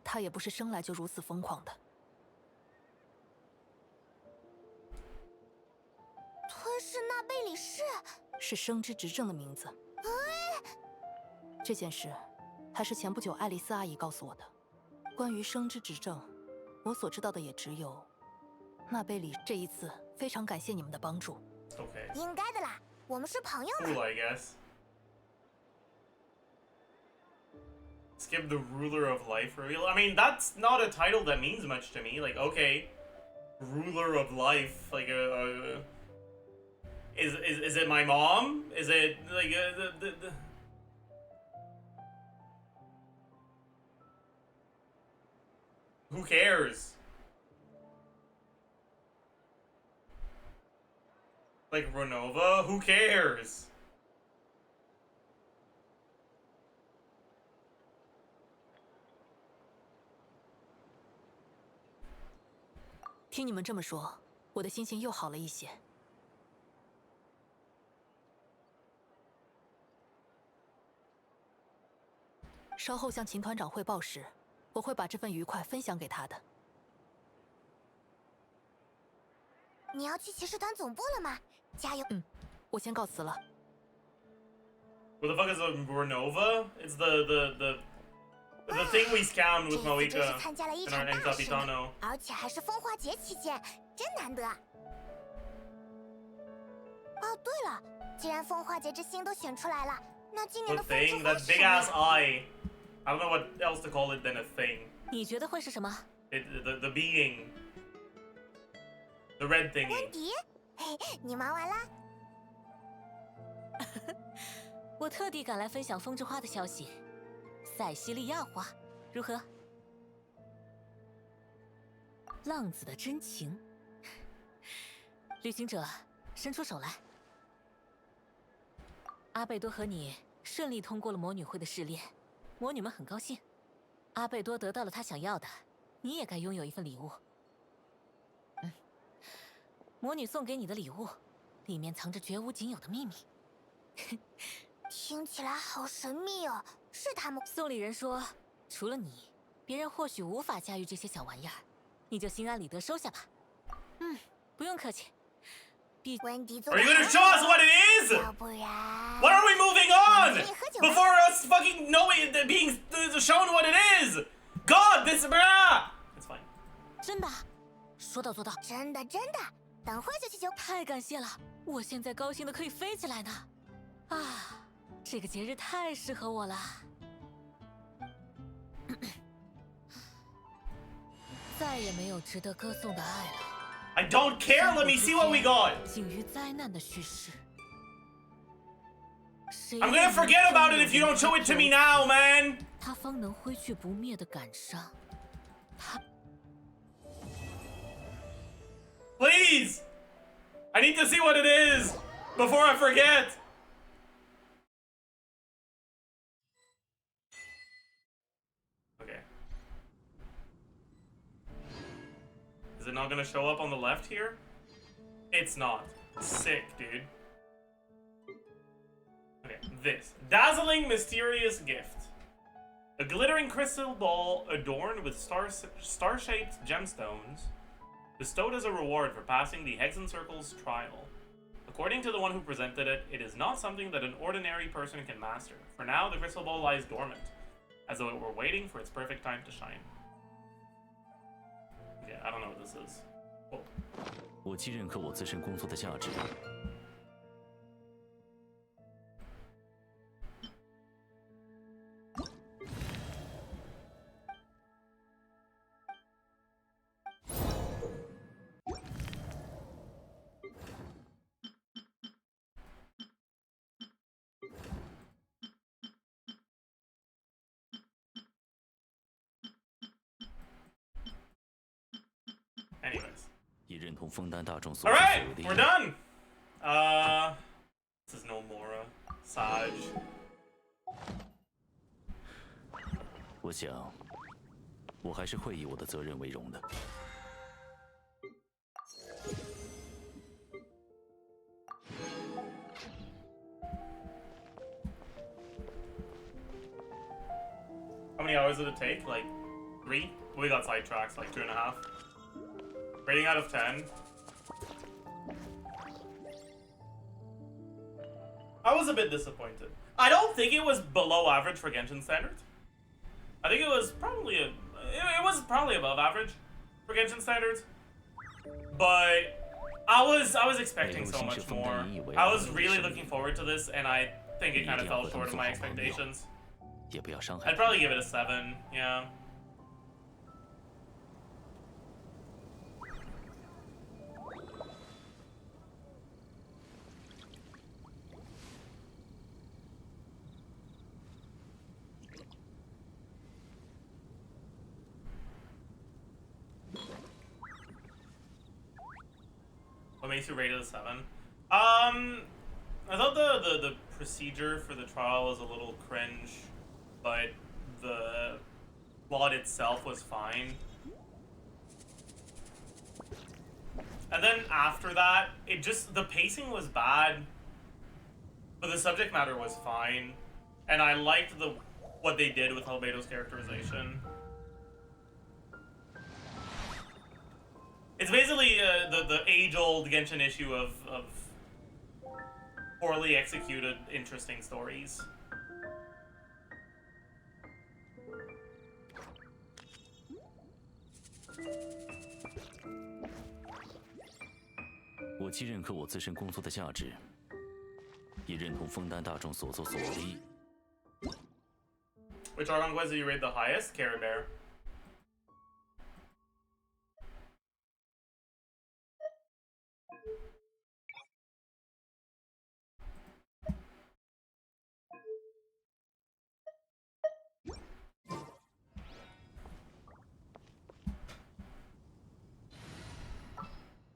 他也不是生来就如此疯狂的。吞噬纳贝里士是生之执政的名字。这件事还是前不久爱丽丝阿姨告诉我的。关于生之执政，我所知道的也只有纳贝里。这一次非常感谢你们的帮助。Okay. 应该的啦，我们是朋友嘛。 Cool, I guess. Skip the ruler of life reveal. I mean, that's not a title that means much to me. Like, okay, ruler of life. Like, is it my mom? Is it like Who cares? Like Renova? Who cares? 听你们这么说，我的心情又好了一些。稍后向秦团长汇报时，我会把这份愉快分享给他的。你要去骑士团总部了吗？加油！我先告辞了。What the fuck is a Renova? It's the thing we scammed with Moika 参加了一 and 场 our 大胜利， Capitano. 而且还是风化节期间，真难得。哦，对了，既然风化节之星都选出来了，那今年的 What 风之 thing? 花 That 是 big 什么 ass eye. I don't know what else to call it than a thing. 你觉得会是什么？ The being. The red thingy. 温迪，嘿，你忙完啦？我特地赶来分享风之花的消息。塞西利亚花，如何？浪子的真情。旅行者，伸出手来。阿贝多和你顺利通过了魔女会的试炼，魔女们很高兴。阿贝多得到了他想要的，你也该拥有一份礼物。魔女送给你的礼物，里面藏着绝无仅有的秘密。听起来好神秘哦，是他们。送礼人说，除了你，别人或许无法驾驭这些小玩意儿，你就心安理得收下吧。不用客气。温迪 Are you gonna show us what it is? 要不然 What are we moving on? Before us fucking knowing that being shown what it is? God, this bruh! It's fine. 真的，说到做到。真的真的，等会儿就去酒。太感谢了，我现在高兴的可以飞起来呢。啊，这个节日太适合我了。再也没有值得歌颂的爱了。I don't care. Let me see what we got. 仅于灾难的叙事。I'm gonna forget about it if you don't show it to me now, man. 他方能挥去不灭的感伤。他 Please! I need to see what it is before I forget. Okay. Is it not gonna show up on the left here? It's not. Sick, dude. Okay, this. Dazzling mysterious gift. A glittering crystal ball adorned with star-shaped gemstones, bestowed as a reward for passing the Hexen Circle's trial. According to the one who presented it, it is not something that an ordinary person can master. For now, the crystal ball lies dormant, as though it were waiting for its perfect time to shine. Yeah, I don't know what this is. Oh. 我既认可我自身工作的价值。Anyways. 以认同枫丹大众所 All 有 right, 的 we're done. This is no Mora. Saj. 我想，我还是会以我的责任为荣的。How many hours did it take? Like 3? We got sidetracked, like 2.5. Rating out of 10. I was a bit disappointed. I don't think it was below average for Genshin standard. I think it was probably it was probably above average for Genshin standards. But I was expecting so much more. I was really looking forward to this, and I think it kind of fell short of my expectations. I'd probably give it a 7, yeah. What makes you rated a 7? I thought the procedure for the trial was a little cringe, but the plot itself was fine. And then after that, the pacing was bad, but the subject matter was fine, and I liked what they did with Albedo's characterization. It's basically the age-old Genshin issue of poorly executed, interesting stories. 我既认可我自身工作的价值，也认同枫丹大众所作所为的意义。 Which ARCHON QUEST do you rate the highest? Care Bear.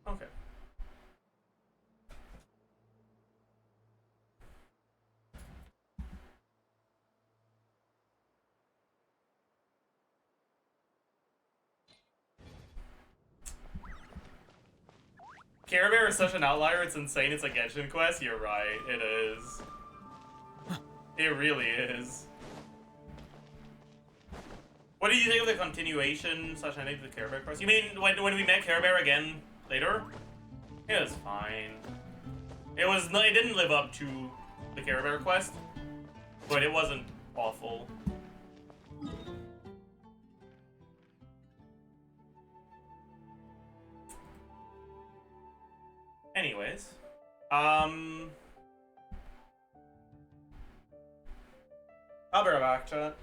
Okay. Care Bear is such an outlier, it's insane. It's a Genshin quest. You're right, it is. It really is. What do you think of the continuation / ending of the Care Bear quest? You mean when we met Care Bear again later? It was fine. It didn't live up to the Care Bear quest, but it wasn't awful. Anyways, I'll be right back, chat.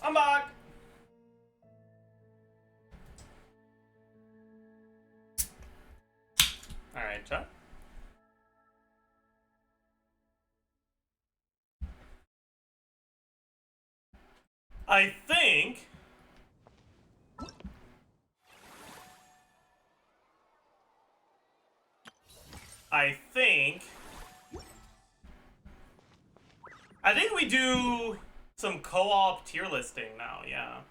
I'm back! Alright, chat. I think... I think we do some co-op tier listing now, yeah.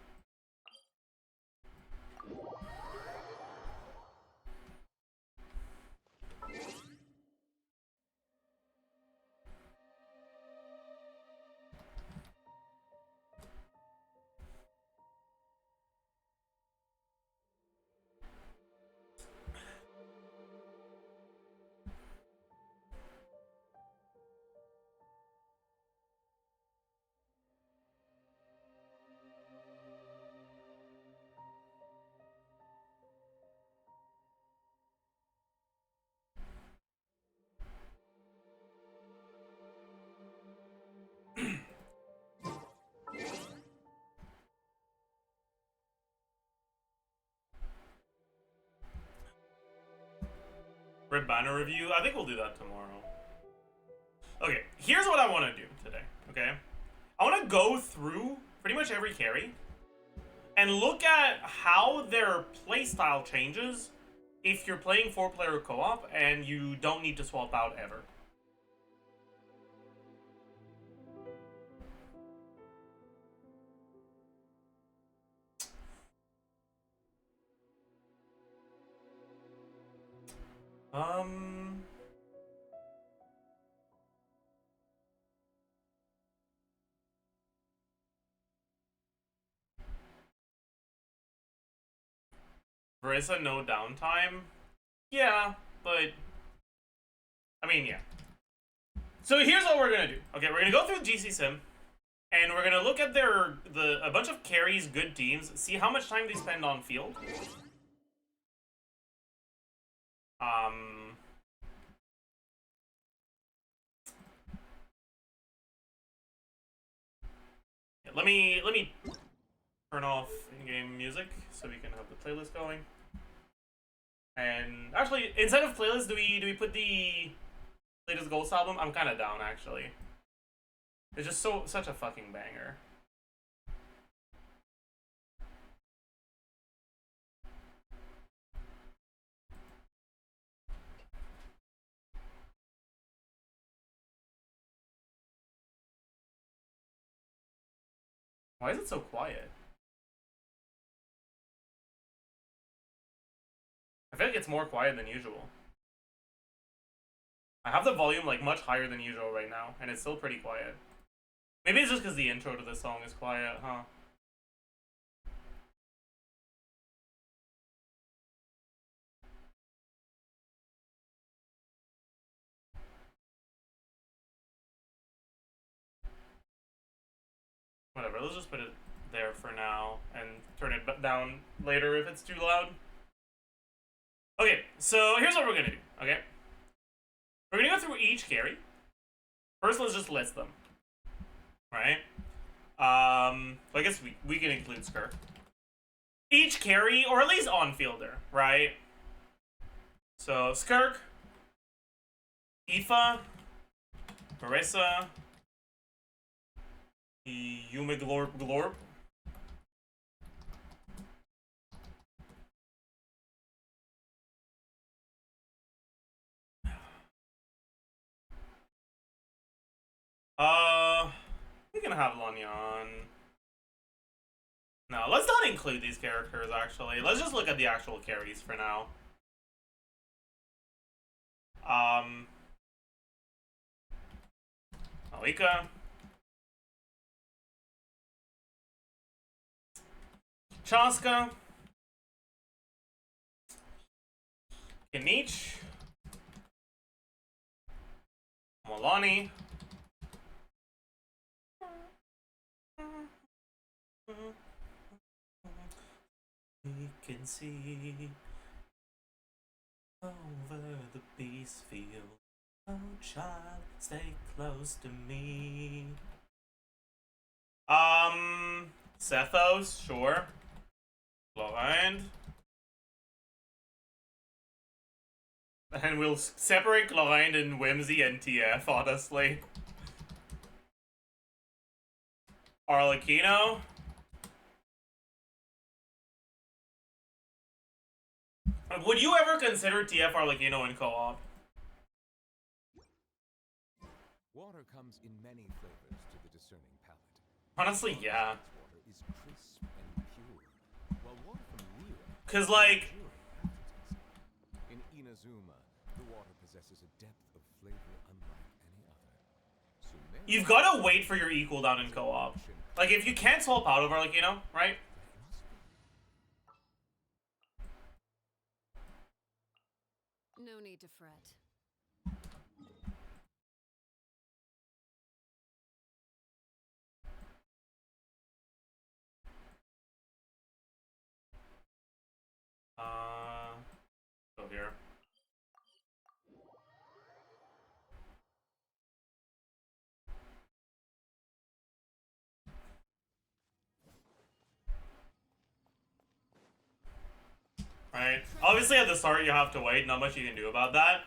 Red Banner review? I think we'll do that tomorrow. Okay, here's what I want to do today, okay? I want to go through pretty much every carry and look at how their playstyle changes if you're playing 4-player co-op and you don't need to swap out ever. Marissa, no downtime? Yeah, but... I mean, yeah. So here's what we're gonna do. Okay, we're gonna go through GC Sim, and we're gonna look at a bunch of carries, good teams, see how much time they spend on field. Yeah, let me turn off in-game music so we can have the playlist going. And actually, instead of playlist, do we put the latest Ghost album? I'm kind of down, actually. It's just such a fucking banger. Why is it so quiet? I feel like it's more quiet than usual. I have the volume like much higher than usual right now, and it's still pretty quiet. Maybe it's just because the intro to this song is quiet, huh? Whatever, let's just put it there for now and turn it down later if it's too loud. Okay, so here's what we're gonna do, okay? We're gonna go through each carry. First, let's just list them. Right? I guess we can include Skirk. Each carry, or at least on-fielder, right? So, Skirk, Aoife, Marissa, Yume Glorp. We can have Lanyan. No, let's not include these characters, actually. Let's just look at the actual carries for now. Malika. Chaska. Kinich. Molani. We can see over the beast field. Oh, child, stay close to me. Sethos, sure. Glorind. And we'll separate Glorind and Whimsy and TF, honestly. Arlecchino. Would you ever consider TF Arlecchino in co-op? Water comes in many flavors to the discerning palate. Honestly, yeah. Water is crisp and pure, while water from Rio, cause like in Inazuma, the water possesses a depth of flavor unlike any other. you've gotta wait for your E cooldown in co-op. Like if you can't swap out of Arlecchino, right? No need to fret. Go here. Right? Obviously at the start you have to wait, not much you can do about that.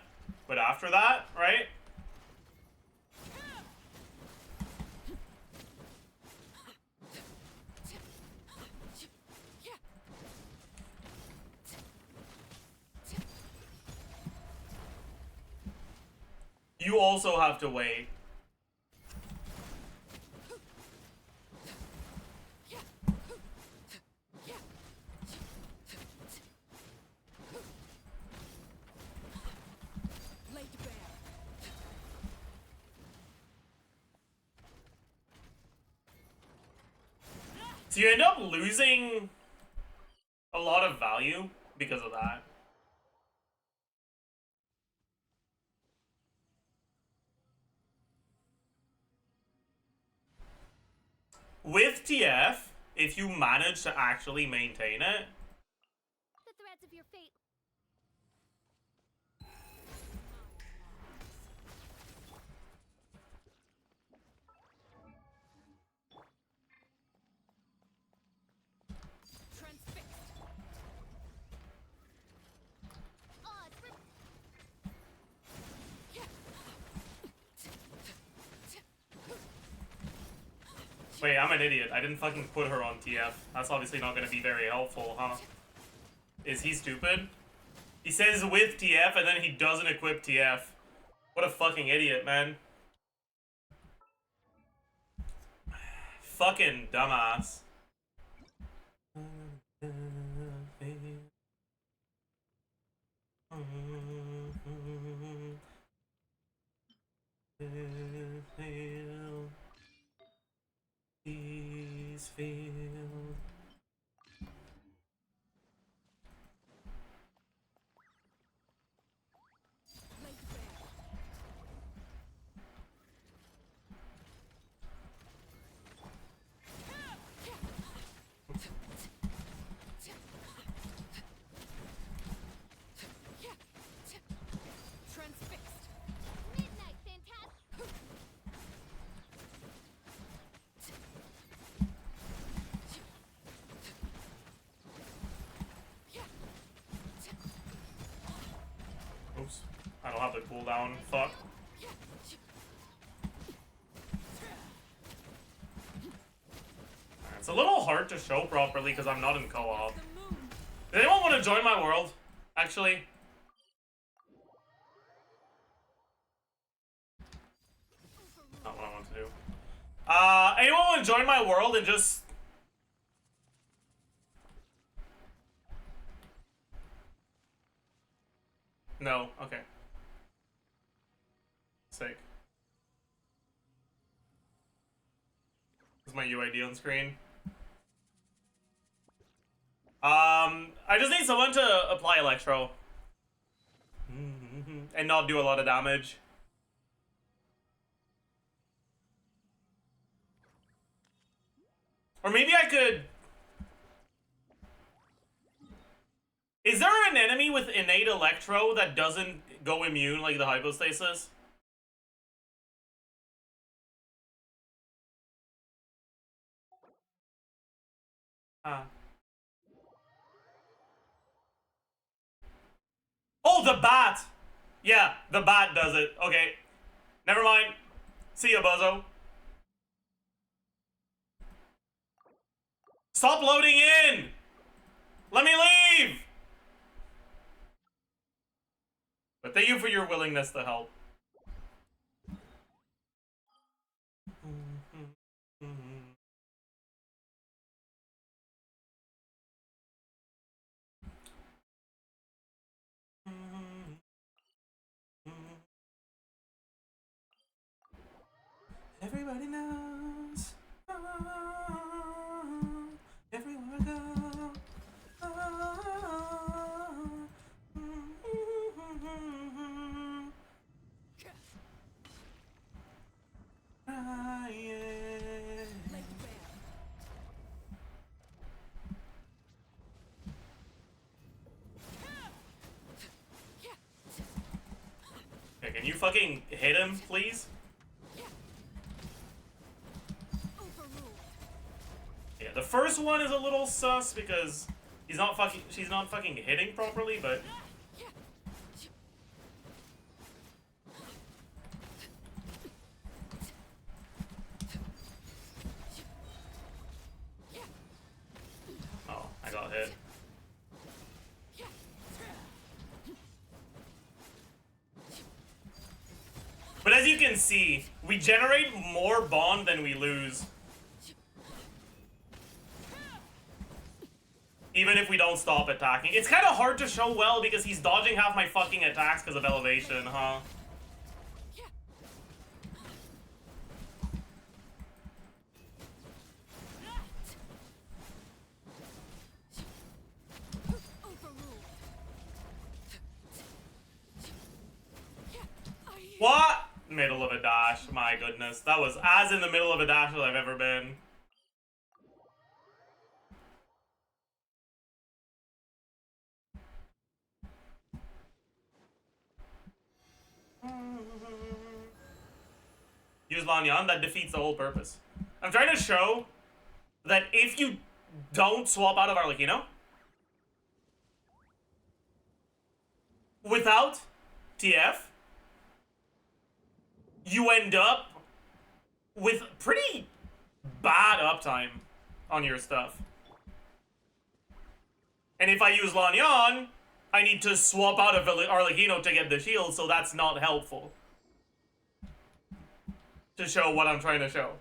But after that, right? You also have to wait. So you end up losing a lot of value because of that. With TF, if you manage to actually maintain it, The threads of your fate. wait, I'm an idiot. I didn't fucking put her on TF. That's obviously not going to be very helpful, huh? Is he stupid? He says with TF and then he doesn't equip TF. What a fucking idiot, man. Fucking dumbass. Please feel. Oops. I don't have the cooldown. Fuck. It's a little hard to show properly because I'm not in co-op. Does anyone want to join my world? Actually? Not what I want to do. Anyone want to join my world and just... No, okay. Sick. Is my UID on screen? I just need someone to apply Electro. And not do a lot of damage. Or maybe I could... Is there an enemy with innate Electro that doesn't go immune like the hypostasis? Oh, the bat! Yeah, the bat does it. Okay. Never mind. See ya, Buzzo. Stop loading in! Let me leave! But thank you for your willingness to help. Everybody knows. Everywhere I go. Okay, can you fucking hit him, please? Yeah, the first one is a little sus because she's not fucking hitting properly, but oh, I got hit. can see, we generate more bond than we lose. Even if we don't stop attacking. It's kind of hard to show well because he's dodging half my fucking attacks because of elevation, huh? What? Middle of a dash. My goodness. That was as in the middle of a dash as I've ever been. Use Lanyan, that defeats the whole purpose. I'm trying to show that if you don't swap out of Arlecchino, without TF, you end up with pretty bad uptime on your stuff. And if I use Lanyan, I need to swap out of Arlecchino to get the shield, so that's not helpful. To show what I'm trying to show.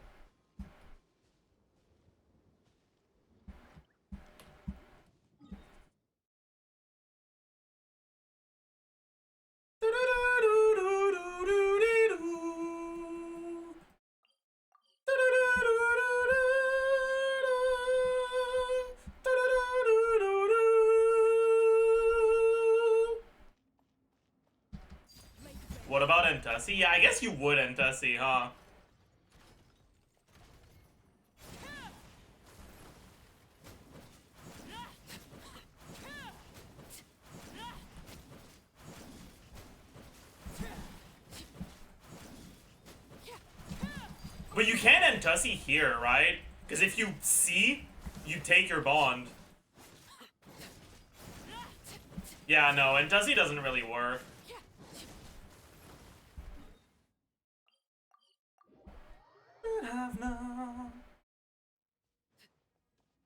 What about Entessi? Yeah, I guess you would Entessi, huh? But you can Entessi here, right? Because if you see, you take your bond. Yeah, no, Entessi doesn't really work. Have known.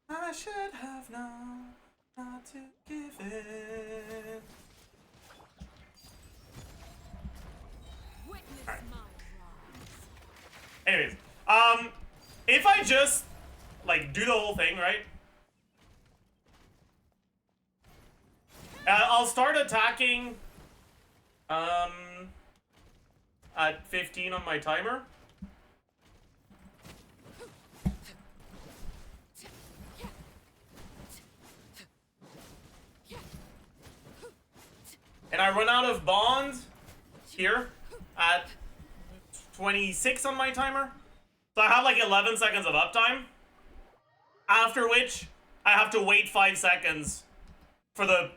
I should have known not to give in. Right. Anyways, if I just like do the whole thing, right? I'll start attacking at 15 on my timer. And I run out of bonds here at 26 on my timer. So I have like 11 seconds of uptime. After which, I have to wait 5 seconds for the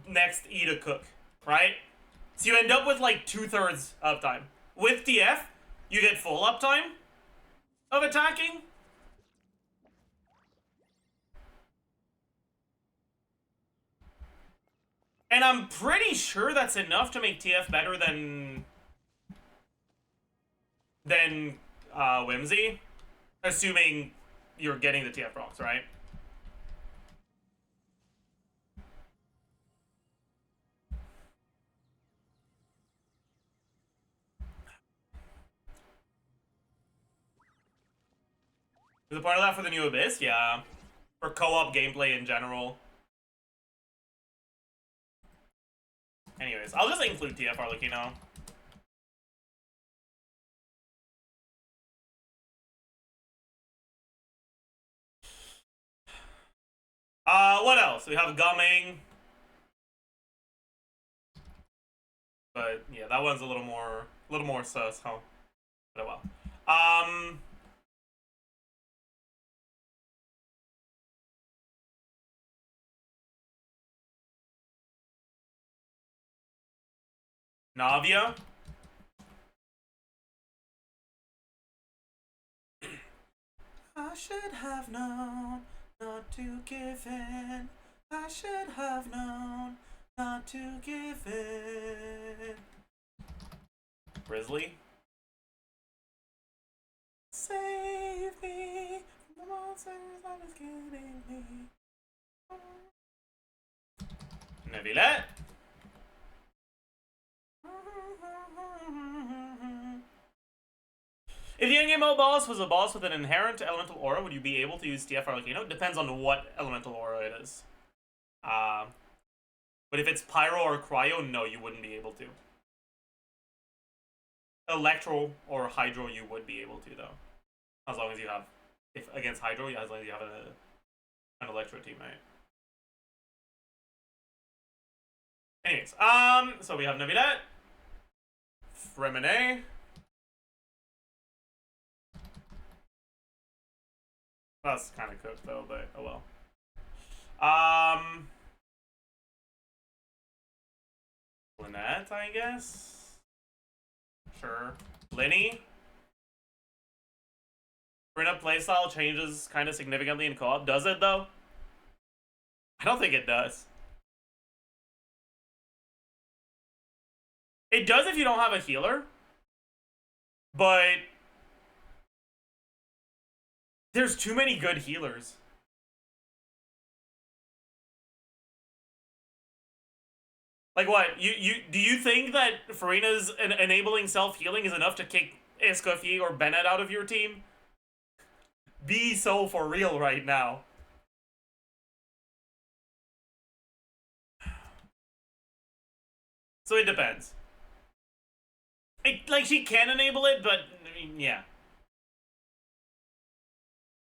next E to cook, right? So you end up with like 2/3 uptime. With TF, you get full uptime of attacking. And I'm pretty sure that's enough to make TF better than Whimsy, assuming you're getting the TF rocks, right? Is a part of that for the new Abyss? Yeah. For co-op gameplay in general. Anyways, I'll just include TF Arlecchino. What else? We have Gumming. But yeah, that one's a little more sus, huh? But oh well. Navia. I should have known not to give in. I should have known not to give in. Grizzly. Save me from the monsters that is killing me. Neuvillette. MMO boss was a boss with an inherent elemental aura, would you be able to use TF Arlecchino? Depends on what elemental aura it is. But if it's Pyro or Cryo, no, you wouldn't be able to. Electro or Hydro, you would be able to, though. As long as you have... If against Hydro, as long as you have an Electro teammate. Anyways, so we have Navidad. Fremine. That's kind of cooked, though, but oh well. Lynette, I guess? Sure. Linny? Brina playstyle changes kind of significantly in co-op. Does it, though? I don't think it does. It does if you don't have a healer. But... there's too many good healers. Like what? Do you think that Farina's enabling self-healing is enough to kick Escoffier or Bennett out of your team? Be so for real right now. So it depends. Like, she can enable it, but, I mean, yeah.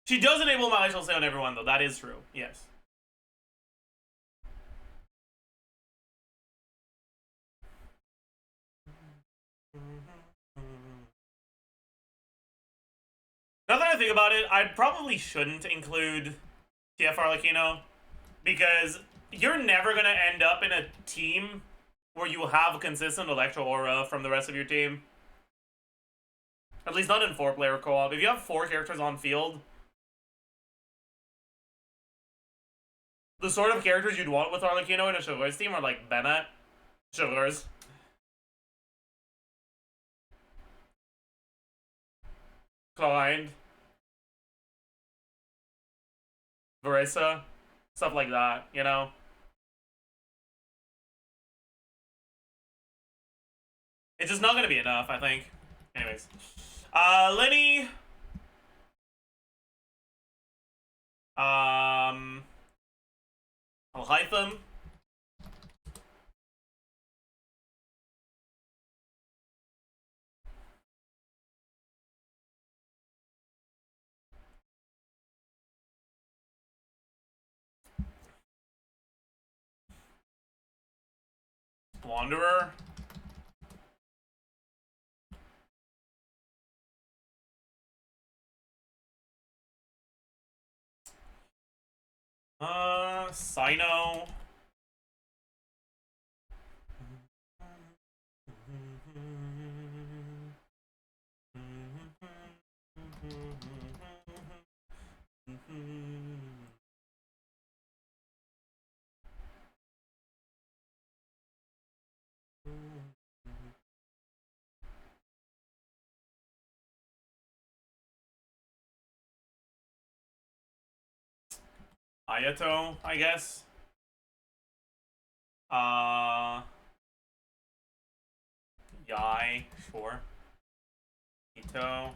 She does enable Malicial Say on everyone, though. That is true. Yes. Now that I think about it, I probably shouldn't include TF Arlecchino, because you're never going to end up in a team where you have a consistent Electro Aura from the rest of your team. At least not in 4-player co-op. If you have 4 characters on field, the sort of characters you'd want with Arlecchino in a Chivalrous team are like Bennett, Chivalrous, Klein, Varissa, stuff like that, you know? It's just not going to be enough, I think. Anyways. Lenny. Alhaitham. Wanderer. Sino. Ayato, I guess. Yai, sure. Ito.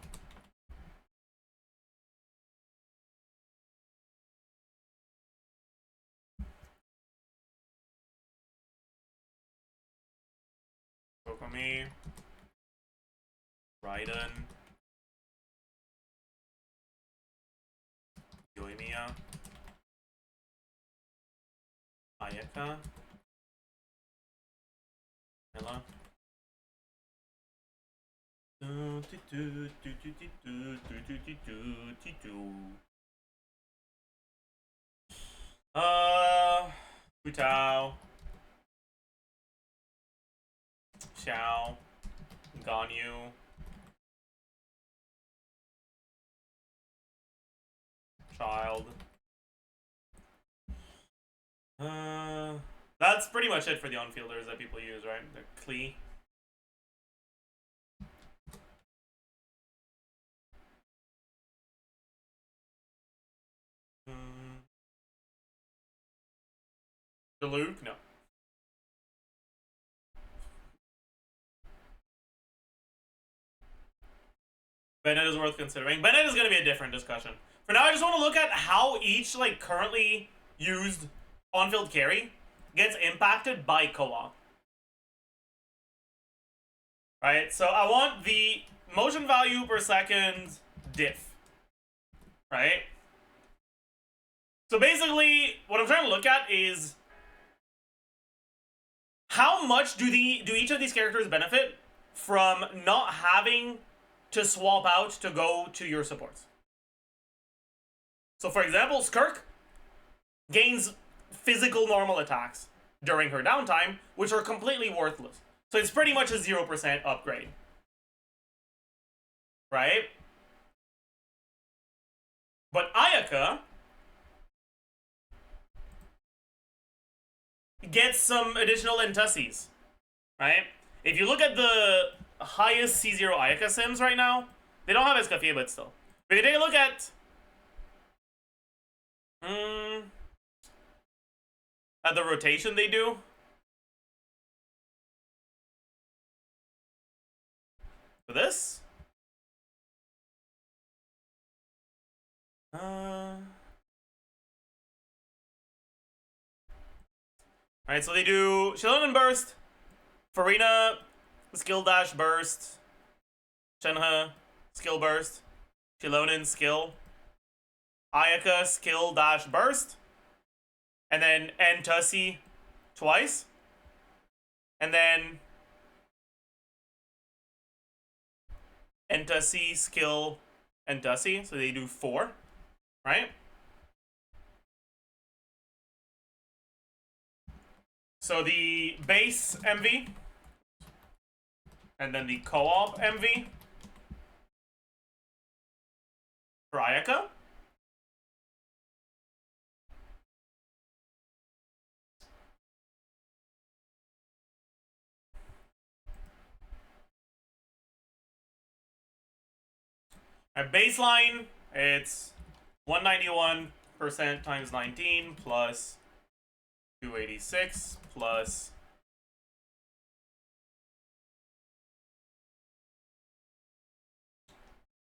Kokomi. Raiden. Yoimiya. Ayaka. Hello. Futao. Xiao. Ganyu. Child. That's pretty much it for the on-fielders that people use, right? The Klee. Luke? No. Bennett is worth considering. Bennett is going to be a different discussion. For now, I just want to look at how each like currently used on-field carry gets impacted by co-op. Right, so I want the motion value per second diff. Right? So basically, what I'm trying to look at is how much do each of these characters benefit from not having to swap out to go to your supports. So for example, Skirk gains physical normal attacks during her downtime, which are completely worthless. So it's pretty much a 0% upgrade. Right? But Ayaka gets some additional Entussies. Right? If you look at the highest C0 Ayaka sims right now, they don't have Escaffier, but still. But if you take a look at the rotation they do. For this? Alright, so they do Shilonen Burst, Farina, Skill Dash Burst, Shenhe, Skill Burst, Shilonen Skill, Ayaka Skill Dash Burst, and then Entussi twice, and then Entussi Skill Entussi, so they do 4, right? So the base MV, and then the co-op MV for Ayaka. At baseline, it's 191% times 19 plus 286 plus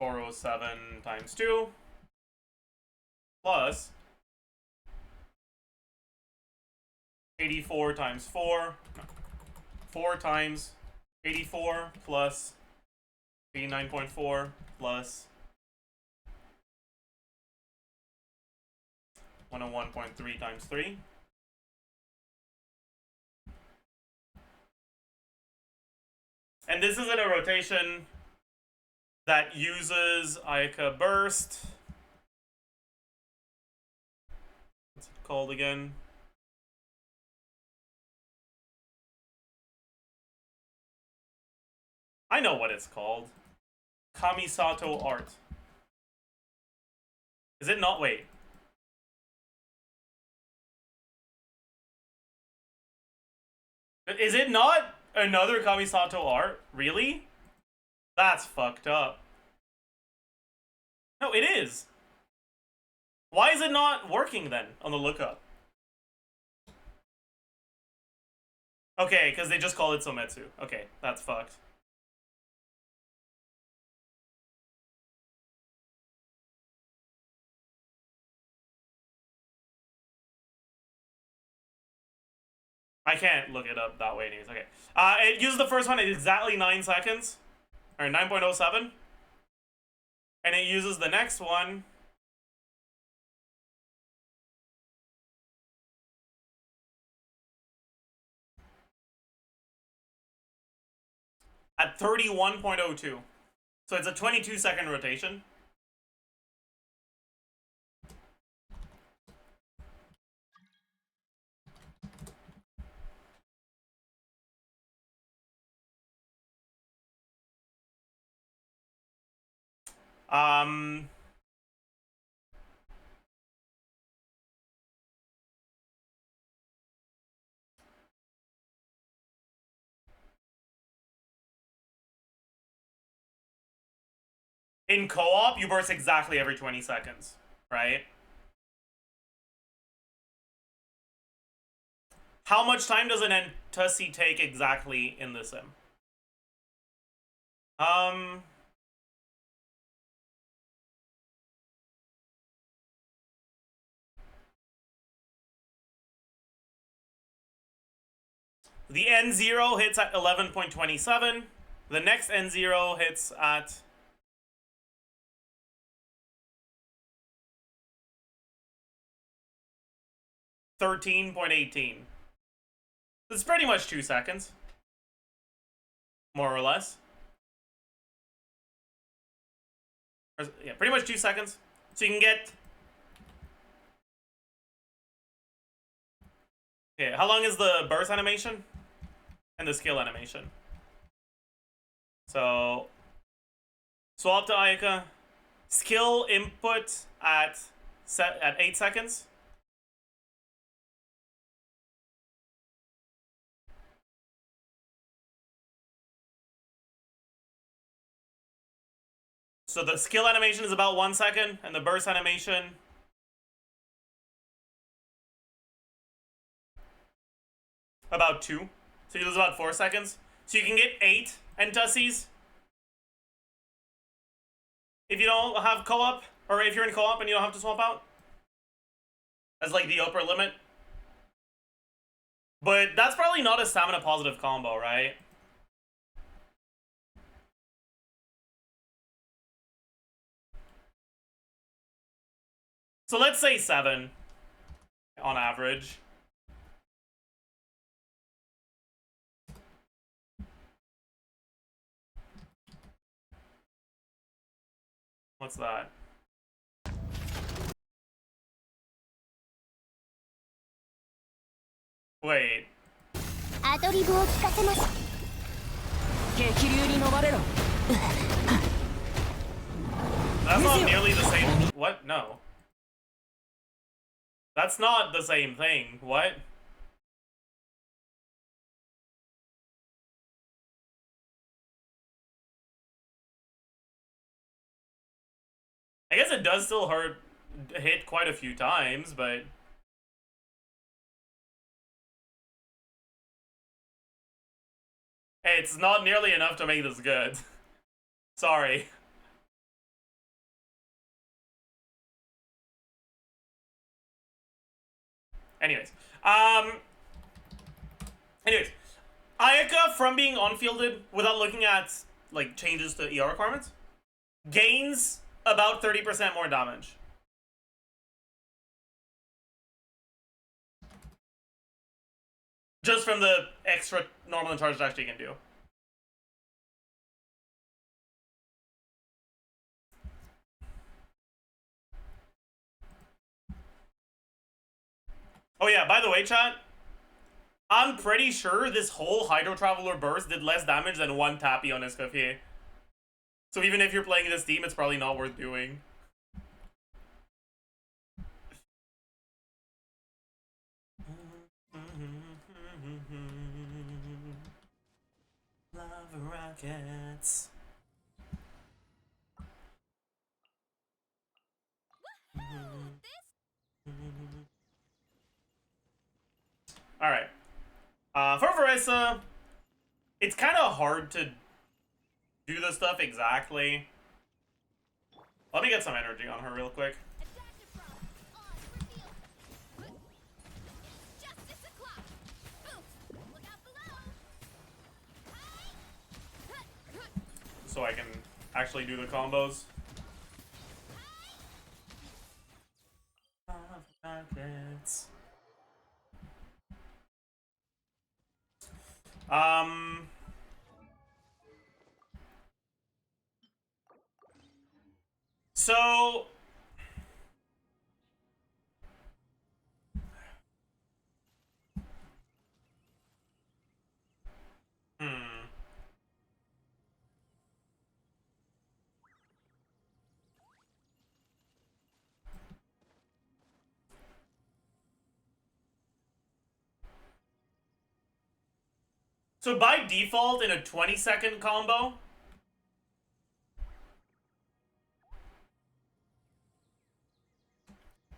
407 times 2 plus 84 times 4, 4 times 84 plus 89.4 plus 101.3 times 3. And this is in a rotation that uses Ayaka Burst. What's it called again? I know what it's called. Kamisato Art. Is it not? Wait. Is it not another Kamisato Art? Really? That's fucked up. No, it is. Why is it not working then on the lookup? Okay, because they just call it Sometsu. Okay, that's fucked. I can't look it up that way anyways. Okay. It uses the first one at exactly 9 seconds. Or 9.07. And it uses the next one at 31.02. So it's a 22-second rotation. In co-op, you burst exactly every 20 seconds, right? How much time does an Entussi take exactly in the sim? The N0 hits at 11.27. The next N0 hits at 13.18. It's pretty much 2 seconds. More or less. Yeah, pretty much 2 seconds. So you can get... Okay, how long is the burst animation? And the skill animation? So... Swap to Ayaka. Skill input at 8 seconds. So the skill animation is about 1 second, and the burst animation about 2. So you lose about 4 seconds. So you can get 8 Entussies if you don't have co-op, or if you're in co-op and you don't have to swap out. As like the upper limit. But that's probably not a stamina positive combo, right? So let's say 7 on average. What's that? Wait. That's not nearly the same. What? No. That's not the same thing. What? I guess it does still hit quite a few times, but... Hey, it's not nearly enough to make this good. Sorry. Anyways. Ayaka, from being on-fielded, without looking at, like, changes to ER requirements, gains about 30% more damage. Just from the extra normal and charged dash you can do. Oh yeah, by the way, chat, I'm pretty sure this whole Hydro Traveler burst did less damage than 1 Tappy on Escoffier. So even if you're playing this team, it's probably not worth doing. Love rockets. Alright. For Verissa, it's kind of hard to do the stuff exactly. Let me get some energy on her real quick. So I can actually do the combos. So So by default, in a 20-second combo,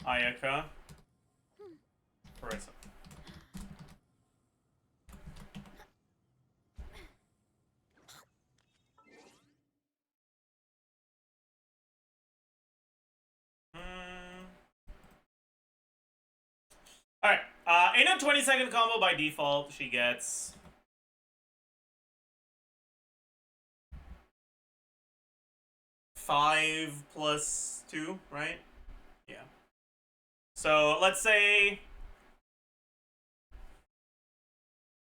Ayaka, Verissa. Alright, in a 20-second combo by default, she gets 5 plus 2, right? Yeah. So let's say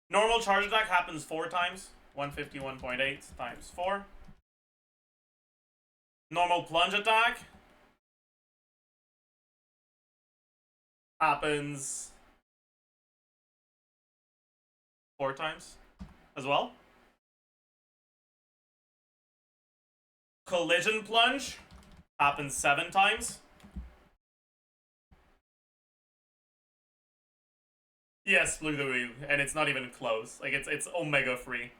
normal charge attack happens 4 times. 151.8 times 4. Normal plunge attack happens 4 times as well. Collision plunge happens 7 times. Yes, Blue the Woo, and it's not even close. Like it's Omega free.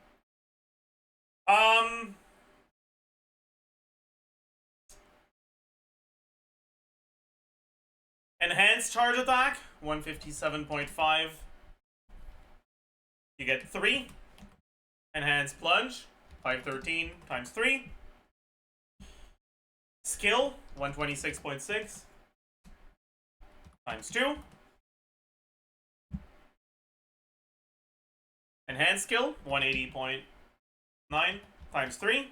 Enhanced charge attack, 157.5. You get 3. Enhanced plunge, 513 times 3. Skill, 126.6 times 2. Enhanced skill, 180.9 times 3.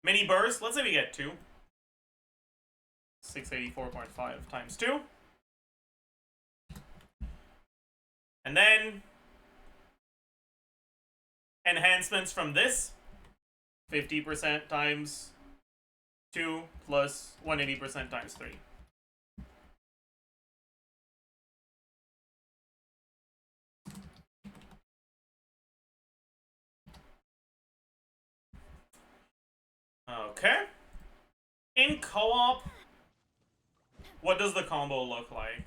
Mini burst, let's say we get 2. 684.5 times 2. And then enhancements from this, 50% times 2 plus 180% times 3. Okay. In co-op, what does the combo look like?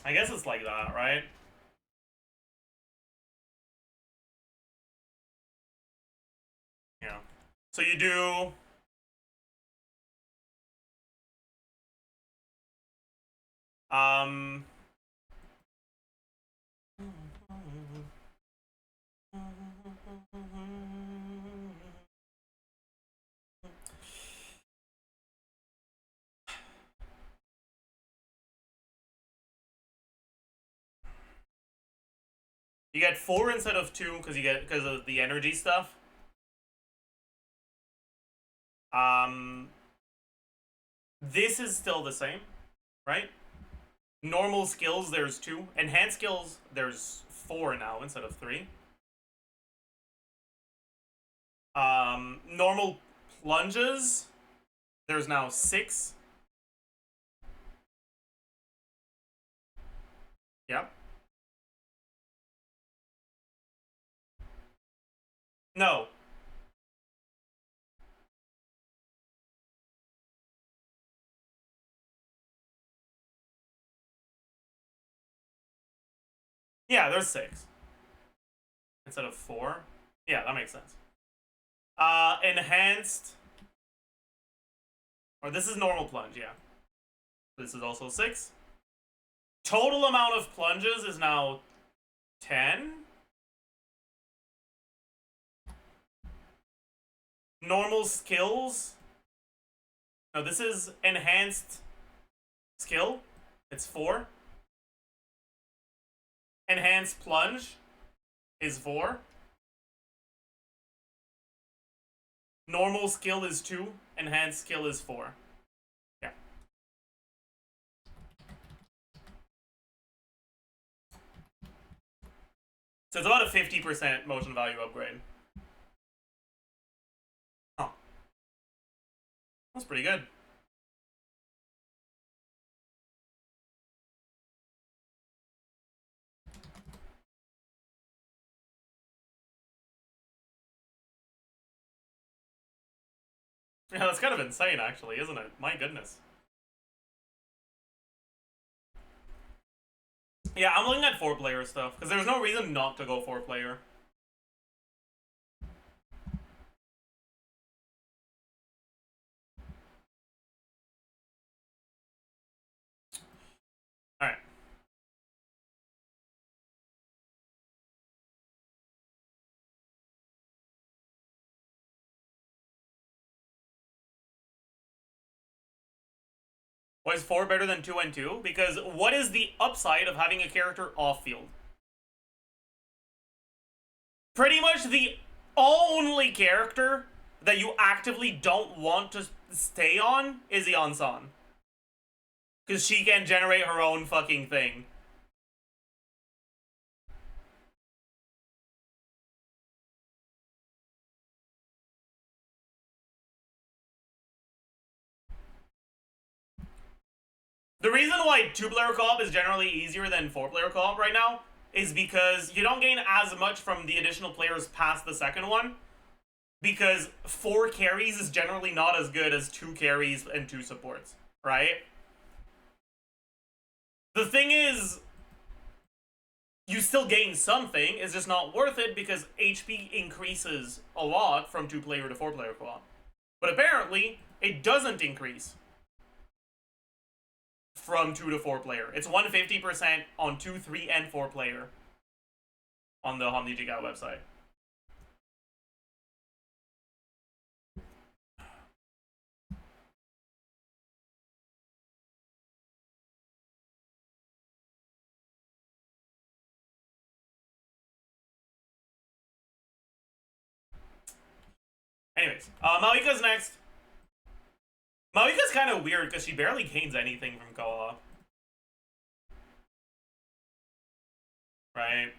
I guess it's like that, right? Yeah. So you do you get 4 instead of 2 because of the energy stuff. This is still the same, right? Normal skills, there's 2. Enhanced skills, there's 4 now instead of 3. Normal plunges, there's now 6. Yep. No. Yeah, there's 6. Instead of 4. Yeah, that makes sense. Enhanced. Or this is normal plunge, yeah. This is also 6. Total amount of plunges is now 10. Normal skills. No, this is enhanced skill. It's 4. Enhanced plunge is 4. Normal skill is 2. Enhanced skill is 4. Yeah. So it's about a 50% motion value upgrade. Oh. That's pretty good. Yeah, that's kind of insane, actually, isn't it? My goodness. Yeah, I'm looking at 4-player stuff, because there's no reason not to go 4-player. Alright. Why is 4 better than 2 and 2? Because what is the upside of having a character off-field? Pretty much the only character that you actively don't want to stay on is Yeon-san. Because she can generate her own fucking thing. The reason why 2-player co-op is generally easier than 4-player co-op right now is because you don't gain as much from the additional players past the second one. Because 4 carries is generally not as good as 2 carries and 2 supports, right? The thing is, you still gain something, it's just not worth it because HP increases a lot from 2-player to 4-player co-op. But apparently, it doesn't increase from 2 to 4-player. It's 150% on 2, 3, and 4-player on the Hamdi Jigao website. Anyways, Maoika's next. Maoika's kind of weird because she barely gains anything from co-op. Right?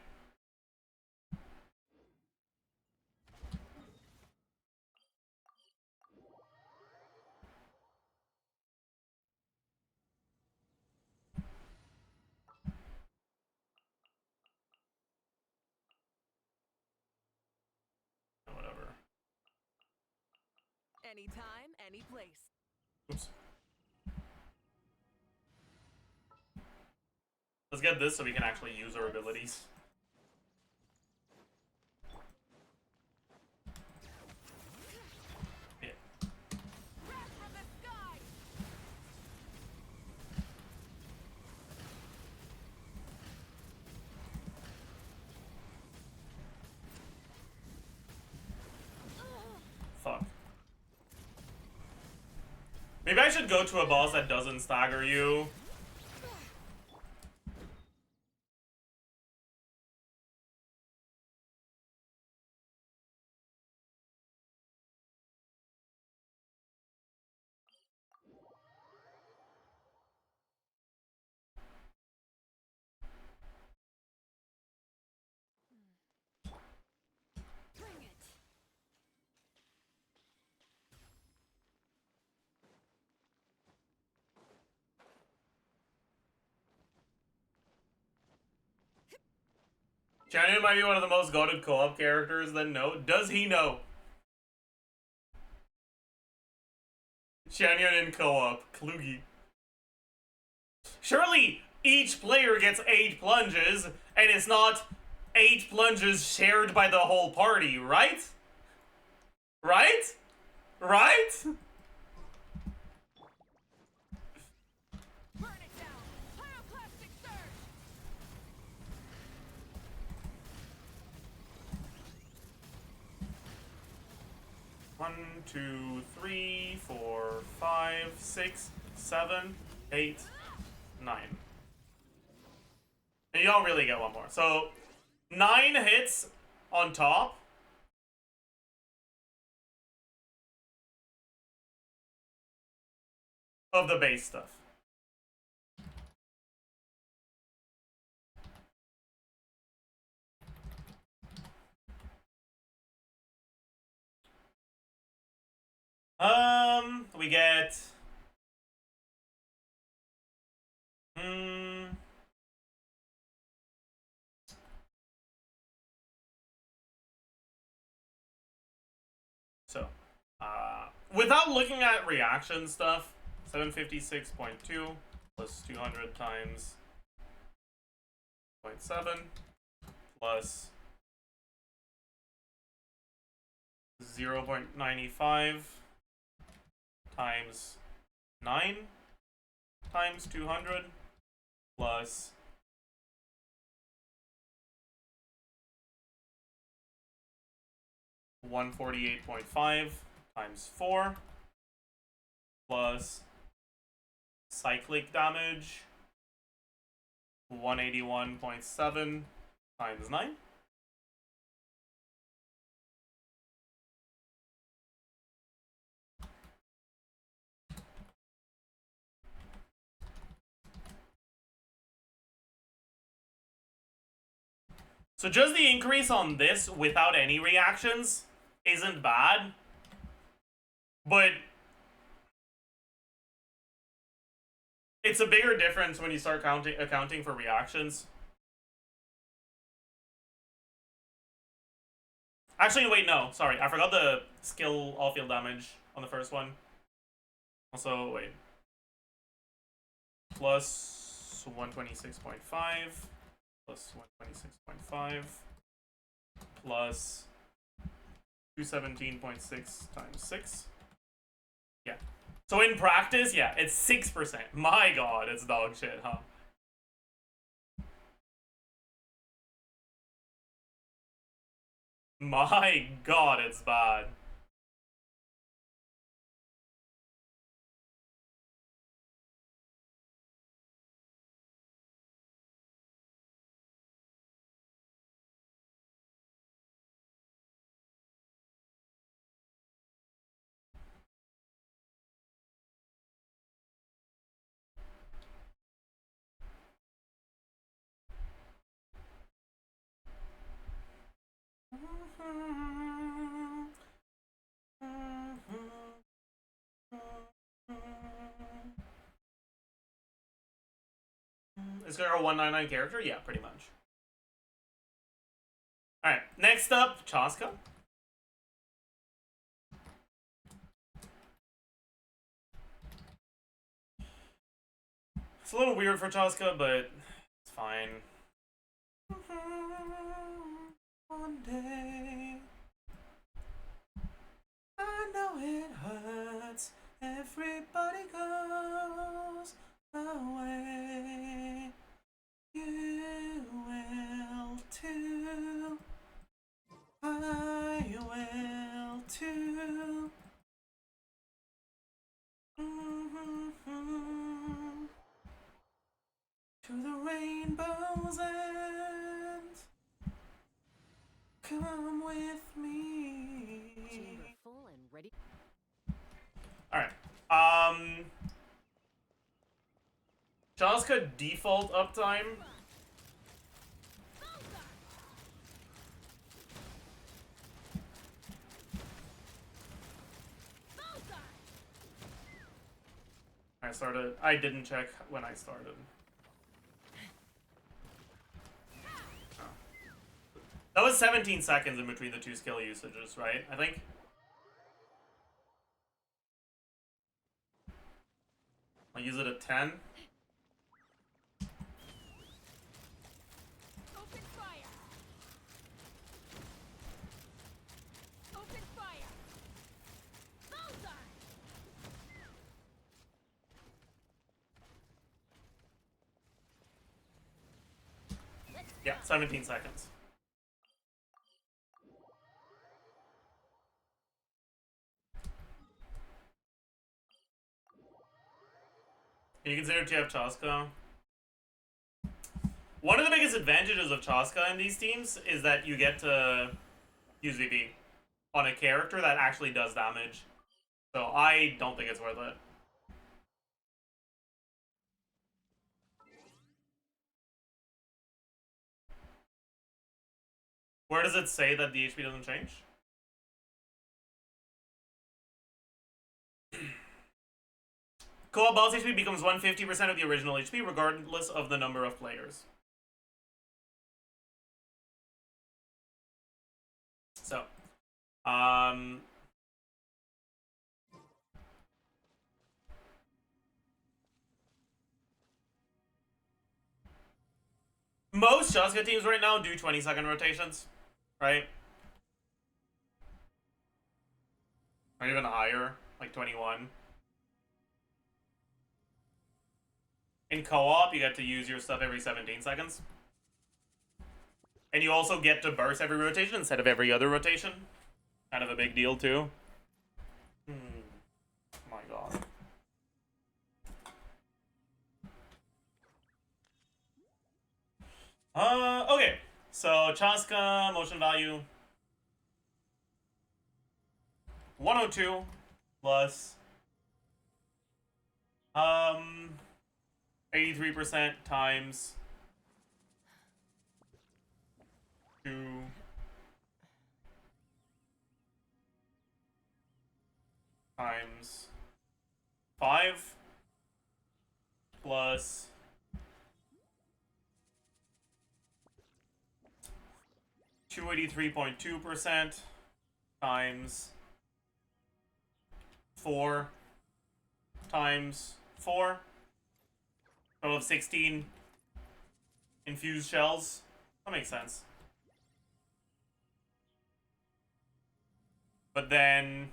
Whatever. Anytime, any place. Oops. Let's get this so we can actually use our abilities. Yeah. Fuck. Maybe I should go to a boss that doesn't stagger you. Chanyeol might be one of the most goated co-op characters, then no. Does he know? Chanyeol in co-op. Klugi. Surely each player gets 8 plunges, and it's not 8 plunges shared by the whole party, right? Right? Right? Burn it down! Pyroclastic surge! 1, 2, 3, 4, 5, 6, 7, 8, 9. And you don't really get one more. So 9 hits on top. Of the base stuff. We get so without looking at reaction stuff, 756.2 plus 200 times 0.7 plus 0.95 times 9 times 200 plus 148.5 times 4 plus cyclic damage. 181.7 times 9. So just the increase on this without any reactions isn't bad, but it's a bigger difference when you start accounting for reactions. Actually, wait, no, sorry, I forgot the skill all-field damage on the first one. Also, wait. Plus 126.5. Plus 126.5 plus 217.6 times 6. Yeah. So in practice, yeah, it's 6%. My god, it's dog shit, huh? My god, it's bad. Is there a 199 character? Yeah, pretty much. Alright, next up, Chaska. It's a little weird for Chaska, but it's fine. One day, I know it hurts. Everybody goes away. You will too. I will too. To the rainbow's end. Come with me. Chamber full and ready. Alright. Chaska default uptime. I didn't check when I started. Oh. That was 17 seconds in between the two skill usages, right? I think. I'll use it at 10. Open fire. Open fire. Bullseye. Yeah, 17 seconds. Can you consider TF Chaska? One of the biggest advantages of Chaska in these teams is that you get to use VP on a character that actually does damage. So I don't think it's worth it. Where does it say that the HP doesn't change? Co-op boss HP becomes 150% of the original HP regardless of the number of players. So, most Chaska teams right now do 20-second rotations, right? Or even higher, like 21. In co-op, you get to use your stuff every 17 seconds. And you also get to burst every rotation instead of every other rotation. Kind of a big deal, too. My god. Okay. So Chaska motion value 102 plus 83% times 2 times 5 plus 283.2% times 4 times 4. Total of 16 infused shells. That makes sense. But then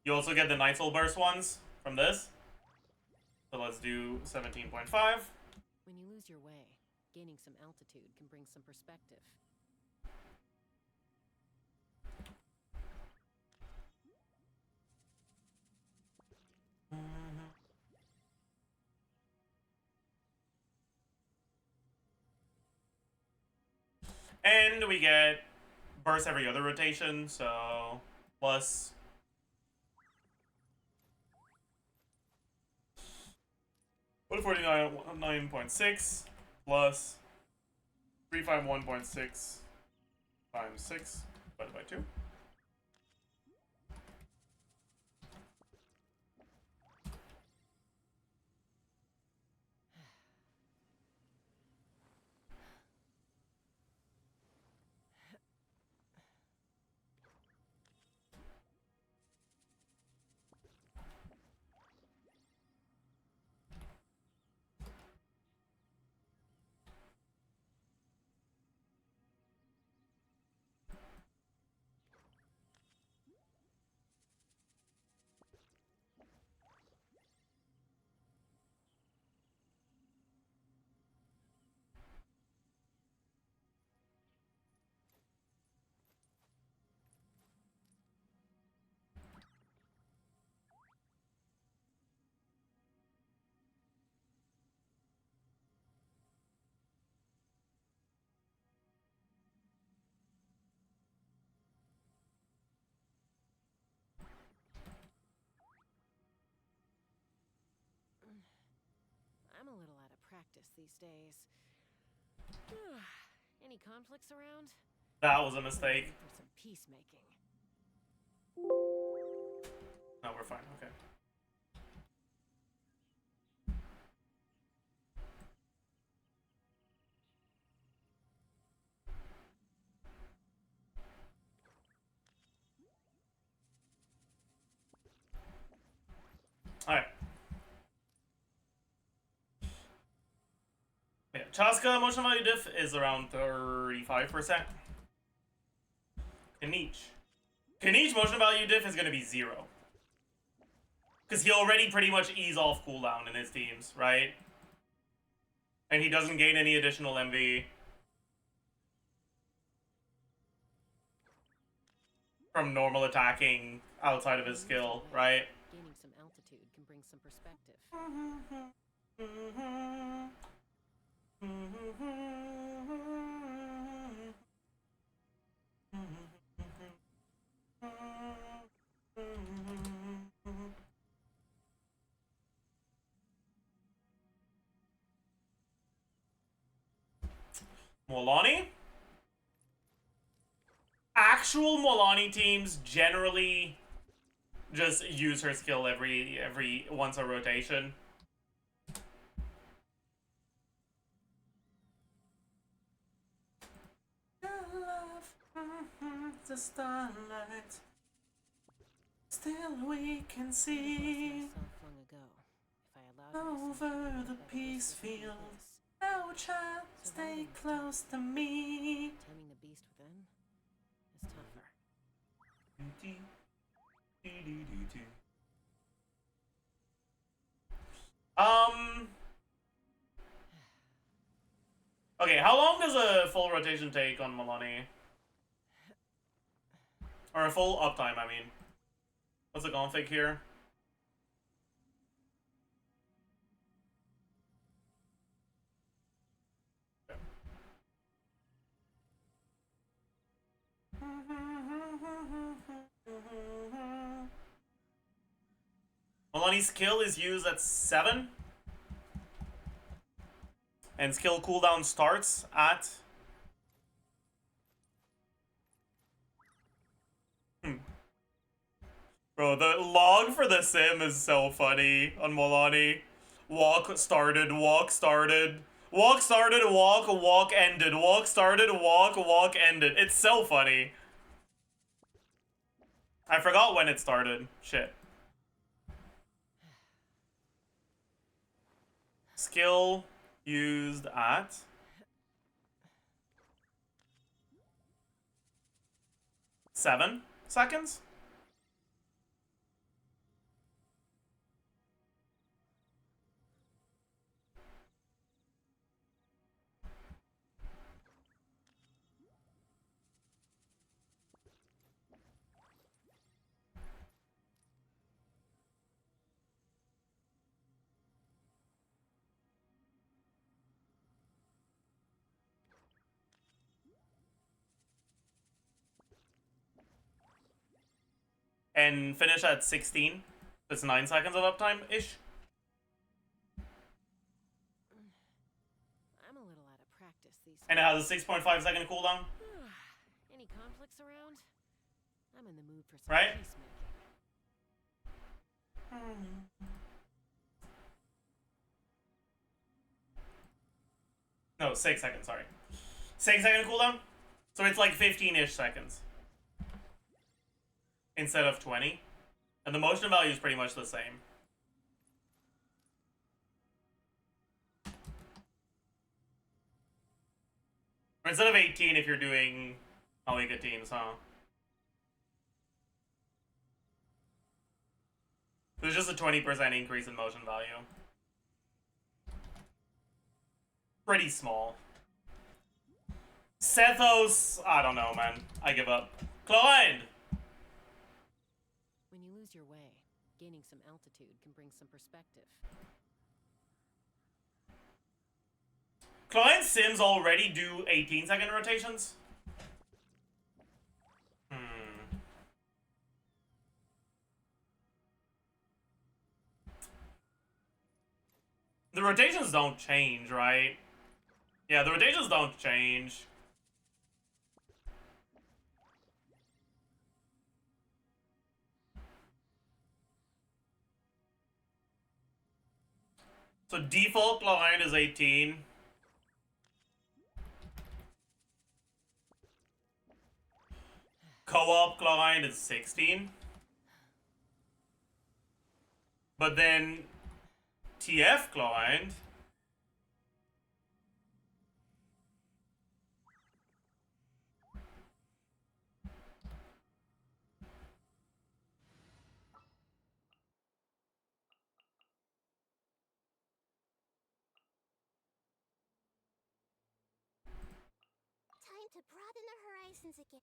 you also get the Nightsoul Burst ones from this. So let's do 17.5. When you lose your way, gaining some altitude can bring some perspective. And we get burst every other rotation, so plus 149.6 plus 351.6 times 6 divided by 2. I'm a little out of practice these days. Any conflicts around? That was a mistake. For some peacemaking. No, we're fine. Okay. Alright. Yeah, Chaska motion value diff is around 35%. Kanich motion value diff is going to be 0. Because he already pretty much ease off cooldown in his teams, right? And he doesn't gain any additional MV from normal attacking outside of his skill, right? Gaining some altitude can bring some perspective. Molani? Actual Molani teams generally just use her skill every once a rotation. The starlight, still we can see over the peace field. Oh, child, stay close to me. Taming the beast within is tougher. Okay, how long does a full rotation take on Milani? Or a full uptime, I mean. What's the config here? Molani's skill is used at 7. And skill cooldown starts at... Bro, the log for the sim is so funny on Molani. Walk started, walk started. Walk started, walk ended. Walk started, walk ended. It's so funny. I forgot when it started. Shit. Skill used at... 7 seconds? And finish at 16. It's 9 seconds of uptime-ish. I'm a little out of practice these days. And it has a 6.5 second cooldown. Any conflicts around? I'm in the mood for some Right? peacemaking. No, 6 seconds, sorry. 6 second cooldown? So it's like 15-ish seconds. Instead of 20. And the motion value is pretty much the same. Or instead of 18 if you're doing Malika teams, huh? There's just a 20% increase in motion value. Pretty small. Sethos, I don't know, man. I give up. Clyde! When you lose your way, gaining some altitude can bring some perspective. Client sims already do 18-second rotations? The rotations don't change, right? Yeah, the rotations don't change. So default line is 18. Co-op client is 16. But then TF client Time to broaden the horizons again.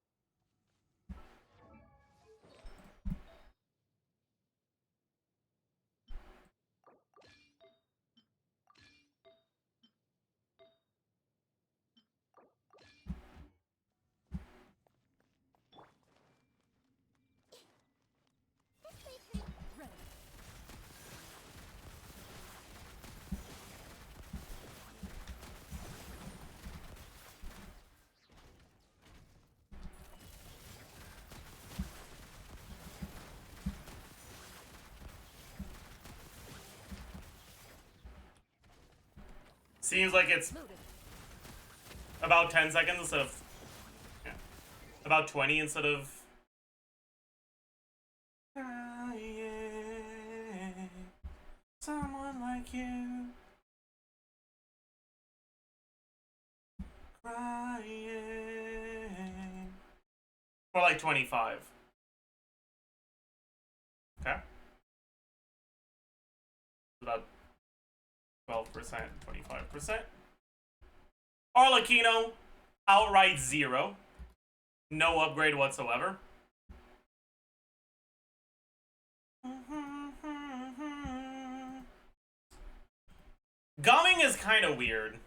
seems like it's about 10 seconds instead of... Yeah, about 20 instead of... Someone like you. Crying. Or like 25. Okay. About 12%, 25%. Arlecchino, outright 0. No upgrade whatsoever. Gumming is kind of weird.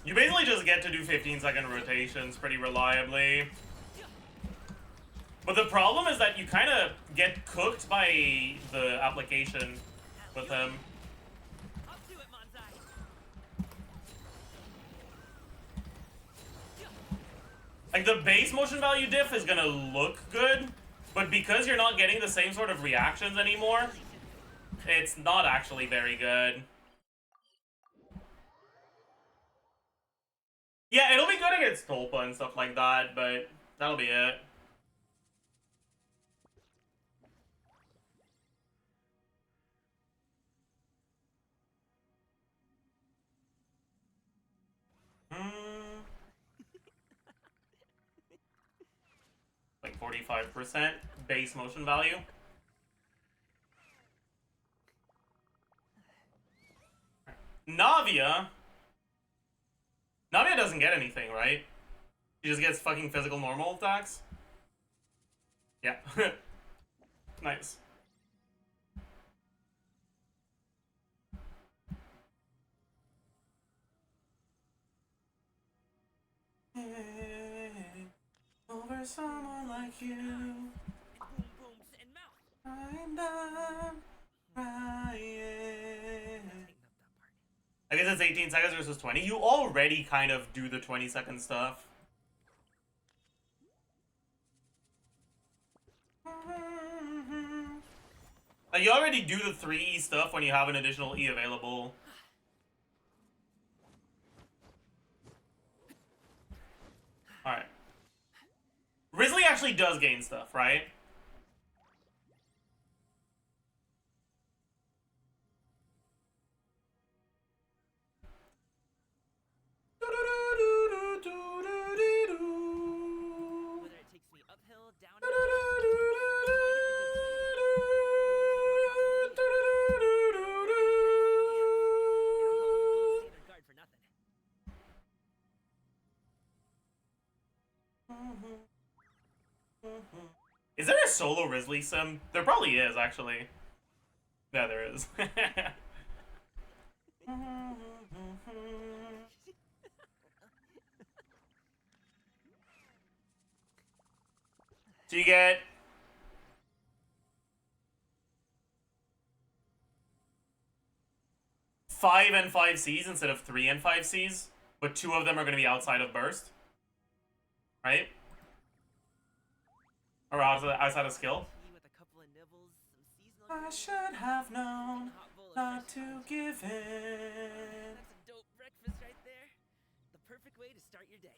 You basically just get to do 15-second rotations pretty reliably. But the problem is that you kind of get cooked by the application with him. Like, the base motion value diff is gonna look good, but because you're not getting the same sort of reactions anymore, it's not actually very good. Yeah, it'll be good against Tolpa and stuff like that, but that'll be it. Like 45% base motion value. Navia doesn't get anything, right? She just gets fucking physical normal attacks. Yeah. Nice. Over someone like you, I'm done crying. I guess it's 18 seconds versus 20. You already kind of do the 20-second stuff. Like, you already do the 3E stuff when you have an additional E available. Alright. Risley actually does gain stuff, right? Whether it takes me uphill, downhill, Is there a solo Risley sim? There probably is, actually. Yeah, there is. So you get 5 and 5 Cs instead of 3 and 5 Cs, but 2 of them are going to be outside of burst, right? Or outside of skill. I should have known not to give in. that's a dope breakfast right there. The perfect way to start your day.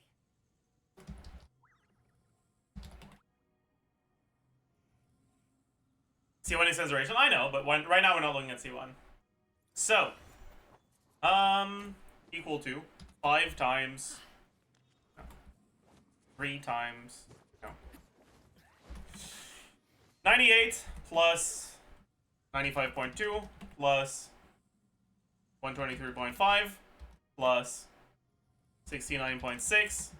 C1 is censoration. I know, but right now we're not looking at C1. So, equal to 5 times, no, 3 times, no, 98 plus 95.2 plus 123.5 plus 69.6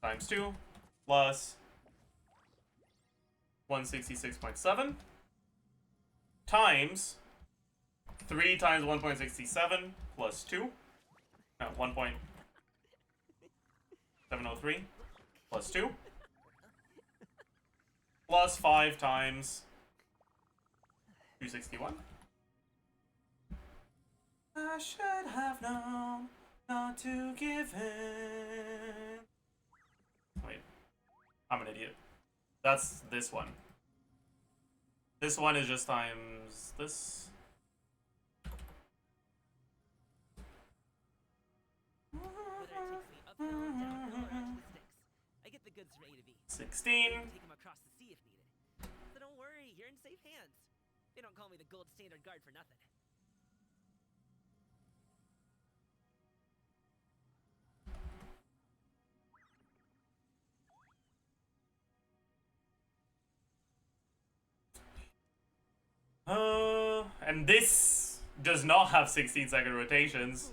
times 2 plus 166.7 times 3 times 1.67 plus 2, no, 1.703 plus 2 plus 5 times 261. I should have known not to give in. Wait, I'm an idiot. That's this one. This one is just times this. I get the goods from A to B. 16. Take them across the sea if needed. So don't worry, you're in safe hands. They don't call me the gold standard guard for nothing. And this does not have 16-second rotations.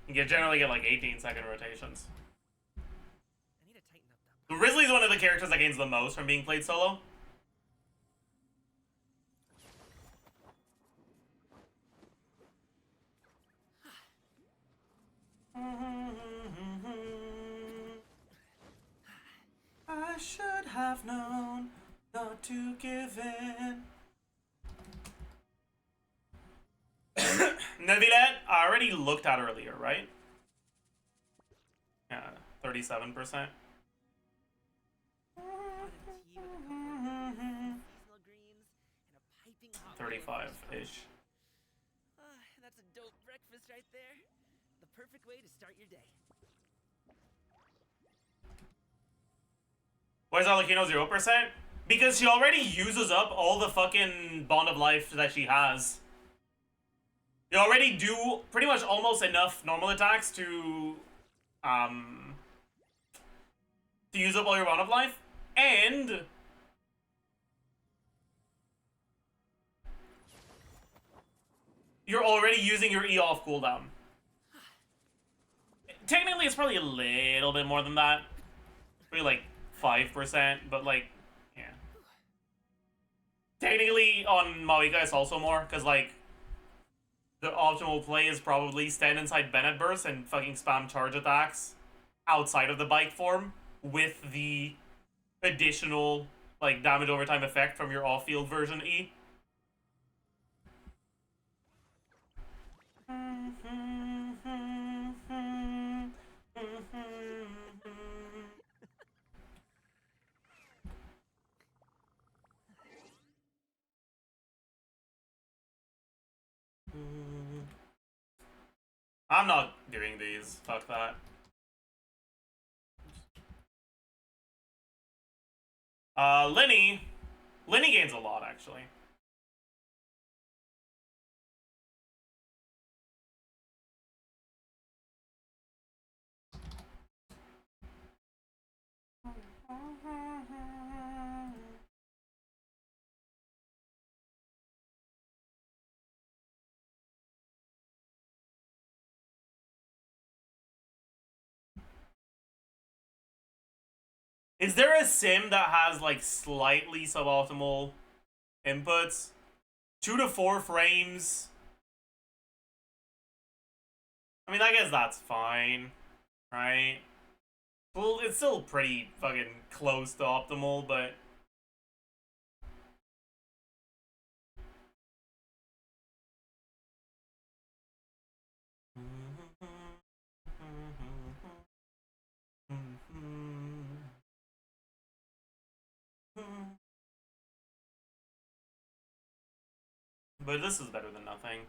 You generally get like 18-second rotations. Risley's one of the characters that gains the most from being played solo. I should have known not to give in. Nevilet, I already looked at earlier, right? Yeah, 37%. 35-ish. That's a dope breakfast right there. The perfect way to start your day. Why is Alakino 0%? Because she already uses up all the fucking Bond of Life that she has. You already do pretty much almost enough normal attacks to use up all your Bond of Life, and you're already using your E off cooldown. Technically, it's probably a little bit more than that. Probably like 5%, but like, yeah. Technically, on Mawika, it's also more, because like, the optimal play is probably stand inside Bennett Burst and fucking spam charge attacks outside of the bike form with the additional like damage over time effect from your off-field version E. I'm not doing these. Fuck that. Lenny gains a lot, actually. Is there a sim that has like slightly suboptimal inputs? 2 to 4 frames. I mean, I guess that's fine, right? Well, it's still pretty fucking close to optimal, but this is better than nothing.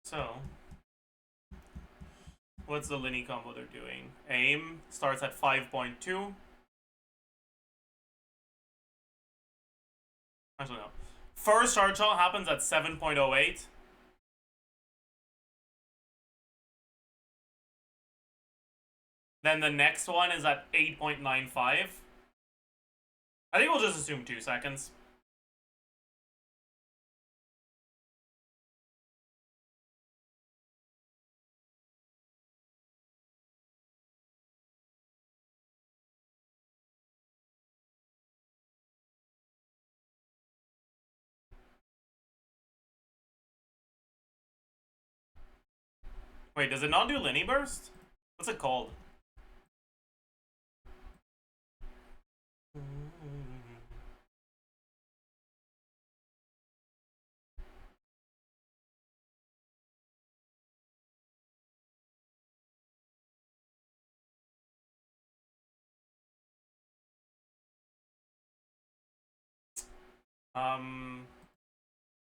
So, what's the Linny combo they're doing? Aim starts at 5.2. Actually, no. First charge shot happens at 7.08. Then the next one is at 8.95. I think we'll just assume 2 seconds. Wait, does it not do Linny Burst? What's it called?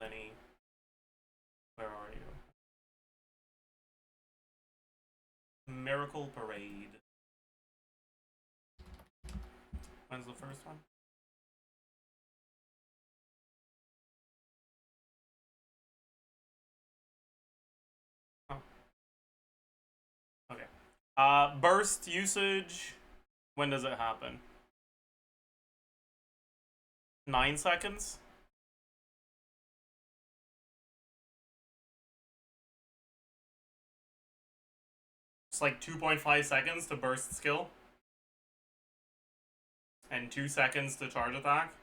Lenny, where are you? Miracle Parade. When's the first one? Oh. Okay. Burst usage. When does it happen? 9 seconds? It's like 2.5 seconds to burst skill. And 2 seconds to charge attack.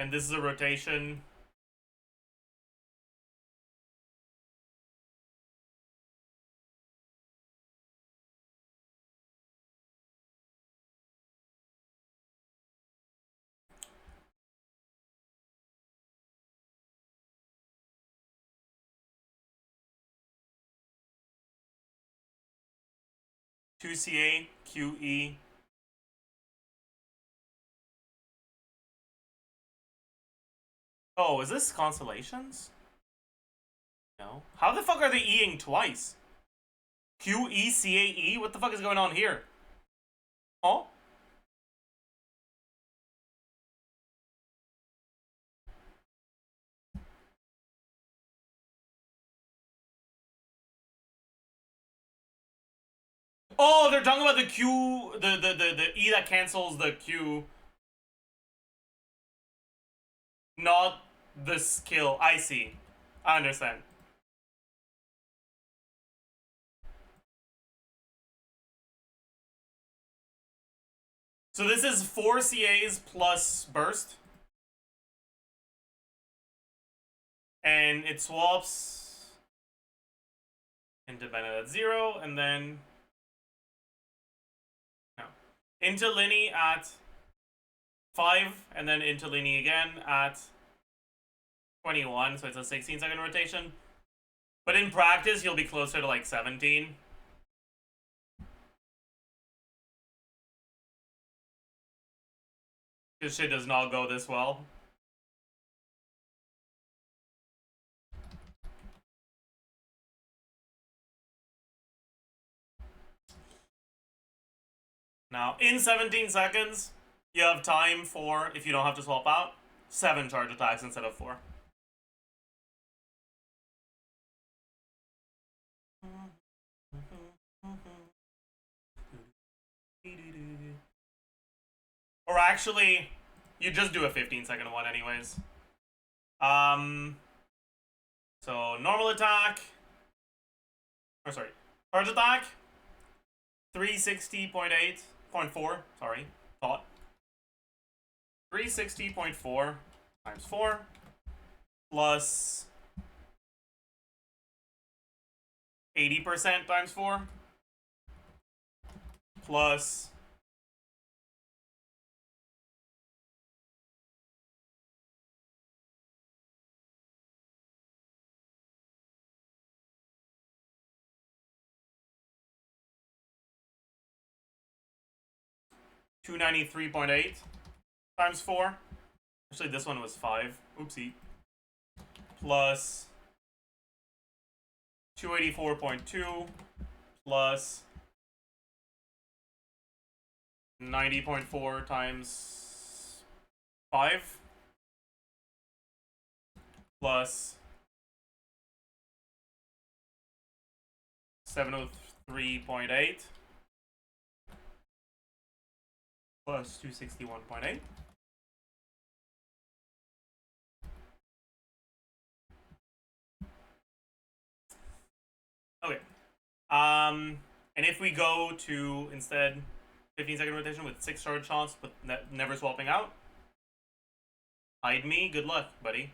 And this is a rotation. Two CA, QE. Oh, is this constellations? No. How the fuck are they E-ing twice? QECAE? What the fuck is going on here? Oh? Oh, they're talking about the Q, the E that cancels the Q. Not the skill. I see. I understand. So this is 4 CAs plus burst. And it swaps into Bennett at 0, and then no. Into Linny at 5, and then into Linny again at 21, so it's a 16-second rotation. But in practice, you'll be closer to like 17. This shit does not go this well. Now, in 17 seconds, you have time for, if you don't have to swap out, 7 charge attacks instead of 4. Or actually, you just do a 15-second one anyways. So normal attack. Or sorry, charge attack. 360.8.4. Sorry, thought. 360.4 times 4 plus 80% times 4 plus 293.8 times 4. Actually, this one was 5. Oopsie. Plus 284.2 plus 90.4 times 5 plus 703.8 plus 261.8. Okay. And if we go to instead 15-second rotation with 6 charge shots, but never swapping out, hide me. Good luck, buddy.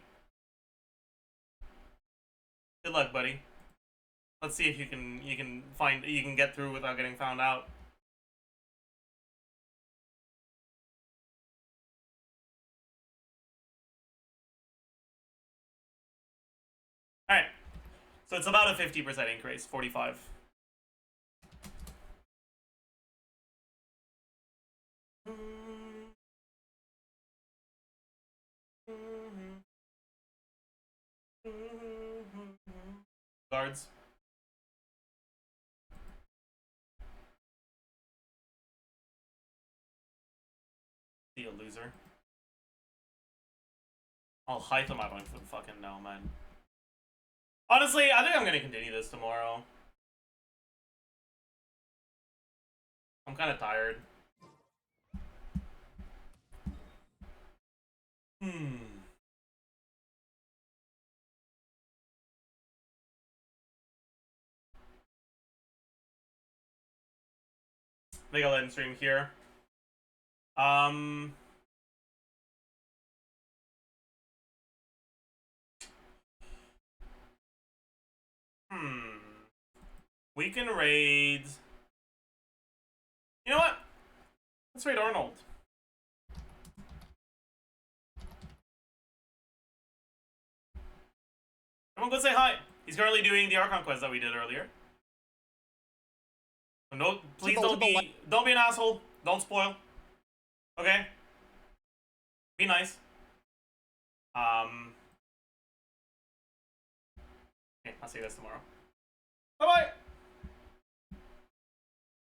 Good luck, buddy. Let's see if you can get through without getting found out. All right. So it's about a 50% increase, 45. Guards. See a loser. I'll hype them up. I don't fucking know, man. Honestly, I think I'm gonna continue this tomorrow. I'm kind of tired. I think I'll end stream here. We can raid... You know what? Let's raid Arnold. Everyone go say hi. He's currently doing the Archon quest that we did earlier. No, please don't be an asshole. Don't spoil. Okay? Be nice. Okay, I'll see you guys tomorrow. Bye-bye!